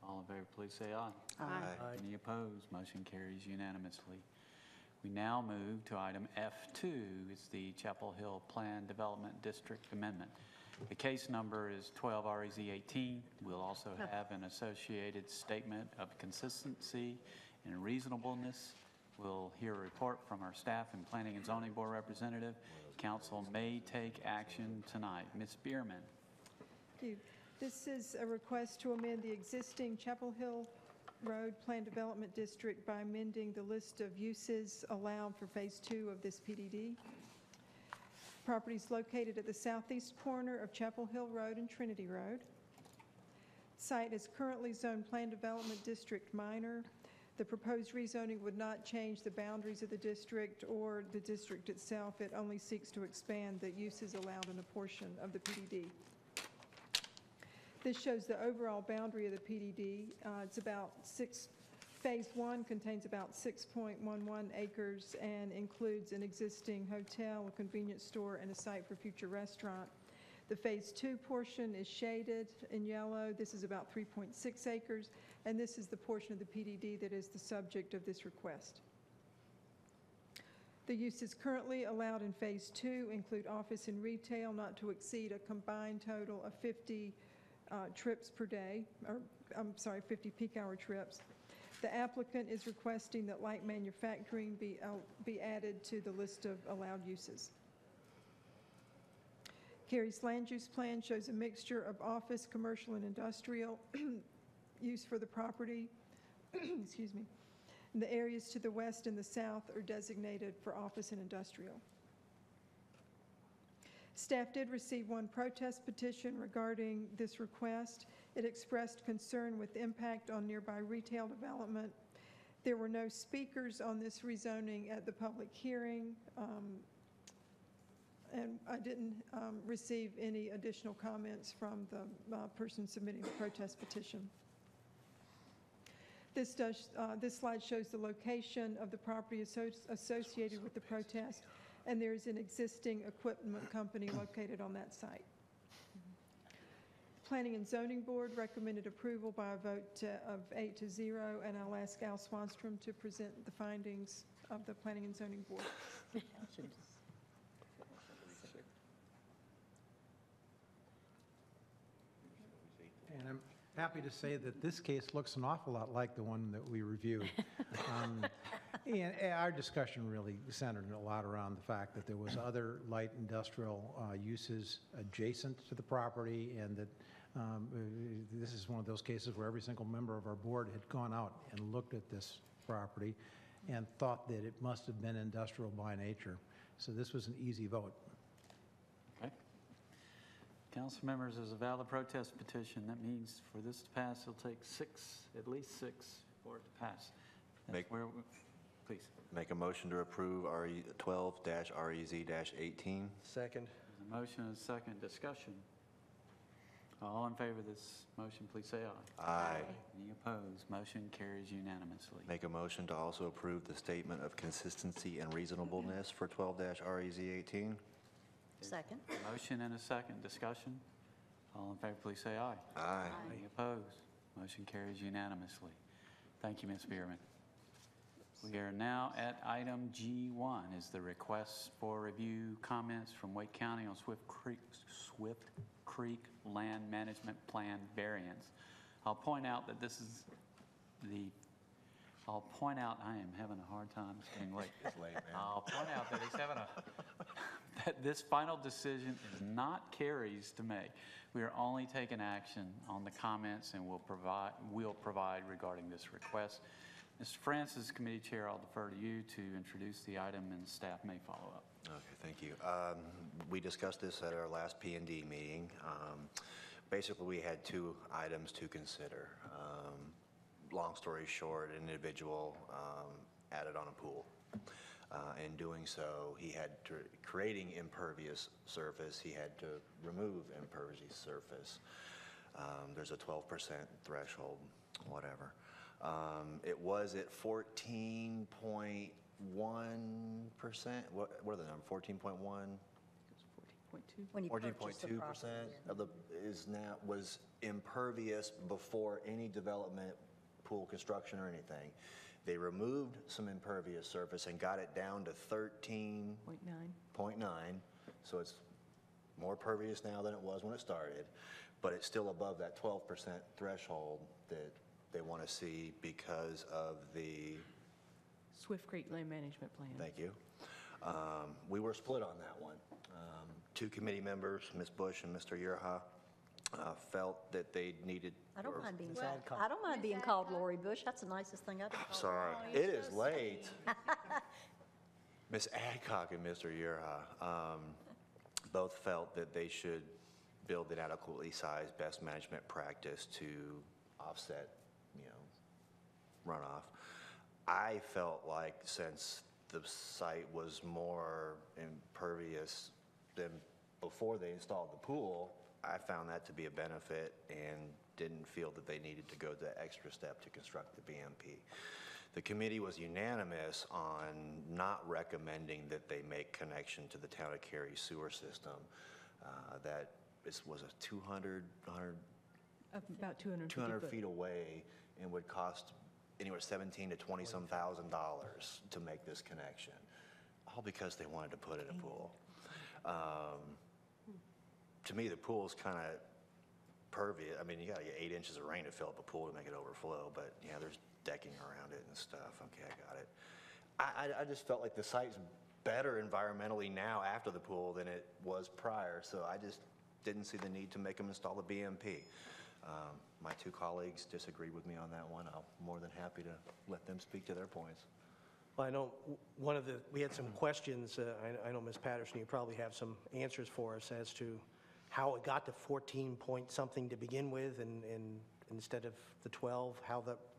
All in favor, please say aye. Aye. Any opposed? Motion carries unanimously. We now move to item F2. It's the Chapel Hill Plan Development District Amendment. The case number is 12 REZ 18. We'll also have an associated statement of consistency and reasonableness. We'll hear a report from our staff and Planning and Zoning Board representative. Council may take action tonight. Ms. Bierman. Thank you. This is a request to amend the existing Chapel Hill Road Plan Development District by amending the list of uses allowed for Phase 2 of this PDD. Property is located at the southeast corner of Chapel Hill Road and Trinity Road. Site is currently zoned Plan Development District Minor. The proposed rezoning would not change the boundaries of the district or the district itself. It only seeks to expand the uses allowed in a portion of the PDD. This shows the overall boundary of the PDD. It's about Phase 1 contains about 6.11 acres and includes an existing hotel, a convenience store, and a site for future restaurant. The Phase 2 portion is shaded in yellow. This is about 3.6 acres, and this is the portion of the PDD that is the subject of this request. The uses currently allowed in Phase 2 include office and retail, not to exceed a combined total of 50 trips per day, or 50 peak hour trips. The applicant is requesting that light manufacturing be added to the list of allowed uses. Cary's land use plan shows a mixture of office, commercial, and industrial use for the property. Excuse me. And the areas to the west and the south are designated for office and industrial. Staff did receive one protest petition regarding this request. It expressed concern with impact on nearby retail development. There were no speakers on this rezoning at the public hearing, and I didn't receive any additional comments from the person submitting the protest petition. This slide shows the location of the property associated with the protest, and there's an existing equipment company located on that site. Planning and Zoning Board recommended approval by a vote of 8-0, and I'll ask Al Swanstrom to present the findings of the Planning and Zoning Board. And I'm happy to say that this case looks an awful lot like the one that we reviewed. And our discussion really centered a lot around the fact that there was other light industrial uses adjacent to the property, and that this is one of those cases where every single member of our board had gone out and looked at this property and thought that it must have been industrial by nature. So this was an easy vote. Okay. Council members, there's a valid protest petition. That means for this to pass, it'll take at least six for it to pass. Please. Make a motion to approve 12-REZ-18. Second. There's a motion and a second. Discussion. All in favor of this motion, please say aye. Aye. Any opposed? Motion carries unanimously. Make a motion to also approve the statement of consistency and reasonableness for 12-REZ-18. Second. Motion and a second. Discussion. All in favor, please say aye. Aye. Any opposed? Motion carries unanimously. Thank you, Ms. Bierman. We are now at item G1, is the request for review comments from Wake County on Swift Creek Land Management Plan variance. I'll point out that this is I'll point out, I am having a hard time staying late. It's late, man. I'll point out that that this final decision is not Cary's to make. We are only taking action on the comments, and we'll provide regarding this request. Mr. Frantz, as committee chair, I'll defer to you to introduce the item, and staff may follow up. Okay, thank you. We discussed this at our last P&D meeting. Basically, we had two items to consider. Long story short, an individual added on a pool. In doing so, he had to, creating impervious surface, he had to remove impervious surface. There's a 12% threshold, whatever. It was at 14.1%. What are the numbers? 14.1? 14.2% of the was impervious before any development, pool construction, or anything. They removed some impervious surface and got it down to 13.9. So it's more pervious now than it was when it started, but it's still above that 12% threshold that they want to see because of the Swift Creek Land Management Plan. Thank you. We were split on that one. Two committee members, Ms. Bush and Mr. Yerha, felt that they needed. I don't mind being called. I don't mind being called Lori Bush. That's the nicest thing I've been called. Sorry, it is late. Ms. Adcock and Mr. Yerha both felt that they should build an adequately sized best management practice to offset, runoff. I felt like since the site was more impervious than before they installed the pool, I found that to be a benefit and didn't feel that they needed to go the extra step to construct the BMP. The committee was unanimous on not recommending that they make connection to the town of Cary sewer system. That this was a 200 about 200 feet away and would cost anywhere $17,000 to $20-some thousand to make this connection, all because they wanted to put in a pool. To me, the pool's kind of pervious. I mean, you got to get 8 inches of rain to fill up a pool to make it overflow, but yeah, there's decking around it and stuff. Okay, I got it. I just felt like the site's better environmentally now after the pool than it was prior, so I just didn't see the need to make them install the BMP. My two colleagues disagreed with me on that one. I'm more than happy to let them speak to their points. Well, I know we had some questions. I know, Ms. Patterson, you probably have some answers for us as to how it got to 14 point something to begin with, and instead of the 12,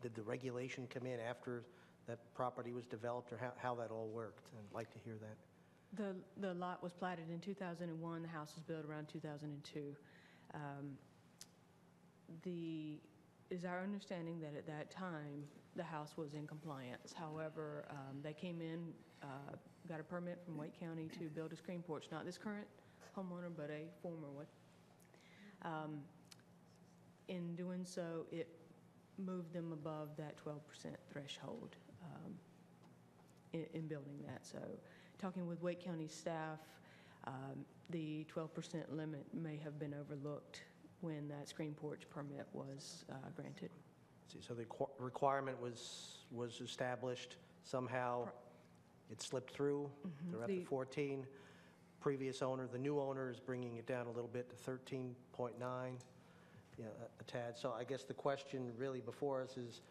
did the regulation come in after that property was developed, or how that all worked? I'd like to hear that. The lot was platted in 2001. The house was built around 2002. Is our understanding that at that time the house was in compliance. However, they came in, got a permit from Wake County to build a screen porch, not this current homeowner, but a former one. In doing so, it moved them above that 12% threshold in building that. So talking with Wake County staff, the 12% limit may have been overlooked when that screen porch permit was granted. So the requirement was established somehow. It slipped through. They're up to 14. Previous owner, the new owner, is bringing it down a little bit to 13.9, a tad. So I guess the question really before us is,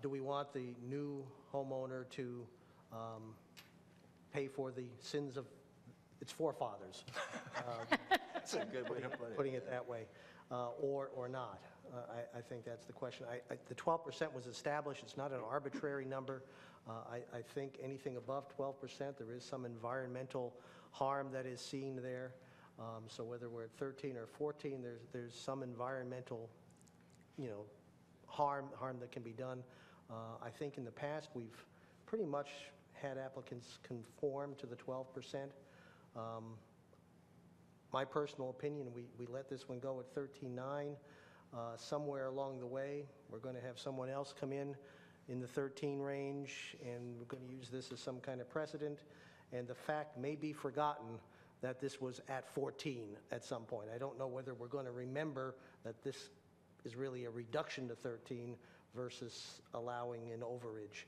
do we want the new homeowner to pay for the sins of its forefathers? That's a good way to put it. Putting it that way, or not. I think that's the question. The 12% was established. It's not an arbitrary number. I think anything above 12%, there is some environmental harm that is seen there. So whether we're at 13 or 14, there's some environmental, harm that can be done. I think in the past we've pretty much had applicants conform to the 12%. My personal opinion, we let this one go at 13.9. Somewhere along the way, we're going to have someone else come in the 13 range, and we're going to use this as some kind of precedent. And the fact may be forgotten that this was at 14 at some point. I don't know whether we're going to remember that this is really a reduction to 13, versus allowing an overage.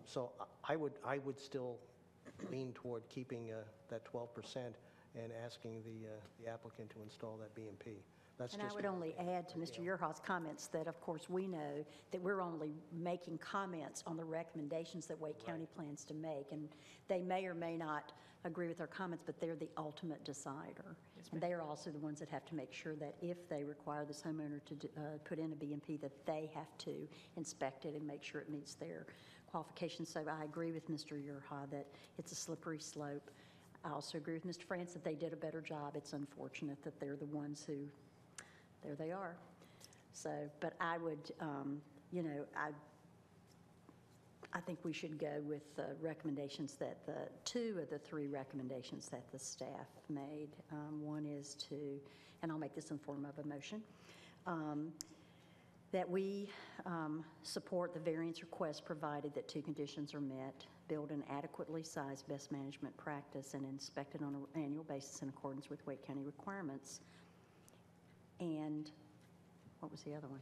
So I would still lean toward keeping that 12% and asking the applicant to install that BMP. That's And just I would only add to Mr. Yerha's comments that, of course, we know that we're only making comments on the recommendations that Wake County plans to make, and they may or may not agree with our comments, but they're the ultimate decider. And they are also the ones that have to make sure that if they require this homeowner to put in a BMP, that they have to inspect it and make sure it meets their qualifications. So I agree with Mr. Yerha that it's a slippery slope. I also agree with Mr. Frantz that they did a better job. It's unfortunate that they're the ones who, there they are. So, but I would, you know, I think we should go with the recommendations that the two of the three recommendations that the staff made. One is to, and I'll make this in form of a motion, that we support the variance request provided that two conditions are met, build an adequately sized best management practice and inspect it on an annual basis in accordance with Wake County requirements. And what was the other one?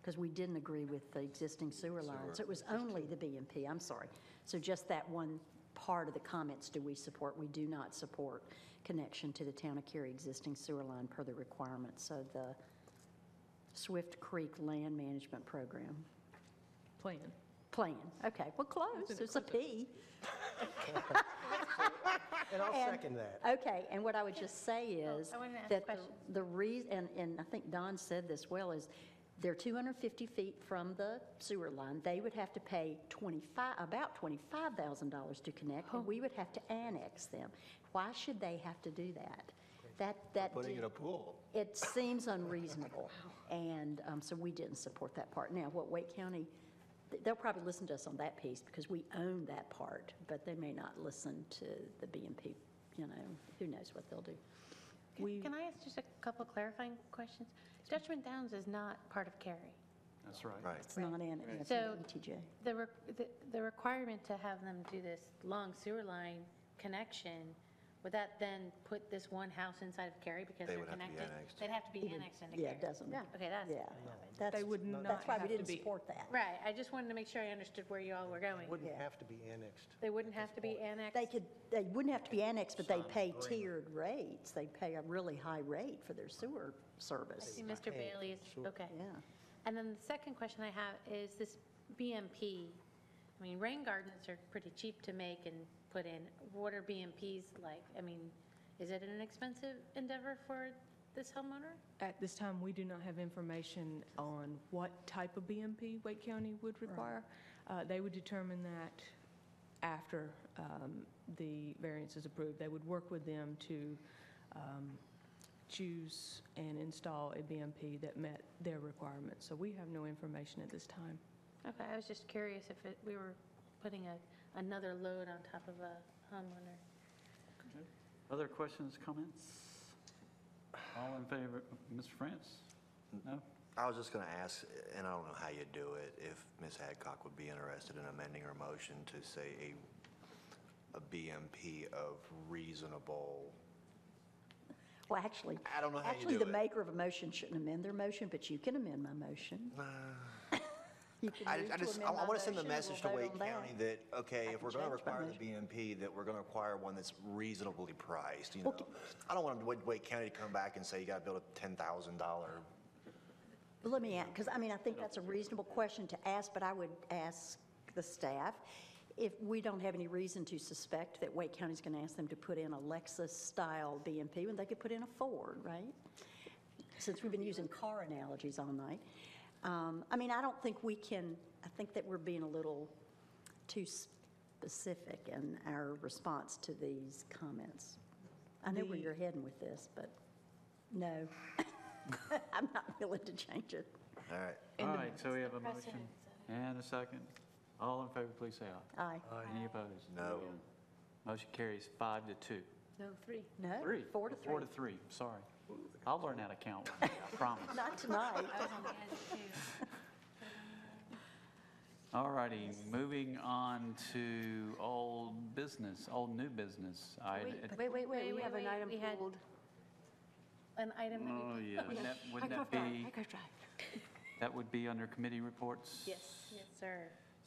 Because we didn't agree with the existing sewer lines. So it was only the BMP, I'm sorry. So just that one part of the comments do we support. We do not support connection to the town of Cary existing sewer line per the requirements of the Swift Creek Land Management Program. Plan. Okay, well, close. There's a P. And I'll second that. Okay, and what I would just say is I wanted to ask a that question. the reason, and I think Don said this well, is they're 250 feet from the sewer line. They would have to pay about $25,000 to connect, and we would have to annex them. Why should they have to do that? Putting in a pool. It seems unreasonable, and so we didn't support that part. Now, what Wake County, they'll probably listen to us on that piece because we own that part, but they may not listen to the BMP, you know, who knows what they'll do. Can I ask just a couple clarifying questions? Dutchman Downs is not part of Cary. That's right. It's not in it, it's So an ETJ. the requirement to have them do this long sewer line connection, would that then put this one house inside of Cary because They they're would have to be connected? annexed. They'd have to be annexed into Cary. Yeah, it doesn't. Okay, that's. They would not That's why we have to didn't be- support that. Right, I just wanted to make sure I understood where you all were going. Wouldn't have to be annexed. They wouldn't have to be annexed? They wouldn't have to be annexed, but they pay tiered rates. They pay a really high rate for their sewer I service. see Mr. Bailey is, okay. Yeah. And then the second question I have is this BMP. I mean, rain gardens are pretty cheap to make and put in. What are BMPs like? I mean, is it an expensive endeavor for this homeowner? At this time, we do not have information on what type of BMP Wake County would require. They would determine that after the variance is approved. They would work with them to choose and install a BMP that met their requirements. So we have no information at this time. Okay, I was just curious if we were putting another load on top of a homeowner. Other questions, comments? All in favor, Mr. Frantz? No? I was just going to ask, and I don't know how you do it, if Ms. Adcock would be interested in amending her motion to say a BMP of reasonable. Well, actually, I don't know how you actually, do the it. maker of a motion shouldn't amend their motion, but you can amend my motion. You can move to amend my want to send the motion, message to we'll vote Wake on that. County that, okay, I if can we're going to change my require the BMP, that we're going to require one that's reasonably priced, you know? I don't want Wake County to come back and say you got to build a $10,000. But let me ask, because I mean, I think that's a reasonable question to ask, but I would ask the staff if we don't have any reason to suspect that Wake County's going to ask them to put in a Lexus-style BMP when they could put in a Ford, right? Since we've been using car analogies all night. I mean, I don't think we can, I think that we're being a little too specific in our response to these comments. I know where you're heading with this, but no. I'm not willing to change it. All right. All right, so we have a motion and a second. All in favor, please say aye. Aye. Any opposed? No. Motion carries 5-2. No, 3. No, 3. 4 to 3. 4-3, sorry. I'll learn how to count one day, I promise. Not tonight. I was on the edge too. All righty, moving on to old new business. Wait, we have an item We had pulled. an item that Oh, we. yeah, wouldn't that be? I go drive. That would be under committee reports? Yes, sir.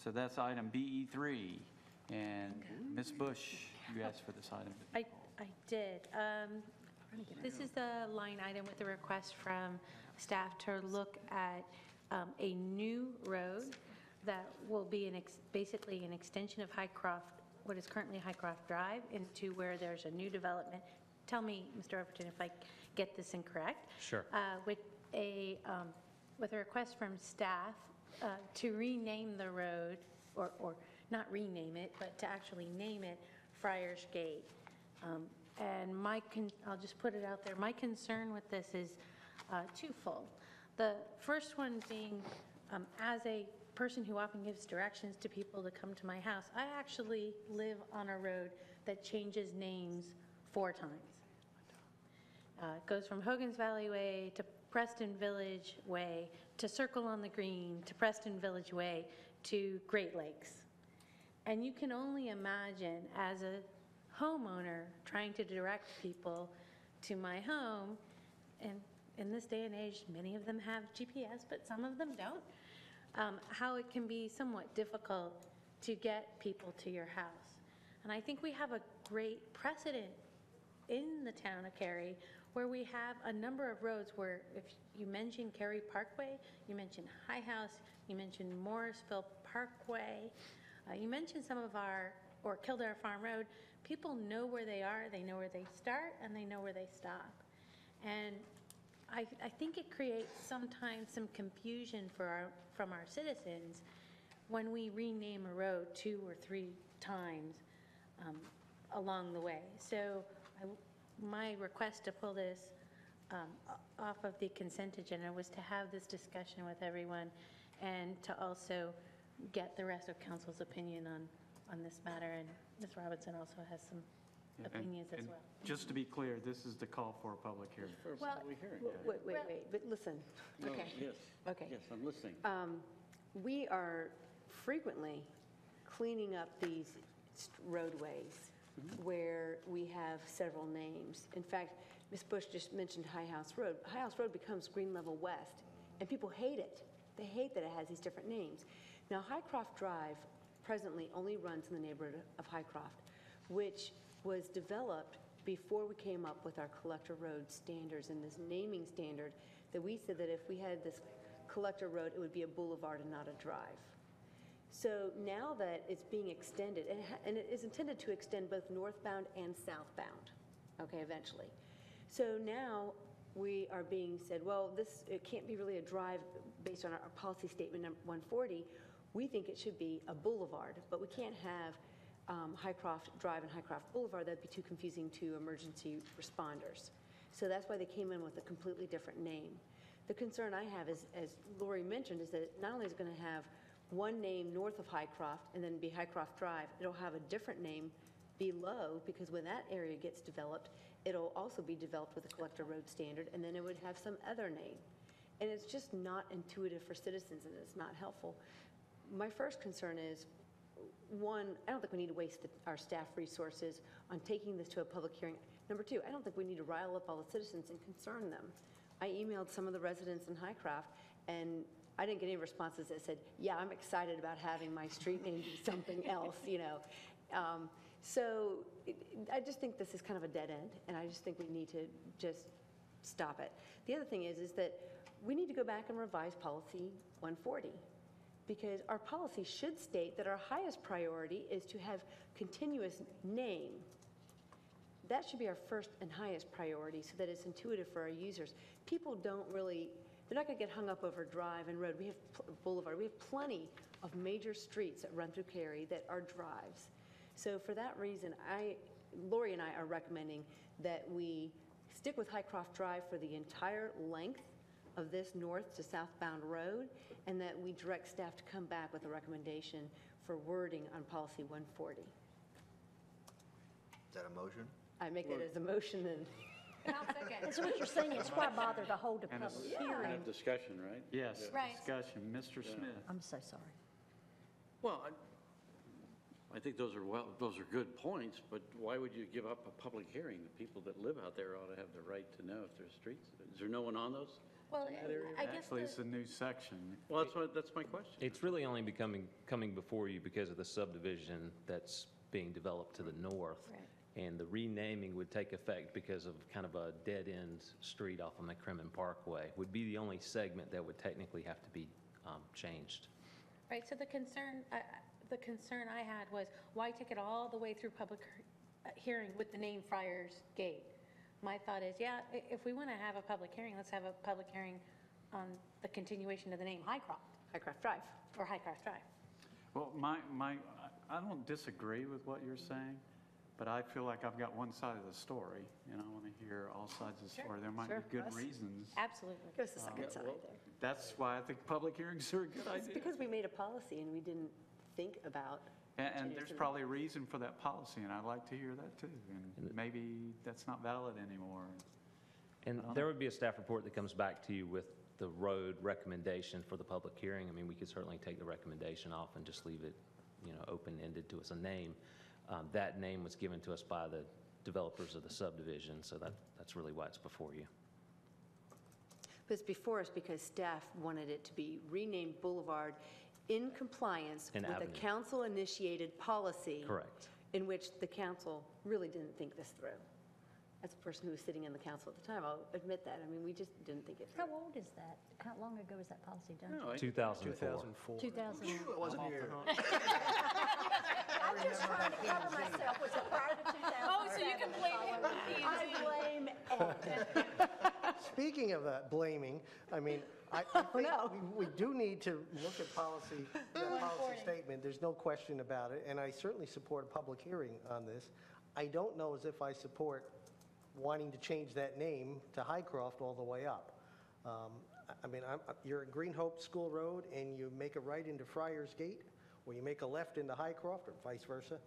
So that's item BE3. And Ms. Bush, you asked for this item. I did. This is the line item with a request from staff to look at a new road that will be basically an extension of Highcroft, what is currently Highcroft Drive, into where there's a new development. Tell me, Mr. Overton, if I get this incorrect. Sure. With a request from staff to rename the road, or not rename it, but to actually name it Friars Gate. And I'll just put it out there, my concern with this is twofold. The first one being, as a person who often gives directions to people to come to my house, I actually live on a road that changes names 4 times. It goes from Hogan's Valley Way to Preston Village Way to Circle on the Green to Preston Village Way to Great Lakes. And you can only imagine, as a homeowner trying to direct people to my home, and in this day and age, many of them have GPS, but some of them don't, how it can be somewhat difficult to get people to your house. And I think we have a great precedent in the town of Cary where we have a number of roads where, if you mention Cary Parkway, you mention High House, you mention Morrisville Parkway, you mention some of or Kildare Farm Road, people know where they are, they know where they start, and they know where they stop. And I think it creates sometimes some confusion from our citizens when we rename a road 2 or 3 times along the way. So my request to pull this off of the consent agenda was to have this discussion with everyone and to also get the rest of council's opinion on this matter. And Ms. Robinson also has some opinions as well. Just to be clear, this is the call for a public hearing. Well, wait, but listen. No, Okay. yes. Okay. Yes, I'm listening. We are frequently cleaning up these roadways where we have several names. In fact, Ms. Bush just mentioned High House Road. High House Road becomes Green Level West, and people hate it. They hate that it has these different names. Now, Highcroft Drive presently only runs in the neighborhood of Highcroft, which was developed before we came up with our collector road standards and this naming standard that we said that if we had this collector road, it would be a boulevard and not a drive. So now that it's being extended, and it is intended to extend both northbound and southbound, okay, eventually. So now we are being said, well, it can't be really a drive based on our policy statement number 140. We think it should be a boulevard, but we can't have Highcroft Drive and Highcroft Boulevard. That'd be too confusing to emergency responders. So that's why they came in with a completely different name. The concern I have is, as Lori mentioned, is that not only is it going to have one name north of Highcroft and then be Highcroft Drive, it'll have a different name below, because when that area gets developed, it'll also be developed with a collector road standard, and then it would have some other name. And it's just not intuitive for citizens, and it's not helpful. My first concern is, one, I don't think we need to waste our staff resources on taking this to a public hearing. Number 2, I don't think we need to rile up all the citizens and concern them. I emailed some of the residents in Highcroft, and I didn't get any responses that said, yeah, I'm excited about having my street name be something else, you know. So I just think this is kind of a dead end, and I just think we need to just stop it. The other thing is that we need to go back and revise policy 140, because our policy should state that our highest priority is to have continuous name. That should be our first and highest priority so that it's intuitive for our users. People don't really, they're not going to get hung up over drive and road. We have boulevard. We have plenty of major streets that run through Cary that are drives. So for that reason, Lori and I are recommending that we stick with Highcroft Drive for the entire length of this north to southbound road, and that we direct staff to come back with a recommendation for wording on policy 140. Is that a motion? I make that as a motion, and That's what you're saying, it's why bother to hold a And a public second. hearing. Have discussion, right? Yes, Right. discussion. Mr. Smith. I'm so sorry. Well, I think those are good points, but why would you give up a public hearing? The people that live out there ought to have the right to know if there's streets. Is there no one on those? Well, in that area? I guess Actually, it's a new section. Well, that's my question. It's really only coming before you because of the subdivision that's being developed to the north. Right. And the renaming would take effect because of kind of a dead-end street off of McCrimmon Parkway. Would be the only segment that would technically have to be changed. Right, so the concern I had was, why take it all the way through public hearing with the name Friars Gate? My thought is, yeah, if we want to have a public hearing, let's have a public hearing on the continuation of the name Highcroft Drive. Or Highcroft Drive. Well, I don't disagree with what you're saying, but I feel like I've got one side of the story, and I want to hear all sides of the story. There might be good reasons. Absolutely. There's the second side there. That's why I think public hearings are a good It's idea. because we made a policy and we didn't think about. And there's probably a reason for that policy, and I'd like to hear that too. And maybe that's not valid anymore. And there would be a staff report that comes back to you with the road recommendation for the public hearing. I mean, we could certainly take the recommendation off and just leave it, open-ended to us a name. That name was given to us by the developers of the subdivision, so that's really why it's before you. But it's before us because staff wanted it to be renamed Boulevard in compliance And with Avenue. a council-initiated policy. Correct. In which the council really didn't think this through. As a person who was sitting in the council at the time, I'll admit that. I mean, we just didn't think it through. How old is that? How long ago was that policy done? No, 2004. 2004. I wasn't here. I'm just trying to cover myself. Was it prior to 2004? Oh, so you can blame him for P&Z. I blame Ed. Speaking of blaming, I mean, I think we do need to look at policy, that policy statement. There's no question about it, and I certainly support a public hearing on this. I don't know as if I support wanting to change that name to Highcroft all the way up. I mean, you're at Green Hope School Road, and you make a right into Friars Gate, or you make a left into Highcroft, or vice versa.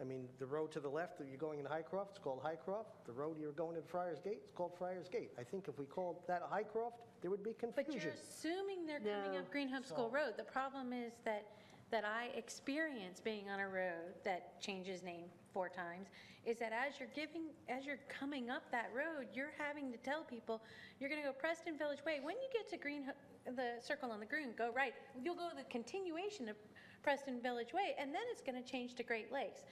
I mean, the road to the left that you're going into Highcroft, it's called Highcroft. The road you're going into Friars Gate, it's called Friars Gate. I think if we called that Highcroft, there would be confusion. But you're assuming they're coming up Green Hope School Road. The problem is that I experience being on a road that changes name 4 times, is that as you're coming up that road, you're having to tell people, you're going to go Preston Village Way. When you get to the circle on the green, go right. You'll go the continuation of Preston Village Way, and then it's going to change to Great Lakes.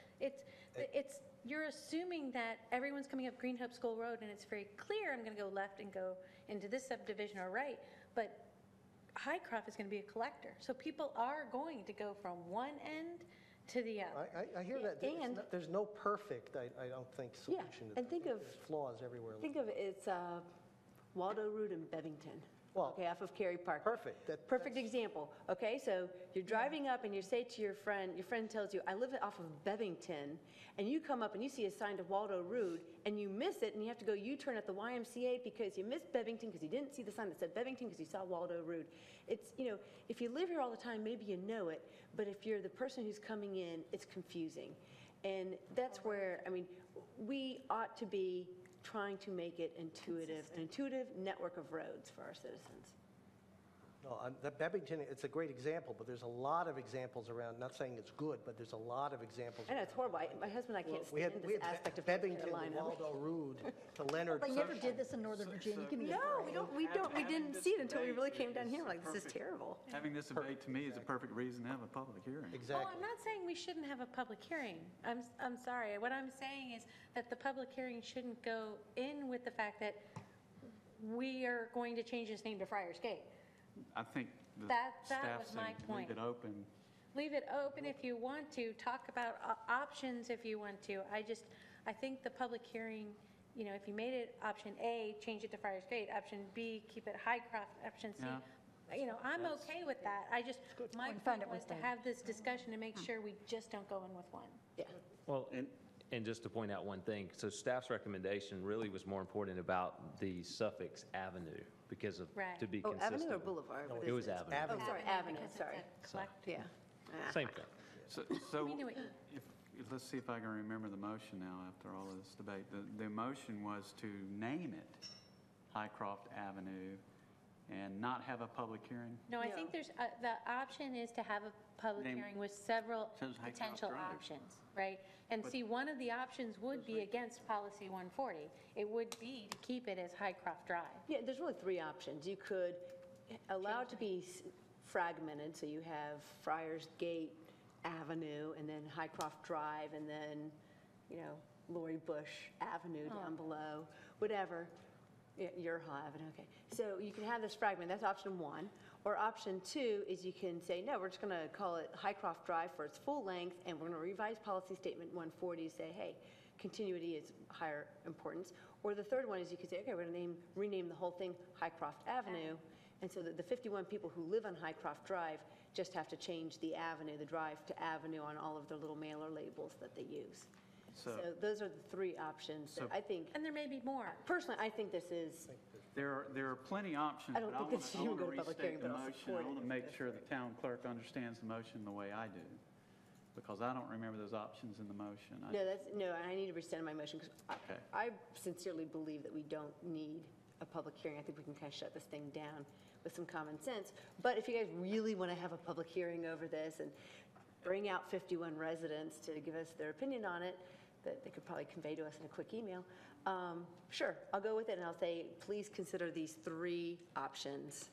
You're assuming that everyone's coming up Green Hope School Road, and it's very clear I'm going to go left and go into this subdivision or right, but Highcroft is going to be a collector. So people are going to go from one end to the other. I hear that. There's no perfect, I don't think, solution. Yeah, and think of There's flaws everywhere. Think of it, it's Waldo Road in Bevington. Well, okay, off of Cary Park. Perfect. Perfect example. Okay, so you're driving up and you say to your friend tells you, I live off of Bevington, and you come up and you see a sign to Waldo Road, and you miss it, and you have to go U-turn at the YMCA because you missed Bevington because you didn't see the sign that said Bevington because you saw Waldo Road. It's, if you live here all the time, maybe you know it, but if you're the person who's coming in, it's confusing. And that's where, I mean, we ought to be trying to make it intuitive, an intuitive network of roads for our citizens. No, Bevington, it's a great example, but there's a lot of examples around, not saying it's good, but there's a lot of examples. I know, it's horrible. My husband and I can't stand we this had aspect of Bevington, Carolina. Waldo Road to Leonard. They never did this in Northern Virginia. Give me a No, break. we didn't see it until we really came down here. We're like, this is terrible. Having this debate, to me, is a perfect reason to have a public hearing. Exactly. Oh, I'm not saying we shouldn't have a public hearing. I'm sorry. What I'm saying is that the public hearing shouldn't go in with the fact that we are going to change this name to Friars Gate. I think the That staff was said my point. leave it open. Leave it open if you want to, talk about options if you want to. I think the public hearing, if you made it option A, change it to Friars Gate, option B, keep it Highcroft, option C. Yeah. I'm okay with that. My point was to have this discussion to make sure we just don't go in with one. Yeah. Well, and just to point out one thing, so staff's recommendation really was more important about the suffix avenue because of, to be consistent. Avenue or Boulevard? It was avenue. Oh, sorry, Avenue, sorry. Yeah. Same thing. So let's see if I can remember the motion now after all of this debate. The motion was to name it Highcroft Avenue and not have a public hearing? No, I think the option is to have a public Name- hearing with several Says Hycroft potential Drive. options, right? And see, one of the options would be against policy 140. It would be to keep it as Hycroft Drive. Yeah, there's really three options. You could allow it to be fragmented, so you have Friars Gate Avenue, and then Hycroft Drive, and then, Lori Bush Avenue down below, whatever. Yeah, Yerha Avenue, okay. So you can have this fragment, that's option one. Or option two is you can say, no, we're just going to call it Hycroft Drive for its full length, and we're going to revise policy statement 140 to say, hey, continuity is higher importance. Or the third one is you could say, okay, we're going to rename the whole thing Hycroft Avenue, and so that the 51 people who live on Hycroft Drive just have to change the avenue, the drive to avenue on all of their little mailer labels that they use. So those are the three options that I think. And there may be more. Personally, I think this is. There are plenty options, I don't think this should even go to public hearing, restate the but I'll motion. support I want it. to make sure the town clerk understands the motion the way I do, because I don't remember those options in the motion. No, I need to rescind my motion because Okay. I sincerely believe that we don't need a public hearing. I think we can kind of shut this thing down with some common sense. But if you guys really want to have a public hearing over this and bring out 51 residents to give us their opinion on it, that they could probably convey to us in a quick email, sure, I'll go with it, and I'll say, please consider these three options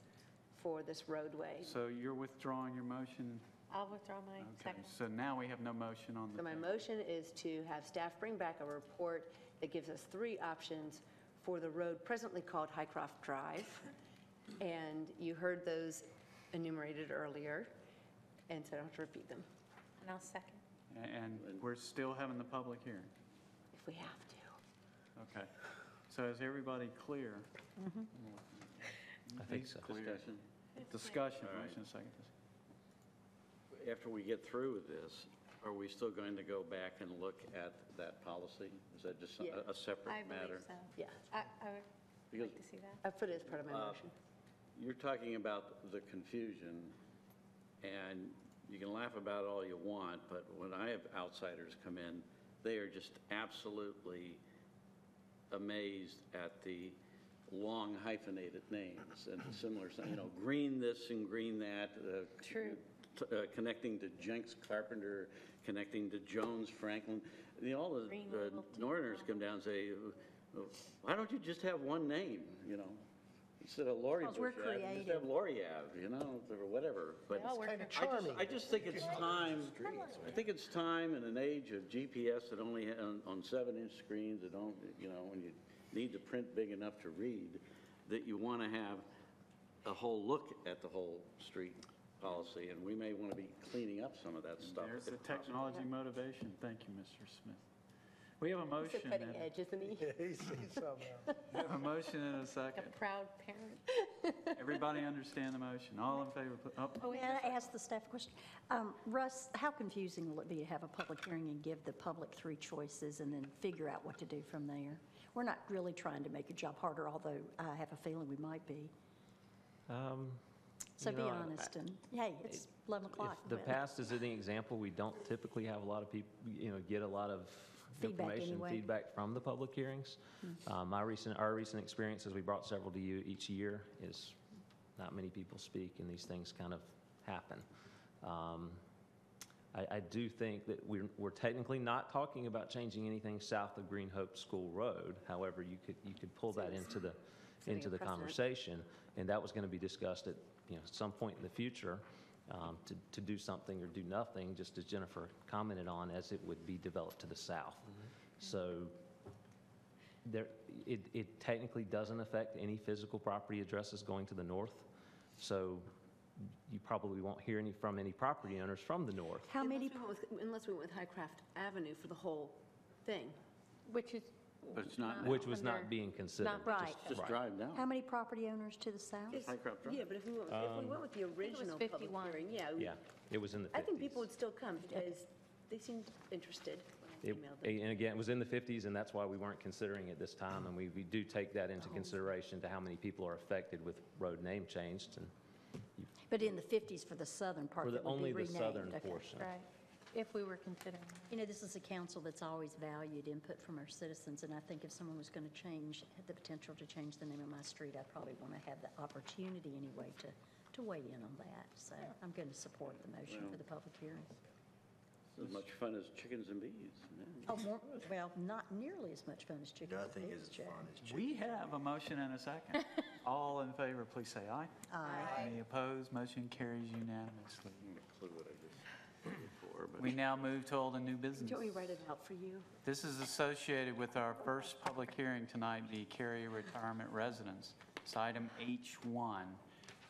for this roadway. So you're withdrawing your motion? I'll withdraw my Okay, second. so now we have no motion on the So my table. motion is to have staff bring back a report that gives us three options for the road presently called Hycroft Drive. And you heard those enumerated earlier, and so I don't have to repeat them And I'll second. And we're still having the public hearing? if we have to. Okay. So is everybody clear? I think so. Clear. Discussion? Discussion, All right. motion second. After we get through with this, are we still going to go back and look at that policy? Is that just Yeah. a separate I matter? believe so. Yeah, I would Because like to see that. I put it as part of my Uh, motion. you're talking about the confusion, and you can laugh about it all you want, but when I have outsiders come in, they are just absolutely amazed at the long hyphenated names and the similar, green this and green that. True. Connecting to Jenks Carpenter, connecting to Jones Franklin. All the Green Little Northerners come down and say, why don't you just have one name, Instead of Lori Bush Because we're Ave, just creative. have Lori Ave, or whatever. But all work I just- I just think it's time, I think it's time in an age of GPS that only on 7-inch screens that don't, when you need to print big enough to read, that you want to have a whole look at the whole street policy, and we may want to be cleaning up some of that stuff. There's if the possible. technology motivation. Thank you, Mr. Smith. We have a He's motion. a cutting and- edge, isn't he? we have a motion and a A second. proud parent. Everybody understand the motion? All in favor? May I ask the staff a question? Russ, how confusing will it be to have a public hearing and give the public three choices and then figure out what to do from there? We're not really trying to make your job harder, although I have a feeling we might be. So You be know, honest and, hey, it's 11 o'clock. If the but- past is any example, we don't typically have a lot of people, get a lot of Feedback information, anyway. feedback from the public hearings. Our recent experiences, we brought several to you each year, is not many people speak and these things kind of happen. I do think that we're technically not talking about changing anything south of Green Hope School Road. However, you could pull that into the setting a precedent. conversation, and that was going to be discussed at some point in the future, to do something or do nothing, just as Jennifer commented on, as it would be developed to the south. So it technically doesn't affect any physical property addresses going to the north. So you probably won't hear from any property owners from the north. How many, Unless we went with Hycroft Avenue for the whole thing. Which is But it's not, Which was under- not being considered. not right. just drive down. How many property owners to the south? Hycroft Drive. Yeah, but if we went with the original public 51. hearing, Yeah, it was in the 50s. I think people would still come because they seemed interested when I emailed them. And again, it was in the 50s, and that's why we weren't considering it this time, and we do take that into consideration to how many people are affected with road name changed, and But in the 50s for the southern part for that would be only the renamed. southern Okay. portion. right, if we were considering. This is a council that's always valued input from our citizens, and I think if someone was going to change, had the potential to change the name of my street, I'd probably want to have the opportunity anyway to to weigh in on that. So I'm going to support the motion for the public hearing. It's as much fun as chickens and bees. Oh, well, not nearly as much fun as chicken. Nothing is as fun as chicken. We have a motion and a second. All in favor, please say aye. Aye. Any opposed? Motion carries unanimously. Clue what I just voted for, but We now move to old and new business. Do you want me to write it out for you? This is associated with our first public hearing tonight, the Cary Retirement Residence. It's item H1.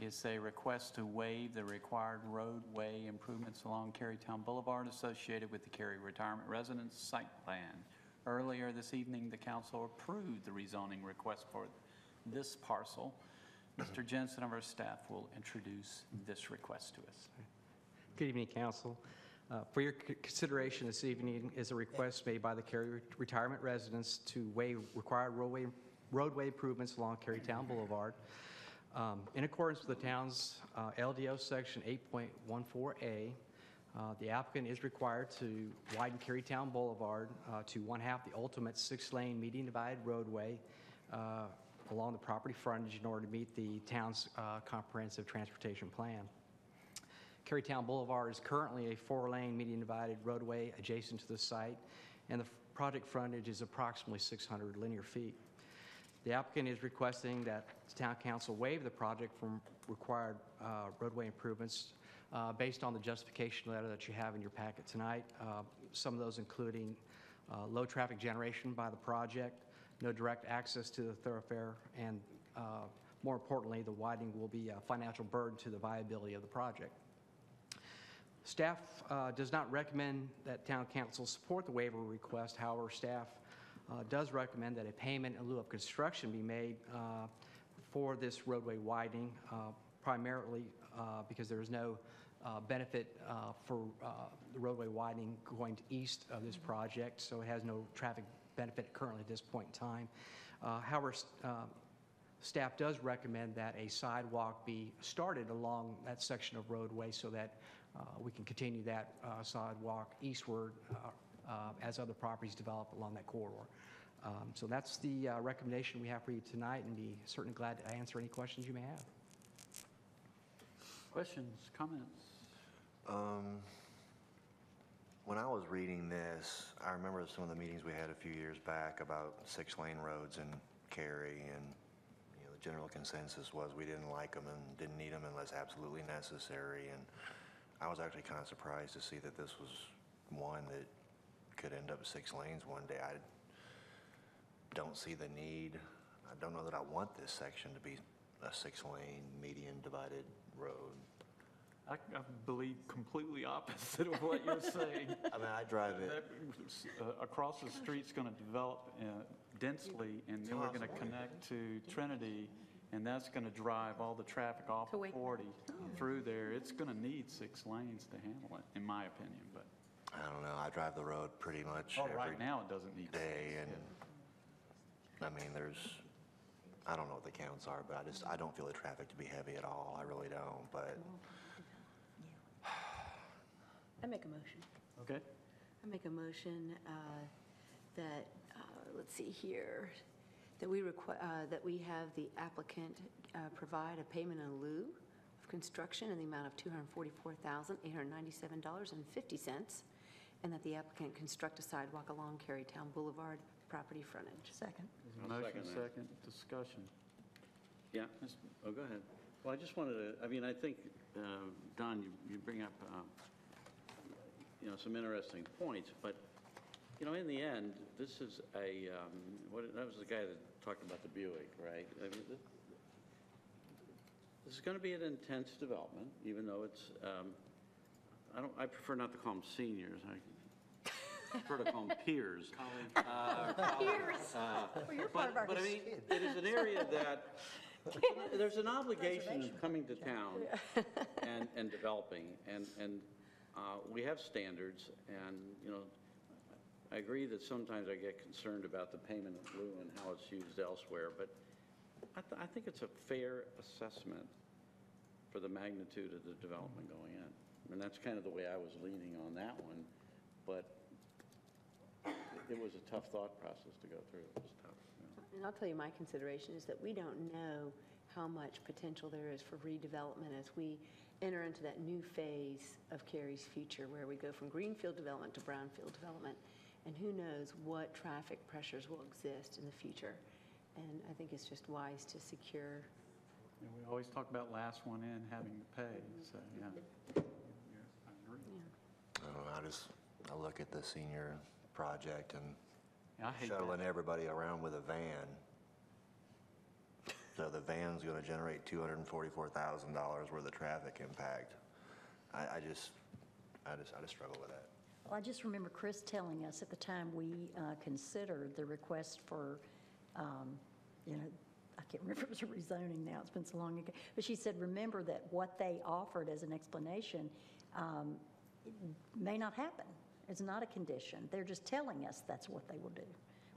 It's a request to waive the required roadway improvements along Cary Town Boulevard associated with the Cary Retirement Residence site plan. Earlier this evening, the council approved the rezoning request for this parcel. Mr. Jensen of our staff will introduce this request to us. Good evening, Council. For your consideration this evening is a request made by the Cary Retirement Residence to waive required roadway improvements along Cary Town Boulevard. In accordance with the town's LDO Section 8.14A, the applicant is required to widen Cary Town Boulevard to one-half the ultimate 6-lane median divided roadway along the property frontage in order to meet the town's comprehensive transportation plan. Cary Town Boulevard is currently a 4-lane median divided roadway adjacent to the site, and the project frontage is approximately 600 linear feet. The applicant is requesting that the Town Council waive the project from required roadway improvements based on the justification letter that you have in your packet tonight. Some of those including low traffic generation by the project, no direct access to the thoroughfare, and more importantly, the widening will be a financial burden to the viability of the project. Staff does not recommend that Town Council support the waiver request. However, staff does recommend that a payment in lieu of construction be made for this roadway widening, primarily because there is no benefit for the roadway widening going to east of this project, so it has no traffic benefit currently at this point in time. However, staff does recommend that a sidewalk be started along that section of roadway so that we can continue that sidewalk eastward as other properties develop along that corridor. So that's the recommendation we have for you tonight, and be certainly glad to answer any questions you may have. Questions, comments? When I was reading this, I remember some of the meetings we had a few years back about 6-lane roads in Cary, and the general consensus was we didn't like them and didn't need them unless absolutely necessary. And I was actually kind of surprised to see that this was one that could end up 6 lanes one day. I don't see the need. I don't know that I want this section to be a 6-lane median divided road. I believe completely opposite of what you're saying. I mean, I drive it. Across the street's going to develop densely, and then we're going to connect to Trinity, and that's going to drive all the traffic off of 40 through there. It's going to need 6 lanes to handle it, in my opinion. But I don't know. I drive the road pretty much every right now it doesn't need day, and I mean, I don't know what the counts are, but I don't feel the traffic to be heavy at all. I really don't. But I make a motion. Okay. I make a motion that, let's see here, that we have the applicant provide a payment in lieu of construction in the amount of $244,897.50, and that the applicant construct a sidewalk along Cary Town Boulevard property frontage. Second. Motion, second, discussion. Yeah, oh, go ahead. Well, I just wanted to, I mean, I think, Don, you bring up, some interesting points, but, in the end, this is that was the guy that talked about the Buick, right? I mean, this is going to be an intense development, even though it's, I prefer not to call them seniors. I prefer to call them peers. Peers. Well, you're part of our But I mean, it is an area that there's an obligation of coming to town and developing, and we have standards, and I agree that sometimes I get concerned about the payment in lieu and how it's used elsewhere, but I think it's a fair assessment for the magnitude of the development going in. And that's kind of the way I was leaning on that one, but it was a tough thought process to go through. It was tough. And I'll tell you, my consideration is that we don't know how much potential there is for redevelopment as we enter into that new phase of Cary's future where we go from greenfield development to brownfield development. And who knows what traffic pressures will exist in the future. And I think it's just wise to secure. And we always talk about last one in having to pay, so, yeah. I agree. I look at the senior project and I hate shuttling everybody around with a van. So the van's going to generate $244,000 worth of traffic impact. I just struggle with that. Well, I just remember Chris telling us at the time we considered the request for, you know, I can't remember if it was a rezoning now, it's been so long ago, but she said, remember that what they offered as an explanation it may not happen. It's not a condition. They're just telling us that's what they will do.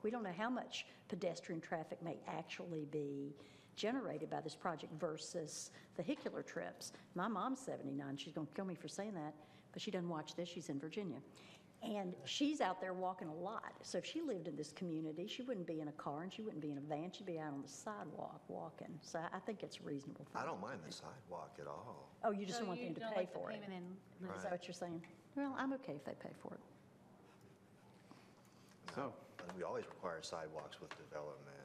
We don't know how much pedestrian traffic may actually be generated by this project versus vehicular trips. My mom's 79. She's going to kill me for saying that, but she doesn't watch this. She's in Virginia. And she's out there walking a lot. So if she lived in this community, she wouldn't be in a car and she wouldn't be in a van. She'd be out on the sidewalk walking. So I think it's reasonable. I don't mind the sidewalk at all. Oh, you just don't want them to pay for it? Right. Is that what you're saying? Well, I'm okay if they pay for it. So, we always require sidewalks with development.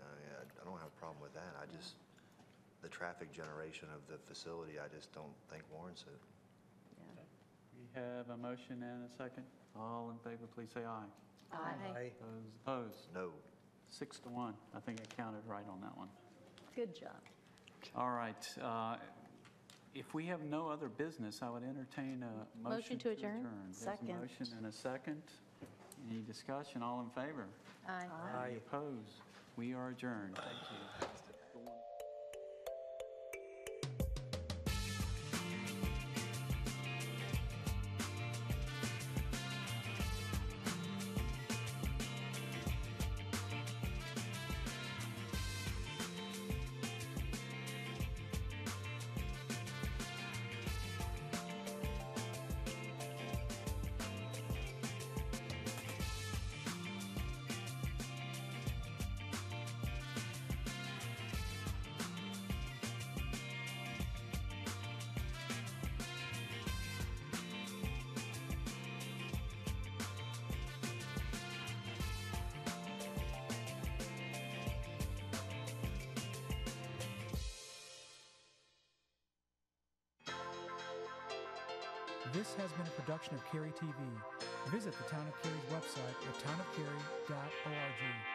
I don't have a problem with that. The traffic generation of the facility, I just don't think warrants it. we have a motion and a second. All in favor, please say aye. Aye. Those opposed? No. 6-1. I think I counted right on that one. Good job. All right. If we have no other business, I would entertain a motion to adjourn. There's Second. a motion and a second. Any discussion? All in favor? Aye. Any opposed? We are adjourned. Thank you. This has been a production of Cary TV. Visit the Town of Cary's website at townofcary.org.